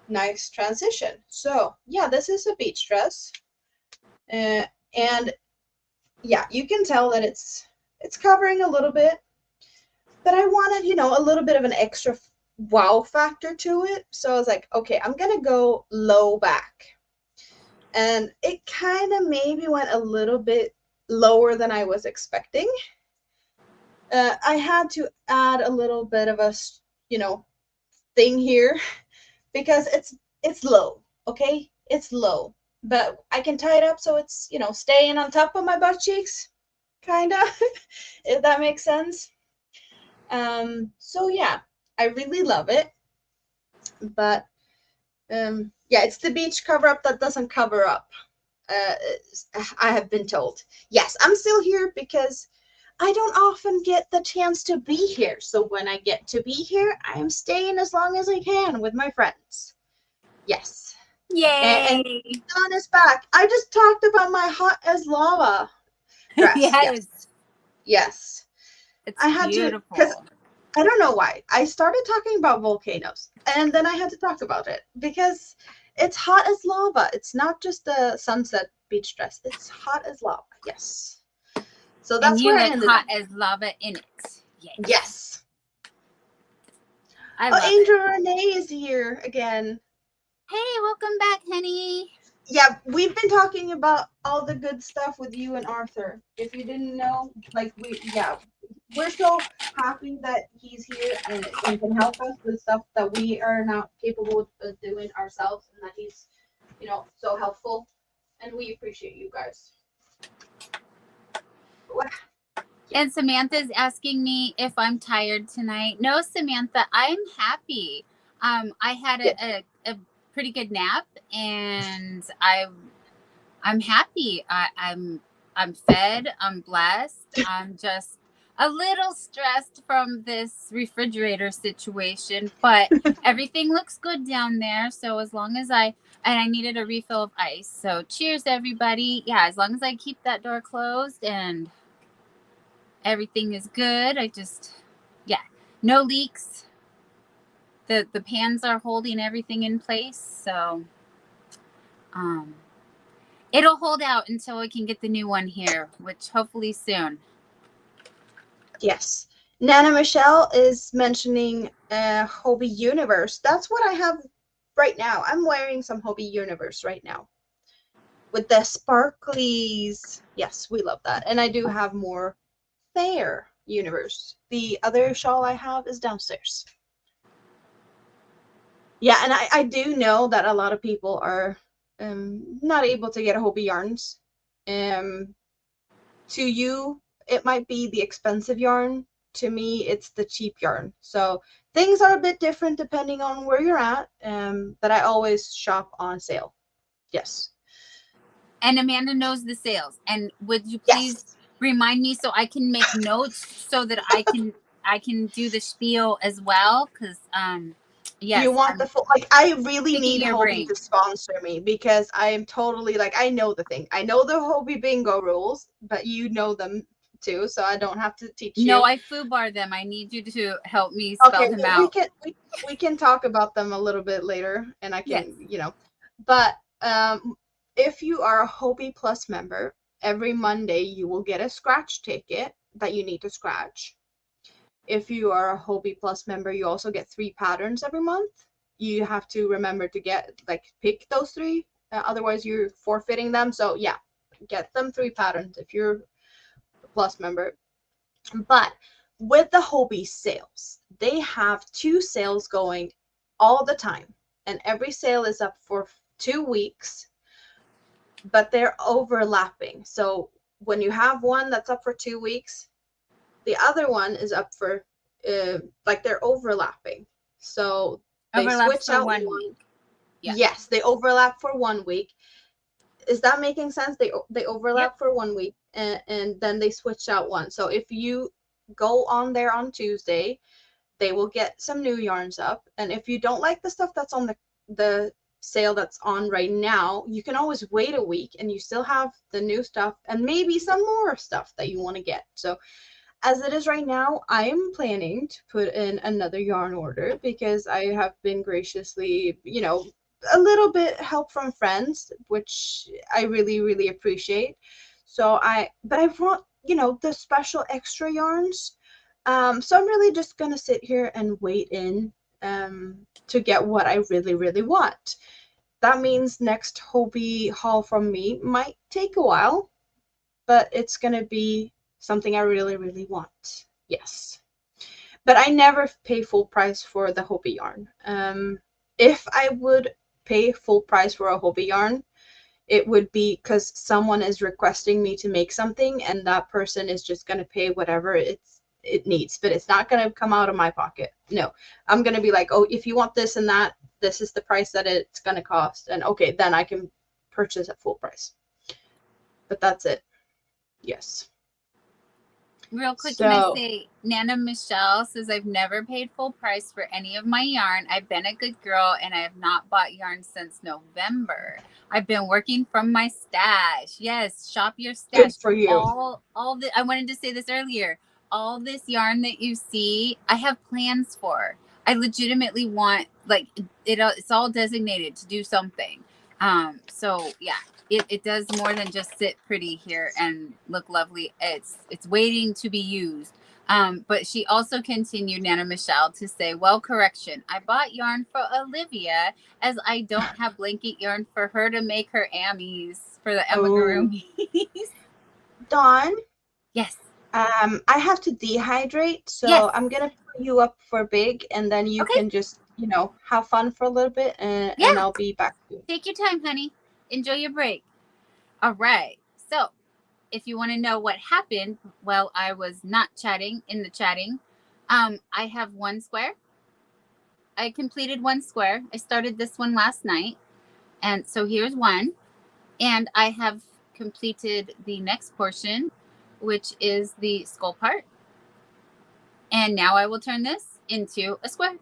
B: nice transition. So yeah, this is a beach dress. And yeah, you can tell that it's covering a little bit, but I wanted, you know, a little bit of an extra wow factor to it. So I was like, okay, I'm gonna go low back. And it kind of maybe went a little bit lower than I was expecting. I had to add a little bit of a, you know, thing here because it's low, okay? It's low, but I can tie it up so it's, you know, staying on top of my butt cheeks, kind of, if that makes sense. So yeah, I really love it, but yeah, it's the beach cover up that doesn't cover up. I have been told. Yes, I'm still here because I don't often get the chance to be here. So when I get to be here, I am staying as long as I can with my friends. Yes.
A: Yay!
B: And John is back. I just talked about my hot as lava dress.
A: Yes.
B: Yes.
A: It's
B: I had
A: beautiful.
B: to, because I don't know why. I started talking about volcanoes and then I had to talk about it because it's hot as lava. It's not just a sunset beach dress. It's hot as lava. Yes. So that's
A: and you
B: where I
A: look
B: ended
A: hot
B: up.
A: as lava in it. Yes.
B: Yes.
A: I love
B: Angel
A: it.
B: Renee is here again.
A: Hey, welcome back, honey.
B: Yeah, we've been talking about all the good stuff with you and Arthur. If you didn't know, like we're so happy that he's here and can help us with stuff that we are not capable of doing ourselves, and that he's, you know, so helpful, and we appreciate you guys.
A: And Samantha's asking me if I'm tired tonight. No, Samantha, I'm happy. I had a pretty good nap, and I'm happy. I'm fed. I'm blessed. I'm just a little stressed from this refrigerator situation, but everything looks good down there. So as long as I needed a refill of ice. So cheers, everybody. Yeah, as long as I keep that door closed and everything is good. Yeah, no leaks. The pans are holding everything in place. So it'll hold out until we can get the new one here, which hopefully soon.
B: Yes. Nana Michelle is mentioning Hobby Universe. That's what I have right now. I'm wearing some Hobby Universe right now. With the sparklies. Yes, we love that. And I do have more Fair Universe. The other shawl I have is downstairs. Yeah, and I do know that a lot of people are not able to get Hobby yarns. To you, it might be the expensive yarn. To me, it's the cheap yarn. So things are a bit different depending on where you're at. But I always shop on sale. Yes.
A: And Amanda knows the sales. And would you please remind me so I can make notes so that I can do the spiel as well? Because yes,
B: You want the full, like, I really need Hobie
A: brain.
B: to sponsor me because I am totally, like, I know the thing. I know the Hobie bingo rules, but you know them too, so I don't have to teach you.
A: No, I foobar them. I need you to help me spell them out.
B: We can talk about them a little bit later, and I can,
A: Yes.
B: But if you are a Hobie Plus member, every Monday you will get a scratch ticket that you need to scratch. If you are a Hobie Plus member, you also get 3 patterns every month. You have to remember to pick those 3, otherwise you're forfeiting them. So yeah, get them 3 patterns if you're a Plus member. But with the Hobie sales, they have 2 sales going all the time, and every sale is up for 2 weeks, but they're overlapping. So when you have one that's up for 2 weeks, the other one is up for they're overlapping. So they switch out
A: 1 week.
B: Yeah. Yes, they overlap for 1 week. Is that making sense? They overlap for 1 week, and then they switch out one. So if you go on there on Tuesday, they will get some new yarns up. And if you don't like the stuff that's on the sale that's on right now, you can always wait a week and you still have the new stuff and maybe some more stuff that you want to get. So as it is right now, I am planning to put in another yarn order because I have been graciously, a little bit help from friends, which I really, really appreciate. But I want, the special extra yarns. So I'm really just gonna sit here and wait to get what I really, really want. That means next Hobie haul from me might take a while, but it's gonna be something I really, really want. Yes. But I never pay full price for the Hobie yarn. If I would pay full price for a Hobie yarn, it would be because someone is requesting me to make something and that person is just going to pay whatever it needs, but it's not going to come out of my pocket. No, I'm going to be like, oh, if you want this and that, this is the price that it's going to cost. And okay, then I can purchase at full price. But that's it. Yes.
A: Real quick, can I say, Nana Michelle says, I've never paid full price for any of my yarn. I've been a good girl and I have not bought yarn since November. I've been working from my stash. Yes, shop your stash.
B: Good for you.
A: I wanted to say this earlier. All this yarn that you see, I have plans for. I legitimately want, it's all designated to do something. So yeah, it does more than just sit pretty here and look lovely. It's waiting to be used. But she also continued, Nana Michelle, to say, well, correction, I bought yarn for Olivia as I don't have blanket yarn for her to make her amis for the amigurumis.
B: Dawn?
A: Yes.
B: I have to dehydrate, so I'm gonna put you up for big, and then you can just, have fun for a little bit, and I'll be back to you.
A: Take your time, honey. Enjoy your break. All right. So, if you want to know what happened while I was not chatting in the chatting, I have 1 square. I completed 1 square. I started this one last night, and so here's 1, and I have completed the next portion, which is the skull part. And now I will turn this into a square.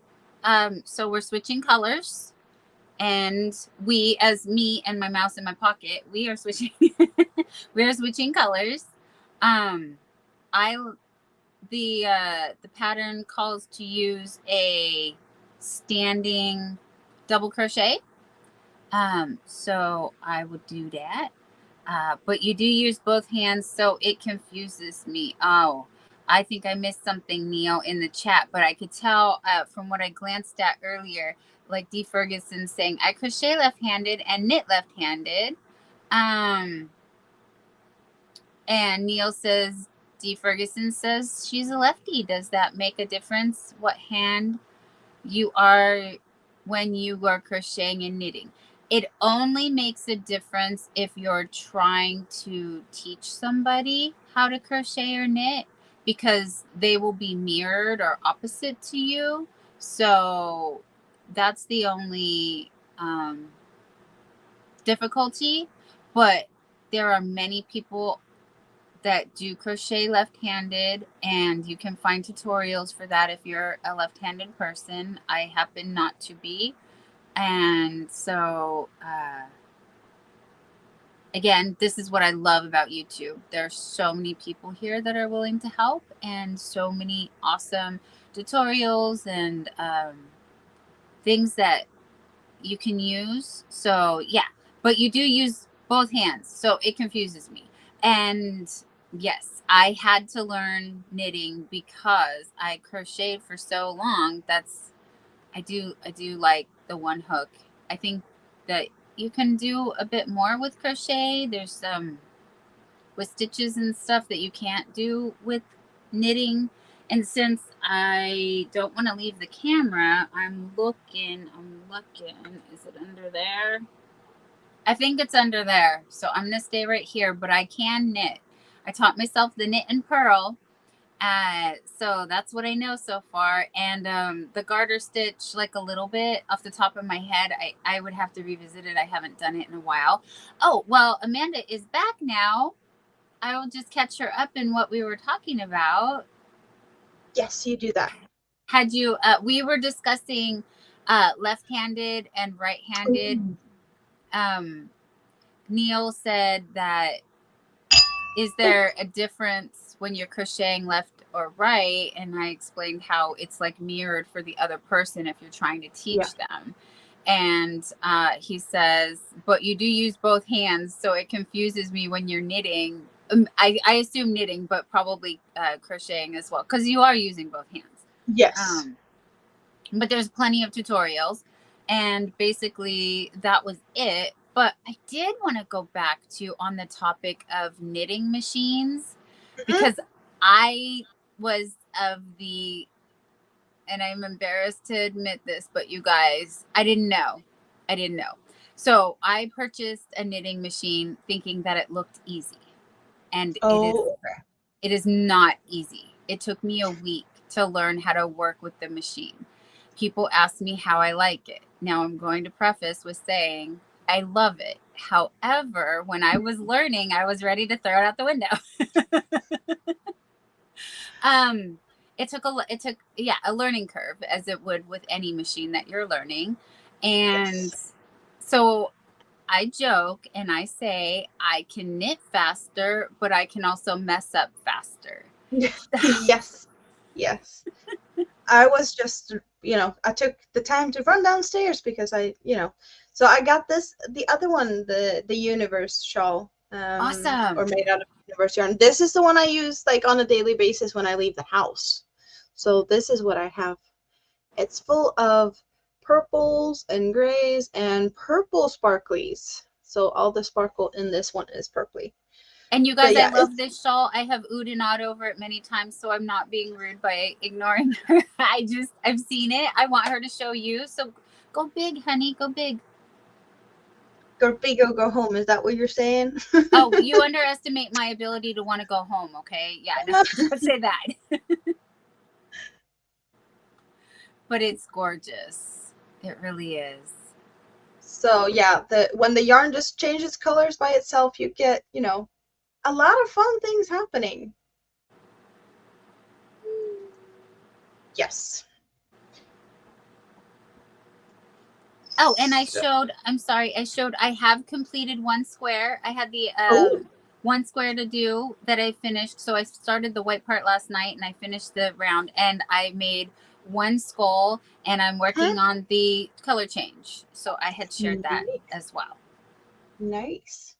A: So we're switching colors, and we, as me and my mouse in my pocket, we are switching. We are switching colors. I the pattern calls to use a standing double crochet. So I would do that. But you do use both hands, so it confuses me. Oh, I think I missed something, Neil, in the chat, but I could tell from what I glanced at earlier, like D. Ferguson saying, I crochet left-handed and knit left-handed. And Neil says, D. Ferguson says she's a lefty. Does that make a difference what hand you are when you are crocheting and knitting? It only makes a difference if you're trying to teach somebody how to crochet or knit, because they will be mirrored or opposite to you. So that's the only difficulty. But there are many people that do crochet left-handed, and you can find tutorials for that if you're a left-handed person. I happen not to be. And so again, this is what I love about YouTube. There's so many people here that are willing to help, and so many awesome tutorials and things that you can use. So yeah, but you do use both hands, so it confuses me. And yes, I had to learn knitting because I crocheted for so long. I do like the one hook. I think that you can do a bit more with crochet. There's some with stitches and stuff that you can't do with knitting. And since I don't want to leave the camera, I'm looking. Is it under there? I think it's under there. So I'm going to stay right here, but I can knit. I taught myself the knit and purl. So that's what I know so far. And the garter stitch, like a little bit off the top of my head, I would have to revisit it. I haven't done it in a while. Oh, well, Amanda is back now. I will just catch her up in what we were talking about.
B: Yes, you do that.
A: Had you, we were discussing left-handed and right-handed. Neil said that, is there a difference when you're crocheting left or right? And I explained how it's like mirrored for the other person if you're trying to teach them. And he says, but you do use both hands, so it confuses me when you're knitting. I assume knitting, but probably crocheting as well, because you are using both hands.
B: Yes.
A: But there's plenty of tutorials, and basically that was it. But I did want to go back to on the topic of knitting machines, because I was of the, and I'm embarrassed to admit this, but you guys, I didn't know. So I purchased a knitting machine thinking that it looked easy, and it is not easy. It took me a week to learn how to work with the machine. People ask me how I like it. Now I'm going to preface with saying I love it. However, when I was learning, I was ready to throw it out the window. It took a learning curve, as it would with any machine that you're learning. And so I joke and I say I can knit faster, but I can also mess up faster.
B: Yes. I was just, I took the time to run downstairs because so I got the other one, the universe shawl.
A: Awesome.
B: Or made out of universe yarn. This is the one I use like on a daily basis when I leave the house. So this is what I have. It's full of purples and grays and purple sparklies. So all the sparkle in this one is purpley.
A: And you guys, I love this shawl. I have oohed and awed over it many times, so I'm not being rude by ignoring her. I've seen it. I want her to show you. So go big, honey. Go big.
B: Go big or go home. Is that what you're saying?
A: Oh, you underestimate my ability to want to go home, okay? Yeah, no, don't say that. But it's gorgeous. It really is.
B: So yeah, when the yarn just changes colors by itself, you get, a lot of fun things happening. Yes.
A: Oh, and I
B: So,
A: showed, I have completed one square. I had the
B: oh,
A: one square to do that I finished. So I started the white part last night and I finished the round and I made one skull and I'm working on the color change. So I had shared that as well.
B: nice.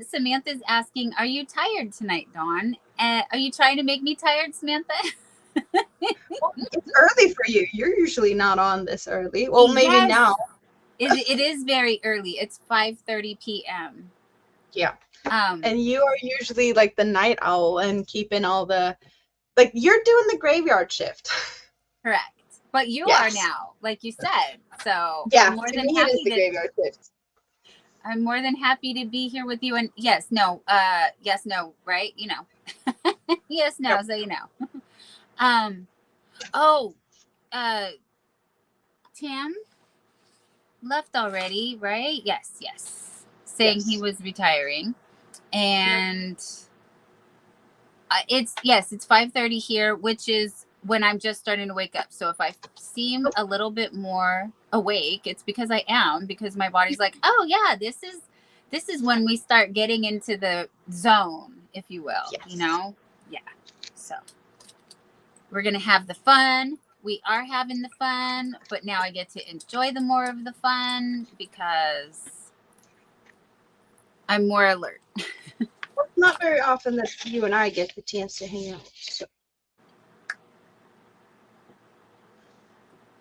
A: Samantha's asking, are you tired tonight, Dawn? Are you trying to make me tired, Samantha?
B: Well, it's early for you. You're usually not on this early. Well, maybe
A: Yes.
B: now.
A: It is very early. It's 5:30 p.m.
B: Yeah. And you are usually like the night owl and keeping all the, like, you're doing the graveyard shift.
A: Correct. But you are now, like you said. So
B: Yeah,
A: I'm more
B: to
A: than
B: me it is
A: happy
B: the graveyard shift.
A: I'm more than happy to be here with you. And yes, no, right? You know. Yes, no,
B: Yep.
A: so you know. Oh, Tim left already, right? Yes. Saying he was retiring. And it's 5:30 here, which is when I'm just starting to wake up. So if I seem a little bit more awake, it's because I am, because my body's like, oh yeah, this is when we start getting into the zone, if you will.
B: Yes.
A: You know? Yeah. So we're gonna have the fun. We are having the fun, but now I get to enjoy the more of the fun because I'm more alert.
B: Not very often that you and I get the chance to hang out. So.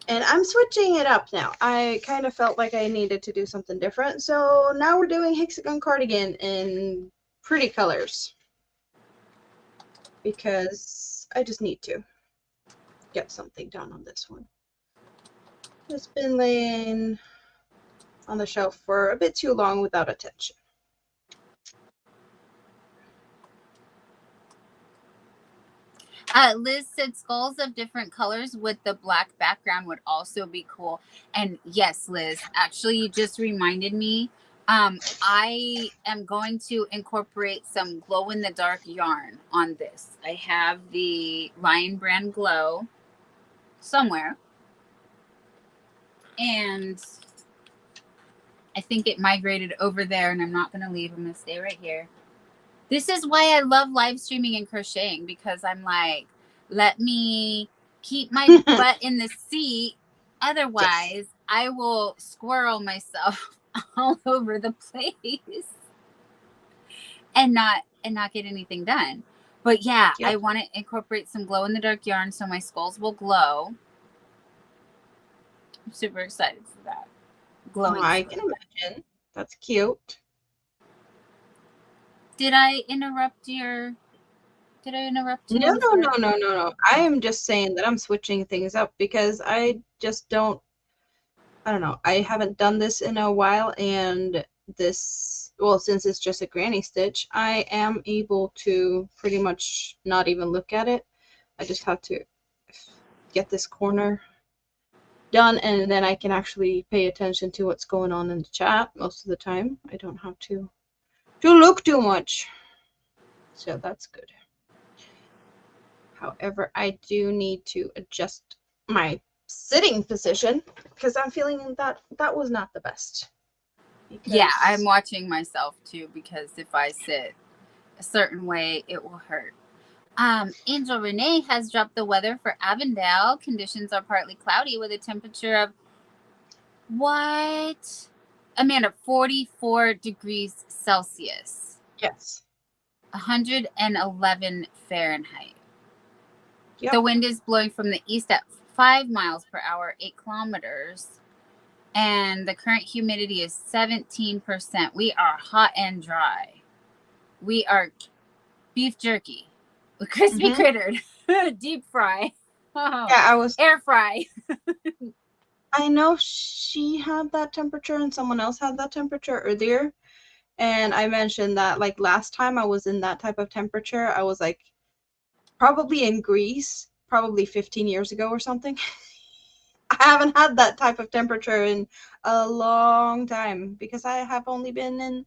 B: And I'm switching it up now. I kind of felt like I needed to do something different. So now we're doing hexagon cardigan in pretty colors. Because I just need to get something done on this one. It's been laying on the shelf for a bit too long without attention.
A: Liz said skulls of different colors with the black background would also be cool. And yes, Liz, actually, you just reminded me. I am going to incorporate some glow in the dark yarn on this. I have the Lion Brand Glow somewhere. And I think it migrated over there, and I'm not going to leave. I'm going to stay right here. This is why I love live streaming and crocheting, because I'm like, let me keep my butt in the seat. Otherwise, yes, I will squirrel myself all over the place and not get anything done. But yeah, yep, I want to incorporate some glow in the dark yarn so my skulls will glow. I'm super excited for that. Glowing.
B: I can imagine. That's cute.
A: Did I interrupt you?
B: No. I am just saying that I'm switching things up because I just don't know. I haven't done this in a while, and this, well, since it's just a granny stitch, I am able to pretty much not even look at it. I just have to get this corner done, and then I can actually pay attention to what's going on in the chat most of the time. I don't have to look too much. So that's good. However, I do need to adjust my sitting position because I'm feeling that was not the best.
A: Yeah, I'm watching myself too, because if I sit a certain way, it will hurt. Angel Renee has dropped the weather for Avondale. Conditions are partly cloudy with a temperature of what? Amanda, 44 degrees Celsius.
B: Yes.
A: 111 Fahrenheit.
B: Yep.
A: The wind is blowing from the east at 5 miles per hour, 8 kilometers. And the current humidity is 17%. We are hot and dry. We are beef jerky with crispy crittered, deep fry. Oh,
B: yeah, I was
A: air fry.
B: I know she had that temperature and someone else had that temperature earlier. And I mentioned that, like, last time I was in that type of temperature, I was like probably in Greece, probably 15 years ago or something. I haven't had that type of temperature in a long time because I have only been in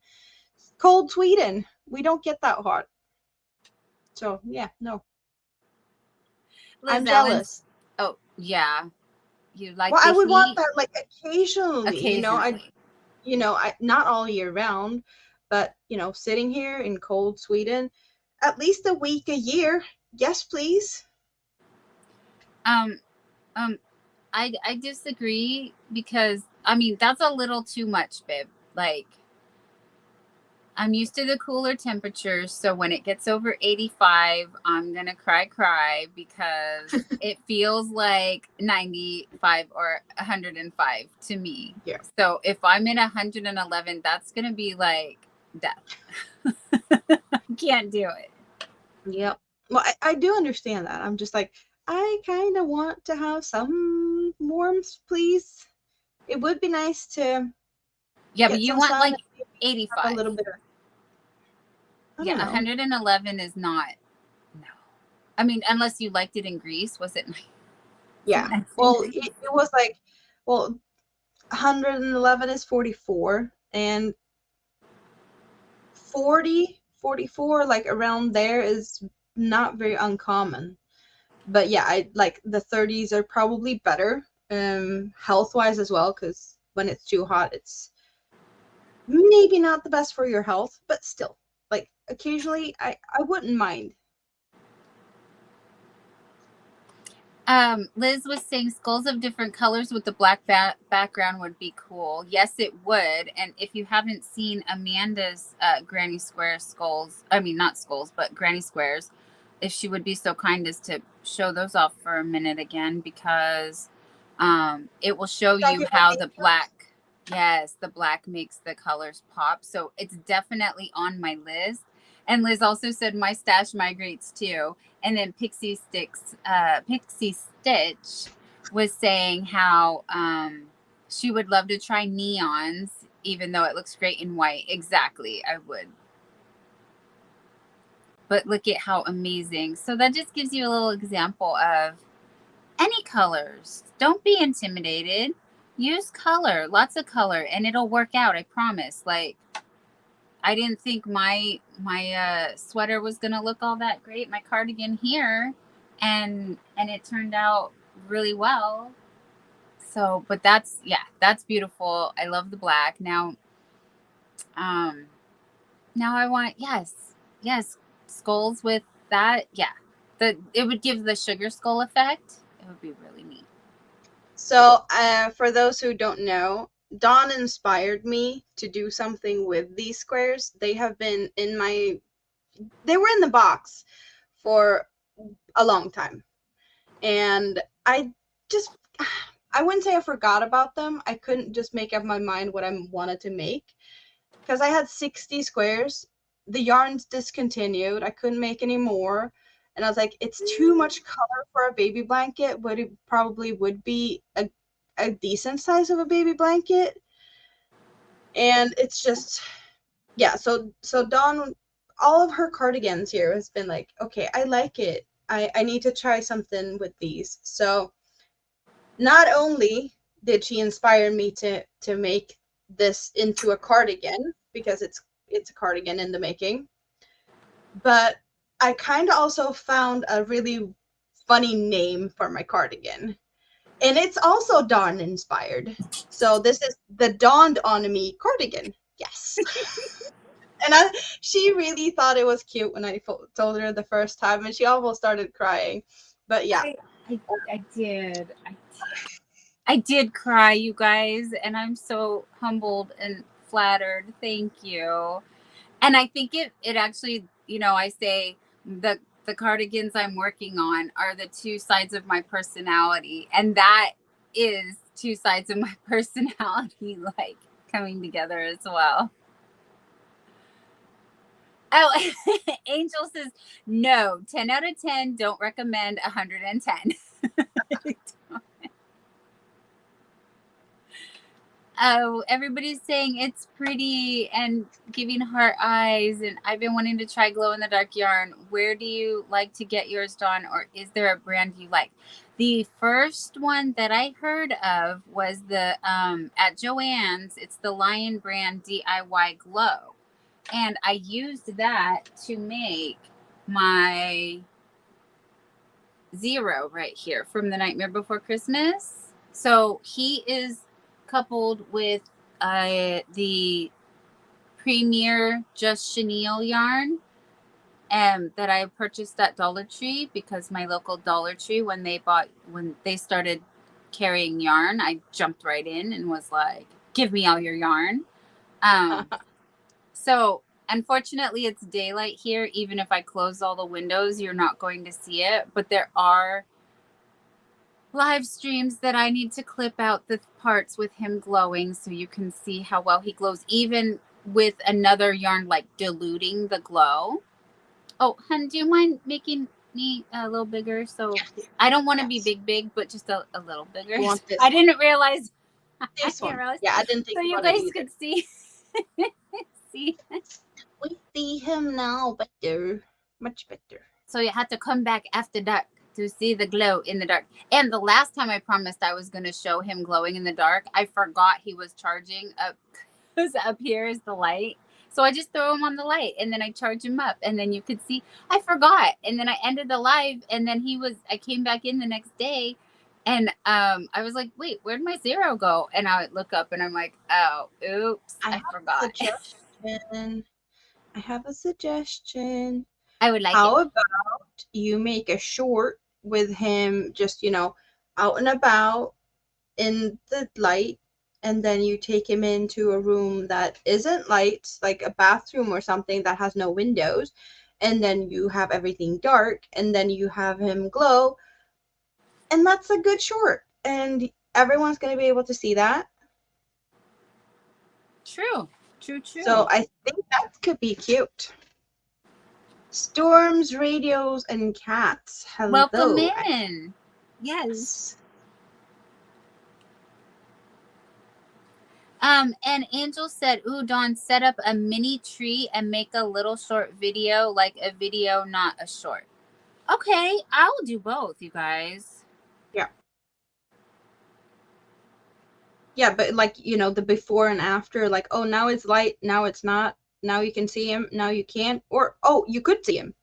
B: cold Sweden. We don't get that hot. So yeah, no.
A: Liz
B: I'm
A: Ellen's.
B: jealous.
A: Oh yeah, you like
B: Well, I
A: the
B: would want
A: heat
B: that like occasionally,
A: occasionally.
B: I not all year round, but sitting here in cold Sweden, at least a week a year. Yes, please.
A: Um, um, I disagree because I mean that's a little too much, babe. Like I'm used to the cooler temperatures, so when it gets over 85, I'm gonna cry because it feels like 95 or 105 to me.
B: Yeah.
A: So if I'm in 111, that's gonna be like death. Can't do it.
B: Yep. Well, I do understand that. I'm just like, I kind of want to have some warmth, please. It would be nice to
A: Yeah, but
B: get
A: you
B: some
A: want
B: sun
A: like
B: and maybe have a
A: 85.
B: little bit of, I
A: Yeah,
B: don't know.
A: 111 is not. No. I mean, unless you liked it in Greece, was it nice?
B: Yeah.
A: Nice in
B: Well,
A: Greece?
B: it was like, well, 111 is 44, and 40, 44, like around there is not very uncommon. But yeah, I like the 30s are probably better, health wise as well, because when it's too hot, it's maybe not the best for your health, but still, like occasionally, I wouldn't mind.
A: Liz was saying skulls of different colors with the black background would be cool. Yes, it would. And if you haven't seen Amanda's Granny Square skulls, I mean, not skulls, but Granny Squares, if she would be so kind as to show those off for a minute again, because it will show you
B: Talking about
A: how the
B: angels.
A: black, yes, the black makes the colors pop. So it's definitely on my list. And Liz also said my stash migrates too. And then Pixie Stitch was saying how she would love to try neons, even though it looks great in white. Exactly, I would. But look at how amazing. So that just gives you a little example of any colors. Don't be intimidated. Use color, lots of color, and it'll work out. I promise. Like I didn't think my sweater was gonna look all that great, my cardigan here, and it turned out really well. So, but that's beautiful. I love the black. Um, now I want yes, skulls with that. Yeah, it would give the sugar skull effect. It would be really neat.
B: So, for those who don't know, Dawn inspired me to do something with these squares. They have been they were in the box for a long time. And I just, I wouldn't say I forgot about them. I couldn't just make up my mind what I wanted to make because I had 60 squares. The yarns discontinued. I couldn't make any more. And I was like, it's too much color for a baby blanket, but it probably would be a decent size of a baby blanket. And it's just, yeah. So Dawn, all of her cardigans here has been like, okay, I like it. I need to try something with these. So not only did she inspire me to make this into a cardigan because it's a cardigan in the making, but I kind of also found a really funny name for my cardigan, and it's also Dawn inspired. So this is the Dawned on Me cardigan. Yes. And she really thought it was cute when I told her the first time, and she almost started crying. But yeah.
A: I did. I did cry, you guys, and I'm so humbled and flattered. Thank you. And I think it actually, I say the cardigans I'm working on are the two sides of my personality, and that is two sides of my personality like coming together as well. Oh, Angel says no, 10 out of 10, don't recommend 110. Oh, everybody's saying it's pretty and giving heart eyes, and I've been wanting to try glow in the dark yarn. Where do you like to get yours done, or is there a brand you like? The first one that I heard of was the at Joann's. It's the Lion brand DIY Glow, and I used that to make my zero right here from The Nightmare Before Christmas. So he is coupled with the Premier Just Chenille yarn that I purchased at Dollar Tree, because my local Dollar Tree, when they started carrying yarn, I jumped right in and was like, give me all your yarn. So unfortunately it's daylight here. Even if I close all the windows, you're not going to see it, but there are live streams that I need to clip out the parts with him glowing so you can see how well he glows, even with another yarn like diluting the glow. Oh, hun, do you mind making me a little bigger? So
B: Yes.
A: I don't want to be big, but just a little bigger.
B: You want this
A: I didn't realize.
B: this one.
A: Realize.
B: Yeah, I didn't think
A: so you
B: about it
A: guys
B: either.
A: could see. See.
B: We see him now better. Much better.
A: So you had to come back after dark to see the glow in the dark. And the last time I promised I was going to show him glowing in the dark, I forgot he was charging up, because up here is the light. So I just throw him on the light and then I charge him up, and then you could see. I forgot, and then I ended the live, and then I came back in the next day, and I was like, wait, where'd my zero go? And I would look up and I'm like, oh, oops, I forgot.
B: I have a suggestion.
A: I would like
B: How about you make a short with him just, out and about in the light, and then you take him into a room that isn't light, like a bathroom or something that has no windows, and then you have everything dark, and then you have him glow, and that's a good short, and everyone's going to be able to see that.
A: True.
B: So I think that could be cute. Storms, radios, and cats. Hello.
A: Welcome in. Yes. And Angel said, ooh, Dawn, set up a mini tree and make a little short video, like a video, not a short. Okay, I'll do both, you guys.
B: Yeah. Yeah, but like, the before and after, like, oh, now it's light, now it's not, now you can see him, now you can't, or, oh, you could see him,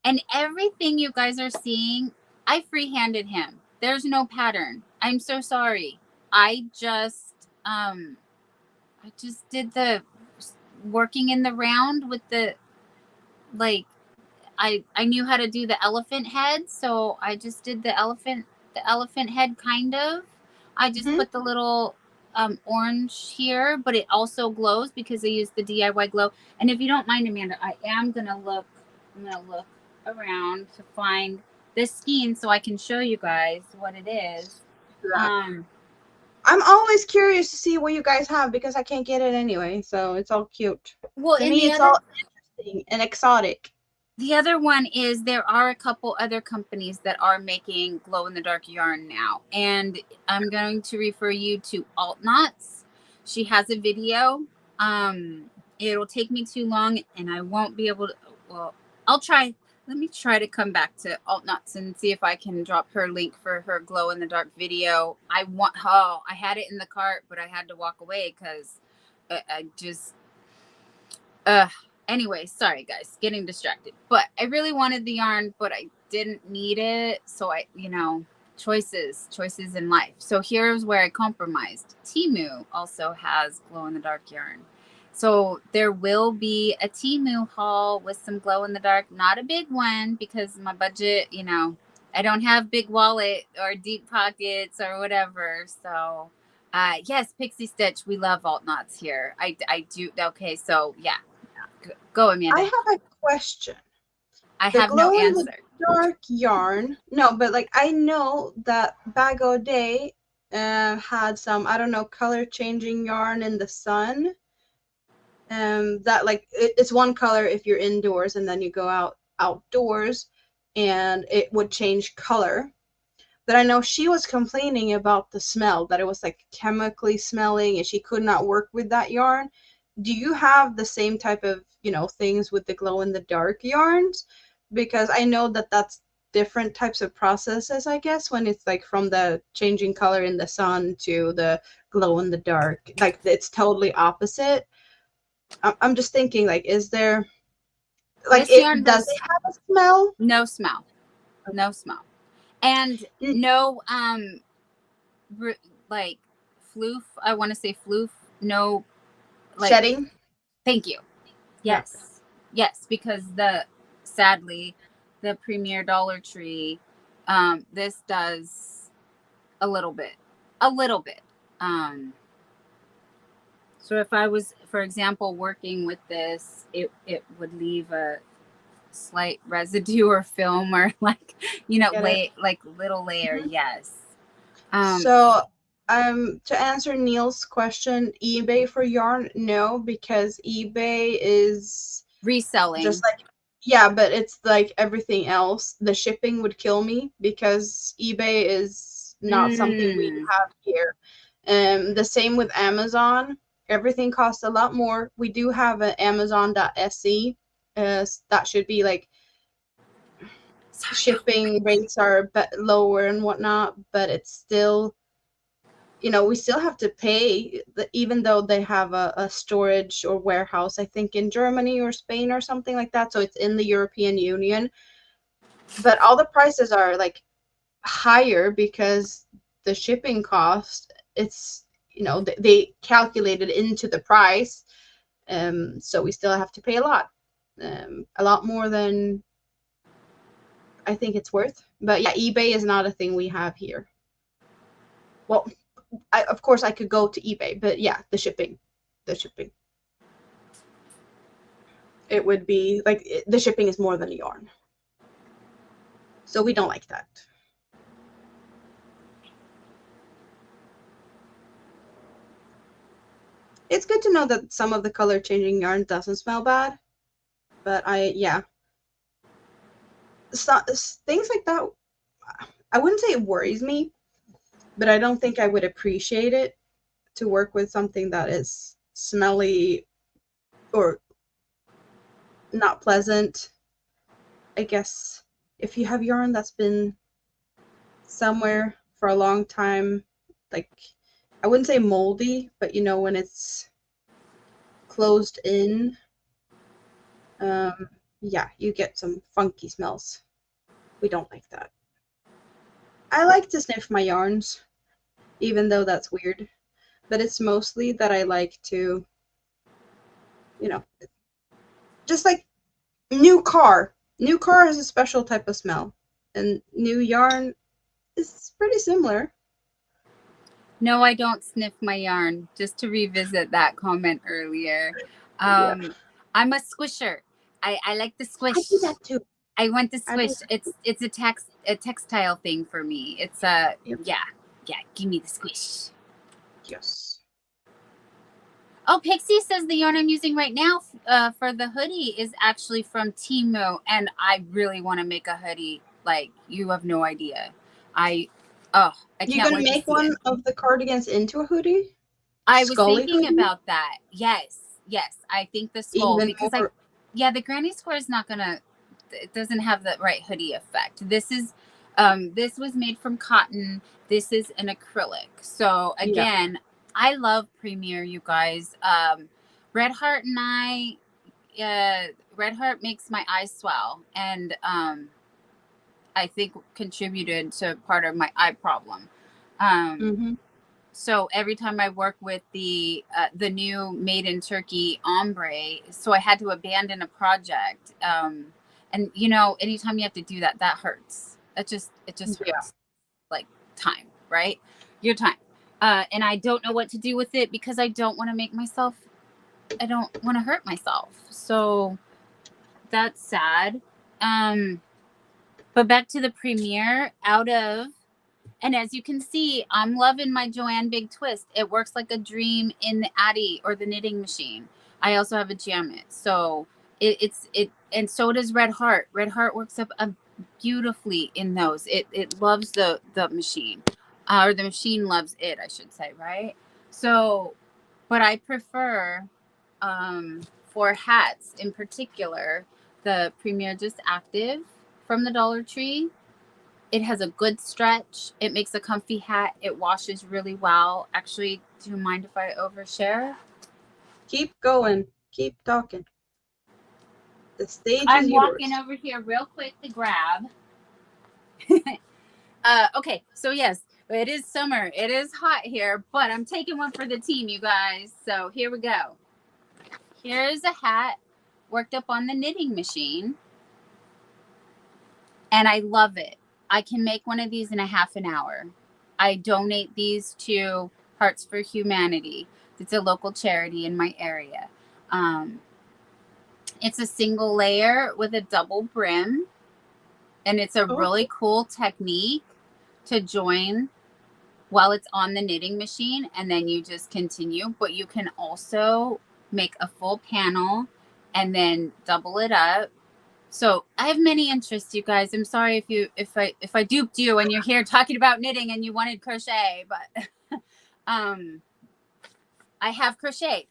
A: And everything you guys are seeing, I freehanded him. There's no pattern. I'm so sorry. I just did the working in the round with the, like, I knew how to do the elephant head, so I just did the elephant head, kind of. I just put the little orange here, but it also glows because I used the DIY glow. And if you don't mind, Amanda, I'm gonna look around to find this skein so I can show you guys what it is.
B: I'm always curious to see what you guys have because I can't get it anyway, so it's all cute.
A: Well,
B: to me, it's all interesting and exotic.
A: The other one is there are a couple other companies that are making glow-in-the-dark yarn now, and I'm going to refer you to Alt Knots. She has a video. It'll take me too long, and I won't be able to. Well, I'll try. Let me try to come back to Alt Knots and see if I can drop her link for her glow-in-the-dark video. I had it in the cart, but I had to walk away because I just. Anyway, sorry guys, getting distracted. But I really wanted the yarn, but I didn't need it. So choices in life. So here's where I compromised. Temu also has glow in the dark yarn. So there will be a Temu haul with some glow in the dark, not a big one because my budget, I don't have big wallet or deep pockets or whatever. So yes, Pixie Stitch, we love Alt Knots here. I do. Okay, so yeah. Go, Amanda.
B: I have a question.
A: I have no answer.
B: Dark yarn. No, but like I know that Bag O' Day had some, I don't know, color changing yarn in the sun. That like it's one color if you're indoors and then you go outdoors and it would change color. that I know she was complaining about the smell, that it was like chemically smelling and she could not work with that yarn. Do you have the same type of, things with the glow in the dark yarns? Because I know that that's different types of processes, I guess, when it's like from the changing color in the sun to the glow in the dark. Like it's totally opposite. I'm just thinking, like, is there, like,
A: This yarn
B: does
A: does
B: it have a smell?
A: no smell. No smell. And no like floof, I want to say floof, no, like,
B: Shedding?
A: thank you. Yes. Yes, because sadly, the Premier Dollar Tree, this does a little bit. So if I was, for example, working with this, it would leave a slight residue or film or like, like little layer.
B: Mhm.
A: Yes.
B: So, to answer Neil's question, eBay for yarn, no, because eBay is
A: Reselling.
B: just like, yeah, but it's like everything else. The shipping would kill me because eBay is not something we have here. The same with Amazon. Everything costs a lot more. We do have an Amazon.se. That should be like, shipping rates are lower and whatnot, but it's still, we still have to pay, even though they have a storage or warehouse, I think in Germany or Spain or something like that. So it's in the European Union, but all the prices are like higher because the shipping cost, it's, they calculate it into the price. So we still have to pay a lot more than I think it's worth. But yeah, eBay is not a thing we have here. Well, of course I could go to eBay, but yeah, the shipping. It would be like the shipping is more than a yarn. So we don't like that. It's good to know that some of the color changing yarn doesn't smell bad, but things like that, I wouldn't say it worries me, but I don't think I would appreciate it to work with something that is smelly or not pleasant. I guess if you have yarn that's been somewhere for a long time, like, I wouldn't say moldy, but when it's closed in, yeah, you get some funky smells. We don't like that. I like to sniff my yarns, even though that's weird, but it's mostly that I like to, just like new car. New car has a special type of smell, and new yarn is pretty similar.
A: No, I don't sniff my yarn. Just to revisit that comment earlier.
B: Yeah.
A: I'm a squisher. I like the squish.
B: I do that too.
A: I want the squish. It's a textile thing for me. It's a
B: Yep.
A: yeah. Give me the squish.
B: Yes.
A: Oh, Pixie says the yarn I'm using right now for the hoodie is actually from Temu, and I really want to make a hoodie. Like, you have no idea. I can't
B: You're gonna
A: wait
B: make
A: to see
B: one
A: it.
B: of the cardigans into a hoodie?
A: I was
B: Scully
A: thinking
B: hoodie?
A: about that. Yes. I think the skull,
B: Even
A: because
B: more.
A: the granny square is not gonna. It doesn't have the right hoodie effect. This was made from cotton. This is an acrylic. So again, I love Premier, you guys. Red Heart and Red Heart makes my eyes swell, and I think contributed to part of my eye problem. So every time I work with the new made in Turkey ombre, so I had to abandon a project. And anytime you have to do that, that hurts. It just hurts. Like time, right? Your time. And I don't know what to do with it because I don't want to hurt myself. So that's sad. But back to the premiere and as you can see, I'm loving my Joanne Big Twist. It works like a dream in the Addy or the knitting machine. I also have a Jammet. So and so does Red Heart. Red Heart works up beautifully in those. It loves the machine, or the machine loves it, I should say, right? So, but I prefer, for hats in particular, the Premier Just Active from the Dollar Tree. It has a good stretch. It makes a comfy hat. It washes really well. Actually, do you mind if I overshare?
B: Keep going. Keep talking. The stage
A: I'm
B: is
A: walking
B: yours.
A: over here real quick to grab. Okay, so yes, it is summer. It is hot here, but I'm taking one for the team, you guys. So here we go. Here's a hat worked up on the knitting machine, and I love it. I can make one of these in a half an hour. I donate these to Hearts for Humanity. It's a local charity in my area. It's a single layer with a double brim, and it's a really cool technique to join while it's on the knitting machine, and then you just continue. But you can also make a full panel and then double it up. So I have many interests, you guys. I'm sorry if I duped you and you're here talking about knitting and you wanted crochet, but I have crocheted.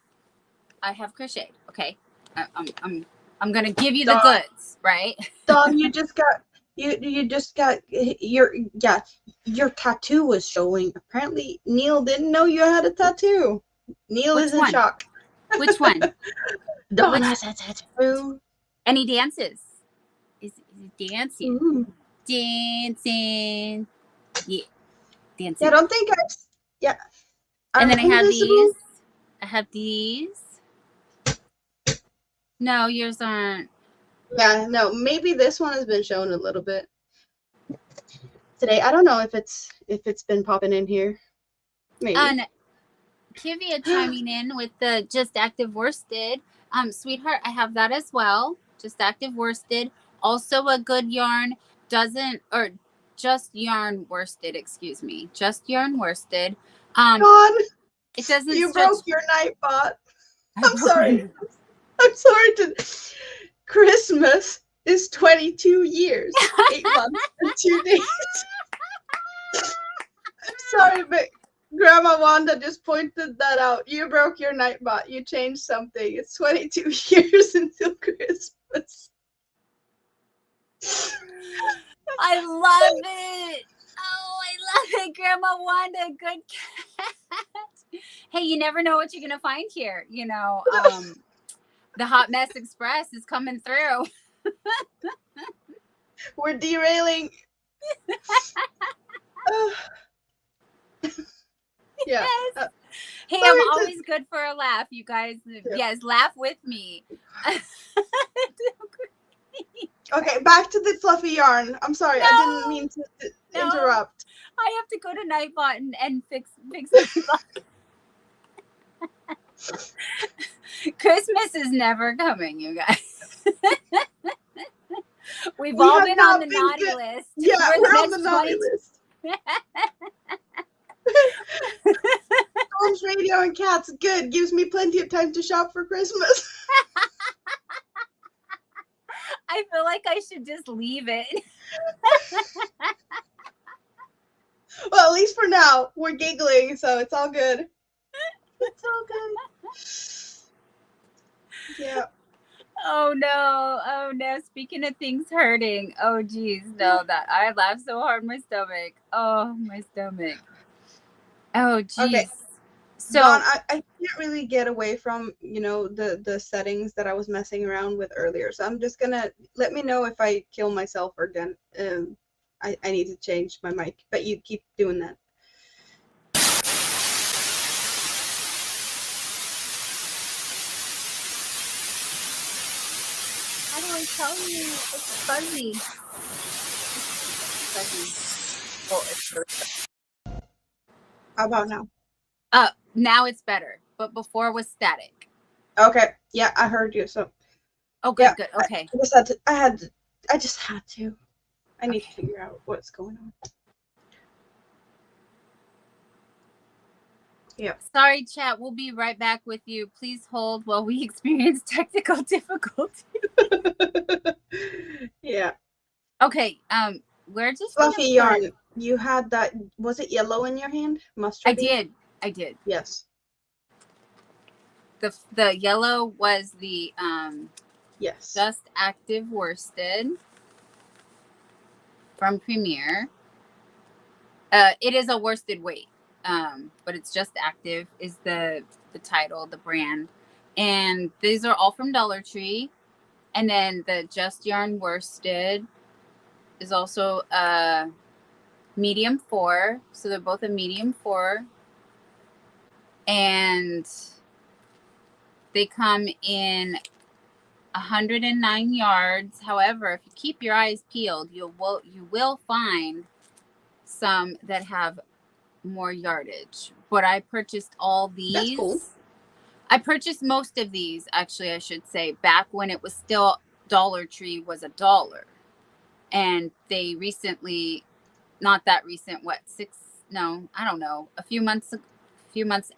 A: Okay, I'm gonna give you the goods, right?
B: Dawn, you just got your tattoo was showing. Apparently Neil didn't know you had a tattoo. Neil is in shock.
A: Which one?
B: Dawn has a tattoo.
A: And he dances. Is he dancing?
B: Ooh.
A: Dancing. Yeah. Dancing.
B: Yeah, I don't think yeah.
A: And then I have these. I have these. No, yours aren't.
B: Yeah, no, maybe this one has been shown a little bit today. I don't know if it's been popping in here. Maybe.
A: Kivia chiming in with the Just Active Worsted. Sweetheart, I have that as well. Just Active Worsted. Also a good yarn. Just yarn worsted, excuse me. Just yarn worsted.
B: Dawn,
A: it doesn't
B: you broke your Nightbot. I'm sorry. I'm sorry Christmas is 22 years, 8 months, and 2 days. I'm sorry, but Grandma Wanda just pointed that out. You broke your Nightbot. You changed something. It's 22 years until Christmas.
A: I love it. Oh, I love it, Grandma Wanda. Good catch. Hey, you never know what you're going to find here. You know, the Hot Mess Express is coming through.
B: We're derailing. Yeah.
A: Yes. Hey, I'm always good for a laugh, you guys. Yeah. Yes, laugh with me.
B: Okay, back to the fluffy yarn. I'm sorry, I didn't mean to interrupt.
A: I have to go to Nightbot and fix Nightbot. Christmas is never coming, you guys. We've all been on the naughty list.
B: Yeah, we're on the naughty list. Tom's Radio and Cats, good. Gives me plenty of time to shop for Christmas.
A: I feel like I should just leave it.
B: Well, at least for now, we're giggling, so it's all good. It's all good. Yeah.
A: Oh no. Speaking of things hurting. Oh geez, no, that I laughed so hard my stomach. Oh, my stomach. Oh geez.
B: Okay.
A: So
B: Dawn, I can't really get away from, the settings that I was messing around with earlier. So I'm just gonna let me know if I kill myself or again. I need to change my mic, but you keep doing that.
A: How do I tell you? It's fuzzy. Oh, it's fuzzy.
B: How about now?
A: Now it's better, but before was static.
B: Okay. Yeah, I heard you. So.
A: Oh, good, yeah, good. Okay.
B: I just had to. I need to figure out what's going on. Yeah.
A: Sorry, chat. We'll be right back with you. Please hold while we experience technical difficulty.
B: Yeah.
A: Okay. We're just gonna
B: Fluffy
A: put.
B: yarn. You had that. Was it yellow in your hand?
A: I
B: Mustardy?
A: did. I did.
B: Yes.
A: The yellow was the
B: Yes.
A: Just Active worsted from Premier. It is a worsted weight, but it's Just Active is the title, the brand, and these are all from Dollar Tree. And then the Just Yarn worsted is also a medium 4, so they're both a medium 4, and they come in 109 yards. However, if you keep your eyes peeled, you will find some that have more yardage. But I purchased all
B: That's cool.
A: these. I purchased most of these, actually, I should say, back when it was still Dollar Tree was $1. And they recently, not that recent, what, I don't know, a few months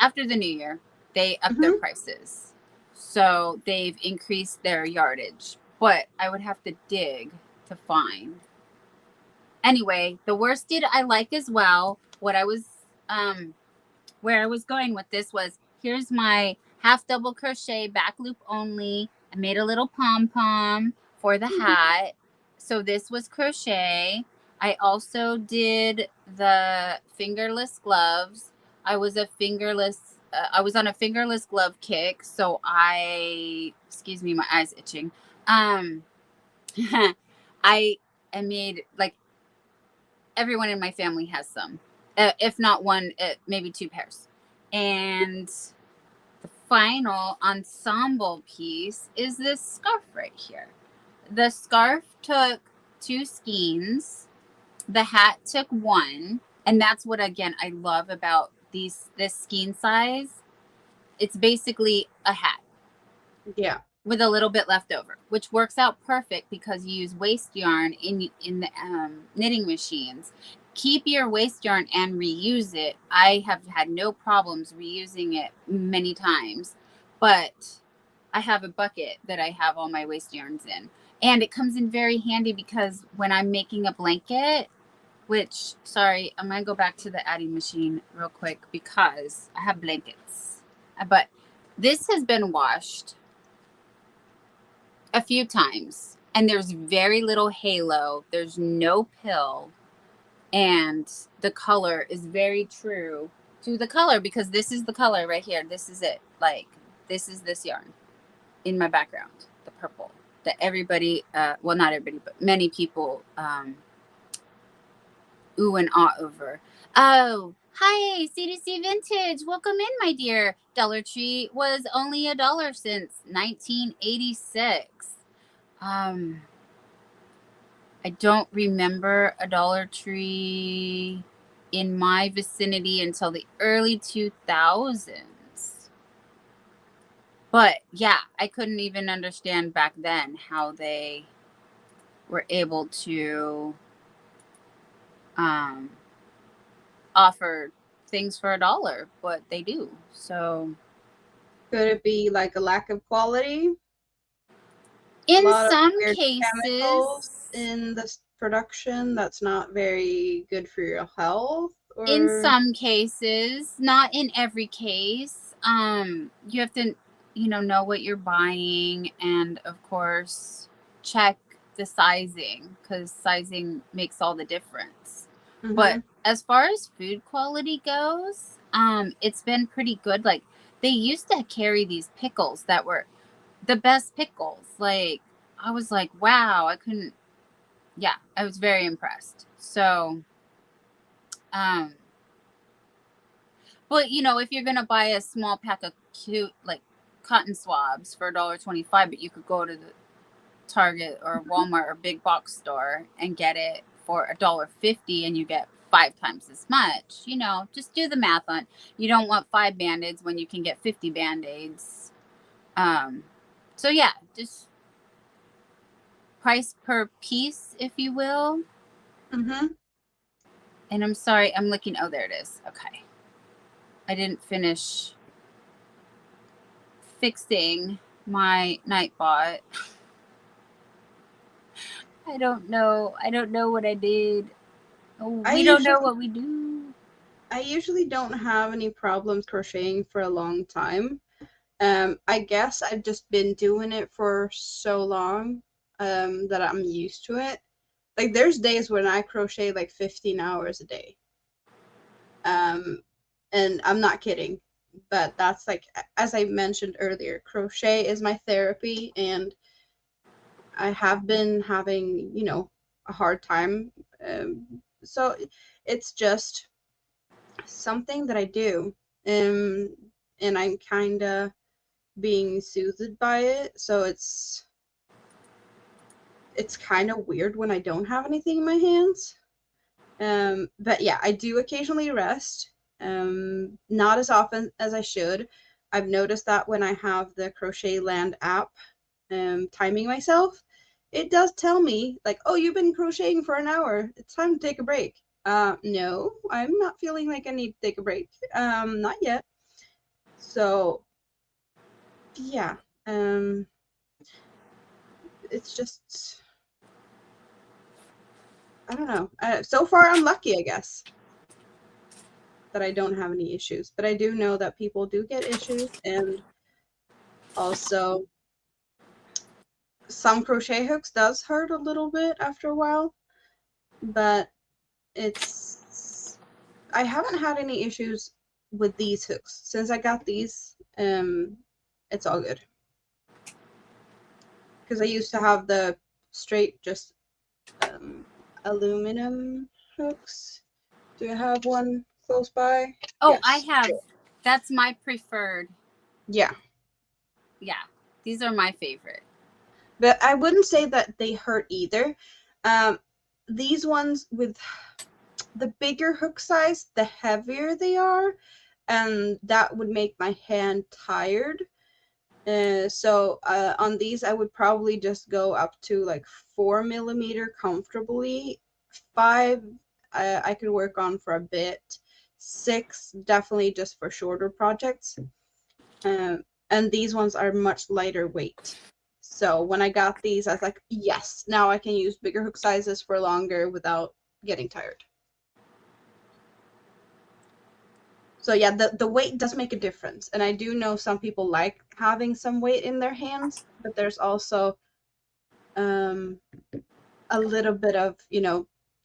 A: after the new year, they upped their prices. So they've increased their yardage, but I would have to dig to find. Anyway, the worsted I like as well. What I was where I was going with this was, here's my half double crochet back loop only. I made a little pom-pom for the hat. So this was crochet. I also did the fingerless gloves. I was on a fingerless glove kick. So excuse me, my eye's itching. I made, like, everyone in my family has some, if not one, maybe 2 pairs. And the final ensemble piece is this scarf right here. The scarf took 2 skeins. The hat took 1. And that's what, again, I love about this skein size. It's basically a hat.
B: Yeah.
A: With a little bit left over, which works out perfect because you use waste yarn in the knitting machines. Keep your waste yarn and reuse it. I have had no problems reusing it many times, but I have a bucket that I have all my waste yarns in. And it comes in very handy because when I'm making a blanket, which, sorry, I'm going to go back to the adding machine real quick because I have blankets. But this has been washed a few times, and there's very little halo. There's no pill, and the color is very true to the color because this is the color right here. This is it. Like, this is this yarn in my background, the purple that everybody, well, not everybody, but many people, ooh and ah over. Oh, hi, CDC Vintage. Welcome in, my dear. Dollar Tree was only $1 since 1986. I don't remember a Dollar Tree in my vicinity until the early 2000s. But yeah, I couldn't even understand back then how they were able to offer things for $1, but they do. So
B: Could it be like a lack of quality? A
A: in
B: lot of
A: some
B: weird chemicals
A: cases,
B: in this production that's not very good for your health,
A: in
B: or
A: some cases, not in every case, you have to, know what you're buying, and of course, check the sizing because sizing makes all the difference. But as far as food quality goes, it's been pretty good. Like, they used to carry these pickles that were the best pickles. Like, I was like, wow, I was very impressed. So, but if you're gonna buy a small pack of cute, like, cotton swabs for $1.25, but you could go to the Target or Walmart or big box store and get it for $1.50, and you get 5 times as much. Just do the math on. You don't want 5 band-aids when you can get 50 band-aids. So yeah, just price per piece, if you will. And I'm sorry, I'm looking. Oh, there it is. Okay. I didn't finish fixing my Nightbot. I don't know. I don't know what I did. Oh,
B: I
A: we don't know
B: usually
A: what we do.
B: I usually don't have any problems crocheting for a long time. I guess I've just been doing it for so long that I'm used to it. Like there's days when I crochet like 15 hours a day. Um, and I'm not kidding. But that's like, as I mentioned earlier, crochet is my therapy, and I have been having, a hard time. So it's just something that I do. Um, and I'm kind of being soothed by it. So it's kind of weird when I don't have anything in my hands. But yeah, I do occasionally rest. Not as often as I should. I've noticed that when I have the Crochet Land app, timing myself, it does tell me like, "Oh, you've been crocheting for an hour. It's time to take a break." No, I'm not feeling like I need to take a break. Not yet. So yeah, it's just I don't know. So far, I'm lucky, I guess, that I don't have any issues. But I do know that people do get issues, and also some crochet hooks does hurt a little bit after a while. But it's I haven't had any issues with these hooks since I got these. It's all good because I used to have the straight just aluminum hooks. Do you have one close by?
A: Oh, I
B: Yes.
A: have. That's my preferred.
B: Yeah.
A: Yeah, these are my favorite.
B: But I wouldn't say that they hurt either. Um, these ones with the bigger hook size, the heavier they are, and that would make my hand tired. So on these, I would probably just go up to like 4 millimeter comfortably. Five, I could work on for a bit. Six, definitely just for shorter projects. And these ones are much lighter weight. So when I got these, I was like, yes, now I can use bigger hook sizes for longer without getting tired. So yeah, the weight does make a difference. And I do know some people like having some weight in their hands, but there's also um, a little bit of,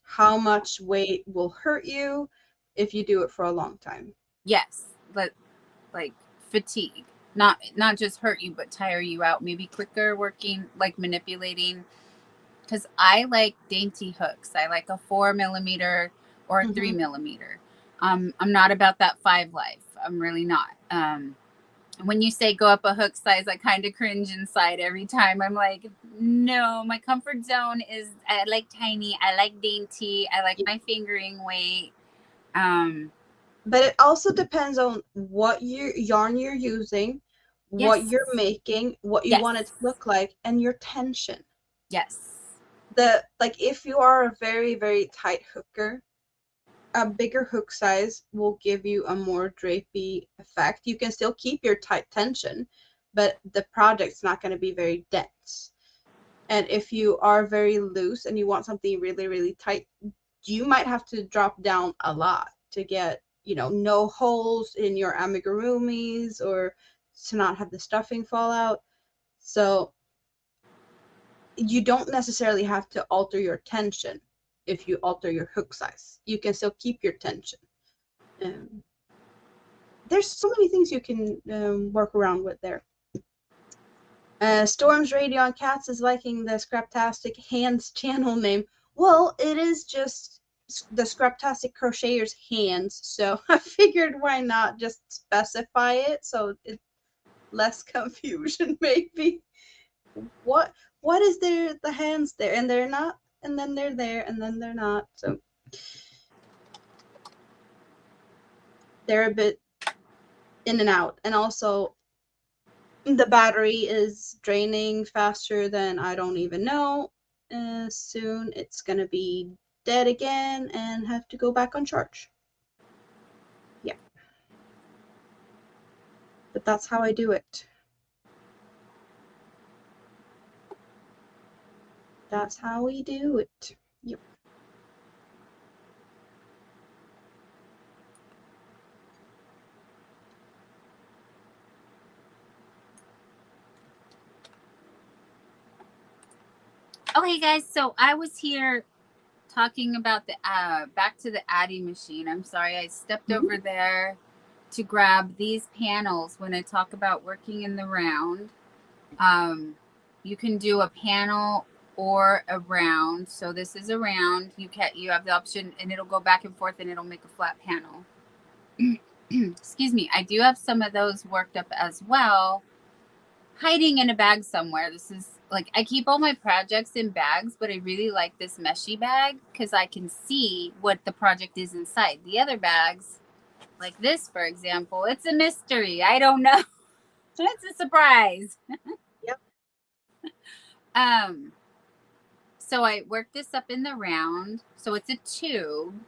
B: how much weight will hurt you if you do it for a long time.
A: Yes, but like fatigue, not just hurt you, but tire you out. Maybe quicker working, like manipulating. Because I like dainty hooks. I like a 4 millimeter or a three
B: Mm-hmm.
A: millimeter. I'm not about that 5 life. I'm really not. When you say go up a hook size, I kind of cringe inside every time. I'm like, no, my comfort zone is I like tiny, I like dainty, I like my fingering weight. Um,
B: But it also depends on what yarn you're using, what
A: yes,
B: you're making, what you
A: yes,
B: want it to look like, and your tension.
A: yes,
B: If you are a very, very tight hooker, a bigger hook size will give you a more drapey effect. You can still keep your tight tension, but the project's not going to be very dense. And if you are very loose and you want something really, really tight, you might have to drop down a lot to get, no holes in your amigurumis or to not have the stuffing fall out. So you don't necessarily have to alter your tension if you alter your hook size. You can still keep your tension. Um, there's so many things you can work around with there. Storm's Radio on Cats is liking the Scraptastic Hands channel name. Well, it is just the Scraptastic Crocheter's hands, so I figured why not just specify it so it's less confusion maybe. What is there the hands there and they're not and then they're there and then they're not. So they're a bit in and out. And also the battery is draining faster than I don't even know. Soon it's gonna be dead again and have to go back on charge. Yeah, but that's how I do it. That's how we do it. Yep.
A: Okay, guys, so I was here talking about the back to the Addy machine. I'm sorry, I stepped over there to grab these panels. When I talk about working in the round, you can do a panel or a round. So this is a round. You have the option, and it'll go back and forth, and it'll make a flat panel. Excuse me. I do have some of those worked up as well, hiding in a bag somewhere. This is like, I keep all my projects in bags, but I really like this meshy bag because I can see what the project is inside. The other bags, like this, for example, it's a mystery. I don't know. It's a surprise.
B: Yep.
A: So I worked this up in the round. So it's a tube.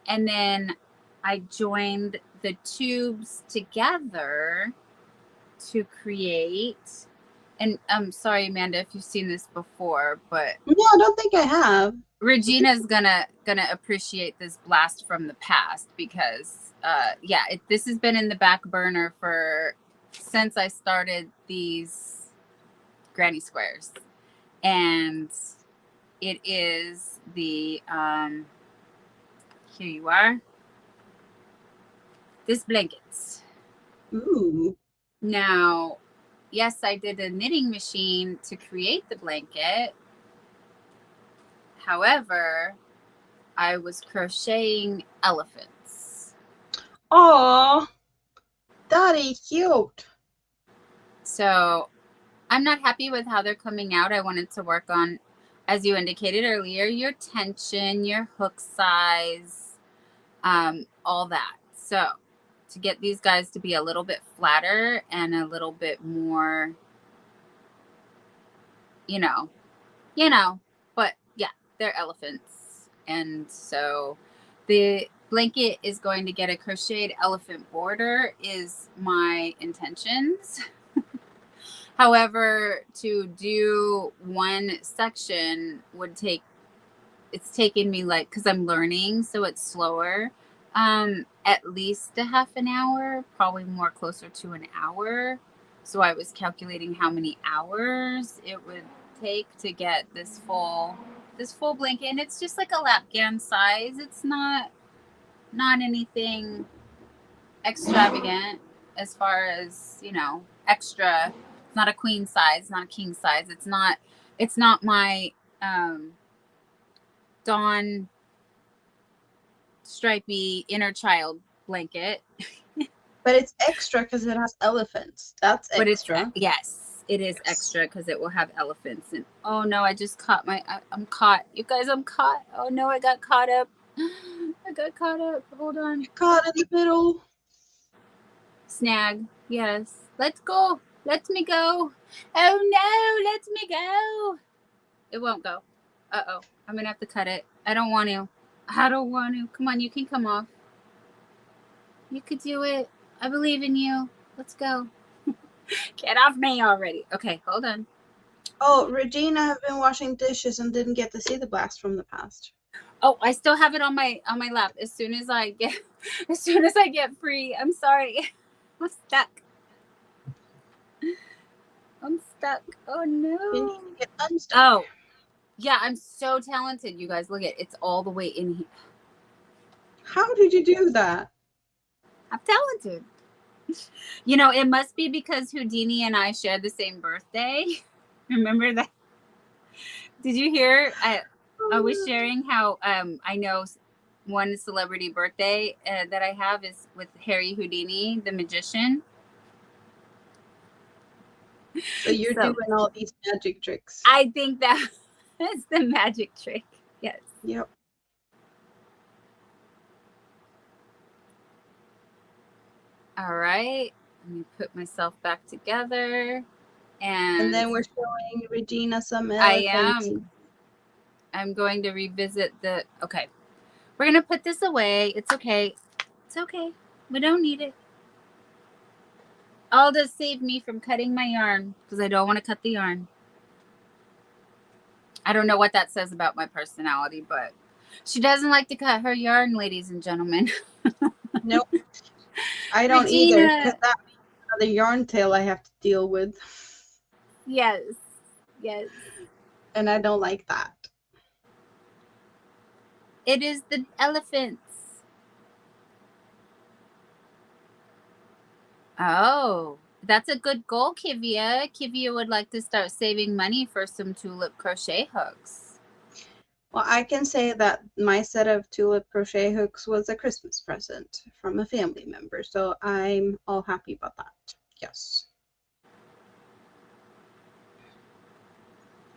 A: And then I joined the tubes together to create. And I'm sorry, Amanda, if you've seen this before, but
B: no, I don't think I have.
A: Regina's gonna appreciate this blast from the past because this has been in the back burner since I started these granny squares, and it is the here you are, this blankets.
B: Ooh.
A: Now, yes, I did a knitting machine to create the blanket. However, I was crocheting elephants.
B: Oh, that is cute.
A: So I'm not happy with how they're coming out. I wanted to work on, as you indicated earlier, your tension, your hook size, all that. So to get these guys to be a little bit flatter and a little bit more, but yeah, they're elephants. And so the blanket is going to get a crocheted elephant border is my intentions. However, to do one section it's taken me like, because I'm learning, so it's slower, at least a half an hour, probably more closer to an hour. So I was calculating how many hours it would take to get this full blanket. And it's just like a lap gown size. It's not anything extravagant as far as, extra. It's not a queen size, not a king size. It's not my Dawn stripy inner child blanket.
B: But it's extra because it has elephants. That's extra.
A: Yes, it is extra because it will have elephants. And oh no, I just caught I'm caught. You guys, I'm caught. Oh no, I got caught up. I got caught up. Hold on.
B: You're caught in the middle.
A: Snag. Yes. Let's go. Let me go. Oh no, let me go. It won't go. Uh-oh. I'm going to have to cut it. I don't want to. Come on, you can come off. You could do it. I believe in you. Let's go. Get off me already. Okay, hold on.
B: Oh, Regina have been washing dishes and didn't get to see the blast from the past.
A: Oh, I still have it on my lap. As soon as I get free. I'm sorry. I'm stuck. Oh no.
B: You need to get unstuck.
A: Oh. Yeah, I'm so talented, you guys. Look at it. It's all the way in here.
B: How did you do that?
A: I'm talented. It must be because Houdini and I shared the same birthday. Remember that? Did you hear? I was sharing how I know one celebrity birthday that I have is with Harry Houdini, the magician.
B: So you're doing all these magic tricks.
A: I think that's the magic trick. Yes.
B: Yep.
A: All right. Let me put myself back together.
B: And then we're showing Regina some elephants.
A: I'm going to revisit okay. We're going to put this away. It's okay. It's okay. We don't need it. All this saved me from cutting my yarn because I don't want to cut the yarn. I don't know what that says about my personality, but she doesn't like to cut her yarn, ladies and gentlemen.
B: Nope. I don't either, because
A: Regina.
B: that means another yarn tail I have to deal with.
A: Yes. Yes.
B: And I don't like that.
A: It is the elephants. Oh, that's a good goal, Kivia. Kivia would like to start saving money for some tulip crochet hooks.
B: Well, I can say that my set of tulip crochet hooks was a Christmas present from a family member, so I'm all happy about that. Yes.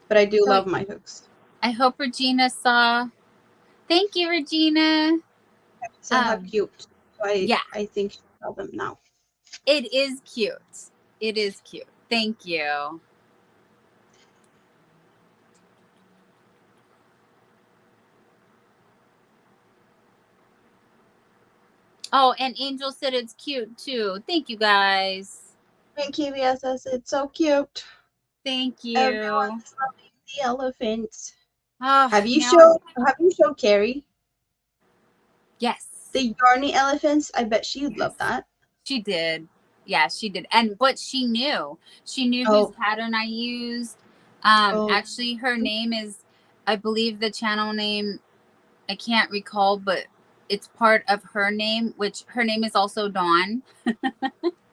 B: But I do love my hooks.
A: I hope Regina saw. Thank you, Regina.
B: So how cute. So
A: yeah.
B: I think she saw them now.
A: It is cute. It is cute. Thank you. Oh, and Angel said it's cute too. Thank you, guys.
B: And Kivia says it's so cute.
A: Thank you.
B: Everyone's loving the elephants.
A: Oh,
B: Have you showed Carrie?
A: Yes.
B: The yarny elephants? I bet she'd love that.
A: She did. Yeah, she did. But she knew. She knew whose pattern I used. Actually, her name is, I believe the channel name, I can't recall, but it's part of her name, which her name is also Dawn.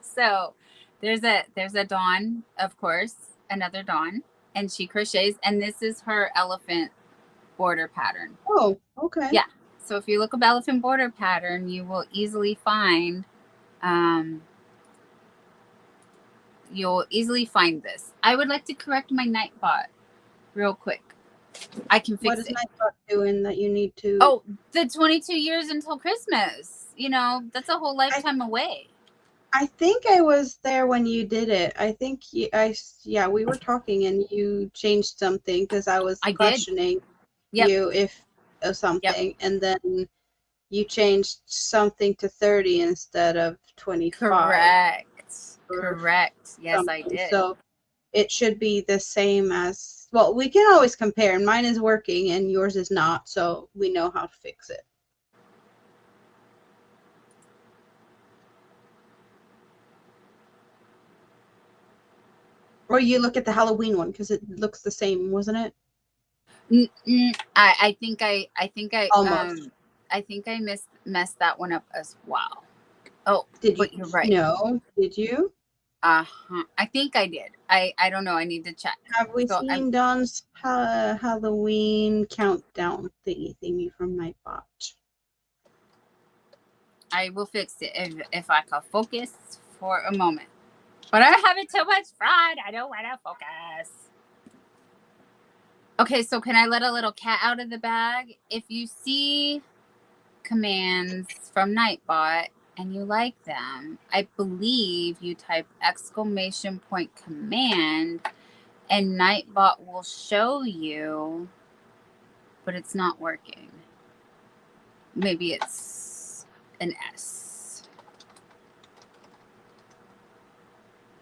A: So there's a Dawn, of course, another Dawn, and she crochets, and this is her elephant border pattern.
B: Oh, okay.
A: Yeah. So if you look up elephant border pattern, you will easily find this. I would like to correct my Nightbot real quick. I can fix it.
B: What is Nightbot doing that you need to?
A: Oh, the 22 years until Christmas. You know, that's a whole lifetime away.
B: I think I was there when you did it. I think we were talking and you changed something because I was questioning you if something, and then you changed something to 30 instead of 25.
A: Correct. Yes, I did.
B: So it should be the same as, well, we can always compare. Mine is working and yours is not, so we know how to fix it. Or you look at the Halloween one because it looks the same, wasn't it?
A: I think I
B: almost.
A: I think I messed that one up as well. Oh,
B: did you?
A: But you're right.
B: No, did you?
A: I think I did. I don't know. I need to check.
B: Have we seen Dawn's Halloween countdown thingy from Nightbot?
A: I will fix it if I can focus for a moment. But I'm having too much fun. I don't want to focus. Okay, so can I let a little cat out of the bag? If you see commands from Nightbot and you like them, I believe you type !command and Nightbot will show you, but it's not working. Maybe it's an S.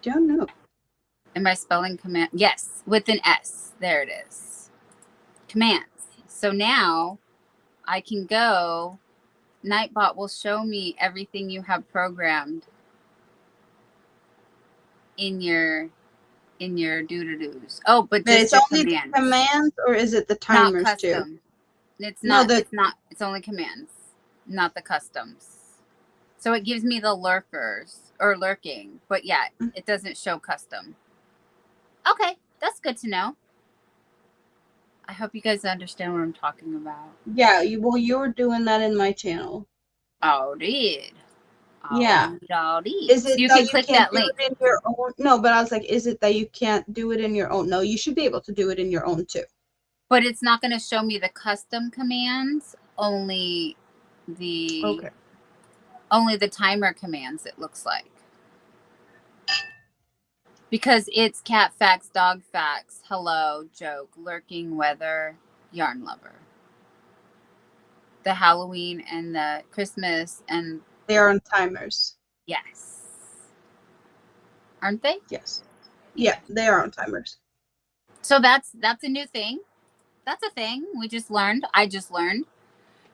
B: Don't know.
A: Am I spelling command? Yes, with an S. There it is. Commands. So now I can go. Nightbot will show me everything you have programmed in your doo-doo-doos. Oh, but
B: it's only the commands, or is it the timers
A: not custom.
B: too?
A: It's not. It's not. It's only commands, not the customs. So it gives me the lurkers or lurking, but yeah, it doesn't show custom. Okay, that's good to know. I hope you guys understand what I'm talking about.
B: Yeah, you were doing that in my channel.
A: Oh, did.
B: Yeah.
A: Is it so you can click that link
B: in your own? No, but I was like, is it that you can't do it in your own? No, you should be able to do it in your own too.
A: But it's not going to show me the custom commands, only the timer commands, it looks like. Because it's cat facts, dog facts, hello, joke, lurking, weather, yarn lover. The Halloween and the Christmas and
B: they are on timers.
A: Yes. Aren't they?
B: Yes. Yeah, they are on timers.
A: So that's a new thing. That's a thing we just learned. I just learned.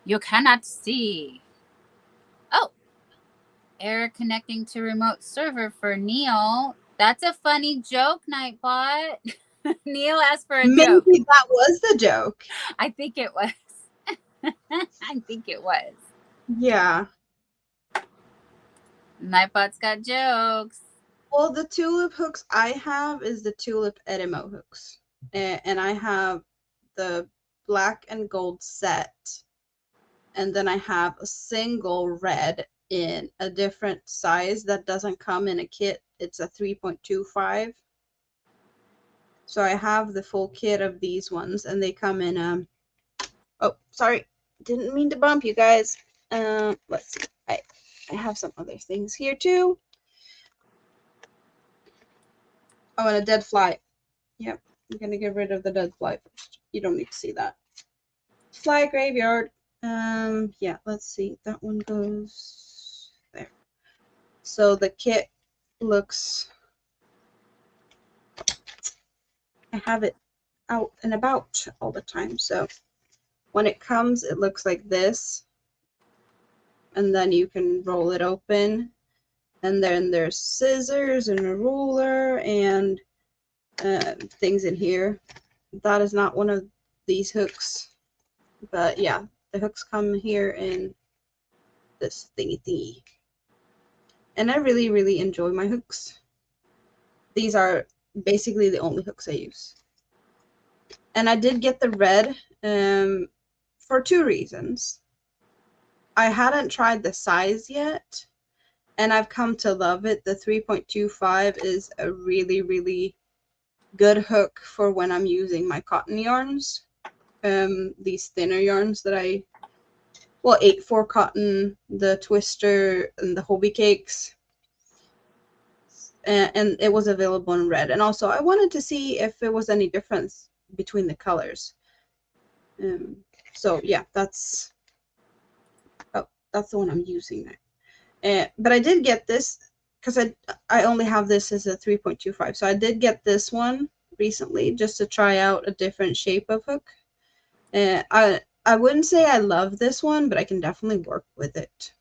A: You cannot see. Oh, error connecting to remote server for Neil. That's a funny joke, Nightbot. Neil asked for a joke.
B: Maybe that was the joke.
A: I think it was. I think it was.
B: Yeah.
A: Nightbot's got jokes.
B: Well, the tulip hooks I have is the tulip Edimo hooks. And I have the black and gold set. And then I have a single red in a different size that doesn't come in a kit. It's a 3.25. So I have the full kit of these ones, and they come in oh, sorry, didn't mean to bump you guys. Let's see. I have some other things here too. Oh, and a dead fly. Yep, I'm gonna get rid of the dead fly first. You don't need to see that. Fly graveyard. Yeah, let's see. That one goes there. So the kit looks, I have it out and about all the time. So when it comes, it looks like this. And then you can roll it open. And then there's scissors and a ruler and things in here. That is not one of these hooks. But yeah, the hooks come here in this thingy. And I really, really enjoy my hooks. These are basically the only hooks I use. And I did get the red for two reasons. I hadn't tried the size yet, and I've come to love it. The 3.25 is a really, really good hook for when I'm using my cotton yarns. These thinner yarns that 8/4 cotton, the twister, and the Hobie cakes. And it was available in red. And also, I wanted to see if there was any difference between the colors. So yeah, that's the one I'm using now. But I did get this because I only have this as a 3.25. So I did get this one recently just to try out a different shape of hook. I wouldn't say I love this one, but I can definitely work with it.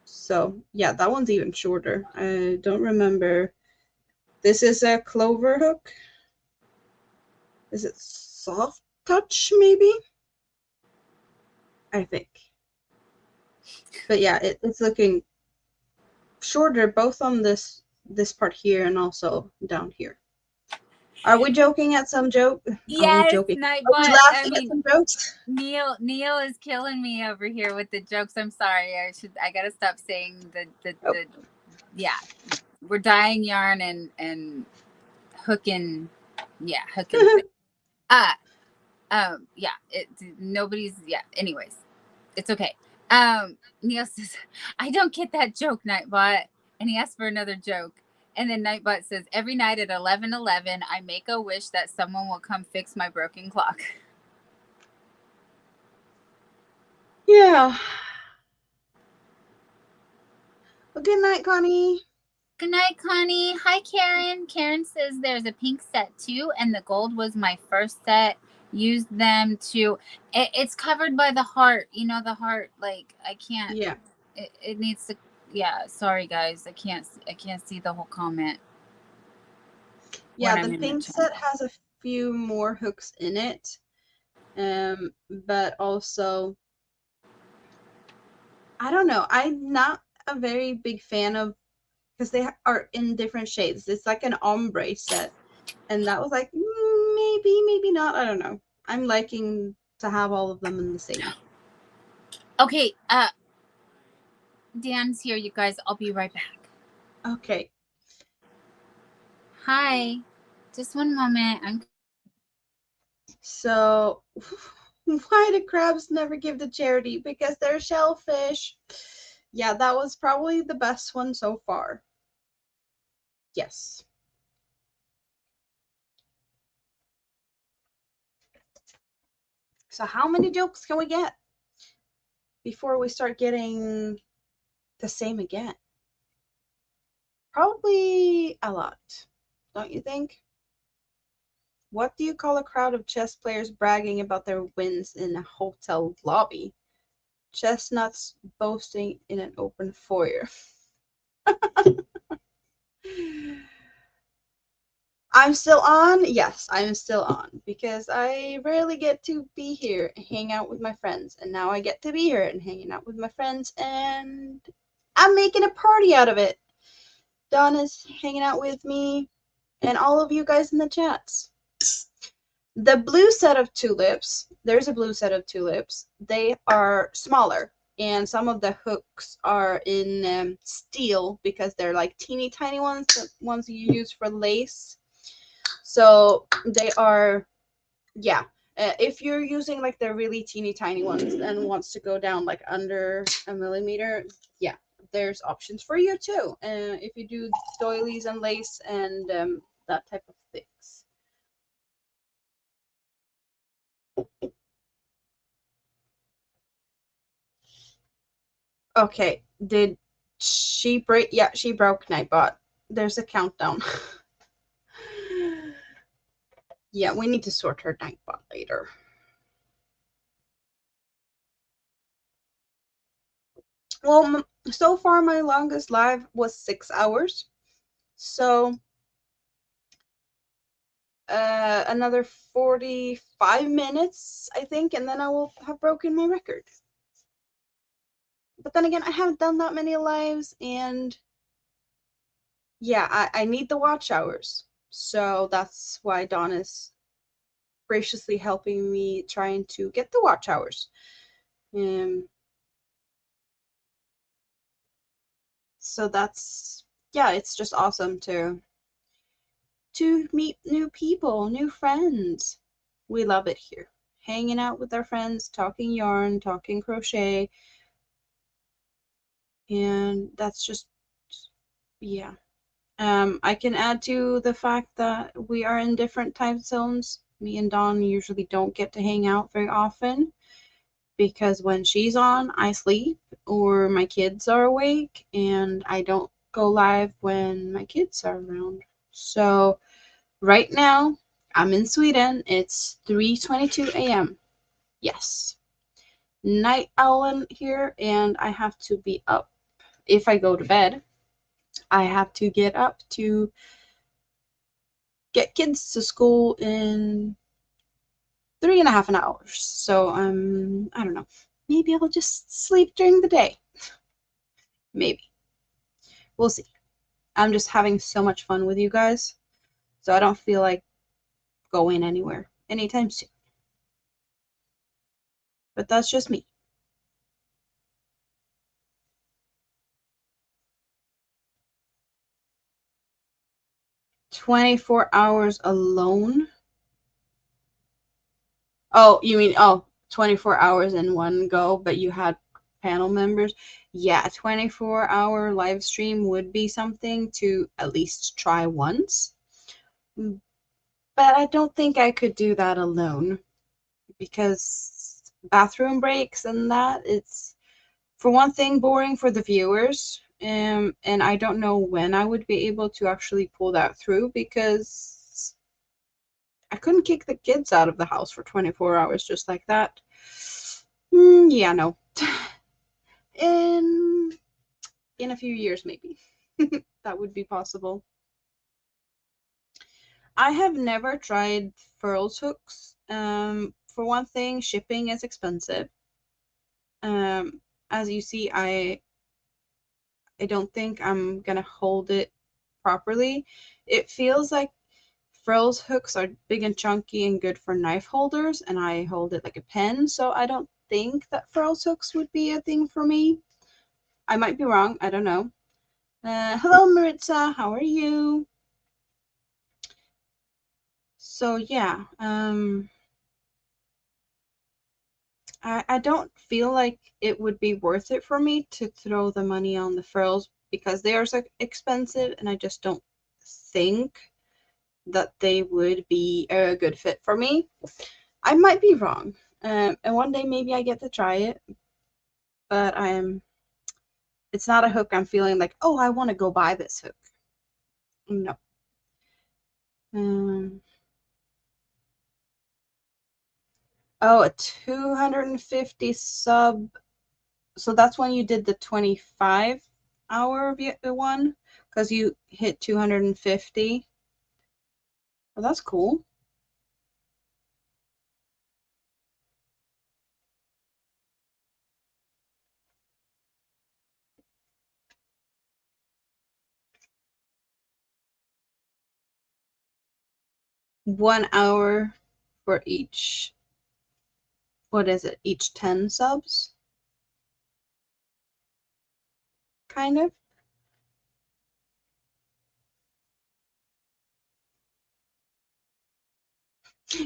B: So yeah, that one's even shorter. I don't remember. This is a clover hook. Is it soft touch maybe? I think. But yeah, it's looking shorter both on this part here and also down here. Are we joking at some joke?
A: Yes,
B: are we joking?
A: Nightbot.
B: Are we laughing at some jokes?
A: Neil is killing me over here with the jokes. I'm sorry. I gotta stop saying the yeah. We're dyeing yarn and hooking. Yeah, hooking. Yeah. Nobody's. Yeah. Anyways, it's okay. Neil says, I don't get that joke, Nightbot. And he asks for another joke. And then Nightbot says, every night at 11:11, I make a wish that someone will come fix my broken clock.
B: Yeah. Well, good night, Connie.
A: Good night, Connie. Hi, Karen. Karen says there's a pink set too, and the gold was my first set. Used them to. It's covered by the heart. You know the heart. Like I can't.
B: Yeah.
A: It needs to. Yeah. Sorry, guys. I can't see the whole comment.
B: Yeah, the pink set has a few more hooks in it, but also I don't know. I'm not a very big fan of, because they are in different shades. It's like an ombre set, and that was like maybe not. I don't know. I'm liking to have all of them in the same.
A: Okay. Dan's here, you guys. I'll be right back.
B: Okay.
A: Hi. Just one moment.
B: So, why do crabs never give to charity? Because they're shellfish. Yeah, that was probably the best one so far. Yes. So how many jokes can we get before we start getting the same again? Probably a lot, don't you think? What do you call a crowd of chess players bragging about their wins in a hotel lobby? Chestnuts boasting in an open foyer. I'm still on? Yes, I'm still on because I rarely get to be here and hang out with my friends. And now I get to be here and hanging out with my friends, and I'm making a party out of it. Donna's hanging out with me and all of you guys in the chats. The blue set of tulips, there's a blue set of tulips. They are smaller, and some of the hooks are in steel because they're like teeny tiny ones, the ones you use for lace. So they are, yeah. If you're using like the really teeny tiny ones and wants to go down like under a millimeter, yeah, there's options for you too. If you do doilies and lace and that type of things. Okay, did she break? Yeah, she broke Nightbot. There's a countdown. Yeah, we need to sort her Nightbot later. Well, so far my longest live was 6 hours. So another 45 minutes, I think, and then I will have broken my record. But then again, I haven't done that many lives, and yeah, I need the watch hours. So that's why Dawn is graciously helping me trying to get the watch hours. So that's, yeah, it's just awesome to meet new people, new friends. We love it here. Hanging out with our friends, talking yarn, talking crochet. And that's just, yeah. I can add to the fact that we are in different time zones. Me and Dawn usually don't get to hang out very often because when she's on, I sleep or my kids are awake, and I don't go live when my kids are around. So right now, I'm in Sweden. It's 3:22 a.m. Yes. Night owl here, and I have to be up. If I go to bed, I have to get up to get kids to school in 3.5 hours. So I don't know. Maybe I'll just sleep during the day. Maybe. We'll see. I'm just having so much fun with you guys. So I don't feel like going anywhere anytime soon. But that's just me. 24 hours alone? Oh, you mean, 24 hours in one go, but you had panel members? Yeah, a 24-hour live stream would be something to at least try once. But I don't think I could do that alone because bathroom breaks and that, it's, for one thing, boring for the viewers. And I don't know when I would be able to actually pull that through because I couldn't kick the kids out of the house for 24 hours just like that. Yeah, no. In a few years, maybe. That would be possible. I have never tried furls hooks. For one thing, shipping is expensive. As you see, I don't think I'm gonna hold it properly. It feels like frills hooks are big and chunky and good for knife holders, and I hold it like a pen, so I don't think that frills hooks would be a thing for me. I might be wrong, I don't know. Hello Maritza, how are you? So yeah, I don't feel like it would be worth it for me to throw the money on the frills because they are so expensive, and I just don't think that they would be a good fit for me. I might be wrong, and one day maybe I get to try it, but it's not a hook I'm feeling like, oh, I want to go buy this hook. No. Oh, a 250 sub. So that's when you did the 25-hour one, because you hit 250. Well, that's cool. $1 for each, what is it, each 10 subs? Kind of.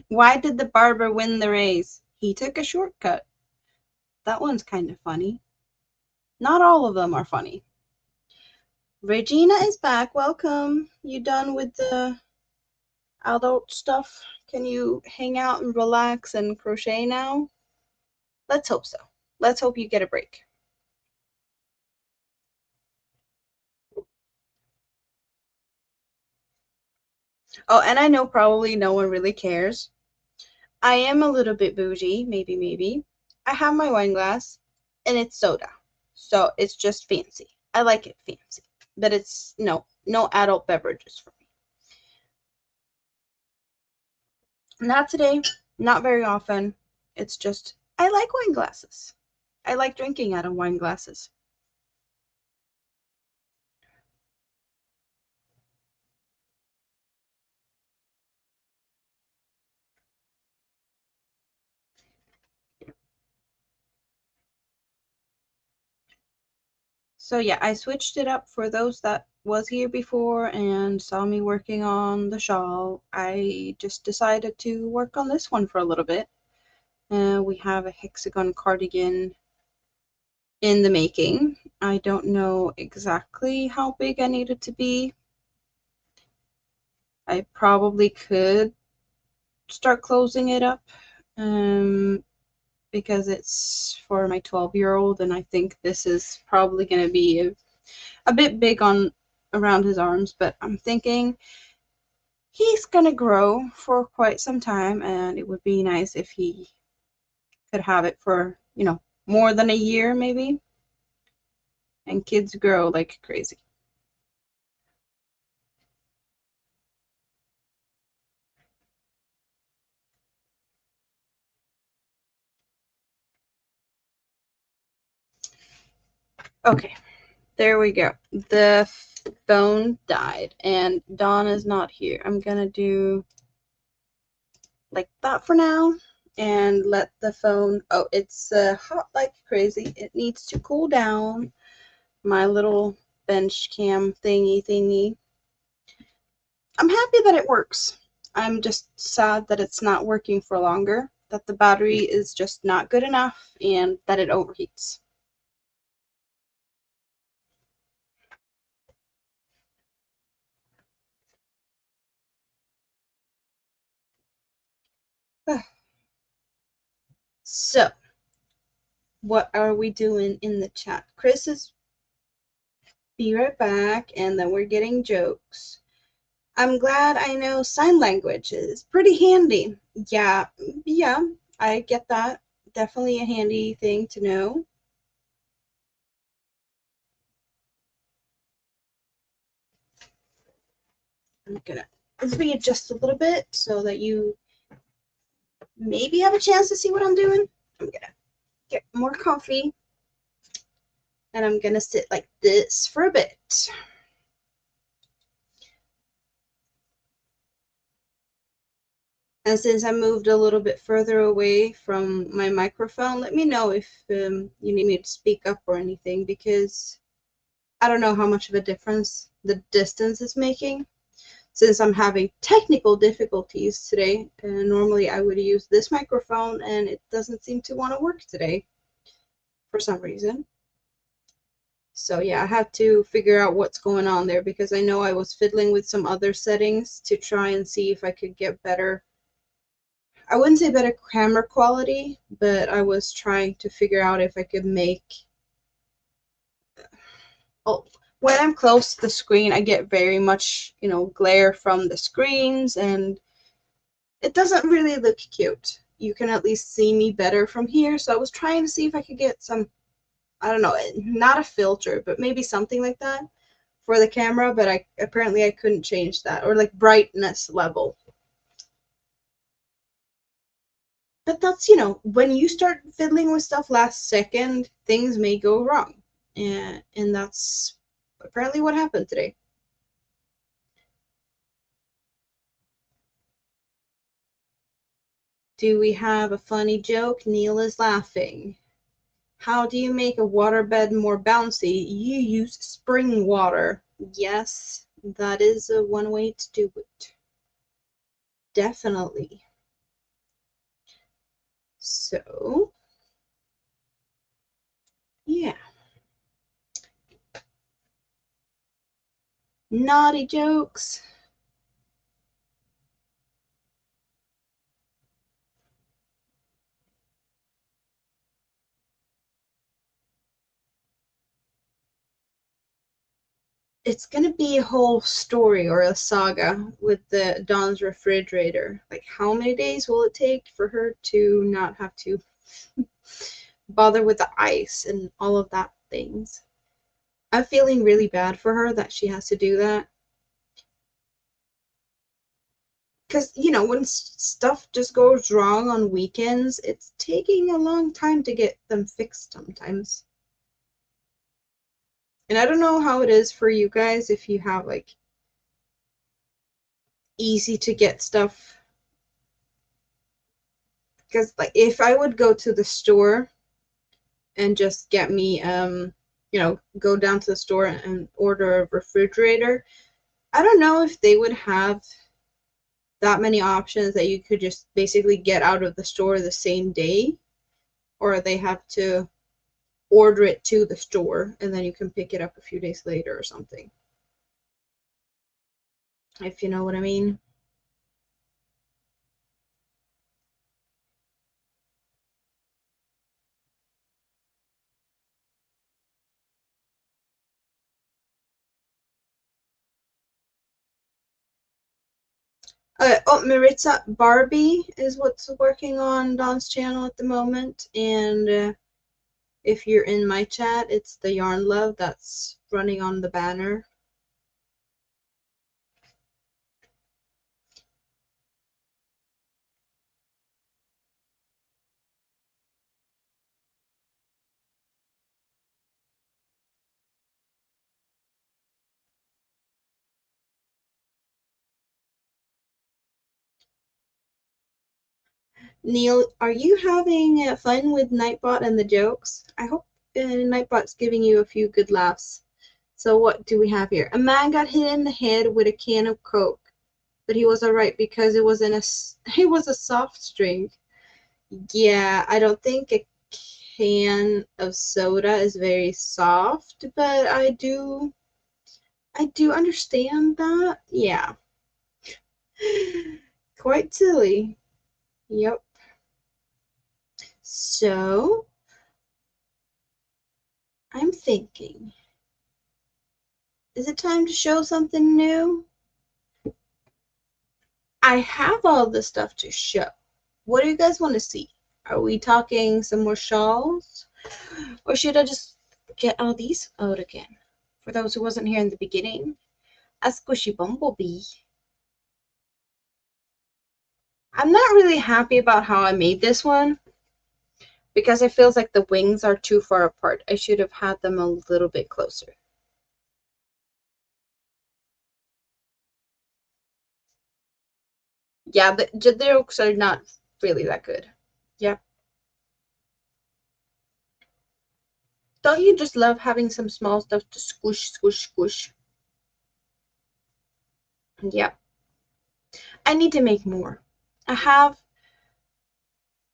B: Why did the barber win the race? He took a shortcut. That one's kind of funny. Not all of them are funny. Regina is back. Welcome. You done with the adult stuff? Can you hang out and relax and crochet now? Let's hope so. Let's hope you get a break. Oh, and I know probably no one really cares. I am a little bit bougie, maybe. I have my wine glass, and it's soda. So it's just fancy. I like it fancy. But it's no adult beverages for me. Not today, not very often. It's just, I like wine glasses. I like drinking out of wine glasses. So yeah, I switched it up for those that was here before and saw me working on the shawl. I just decided to work on this one for a little bit. We have a hexagon cardigan in the making. I don't know exactly how big I need it to be. I probably could start closing it up because it's for my 12-year-old, and I think this is probably going to be a bit big on around his arms, but I'm thinking he's going to grow for quite some time, and it would be nice if he could have it for, more than a year maybe. And kids grow like crazy. Okay, there we go. The phone died, and Dawn is not here. I'm gonna do like that for now, and let the phone. Oh, it's hot like crazy. It needs to cool down. My little bench cam thingy. I'm happy that it works. I'm just sad that it's not working for longer, that the battery is just not good enough, and that it overheats. So, what are we doing in the chat? Chris is be right back, and then we're getting jokes. I'm glad I know sign language is pretty handy. Yeah, I get that. Definitely a handy thing to know. I'm gonna readjust a little bit so that you maybe have a chance to see what I'm doing. I'm gonna get more coffee, and I'm gonna sit like this for a bit. And since I moved a little bit further away from my microphone, let me know if you need me to speak up or anything, because I don't know how much of a difference the distance is making. Since I'm having technical difficulties today, normally I would use this microphone, and it doesn't seem to want to work today for some reason. So yeah, I have to figure out what's going on there, because I know I was fiddling with some other settings to try and see if I could get better. I wouldn't say better camera quality, but I was trying to figure out if I could make. Oh, when I'm close to the screen, I get very much, glare from the screens, and it doesn't really look cute. you can at least see me better from here. So I was trying to see if I could get some, I don't know, not a filter, but maybe something like that for the camera, but apparently I couldn't change that, or like brightness level. But that's, when you start fiddling with stuff last second, things may go wrong. And that's apparently what happened today. Do we have a funny joke? Neil is laughing. How do you make a waterbed more bouncy? You use spring water. Yes, that is one way to do it. Definitely. So, yeah. Naughty jokes. It's gonna be a whole story or a saga with the Dawn's refrigerator. Like, how many days will it take for her to not have to bother with the ice and all of that things? I'm feeling really bad for her that she has to do that. Because, when stuff just goes wrong on weekends, it's taking a long time to get them fixed sometimes. And I don't know how it is for you guys if you have, like, easy to get stuff. Because, like, if I would go to the store and just get me, go down to the store and order a refrigerator, I don't know if they would have that many options that you could just basically get out of the store the same day, or they have to order it to the store and then you can pick it up a few days later or something, if you know what I mean. Maritza, Barbie is what's working on Dawn's channel at the moment, and if you're in my chat, it's the Yarn Love that's running on the banner. Neil, are you having fun with Nightbot and the jokes? I hope Nightbot's giving you a few good laughs. So what do we have here? A man got hit in the head with a can of Coke, but he was alright because it was a soft drink. Yeah, I don't think a can of soda is very soft, but I do understand that. Yeah. Quite silly. Yep. So, I'm thinking, is it time to show something new? I have all the stuff to show. What do you guys want to see? Are we talking some more shawls? Or should I just get all these out again? For those who wasn't here in the beginning, a squishy bumblebee. I'm not really happy about how I made this one because it feels like the wings are too far apart. I should have had them a little bit closer. Yeah, the jokes are not really that good. Yeah. Don't you just love having some small stuff to squish, squish, squish? Yeah. I need to make more. I have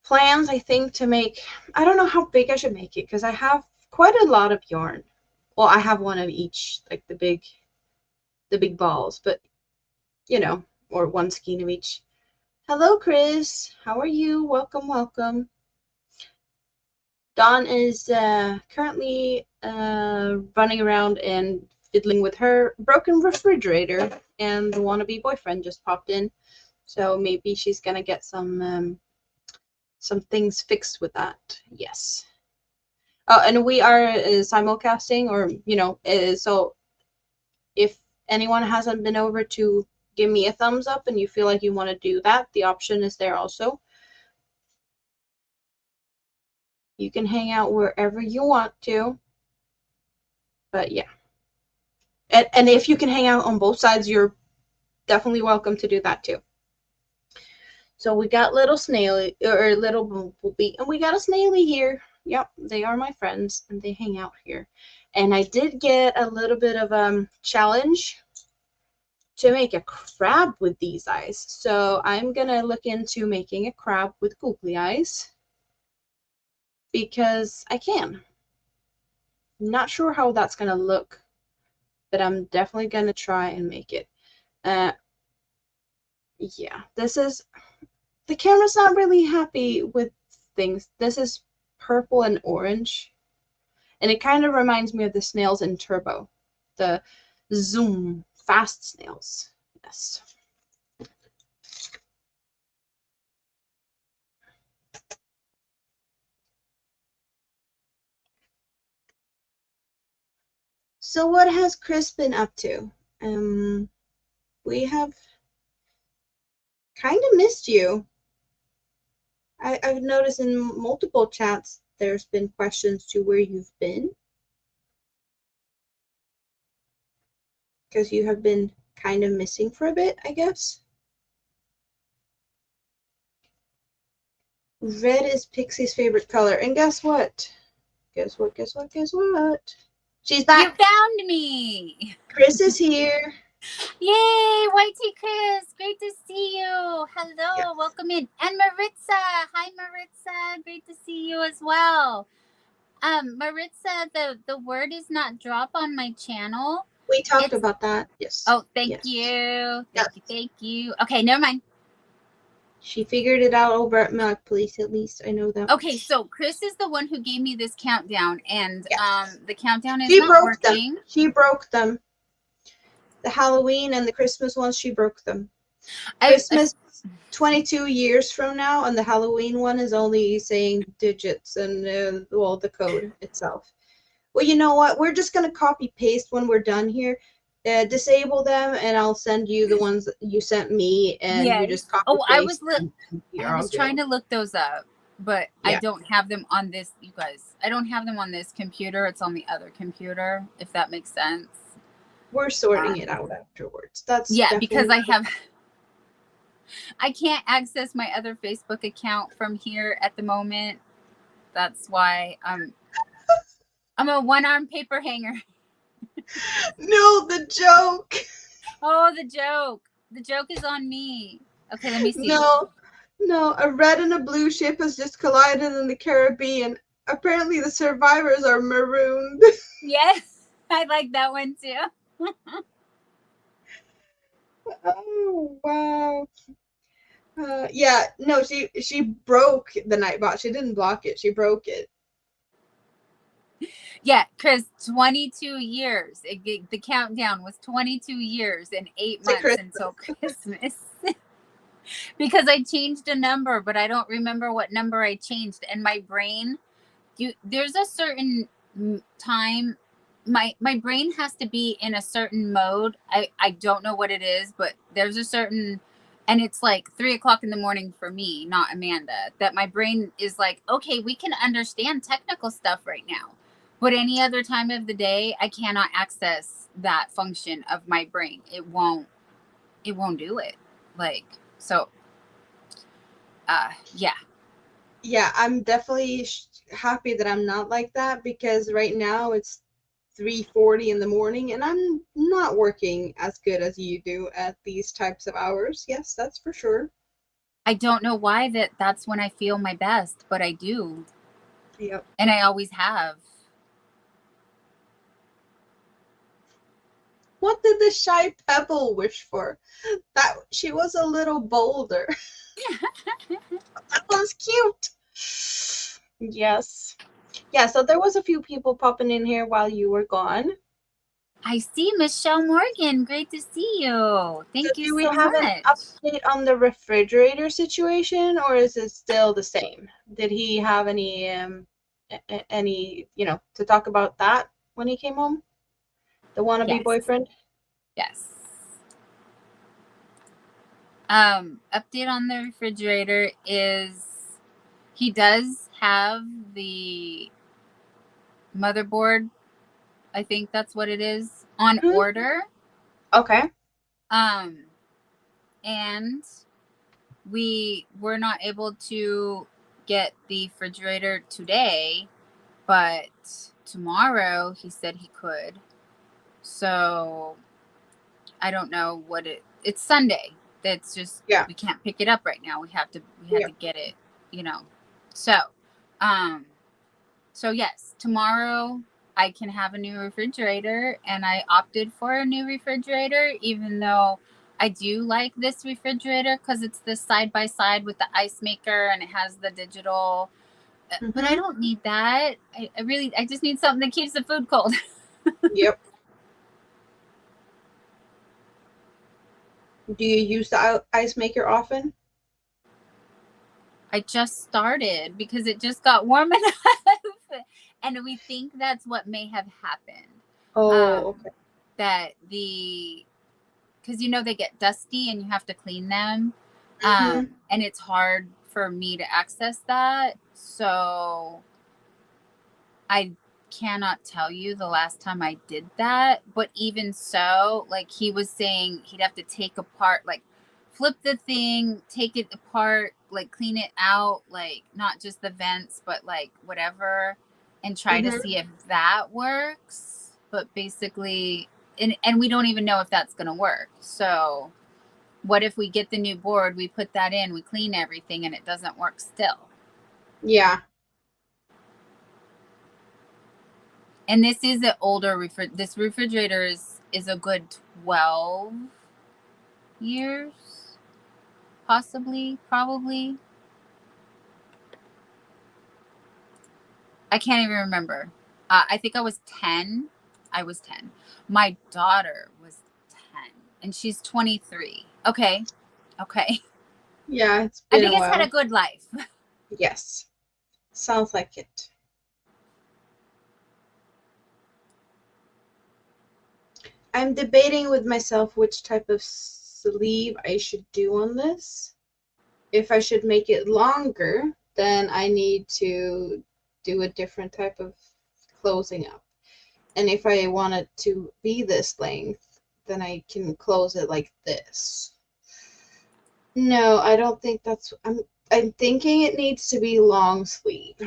B: plans, I think, to make, I don't know how big I should make it because I have quite a lot of yarn. Well, I have one of each, like the big balls, but or one skein of each. Hello, Chris. How are you? Welcome, welcome. Dawn is currently running around and fiddling with her broken refrigerator, and the wannabe boyfriend just popped in. So maybe she's gonna get some some things fixed with that. Yes. Oh, and we are simulcasting, or so if anyone hasn't been over to give me a thumbs up and you feel like you want to do that, the option is there also. You can hang out wherever you want to. But yeah. And if you can hang out on both sides, you're definitely welcome to do that too. So we got little snaily, or little bumblebee, and we got a snaily here. Yep, they are my friends, and they hang out here. And I did get a little bit of challenge to make a crab with these eyes. So I'm gonna look into making a crab with googly eyes because I can. Not sure how that's gonna look, but I'm definitely gonna try and make it. Yeah, the camera's not really happy with things. This is purple and orange, and it kind of reminds me of the snails in Turbo, the zoom fast snails. Yes. So what has Chris been up to? We have kind of missed you. I've noticed in multiple chats there's been questions to where you've been, because you have been kind of missing for a bit, I guess. Red is Pixie's favorite color, and guess what? Guess what? She's back.
A: You found me.
B: Chris is here.
A: Yay, YT Chris. Great to see you. Hello,
B: Yes.
A: welcome in. And Maritza. Hi, Maritza. Great to see you as well. Maritza, the word is not drop on my channel.
B: We talked about that. Yes.
A: Oh, thank you. Thank you. Okay, never mind.
B: She figured it out over at Milk Police, at least. I know that.
A: Okay, so Chris is the one who gave me this countdown, and
B: yes.
A: The countdown is not working.
B: She broke them. The Halloween and the Christmas ones, she broke them. Christmas 22 years from now, and the Halloween one is only saying digits and the code itself. Well, you know what? We're just gonna copy paste when we're done here. Disable them, and I'll send you the ones that you sent me, and you just copy paste.
A: I was trying to look those up, but yeah. I don't have them on this. You guys, I don't have them on this computer. It's on the other computer. If that makes sense.
B: We're sorting it out afterwards. That's
A: because I can't access my other Facebook account from here at the moment. That's why I'm a one-arm paper hanger.
B: No, the joke.
A: Oh, the joke. The joke is on me. Okay, let me see.
B: No, a red and a blue ship has just collided in the Caribbean. Apparently the survivors are marooned.
A: Yes, I like that one too.
B: Oh, wow. Yeah, no, she broke the Nightbot. She didn't block it. She broke it.
A: Yeah, Chris, 22 years. The countdown was 22 years and 8 months until Christmas. Because I changed a number, but I don't remember what number I changed. And my brain, there's a certain time, my brain has to be in a certain mode. I don't know what it is, but there's a certain, and it's like 3 o'clock in the morning for me, not Amanda, that my brain is like, okay, we can understand technical stuff right now. But any other time of the day, I cannot access that function of my brain. It won't do it. Like, so, yeah.
B: Yeah, I'm definitely happy that I'm not like that, because right now it's 3:40 in the morning and I'm not working as good as you do at these types of hours. Yes, that's for sure.
A: I don't know why that's when I feel my best, but I do.
B: Yep.
A: And I always have.
B: What did the shy pebble wish for? That she was a little bolder. That was cute. Yes. Yeah, so there was a few people popping in here while you were gone.
A: I see Michelle Morgan. Great to see you.
B: So
A: Thank you
B: do we
A: so
B: have an
A: much.
B: update on the refrigerator situation, or is it still the same? Did he have any, to talk about that when he came home? The wannabe
A: Yes.
B: boyfriend?
A: Yes. Update on the refrigerator is he does have the motherboard, I think that's what it is, on order.
B: Okay.
A: And we were not able to get the refrigerator today, but tomorrow he said he could. So I don't know what it's Sunday. That's just we can't pick it up right now. We have to get it, So so yes, tomorrow I can have a new refrigerator, and I opted for a new refrigerator even though I do like this refrigerator because it's this side by side with the ice maker and it has the digital. But I don't need that. I just need something that keeps the food cold.
B: Yep. Do you use the ice maker often?
A: I just started because it just got warm enough. And we think that's what may have happened.
B: Oh, okay.
A: That because they get dusty and you have to clean them. And it's hard for me to access that. So I cannot tell you the last time I did that. But even so, like he was saying, he'd have to take apart, like flip the thing, take it apart, like clean it out, like not just the vents, but like whatever, and try to see if that works. But basically, and we don't even know if that's going to work. So what if we get the new board, we put that in, we clean everything, and it doesn't work still?
B: Yeah.
A: And this is an older this refrigerator is a good 12 years, possibly, probably. I can't even remember. I think I was 10. I was 10. My daughter was 10, and she's 23. Okay.
B: Yeah, it's been
A: I think it's had a good life.
B: Yes. Sounds like it. I'm debating with myself which type of sleeve I should do on this. If I should make it longer, then I need to do a different type of closing up. And if I want it to be this length, then I can close it like this. No, I don't think that's I'm thinking it needs to be long sleeve.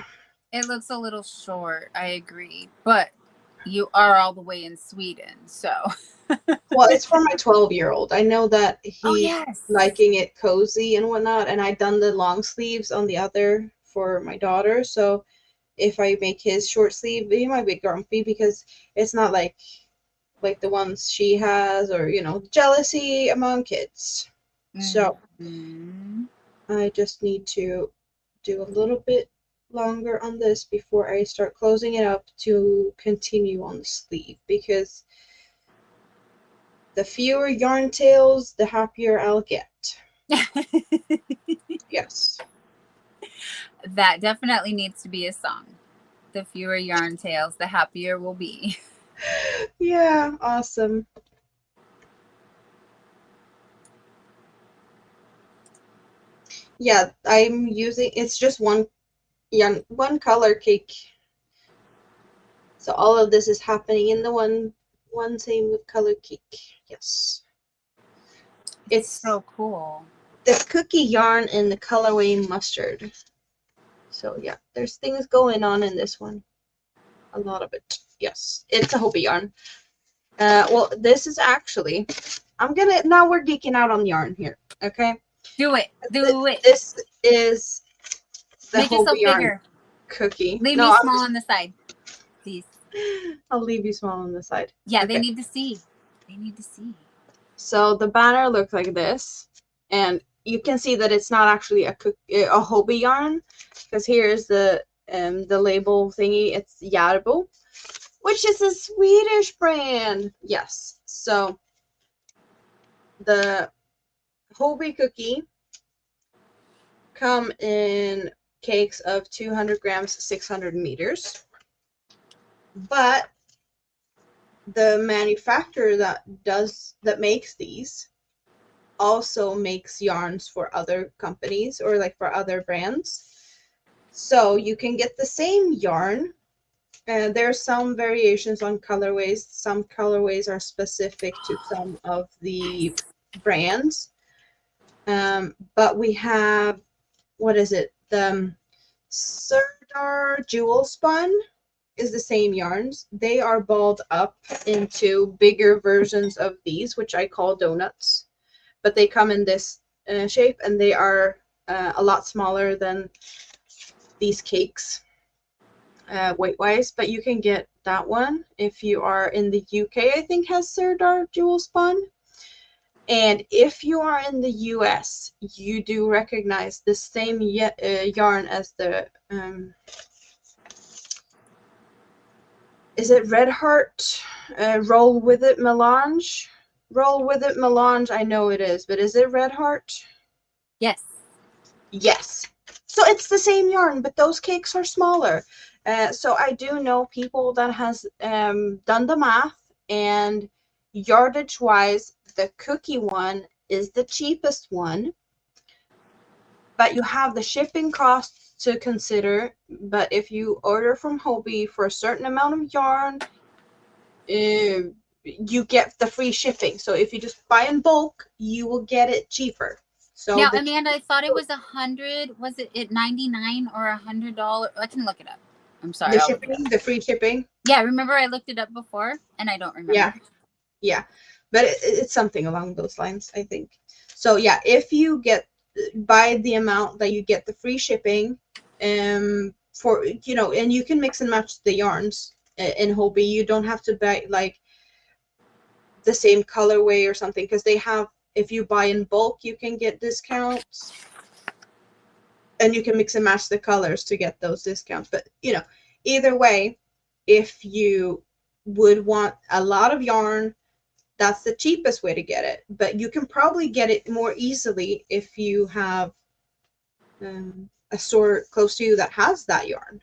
A: It looks a little short, I agree. But you are all the way in Sweden, so
B: Well, it's for my 12-year-old. I know that he's
A: yes,
B: liking it cozy and whatnot, and I done the long sleeves on the other for my daughter. So if I make his short sleeve, he might be grumpy because it's not like the ones she has, or jealousy among kids. So I just need to do a little bit longer on this before I start closing it up to continue on the sleeve, because the fewer yarn tails, the happier I'll get. Yes.
A: That definitely needs to be a song. The fewer yarn tails, the happier we'll be.
B: Yeah, awesome. Yeah, I'm using, it's just one color cake. So all of this is happening in the one same with color cake. Yes. It's
A: so cool.
B: The cookie yarn and the colorway mustard. So yeah, there's things going on in this one. A lot of it. Yes, it's a Hobie yarn. Well, this is actually, now we're geeking out on yarn here, okay?
A: Do it.
B: This is the
A: Make yourself
B: Hobie yarn
A: bigger.
B: cookie.
A: Leave me small on the side, please.
B: I'll leave you small on the side.
A: Yeah, okay. They need to see.
B: So the banner looks like this, and you can see that it's not actually a Hobie yarn, because here's the label thingy. It's Yarbo. which is a Swedish brand. Yes. So the Hobie cookie come in cakes of 200 grams, 600 meters. But the manufacturer that makes these also makes yarns for other companies or like for other brands. So you can get the same yarn. There's some variations on colorways. Some colorways are specific to some of the brands. But we have, what is it? The Serdar Jewel Spun is the same yarns. They are balled up into bigger versions of these, which I call donuts. But they come in this shape, and they are a lot smaller than these cakes weight-wise. But you can get that one if you are in the UK, I think has Serdar Jewel Spun. And if you are in the US, you do recognize the same yarn as the is it Red Heart Roll With It Melange? Roll With It Melange, I know it is, but is it Red Heart?
A: Yes.
B: Yes. So it's the same yarn, but those cakes are smaller. So I do know people that has done the math, and yardage wise, the cookie one is the cheapest one, but you have the shipping costs to consider. But if you order from Hobie for a certain amount of yarn, you get the free shipping. So if you just buy in bulk, you will get it cheaper. So
A: now, Amanda, I thought it was 100. Was it 99 or $100? I can look it up. I'm sorry.
B: The shipping, the free shipping.
A: Yeah, remember I looked it up before, and I don't remember.
B: Yeah, but it's something along those lines, I think. So yeah, if you buy the amount that you get the free shipping, for and you can mix and match the yarns in Hobie. You don't have to buy like the same colorway or something, because they have, if you buy in bulk, you can get discounts, and you can mix and match the colors to get those discounts. But either way, if you would want a lot of yarn, that's the cheapest way to get it. But you can probably get it more easily if you have a store close to you that has that yarn.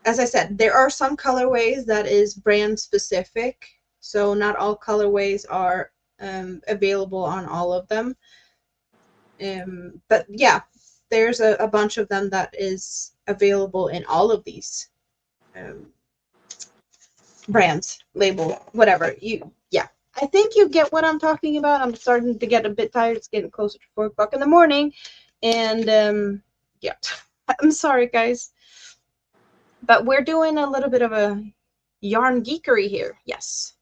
B: As I said, there are some colorways that is brand specific, so not all colorways are available on all of them. But yeah, there's a bunch of them that is available in all of these brands, label, whatever. I think you get what I'm talking about. I'm starting to get a bit tired. It's getting closer to 4 o'clock in the morning. And yeah, I'm sorry, guys. But we're doing a little bit of a yarn geekery here. Yes.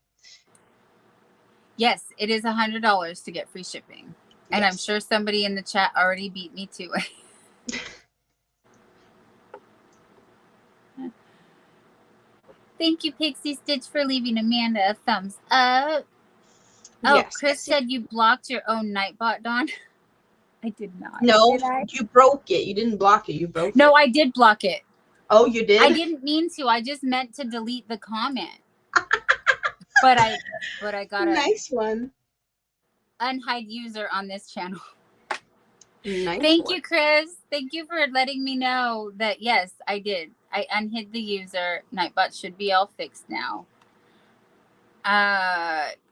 A: Yes, it is $100 to get free shipping. And yes. I'm sure somebody in the chat already beat me to it. Thank you, Pixie Stitch, for leaving Amanda a thumbs up. Oh, yes, Chris said you blocked your own Nightbot, Dawn. I did not.
B: No, you broke it. You didn't block it. You broke it.
A: No, I did block it.
B: Oh, you did?
A: I didn't mean to. I just meant to delete the comment. but I got a
B: nice one.
A: Unhide user on this channel.
B: Nice.
A: Thank you, Chris. Thank you for letting me know that yes, I did. I unhid the user. Nightbot should be all fixed now.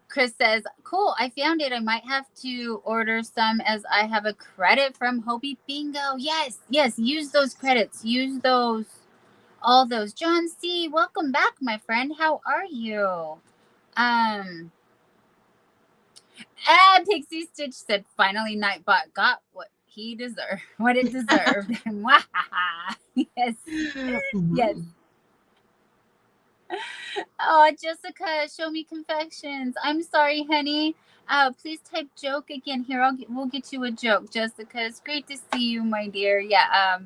A: Chris says, cool, I found it. I might have to order some as I have a credit from Hobie Bingo. Yes, use those credits. Use those, all those. John C., welcome back, my friend. How are you? Pixie Stitch said, finally Nightbot got what he deserved, what it deserved. Yes. Yes. Oh, Jessica, show me confections. I'm sorry, honey. Please type joke again here. We'll get you a joke, Jessica. It's great to see you, my dear. Yeah,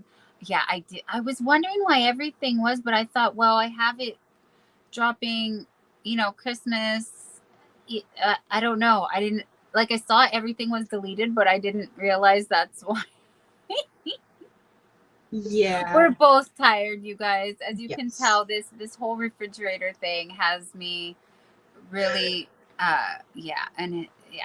A: I did. I was wondering why everything was, but I thought, well, I have it dropping, Christmas. I don't know. I didn't, I saw everything was deleted, but I didn't realize that's why.
B: Yeah.
A: We're both tired, you guys. As you can
B: Yes.
A: tell, this whole refrigerator thing has me really yeah, and yeah.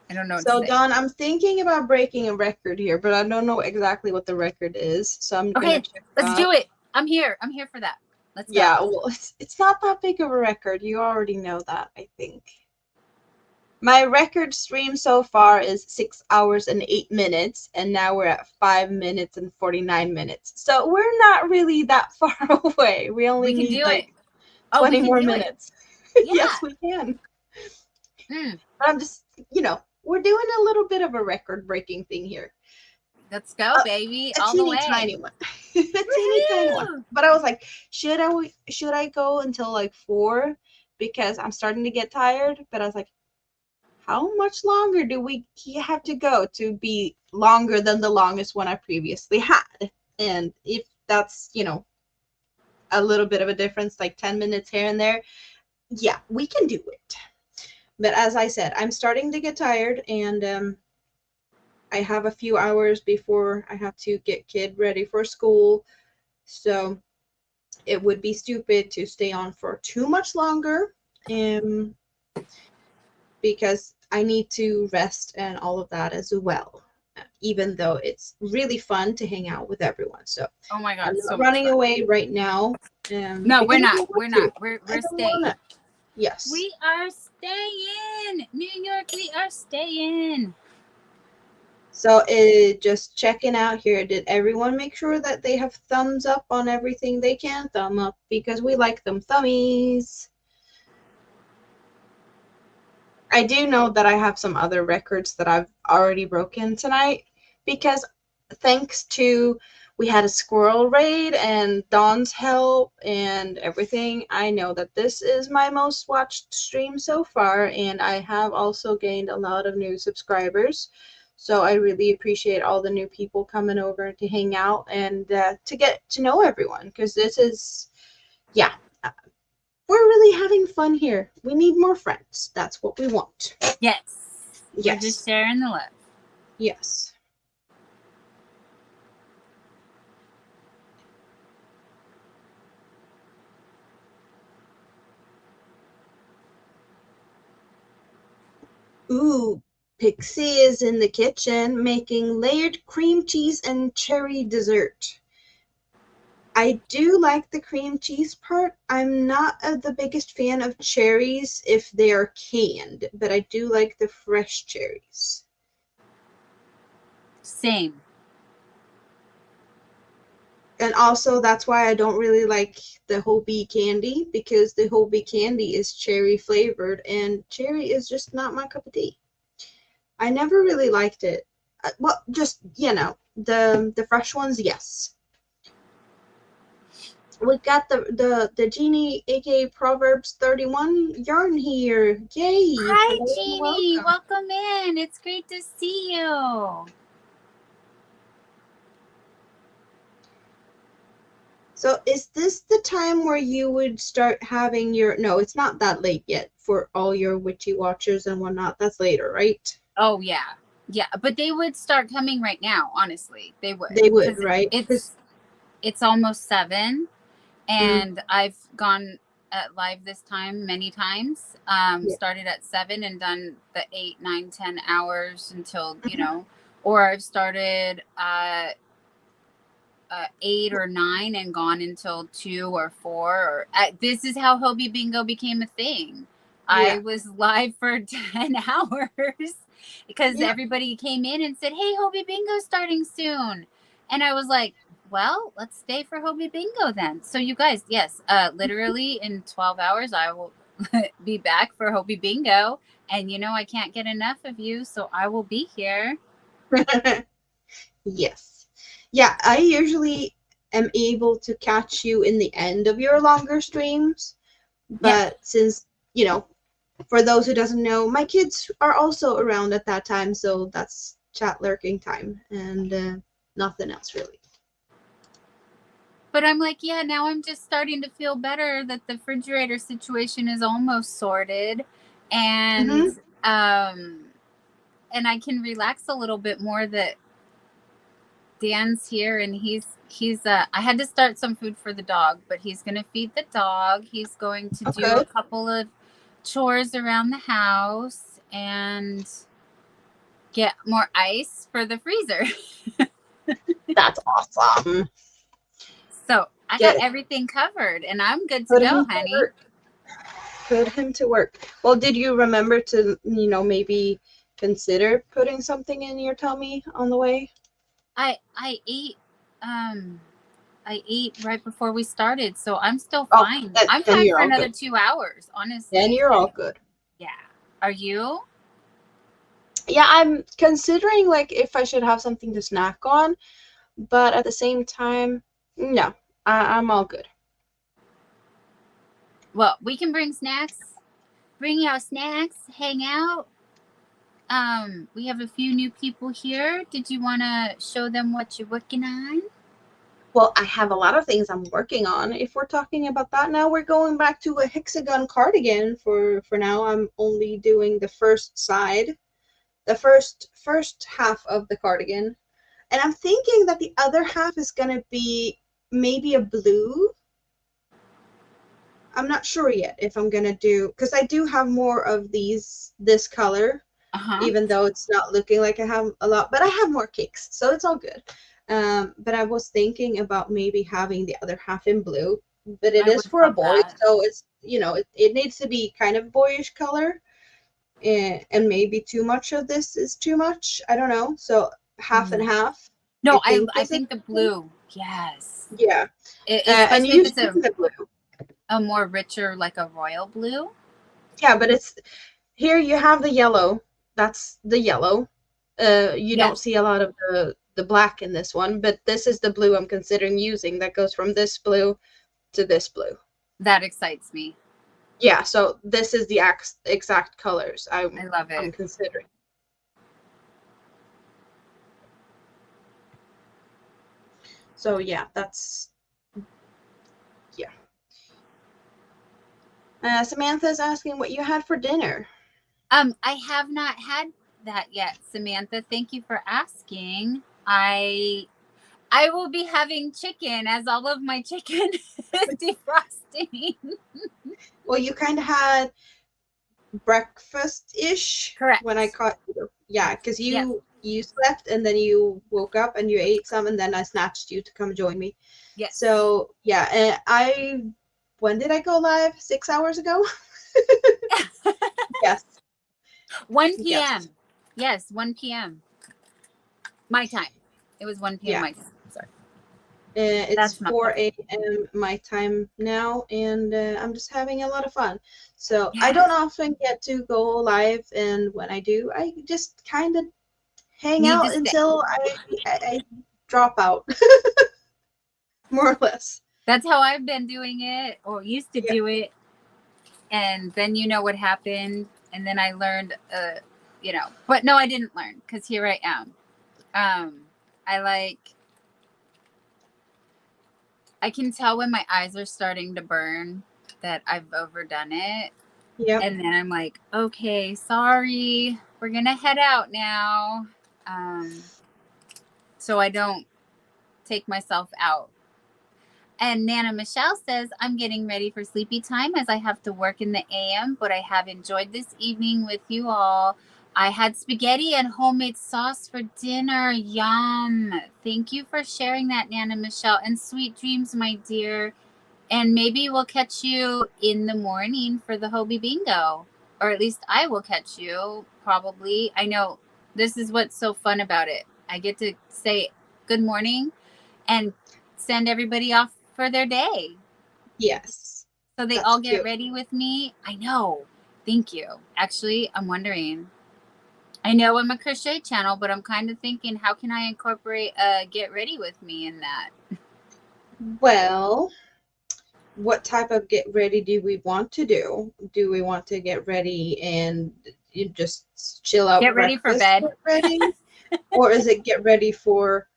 A: I don't know what
B: So
A: to say.
B: Dawn, I'm thinking about breaking a record here, but I don't know exactly what the record is. So I'm gonna check
A: Let's
B: that.
A: do it. I'm here for that. Let's go.
B: Yeah, well, it's not that big of a record. You already know that, I think. My record stream so far is 6 hours and 8 minutes, and now we're at 5 minutes and 49 minutes. So we're not really that far away. We only
A: We can
B: need
A: do
B: like
A: it. Oh,
B: 20
A: we can
B: more
A: do it.
B: minutes.
A: Yeah.
B: Yes, we can.
A: Mm.
B: But I'm just, we're doing a little bit of a record breaking thing here.
A: Let's go, baby.
B: A
A: All the
B: teeny
A: way.
B: tiny one. A teeny tiny one. But I was like, should I go until like 4? Because I'm starting to get tired. But I was like, how much longer do we have to go to be longer than the longest one I previously had? And if that's, a little bit of a difference, like 10 minutes here and there, yeah, we can do it. But as I said, I'm starting to get tired, and I have a few hours before I have to get kid ready for school. So it would be stupid to stay on for too much longer, because I need to rest and all of that as well. Even though it's really fun to hang out with everyone. So
A: oh my God,
B: I'm
A: so
B: not
A: much
B: running
A: fun.
B: away right now.
A: No, we're not. We're not. We're staying.
B: Yes.
A: We are staying. New York, we are staying.
B: So just checking out here. Did everyone make sure that they have thumbs up on everything they can? Thumb up, because we like them thummies. I do know that I have some other records that I've already broken tonight, because thanks to we had a squirrel raid and Dawn's help and everything, I know that this is my most watched stream so far, and I have also gained a lot of new subscribers. So I really appreciate all the new people coming over to hang out and to get to know everyone, because this is, yeah, we're really having fun here. We need more friends. That's what we want.
A: Yes.
B: Yes.
A: We're just sharing the love.
B: Yes. Ooh, Pixie is in the kitchen making layered cream cheese and cherry dessert. I do like the cream cheese part. I'm not the biggest fan of cherries if they are canned, but I do like the fresh cherries.
A: Same.
B: And also, that's why I don't really like the Hobie candy, because the Hobie candy is cherry flavored, and cherry is just not my cup of tea. I never really liked it. Well, just, the fresh ones, yes. We got the Genie, aka Proverbs 31 yarn here. Yay!
A: Hi,
B: Hello,
A: Jeannie.
B: welcome.
A: Welcome in. It's great to see you.
B: So is this the time where you would start having your... No, it's not that late yet for all your witchy watchers and whatnot. That's later, right?
A: Oh, yeah. Yeah, but they would start coming right now, honestly. They would.
B: They would, right?
A: It's almost 7, and I've gone live this time many times. Started at 7 and done the 8, 9, 10 hours until, or I've started 8 or 9 and gone until 2 or 4. Or this is how Hobie Bingo became a thing. I was live for 10 hours because everybody came in and said, "Hey, Hobie Bingo's starting soon," and I was like, "Well, let's stay for Hobie Bingo then." So you guys, yes, literally in 12 hours, I will be back for Hobie Bingo, and I can't get enough of you, so I will be here.
B: Yes. Yeah, I usually am able to catch you in the end of your longer streams, but since, for those who doesn't know, my kids are also around at that time, so that's chat lurking time, and nothing else really.
A: But I'm like, yeah, now I'm just starting to feel better that the refrigerator situation is almost sorted, and and I can relax a little bit more that Dan's here, and he's I had to start some food for the dog, but he's going to feed the dog. He's going to do a couple of chores around the house and get more ice for the freezer.
B: That's awesome.
A: So I got everything covered, and I'm good to go, honey.
B: Put him to work. Well, did you remember to, maybe consider putting something in your tummy on the way?
A: I ate right before we started, so I'm still fine. I'm fine for another 2 hours, honestly.
B: Then you're all good.
A: Yeah. Are you?
B: Yeah, I'm considering like if I should have something to snack on, but at the same time, no, I'm all good.
A: Well, we can bring snacks. Bring out snacks, hang out. We have a few new people here. Did you want to show them what you're working on?
B: Well, I have a lot of things I'm working on. If we're talking about that now, we're going back to a hexagon cardigan for now. I'm only doing the first side, the first half of the cardigan. And I'm thinking that the other half is going to be maybe a blue. I'm not sure yet if I'm going to do, because I do have more of this color, even though it's not looking like I have a lot, but I have more kicks, so it's all good. But I was thinking about maybe having the other half in blue, but it is for a boy, so it's, it needs to be kind of boyish color, and maybe too much of this is too much. I don't know. So half and half.
A: No, I think the blue. Yes.
B: Yeah.
A: Especially if it's the blue. A more richer, like a royal blue.
B: Yeah, but it's here. You have the yellow. That's the yellow. You don't see a lot of the black in this one, but this is the blue I'm considering using. That goes from this blue to this blue.
A: That excites me.
B: Yeah, so this is the exact colors I
A: love it.
B: I'm considering. So yeah, that's Samantha's asking what you had for dinner.
A: I have not had that yet, Samantha. Thank you for asking. I will be having chicken, as all of my chicken is defrosting.
B: Well, you kind of had breakfast-ish.
A: Correct.
B: When I caught you. Yeah, because you slept and then you woke up and you ate some, and then I snatched you to come join me.
A: Yes.
B: So yeah, and when did I go live? 6 hours ago? Yes.
A: 1 p.m. Yes, 1 p.m. My time. It was 1 p.m. my time. Sorry.
B: It's 4 a.m. my time now, and I'm just having a lot of fun. So I don't often get to go live, and when I do, I just kind of hang out until I drop out, more or less.
A: That's how I've been doing it, or used to do it. And then you know what happened, and then I learned, but no, I didn't learn, because here I am. I can tell when my eyes are starting to burn that I've overdone it.
B: Yep.
A: And then I'm like, okay, sorry, we're gonna head out now. So I don't take myself out. And Nana Michelle says, I'm getting ready for sleepy time as I have to work in the AM, but I have enjoyed this evening with you all. I had spaghetti and homemade sauce for dinner. Yum. Thank you for sharing that, Nana Michelle. And sweet dreams, my dear. And maybe we'll catch you in the morning for the Hobie Bingo. Or at least I will catch you, probably. I know this is what's so fun about it. I get to say good morning and send everybody off for their day.
B: Yes.
A: So they all get ready with me. I know. Thank you. Actually, I'm wondering. I know I'm a crochet channel, but I'm kind of thinking, how can I incorporate get ready with me in that?
B: Well, what type of get ready do we want to do? Do we want to get ready and you just chill out?
A: Get ready for bed.
B: Get ready? Or is it get ready for,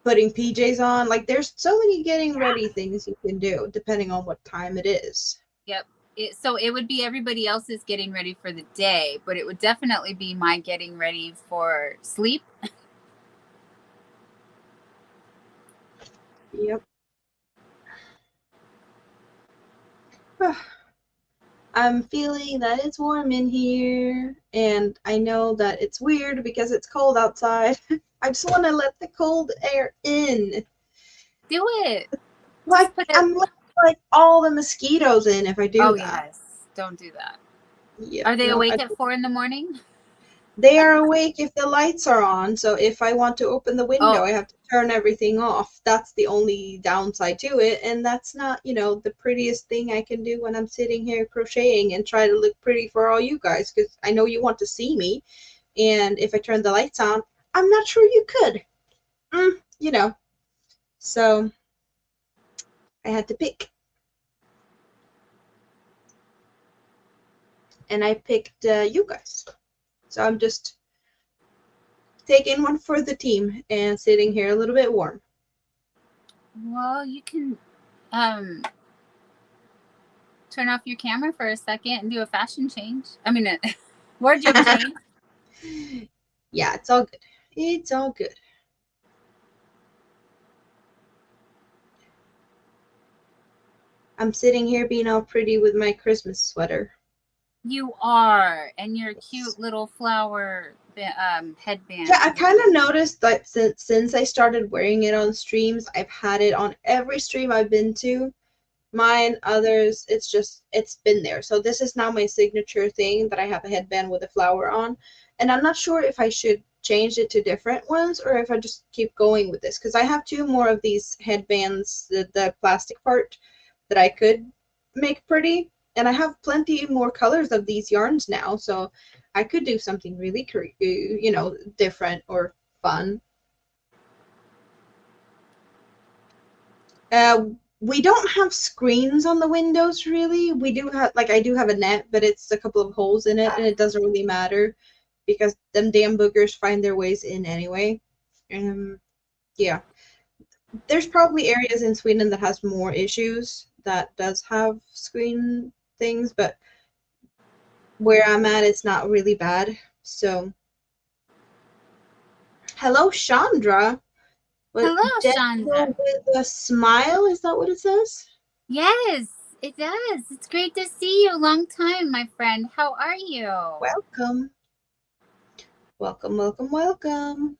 B: putting PJs on? Like, there's so many getting ready things you can do depending on what time it is.
A: Yep. So it would be everybody else's getting ready for the day, but it would definitely be my getting ready for sleep.
B: Yep. I'm feeling that it's warm in here, and I know that it's weird because it's cold outside. I just want to let the cold air in.
A: Do it.
B: Like, I'm letting like all the mosquitoes in if I do that.
A: Yes. Don't do that.
B: Yeah,
A: Are they
B: no,
A: awake at 4 a.m?
B: they are awake if the lights are on, so if I want to open the window,
A: Oh.
B: I have to turn everything off. That's the only downside to it, and that's not, the prettiest thing I can do when I'm sitting here crocheting and try to look pretty for all you guys, because I know you want to see me, and if I turn the lights on, I'm not sure you could. You know, so I had to pick. And I picked you guys. So I'm just taking one for the team and sitting here a little bit warm.
A: Well, you can turn off your camera for a second and do a fashion change. I mean, a wardrobe change.
B: Yeah, it's all good. It's all good. I'm sitting here being all pretty with my Christmas sweater.
A: You are, and your cute little flower headband.
B: Yeah, I kind of noticed that since I started wearing it on streams, I've had it on every stream I've been to. Mine, others, it's been there. So this is now my signature thing that I have a headband with a flower on. And I'm not sure if I should change it to different ones or if I just keep going with this, because I have two more of these headbands, the plastic part that I could make pretty. And I have plenty more colors of these yarns now, so I could do something really different or fun. We don't have screens on the windows really. We do have, like, I do have a net, but it's a couple of holes in it, and it doesn't really matter because them damn boogers find their ways in anyway. Yeah. There's probably areas in Sweden that has more issues that does have screen things, but where I'm at, it's not really bad. So, hello, Chandra.
A: Hello, Chandra.
B: With a smile, is that what it says?
A: Yes, it does. It's great to see you. Long time, my friend. How are you?
B: Welcome. Welcome, welcome, welcome.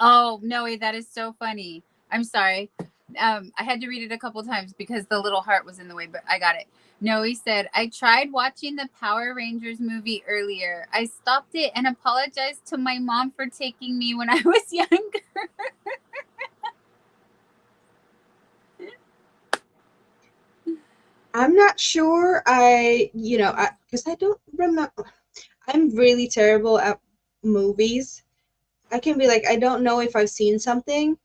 A: Oh, Noe, that is so funny. I'm sorry. I had to read it a couple times because the little heart was in the way, but I got it. Noe said, I tried watching the Power Rangers movie earlier. I stopped it and apologized to my mom for taking me when I was younger.
B: I'm not sure. Because I don't remember. I'm really terrible at movies. I can be like, I don't know if I've seen something,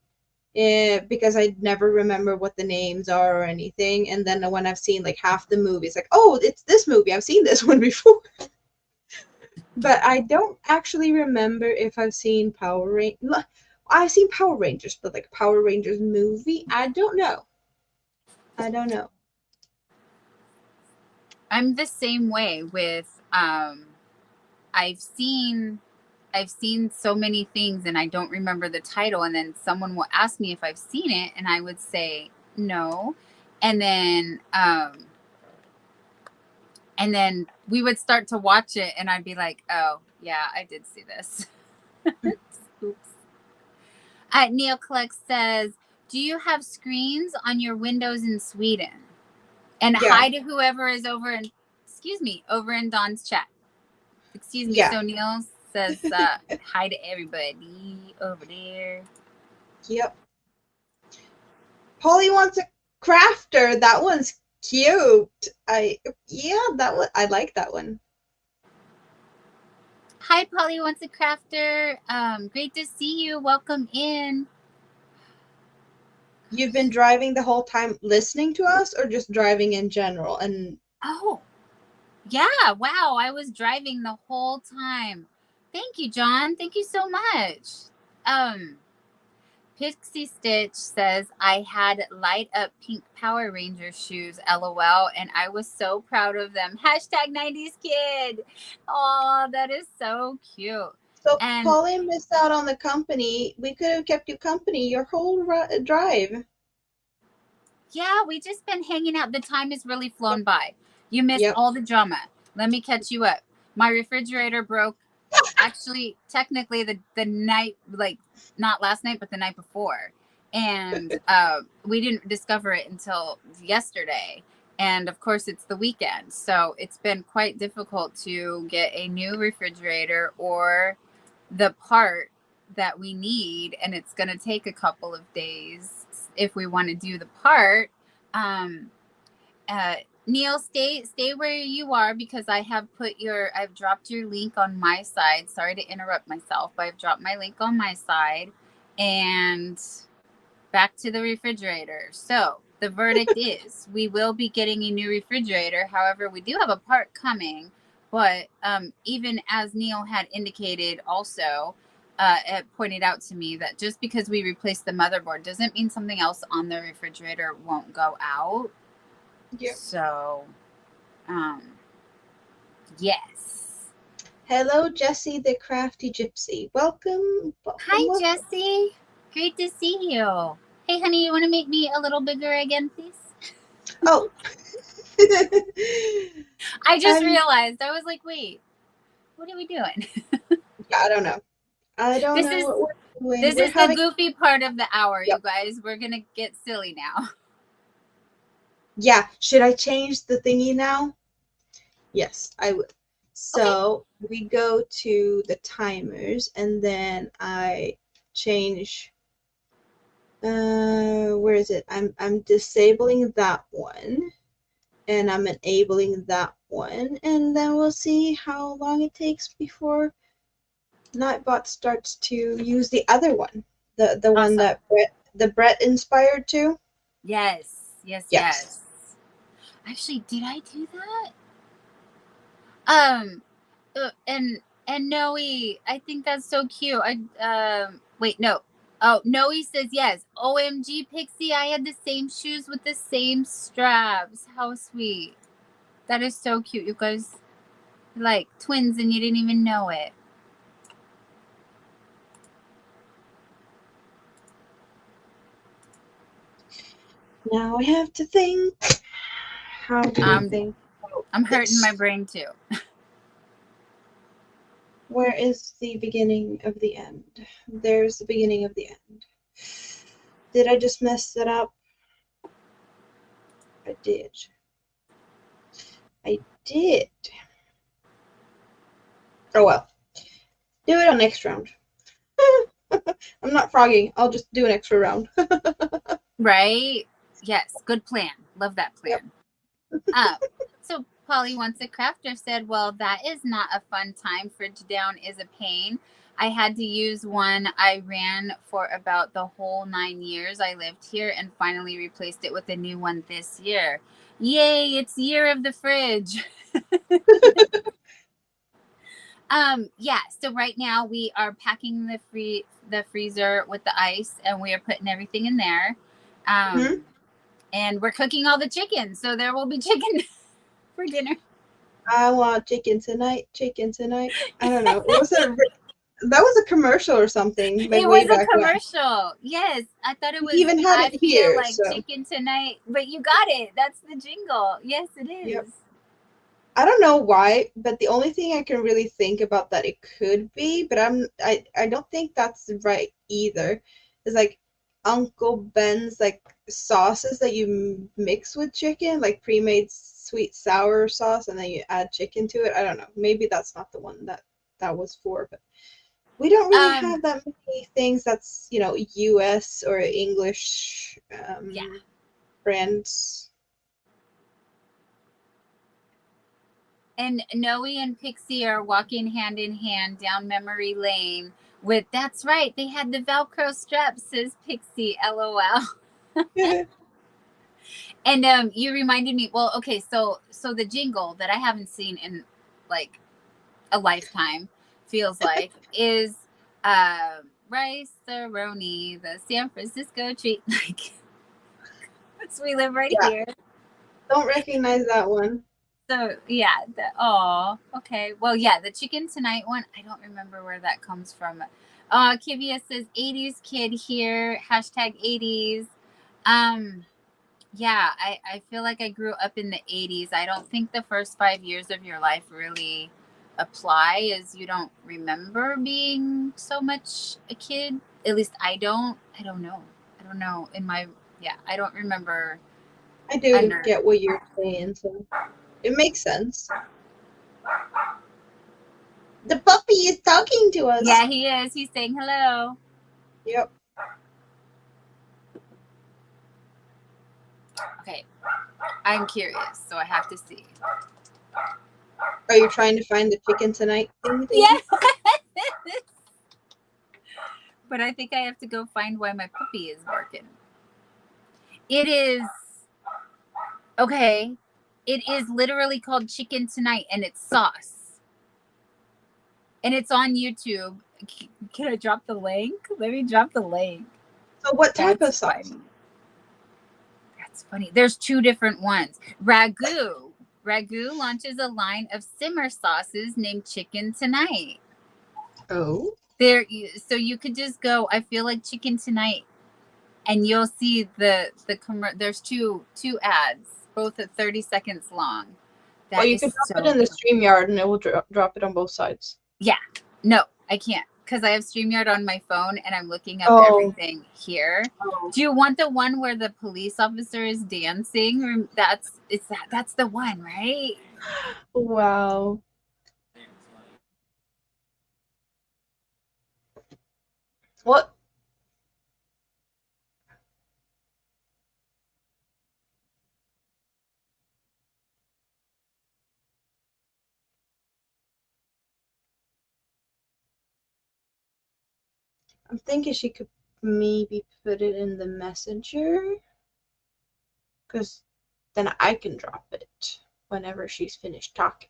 B: because I never remember what the names are or anything. And then when I've seen like half the movie, it's like, oh, it's this movie. I've seen this one before. But I don't actually remember if I've seen Power Rangers. I've seen Power Rangers, but like Power Rangers movie, I don't know. I don't know.
A: I'm the same way with I've seen so many things and I don't remember the title, and then someone will ask me if I've seen it and I would say no, and then we would start to watch it and I'd be like, oh yeah, I did see this. Oops. Neil Kleck says, do you have screens on your windows in Sweden? And
B: Yeah.
A: hi to whoever is over in Dawn's chat. Excuse me.
B: Yeah.
A: So Neil says hi to everybody over there.
B: Yep. Polly wants a crafter. That one's cute. I like that one.
A: Hi, Polly wants a crafter. Great to see you. Welcome in.
B: You've been driving the whole time listening to us, or just driving in general? And
A: oh, Yeah, wow, I was driving the whole time. Thank you, John. Thank you so much. Pixie Stitch says, I had light up pink Power Ranger shoes, LOL, and I was so proud of them. Hashtag 90s kid. Oh, that is so cute.
B: So
A: And
B: Polly missed out on the company. We could have kept you company your whole drive.
A: yeah, we just been hanging out. The time has really flown by. You missed
B: Yep.
A: all the drama. Let me catch you up. My refrigerator broke. Actually, technically, the night, like not last night, but the night before, and we didn't discover it until yesterday. And of course, it's the weekend, so it's been quite difficult to get a new refrigerator or the part that we need, and it's going to take a couple of days if we want to do the part. Um, uh, Neil, stay where you are because I've dropped your link on my side. Sorry to interrupt myself, but I've dropped my link on my side, and back to the refrigerator. So the verdict is we will be getting a new refrigerator. However, we do have a part coming, but even as Neil had indicated also, it pointed out to me that just because we replaced the motherboard doesn't mean something else on the refrigerator won't go out.
B: Yep.
A: So, yes.
B: Hello, Jessie the Crafty Gypsy. Welcome, welcome,
A: Hi,
B: welcome.
A: Jessie. Great to see you. Hey, honey, you want to make me a little bigger again, please?
B: Oh.
A: I just realized. I was like, wait, what are we doing?
B: I don't know. I don't
A: This
B: know
A: is
B: what we're doing.
A: this
B: We're
A: is the
B: having.
A: goofy part of the hour, you
B: Yep.
A: guys. We're gonna get silly now.
B: Yeah. Should I change the thingy now? Yes, I would.
A: Okay.
B: So we go to the timers and then I change where is it? I'm disabling that one and I'm enabling that one and then we'll see how long it takes before Nightbot starts to use the other one. The one
A: Awesome.
B: that Brett inspired to.
A: Yes. Yes.
B: Yes.
A: Yes. Actually, did I do that? Um. And Noe, I think that's so cute. Wait, no. Oh, Noe says yes. OMG, Pixie, I had the same shoes with the same straps. How sweet. That is so cute. You guys like twins and you didn't even know it.
B: Now I have to think. How do we think about
A: I'm hurting
B: this?
A: my brain too.
B: Where is the beginning of the end? There's the beginning of the end. Did I just mess it up? I did. I did. Oh well. Do it on next round. I'm not frogging. I'll just do an extra round.
A: Right? Yes, good plan. Love that
B: Yep.
A: plan. So Polly Once a Crafter said, well, that is not a fun time. Fridge down is a pain. I had to use one I ran for about the whole 9 years I lived here and finally replaced it with a new one this year. Yay, it's year of the fridge. Yeah, so right now we are packing the freezer with the ice and we are putting everything in there.
B: Mm-hmm.
A: And we're cooking all the chicken, so there will be chicken for dinner.
B: I want chicken tonight. Chicken tonight. I don't know. That was a commercial or something like
A: It
B: way
A: was a
B: back when.
A: commercial. Yes, I thought it
B: We
A: was
B: even had
A: I
B: it
A: feel
B: here.
A: like
B: So
A: chicken tonight, but you got it. That's the jingle. Yes, it
B: yep.
A: is.
B: I don't know why, but the only thing I can really think about that it could be, but I don't think that's right either. Is like Uncle Ben's like sauces that you mix with chicken, like pre-made sweet sour sauce, and then you add chicken to it. I don't know. Maybe that's not the one that was for, but we don't really have that many things that's U.S. or English
A: Yeah.
B: brands.
A: And Noe and Pixie are walking hand in hand down memory lane with that's right, they had the Velcro straps, says Pixie, LOL. And you reminded me, well, okay, so the jingle that I haven't seen in like a lifetime, feels like, is Rice-A-Roni, the San Francisco treat. Like, we live right
B: Yeah.
A: here.
B: Don't recognize that one.
A: So yeah, okay. Well, yeah, the chicken tonight one, I don't remember where that comes from. Kivia says 80s kid here, hashtag 80s. Yeah, I feel like I grew up in the 80s. I don't think the first 5 years of your life really apply, as you don't remember being so much a kid. At least I don't. I don't know. I don't remember.
B: I do get what you're saying, so it makes sense. The puppy is talking to us.
A: Yeah, he is. He's saying hello.
B: Yep.
A: Okay. I'm curious, so I have to see.
B: Are you trying to find the chicken tonight thing?
A: Yeah. But I think I have to go find why my puppy is barking. It is okay. It is literally called Chicken Tonight, and it's sauce. And it's on YouTube. Can I drop the link? Let me drop the link.
B: So what type of sauce?
A: Funny. That's funny. There's two different ones. Ragu launches a line of simmer sauces named Chicken Tonight.
B: Oh.
A: So you could just go, I feel like Chicken Tonight, and you'll see there's two ads, both at 30 seconds long.
B: Or you could drop it in the StreamYard and it will drop it on both sides.
A: Yeah. No, I can't, because I have StreamYard on my phone and I'm looking up everything here. Oh. Do you want the one where the police officer is dancing? That's the one, right?
B: Wow. What? I'm thinking she could maybe put it in the messenger, because then I can drop it whenever she's finished talking.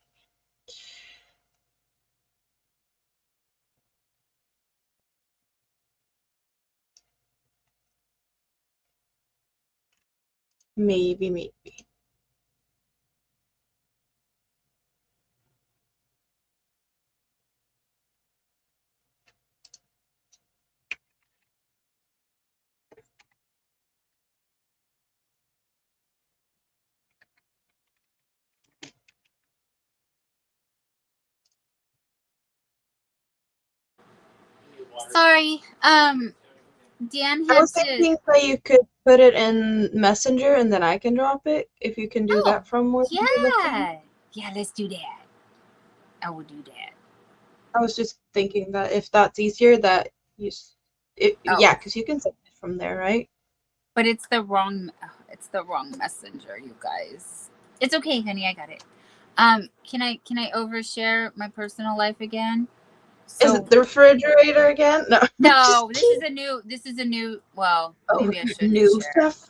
B: Maybe.
A: Sorry. Dan had
B: I was thinking that you could put it in Messenger and then I can drop it, if you can do that from where you're looking.
A: Yeah, let's do that. I will do that.
B: I was just thinking that if that's easier, that yeah, because you can send it from there, right?
A: But it's the wrong messenger, you guys. It's okay, honey, I got it. Can I overshare my personal life again?
B: So, is it the refrigerator again?
A: No, this is a new. Well, maybe I shouldn't
B: new
A: share.
B: Stuff.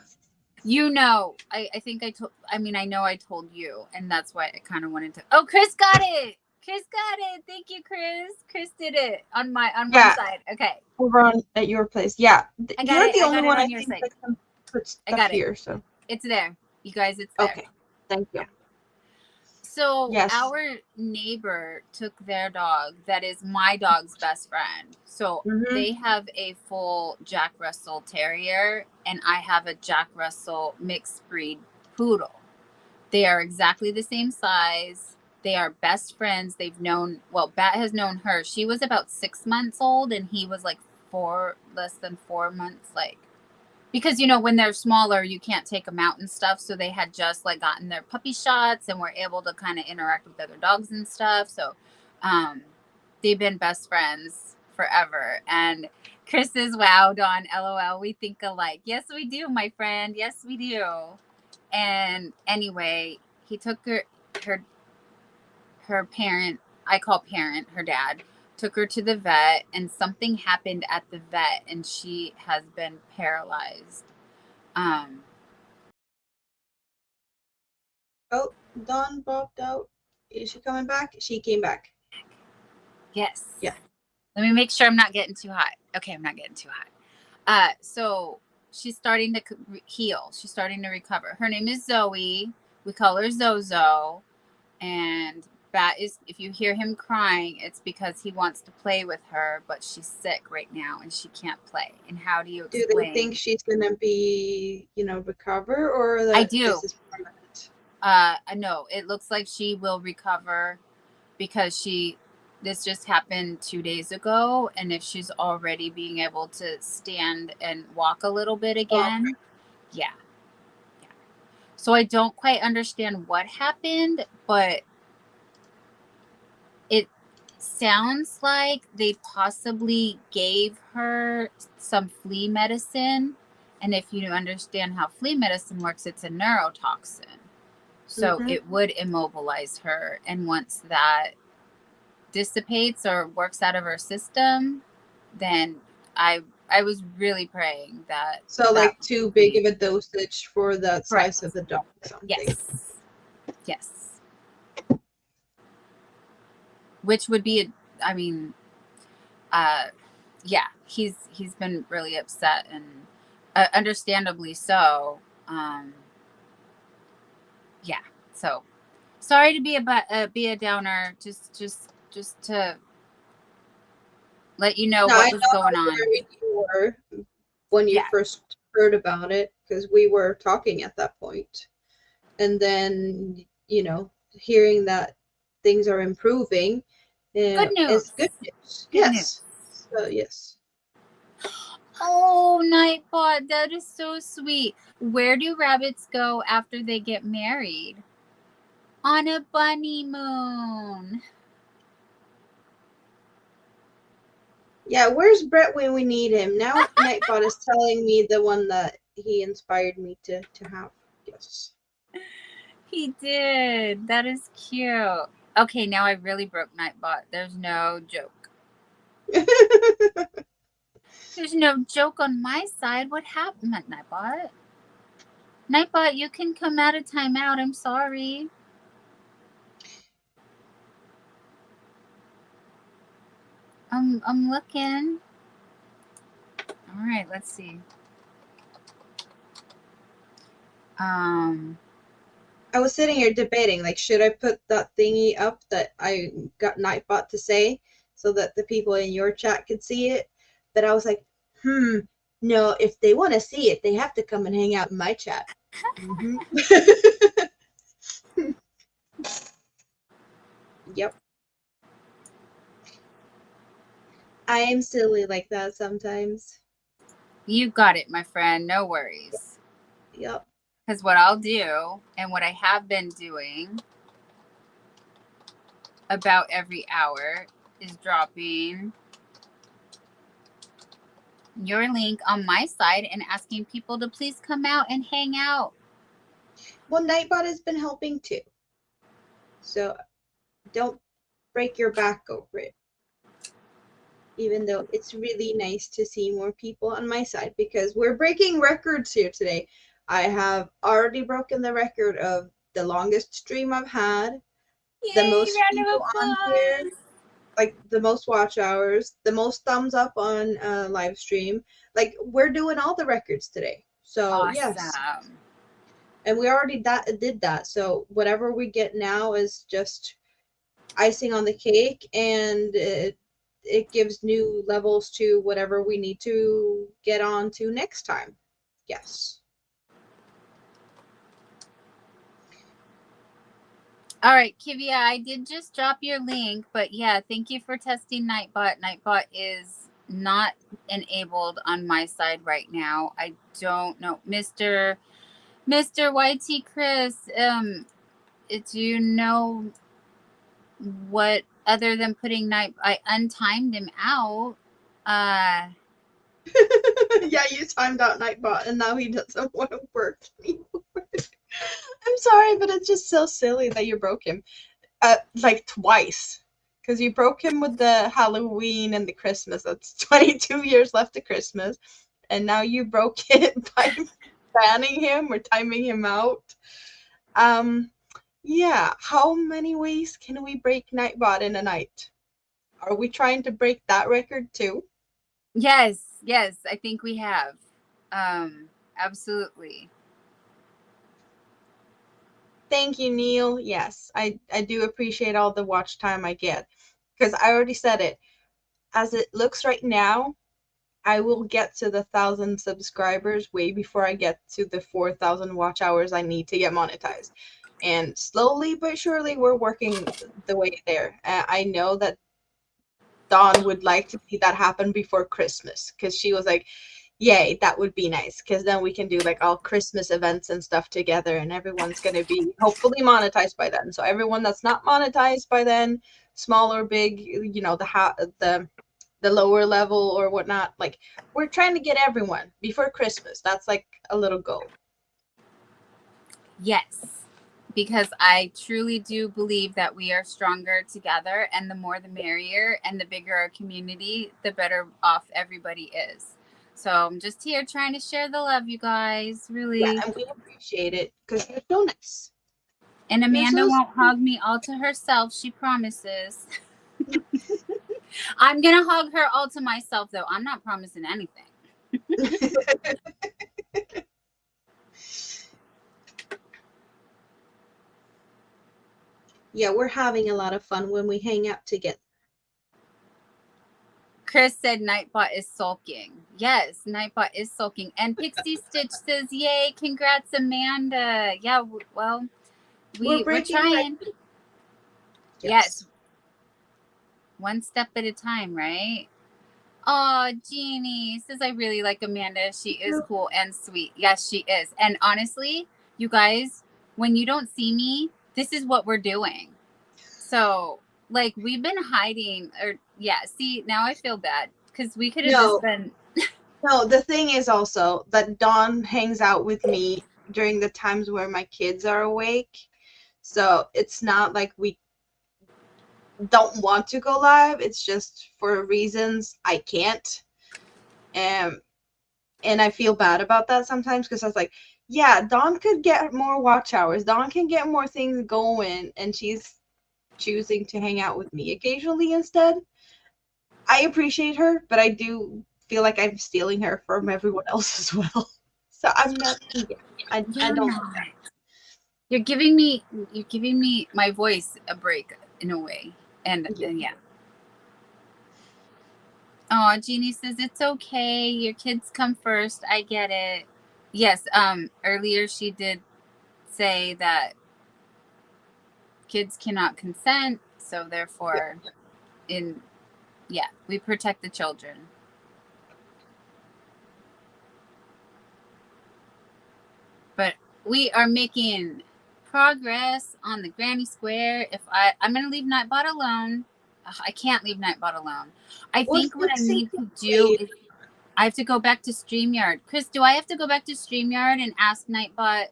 A: You know, I think I told. I mean, I know I told you, and that's why I kind of wanted to. Oh, Chris got it. Chris got it. Thank you, Chris. Chris did it on one side. Okay.
B: Over at your place. Yeah. You're the only one I think that can put stuff here. So
A: it's there, you guys. It's there.
B: Okay. Thank you.
A: Yeah. So our neighbor took their dog, that is my dog's best friend. So they have a full Jack Russell Terrier, and I have a Jack Russell mixed breed poodle. They are exactly the same size. They are best friends. Bat has known her. She was about 6 months old, and he was like less than 4 months, like, because, when they're smaller, you can't take them out and stuff. So they had just like gotten their puppy shots and were able to kind of interact with other dogs and stuff. So they've been best friends forever. And Chris is wowed on LOL. We think alike. Yes, we do, my friend. Yes, we do. And anyway, he took her parent, I call parent, her dad, took her to the vet, and something happened at the vet, and she has been paralyzed.
B: Oh, Dawn popped out. Is she coming back? She came back.
A: Yes.
B: Yeah.
A: Let me make sure I'm not getting too hot. Okay, I'm not getting too hot. So she's starting to heal. She's starting to recover. Her name is Zoe. We call her Zozo. And Bat is, if you hear him crying, it's because he wants to play with her, but she's sick right now and she can't play. And how do you
B: Do they
A: explain?
B: think she's gonna be, recover, or that
A: I do.
B: this is permanent?
A: No, it looks like she will recover because this just happened 2 days ago, and if she's already being able to stand and walk a little bit again, yeah. So I don't quite understand what happened, but it sounds like they possibly gave her some flea medicine, and if you understand how flea medicine works, it's a neurotoxin. So it would immobilize her, and once that dissipates or works out of her system, then I was really praying that.
B: So like too big of a dosage for that size of the dog or something.
A: Yes. Which would be, I mean, yeah, he's been really upset, and understandably so. Yeah. So sorry to be a downer. Just to let you know what was going on.
B: Worried you were when you first heard about it, because we were talking at that point, and then hearing that things are improving.
A: Good news.
B: It's good news. Yes. So yes.
A: Oh, Nightbot, that is so sweet. Where do rabbits go after they get married? On a bunny moon.
B: Yeah, where's Brett when we need him? Now Nightbot is telling me the one that he inspired me to have. Yes.
A: He did. That is cute. Okay, now I really broke Nightbot. There's no joke. There's no joke on my side. What happened, Nightbot? Nightbot, you can come out of timeout. I'm sorry. I'm looking. All right, let's see.
B: I was sitting here debating, like, should I put that thingy up that I got Nightbot to say so that the people in your chat could see it? But I was like, no, if they want to see it, they have to come and hang out in my chat. Yep. I am silly like that sometimes.
A: You got it, my friend. No worries.
B: Yep.
A: Because what I'll do, and what I have been doing about every hour, is dropping your link on my side and asking people to please come out and hang out.
B: Well, Nightbot has been helping too. So don't break your back over it. Even though it's really nice to see more people on my side, because we're breaking records here today. I have already broken the record of the longest stream I've had, the most people on here, like the most watch hours, the most thumbs up on live stream. Like, we're doing all the records today. So
A: awesome.
B: Yes. And we already did that. So whatever we get now is just icing on the cake, and it gives new levels to whatever we need to get on to next time. Yes.
A: All right, Kivia, I did just drop your link, but yeah, thank you for testing Nightbot. Nightbot is not enabled on my side right now. I don't know. Mr. YT Chris, do you know what, other than putting I untimed him out?
B: Yeah, you timed out Nightbot, and now he doesn't want to work anymore. I'm sorry, but it's just so silly that you broke him, like twice. Because you broke him with the Halloween and the Christmas. That's 22 years left to Christmas. And now you broke it by banning him or timing him out. Yeah, how many ways can we break Nightbot in a night? Are we trying to break that record too?
A: Yes, yes, I think we have. Absolutely.
B: Thank you, Neil. Yes, I do appreciate all the watch time I get. Because I already said it. As it looks right now, I will get to the 1,000 subscribers way before I get to the 4,000 watch hours I need to get monetized. And slowly but surely, we're working the way there. I know that Dawn would like to see that happen before Christmas because she was like, yay, that would be nice because then we can do like all Christmas events and stuff together and everyone's going to be hopefully monetized by then. So everyone that's not monetized by then, small or big, you know, the lower level or whatnot, like we're trying to get everyone before Christmas. That's like a little goal.
A: Yes, because I truly do believe that we are stronger together, and the more the merrier, and the bigger our community, the better off everybody is. So I'm just here trying to share the love, you guys,
B: Yeah,
A: really.
B: and we appreciate it because you're so nice.
A: And
B: You're
A: Amanda
B: so
A: won't hug me all to herself, she promises. I'm going to hug her all to myself, though. I'm not promising anything.
B: Yeah, we're having a lot of fun when we hang out together.
A: Chris said Nightbot is sulking. Yes, Nightbot is sulking. And Pixie Stitch says, yay, congrats, Amanda. Yeah, well,
B: We're
A: we're
B: breaking
A: trying.
B: records.
A: Yes. One step at a time, right? Oh, Jeannie says I really like Amanda. She is cool and sweet. Yes, she is. And honestly, you guys, when you don't see me, this is what we're doing. So, like, we've been hiding, or yeah. See, now I feel bad because we could have just been.
B: No, the thing is also that Dawn hangs out with me during the times where my kids are awake. So it's not like we don't want to go live. It's just for reasons I can't. And I feel bad about that sometimes because I was like, yeah, Dawn could get more watch hours. Dawn can get more things going, and she's choosing to hang out with me occasionally instead. I appreciate her, but I do feel like I'm stealing her from everyone else as well. So I'm not. Yeah, I don't like that.
A: You're giving me my voice a break in a way, and yeah. Oh, Jeannie says it's okay. Your kids come first. I get it. Yes. Earlier she did say that kids cannot consent, so therefore, we protect the children. But we are making progress on the granny square. I'm gonna leave Nightbot alone. Ugh, I can't leave Nightbot alone. I think what I need to do is I have to go back to StreamYard. Chris, do I have to go back to StreamYard and ask Nightbot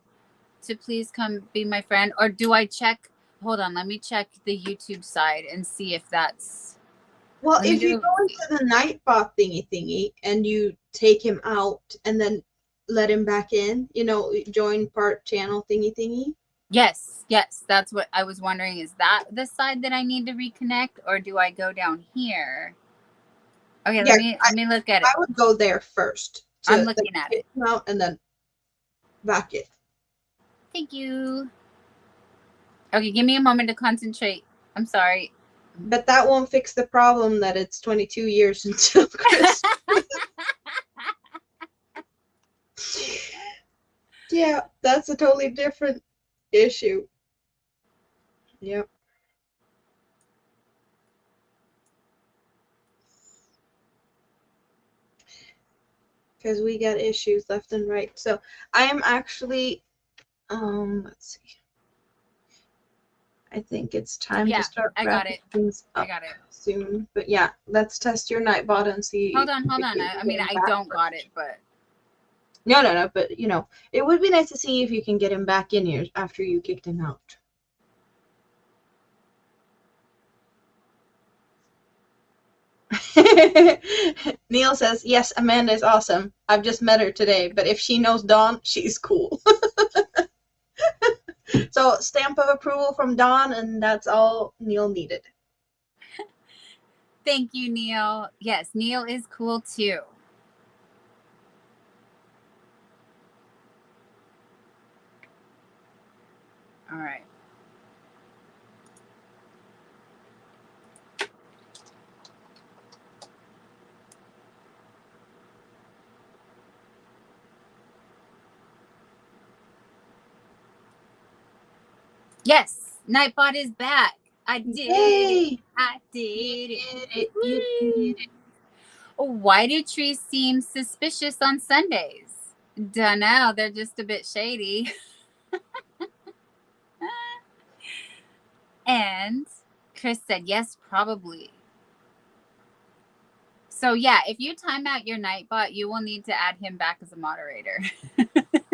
A: to please come be my friend? Or do I check? Hold on, let me check the YouTube side and see if that's.
B: Well, if you go into the Nightbot thingy and you take him out and then let him back in, join part channel thingy.
A: Yes, that's what I was wondering. Is that the side that I need to reconnect, or do I go down here? Okay,
B: Yeah,
A: let me look at it.
B: I would go there first.
A: I'm looking at it.
B: Out and then back in.
A: Thank you. Okay, give me a moment to concentrate. I'm sorry.
B: But that won't fix the problem that it's 22 years until Christmas. Yeah, that's a totally different issue. Yep. Because we got issues left and right. So I am actually, let's see. I think it's time to start wrapping things up soon. But yeah, let's test your Nightbot and see.
A: Hold on. I mean, I don't got it, but.
B: No. But, it would be nice to see if you can get him back in here after you kicked him out. Neil says, yes, Amanda is awesome. I've just met her today, but if she knows Dawn, she's cool. So So stamp of approval from Dawn, and that's all Neil needed.
A: Thank you, Neil. Yes, Neil is cool too. All right. Yes, Nightbot is back. I did it. I did it.
B: You did it.
A: Why do trees seem suspicious on Sundays? Dunno, they're just a bit shady. And Chris said, yes, probably. So yeah, if you time out your Nightbot, you will need to add him back as a moderator.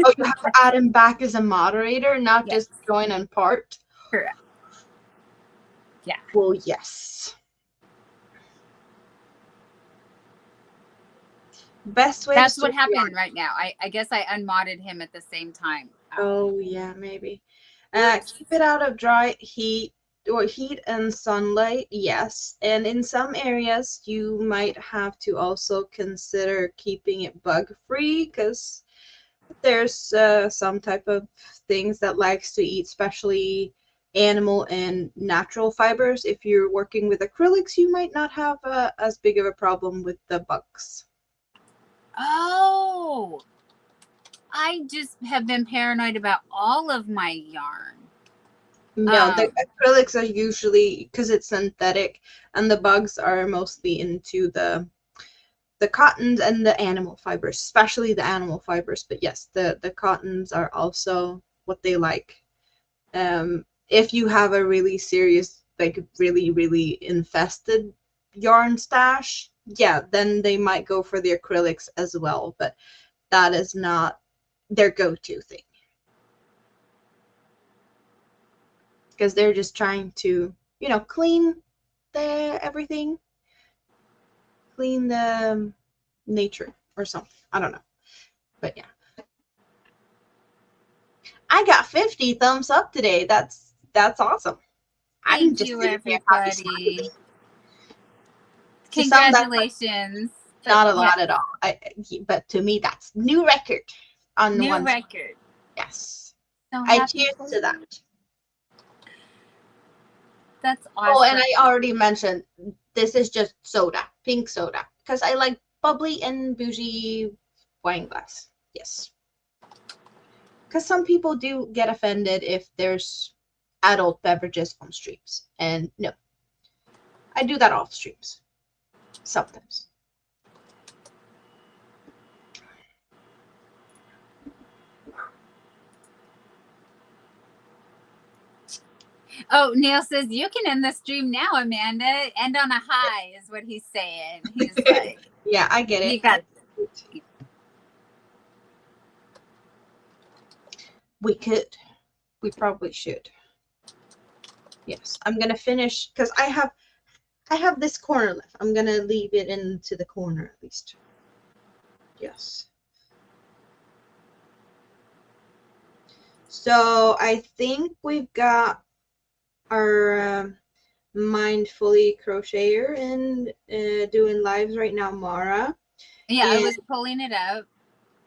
B: Oh, you have to add him back as a moderator, not
A: Yes.
B: just join on part?
A: Correct. Yeah.
B: Well, yes. Best way
A: That's
B: to
A: what happened right now. I guess I unmodded him at the same time.
B: Oh, yeah, maybe. Keep it out of dry heat or heat and sunlight, yes. And in some areas, you might have to also consider keeping it bug-free, because there's some type of things that likes to eat, especially animal and natural fibers. If you're working with acrylics, you might not have as big of a problem with the bugs.
A: Oh, I just have been paranoid about all of my yarn.
B: No, the acrylics are usually, because it's synthetic, and the bugs are mostly into the cottons and the animal fibers, especially the animal fibers. But yes, the cottons are also what they like. If you have a really serious, like really, really infested yarn stash, yeah, then they might go for the acrylics as well, but that is not their go-to thing. Because they're just trying to, you know, clean everything, clean the nature or something. I don't know. But yeah. I got 50 thumbs up today. That's awesome.
A: Thank you, everybody. Congratulations.
B: Not a lot at all. But to me, that's new record on
A: new
B: one.
A: Record.
B: Yes.
A: So
B: I cheers to that.
A: That's awesome.
B: Oh, and I already mentioned this is just soda, pink soda, because I like bubbly and bougie wine glass. Yes. Because some people do get offended if there's adult beverages on streams. And no, I do that off streams. Sometimes.
A: Oh, Neil says, you can end the stream now, Amanda. End on a high is what he's saying. He's like,
B: yeah, I get it.
A: You got
B: We could. We probably should. Yes, I'm gonna finish because I have this corner left. I'm gonna leave it into the corner at least. Yes. So I think we've got our mindfully crocheter and doing lives right now, Mara.
A: Yeah, I was pulling it up.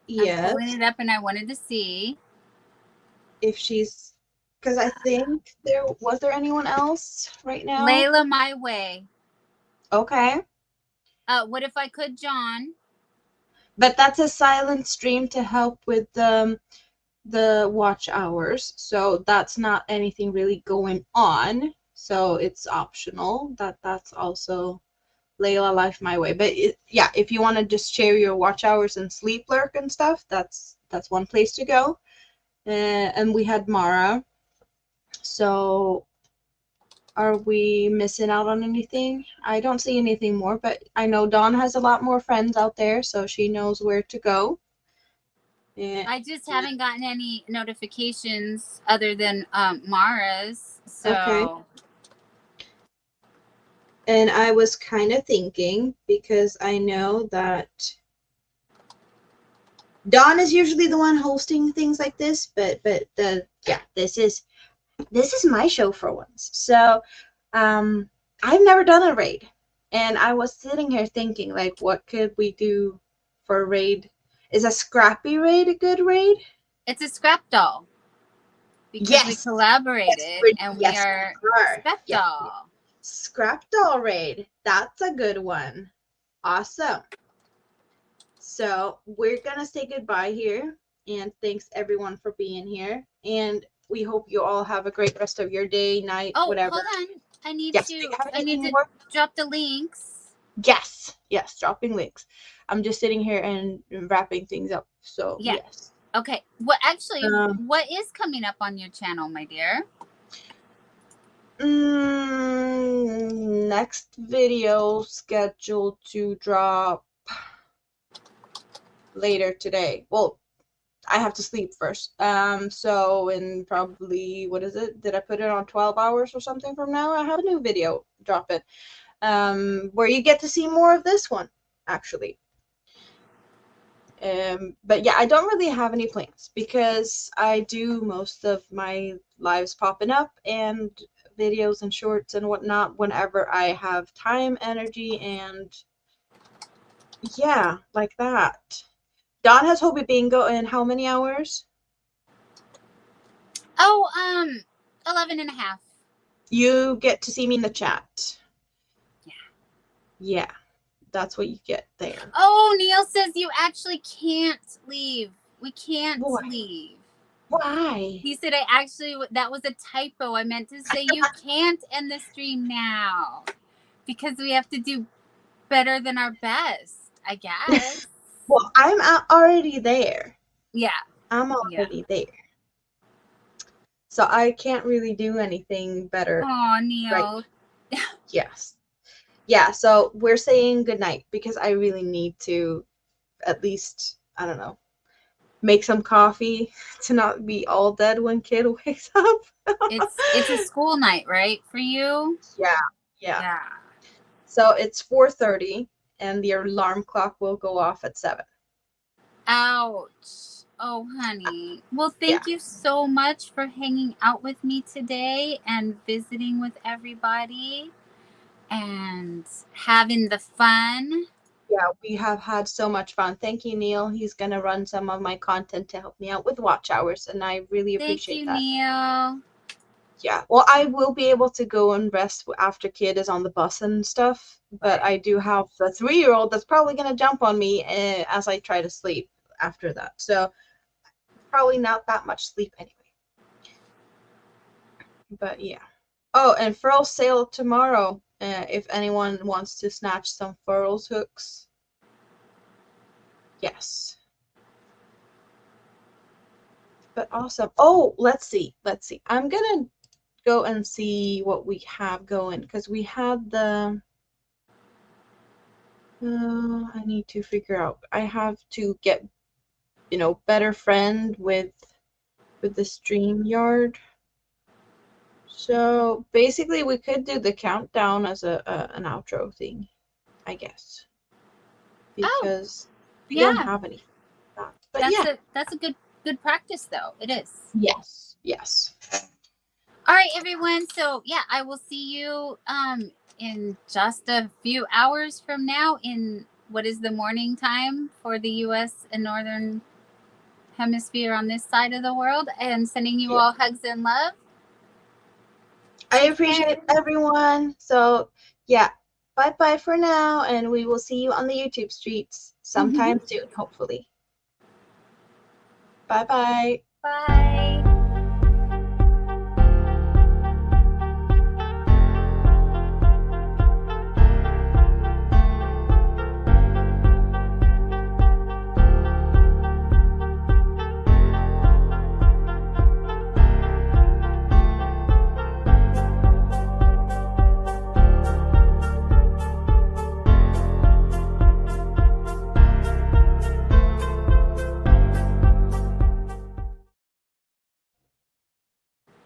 B: Yeah.
A: I'm pulling it up, and I wanted to see
B: if she's, because I think was there anyone else right now?
A: Layla My Way.
B: Okay.
A: What if I could, John?
B: But that's a silent stream to help with the watch hours, so that's not anything really going on, so it's optional. That's also Layla Life My Way. But yeah, if you want to just share your watch hours and sleep lurk and stuff, that's one place to go. And we had Mara. So are we missing out on anything? I don't see anything more, but I know Dawn has a lot more friends out there, so she knows where to go.
A: I just haven't gotten any notifications other than Mara's. So.
B: Okay. And I was kind of thinking, because I know that Dawn is usually the one hosting things like this, but yeah, this is this is my show for once. So I've never done a raid. And I was sitting here thinking, like, what could we do for a raid? Is a scrappy raid a good raid?
A: It's a scrap doll. Because we
B: Yes.
A: collaborated and we are scrap doll.
B: Scrap doll raid. That's a good one. Awesome. So we're going to say goodbye here. And thanks everyone for being here. And we hope you all have a great rest of your day, night, whatever.
A: Hold on. I need to drop the links.
B: Yes, dropping links. I'm just sitting here and wrapping things up. So yes.
A: Okay. Well, actually, what is coming up on your channel, my dear?
B: Next video scheduled to drop later today. Well, I have to sleep first. So in probably, what is it? Did I put it on 12 hours or something from now? I have a new video dropping. Where you get to see more of this one, actually. But yeah, I don't really have any plans because I do most of my lives popping up and videos and shorts and whatnot whenever I have time, energy, and yeah, like that. Dawn has Hobby Bingo in how many hours?
A: 11 and a half.
B: You get to see me in the chat. Yeah. That's what you get there.
A: Oh, Neil says you actually can't leave. We can't leave.
B: Why?
A: He said that was a typo. I meant to say you can't end the stream now because we have to do better than our best, I guess.
B: Well, I'm already there.
A: Yeah.
B: I'm already there. So I can't really do anything better.
A: Oh, Neil.
B: Right. Yes. Yeah, so we're saying goodnight because I really need to at least, I don't know, make some coffee to not be all dead when kid wakes up.
A: It's a school night, right, for you?
B: Yeah. So it's 4:30 and the alarm clock will go off at 7.
A: Ouch. Oh, honey. Well, thank you so much for hanging out with me today and visiting with everybody and having the fun.
B: Yeah, we have had so much fun. Thank you, Neil. He's going to run some of my content to help me out with watch hours, and I really appreciate that.
A: Thank you, Neil.
B: Yeah, well, I will be able to go and rest after kid is on the bus and stuff, but I do have a 3-year-old that's probably going to jump on me as I try to sleep after that. So probably not that much sleep anyway. But yeah. Oh, and furl sale tomorrow. If anyone wants to snatch some furls hooks. Yes. But awesome. Oh, let's see. I'm gonna go and see what we have going because we had the. I need to figure out. I have to get, better friend with the StreamYard. So basically, we could do the countdown as an outro thing, I guess, because we don't have any. But
A: that's a good practice, though. It is.
B: Yes.
A: All right, everyone. So yeah, I will see you in just a few hours from now. In what is the morning time for the U.S. and Northern Hemisphere on this side of the world, and sending you all hugs and love.
B: I appreciate everyone. So yeah, bye for now, and we will see you on the YouTube streets sometime soon, hopefully. Bye.
A: Bye.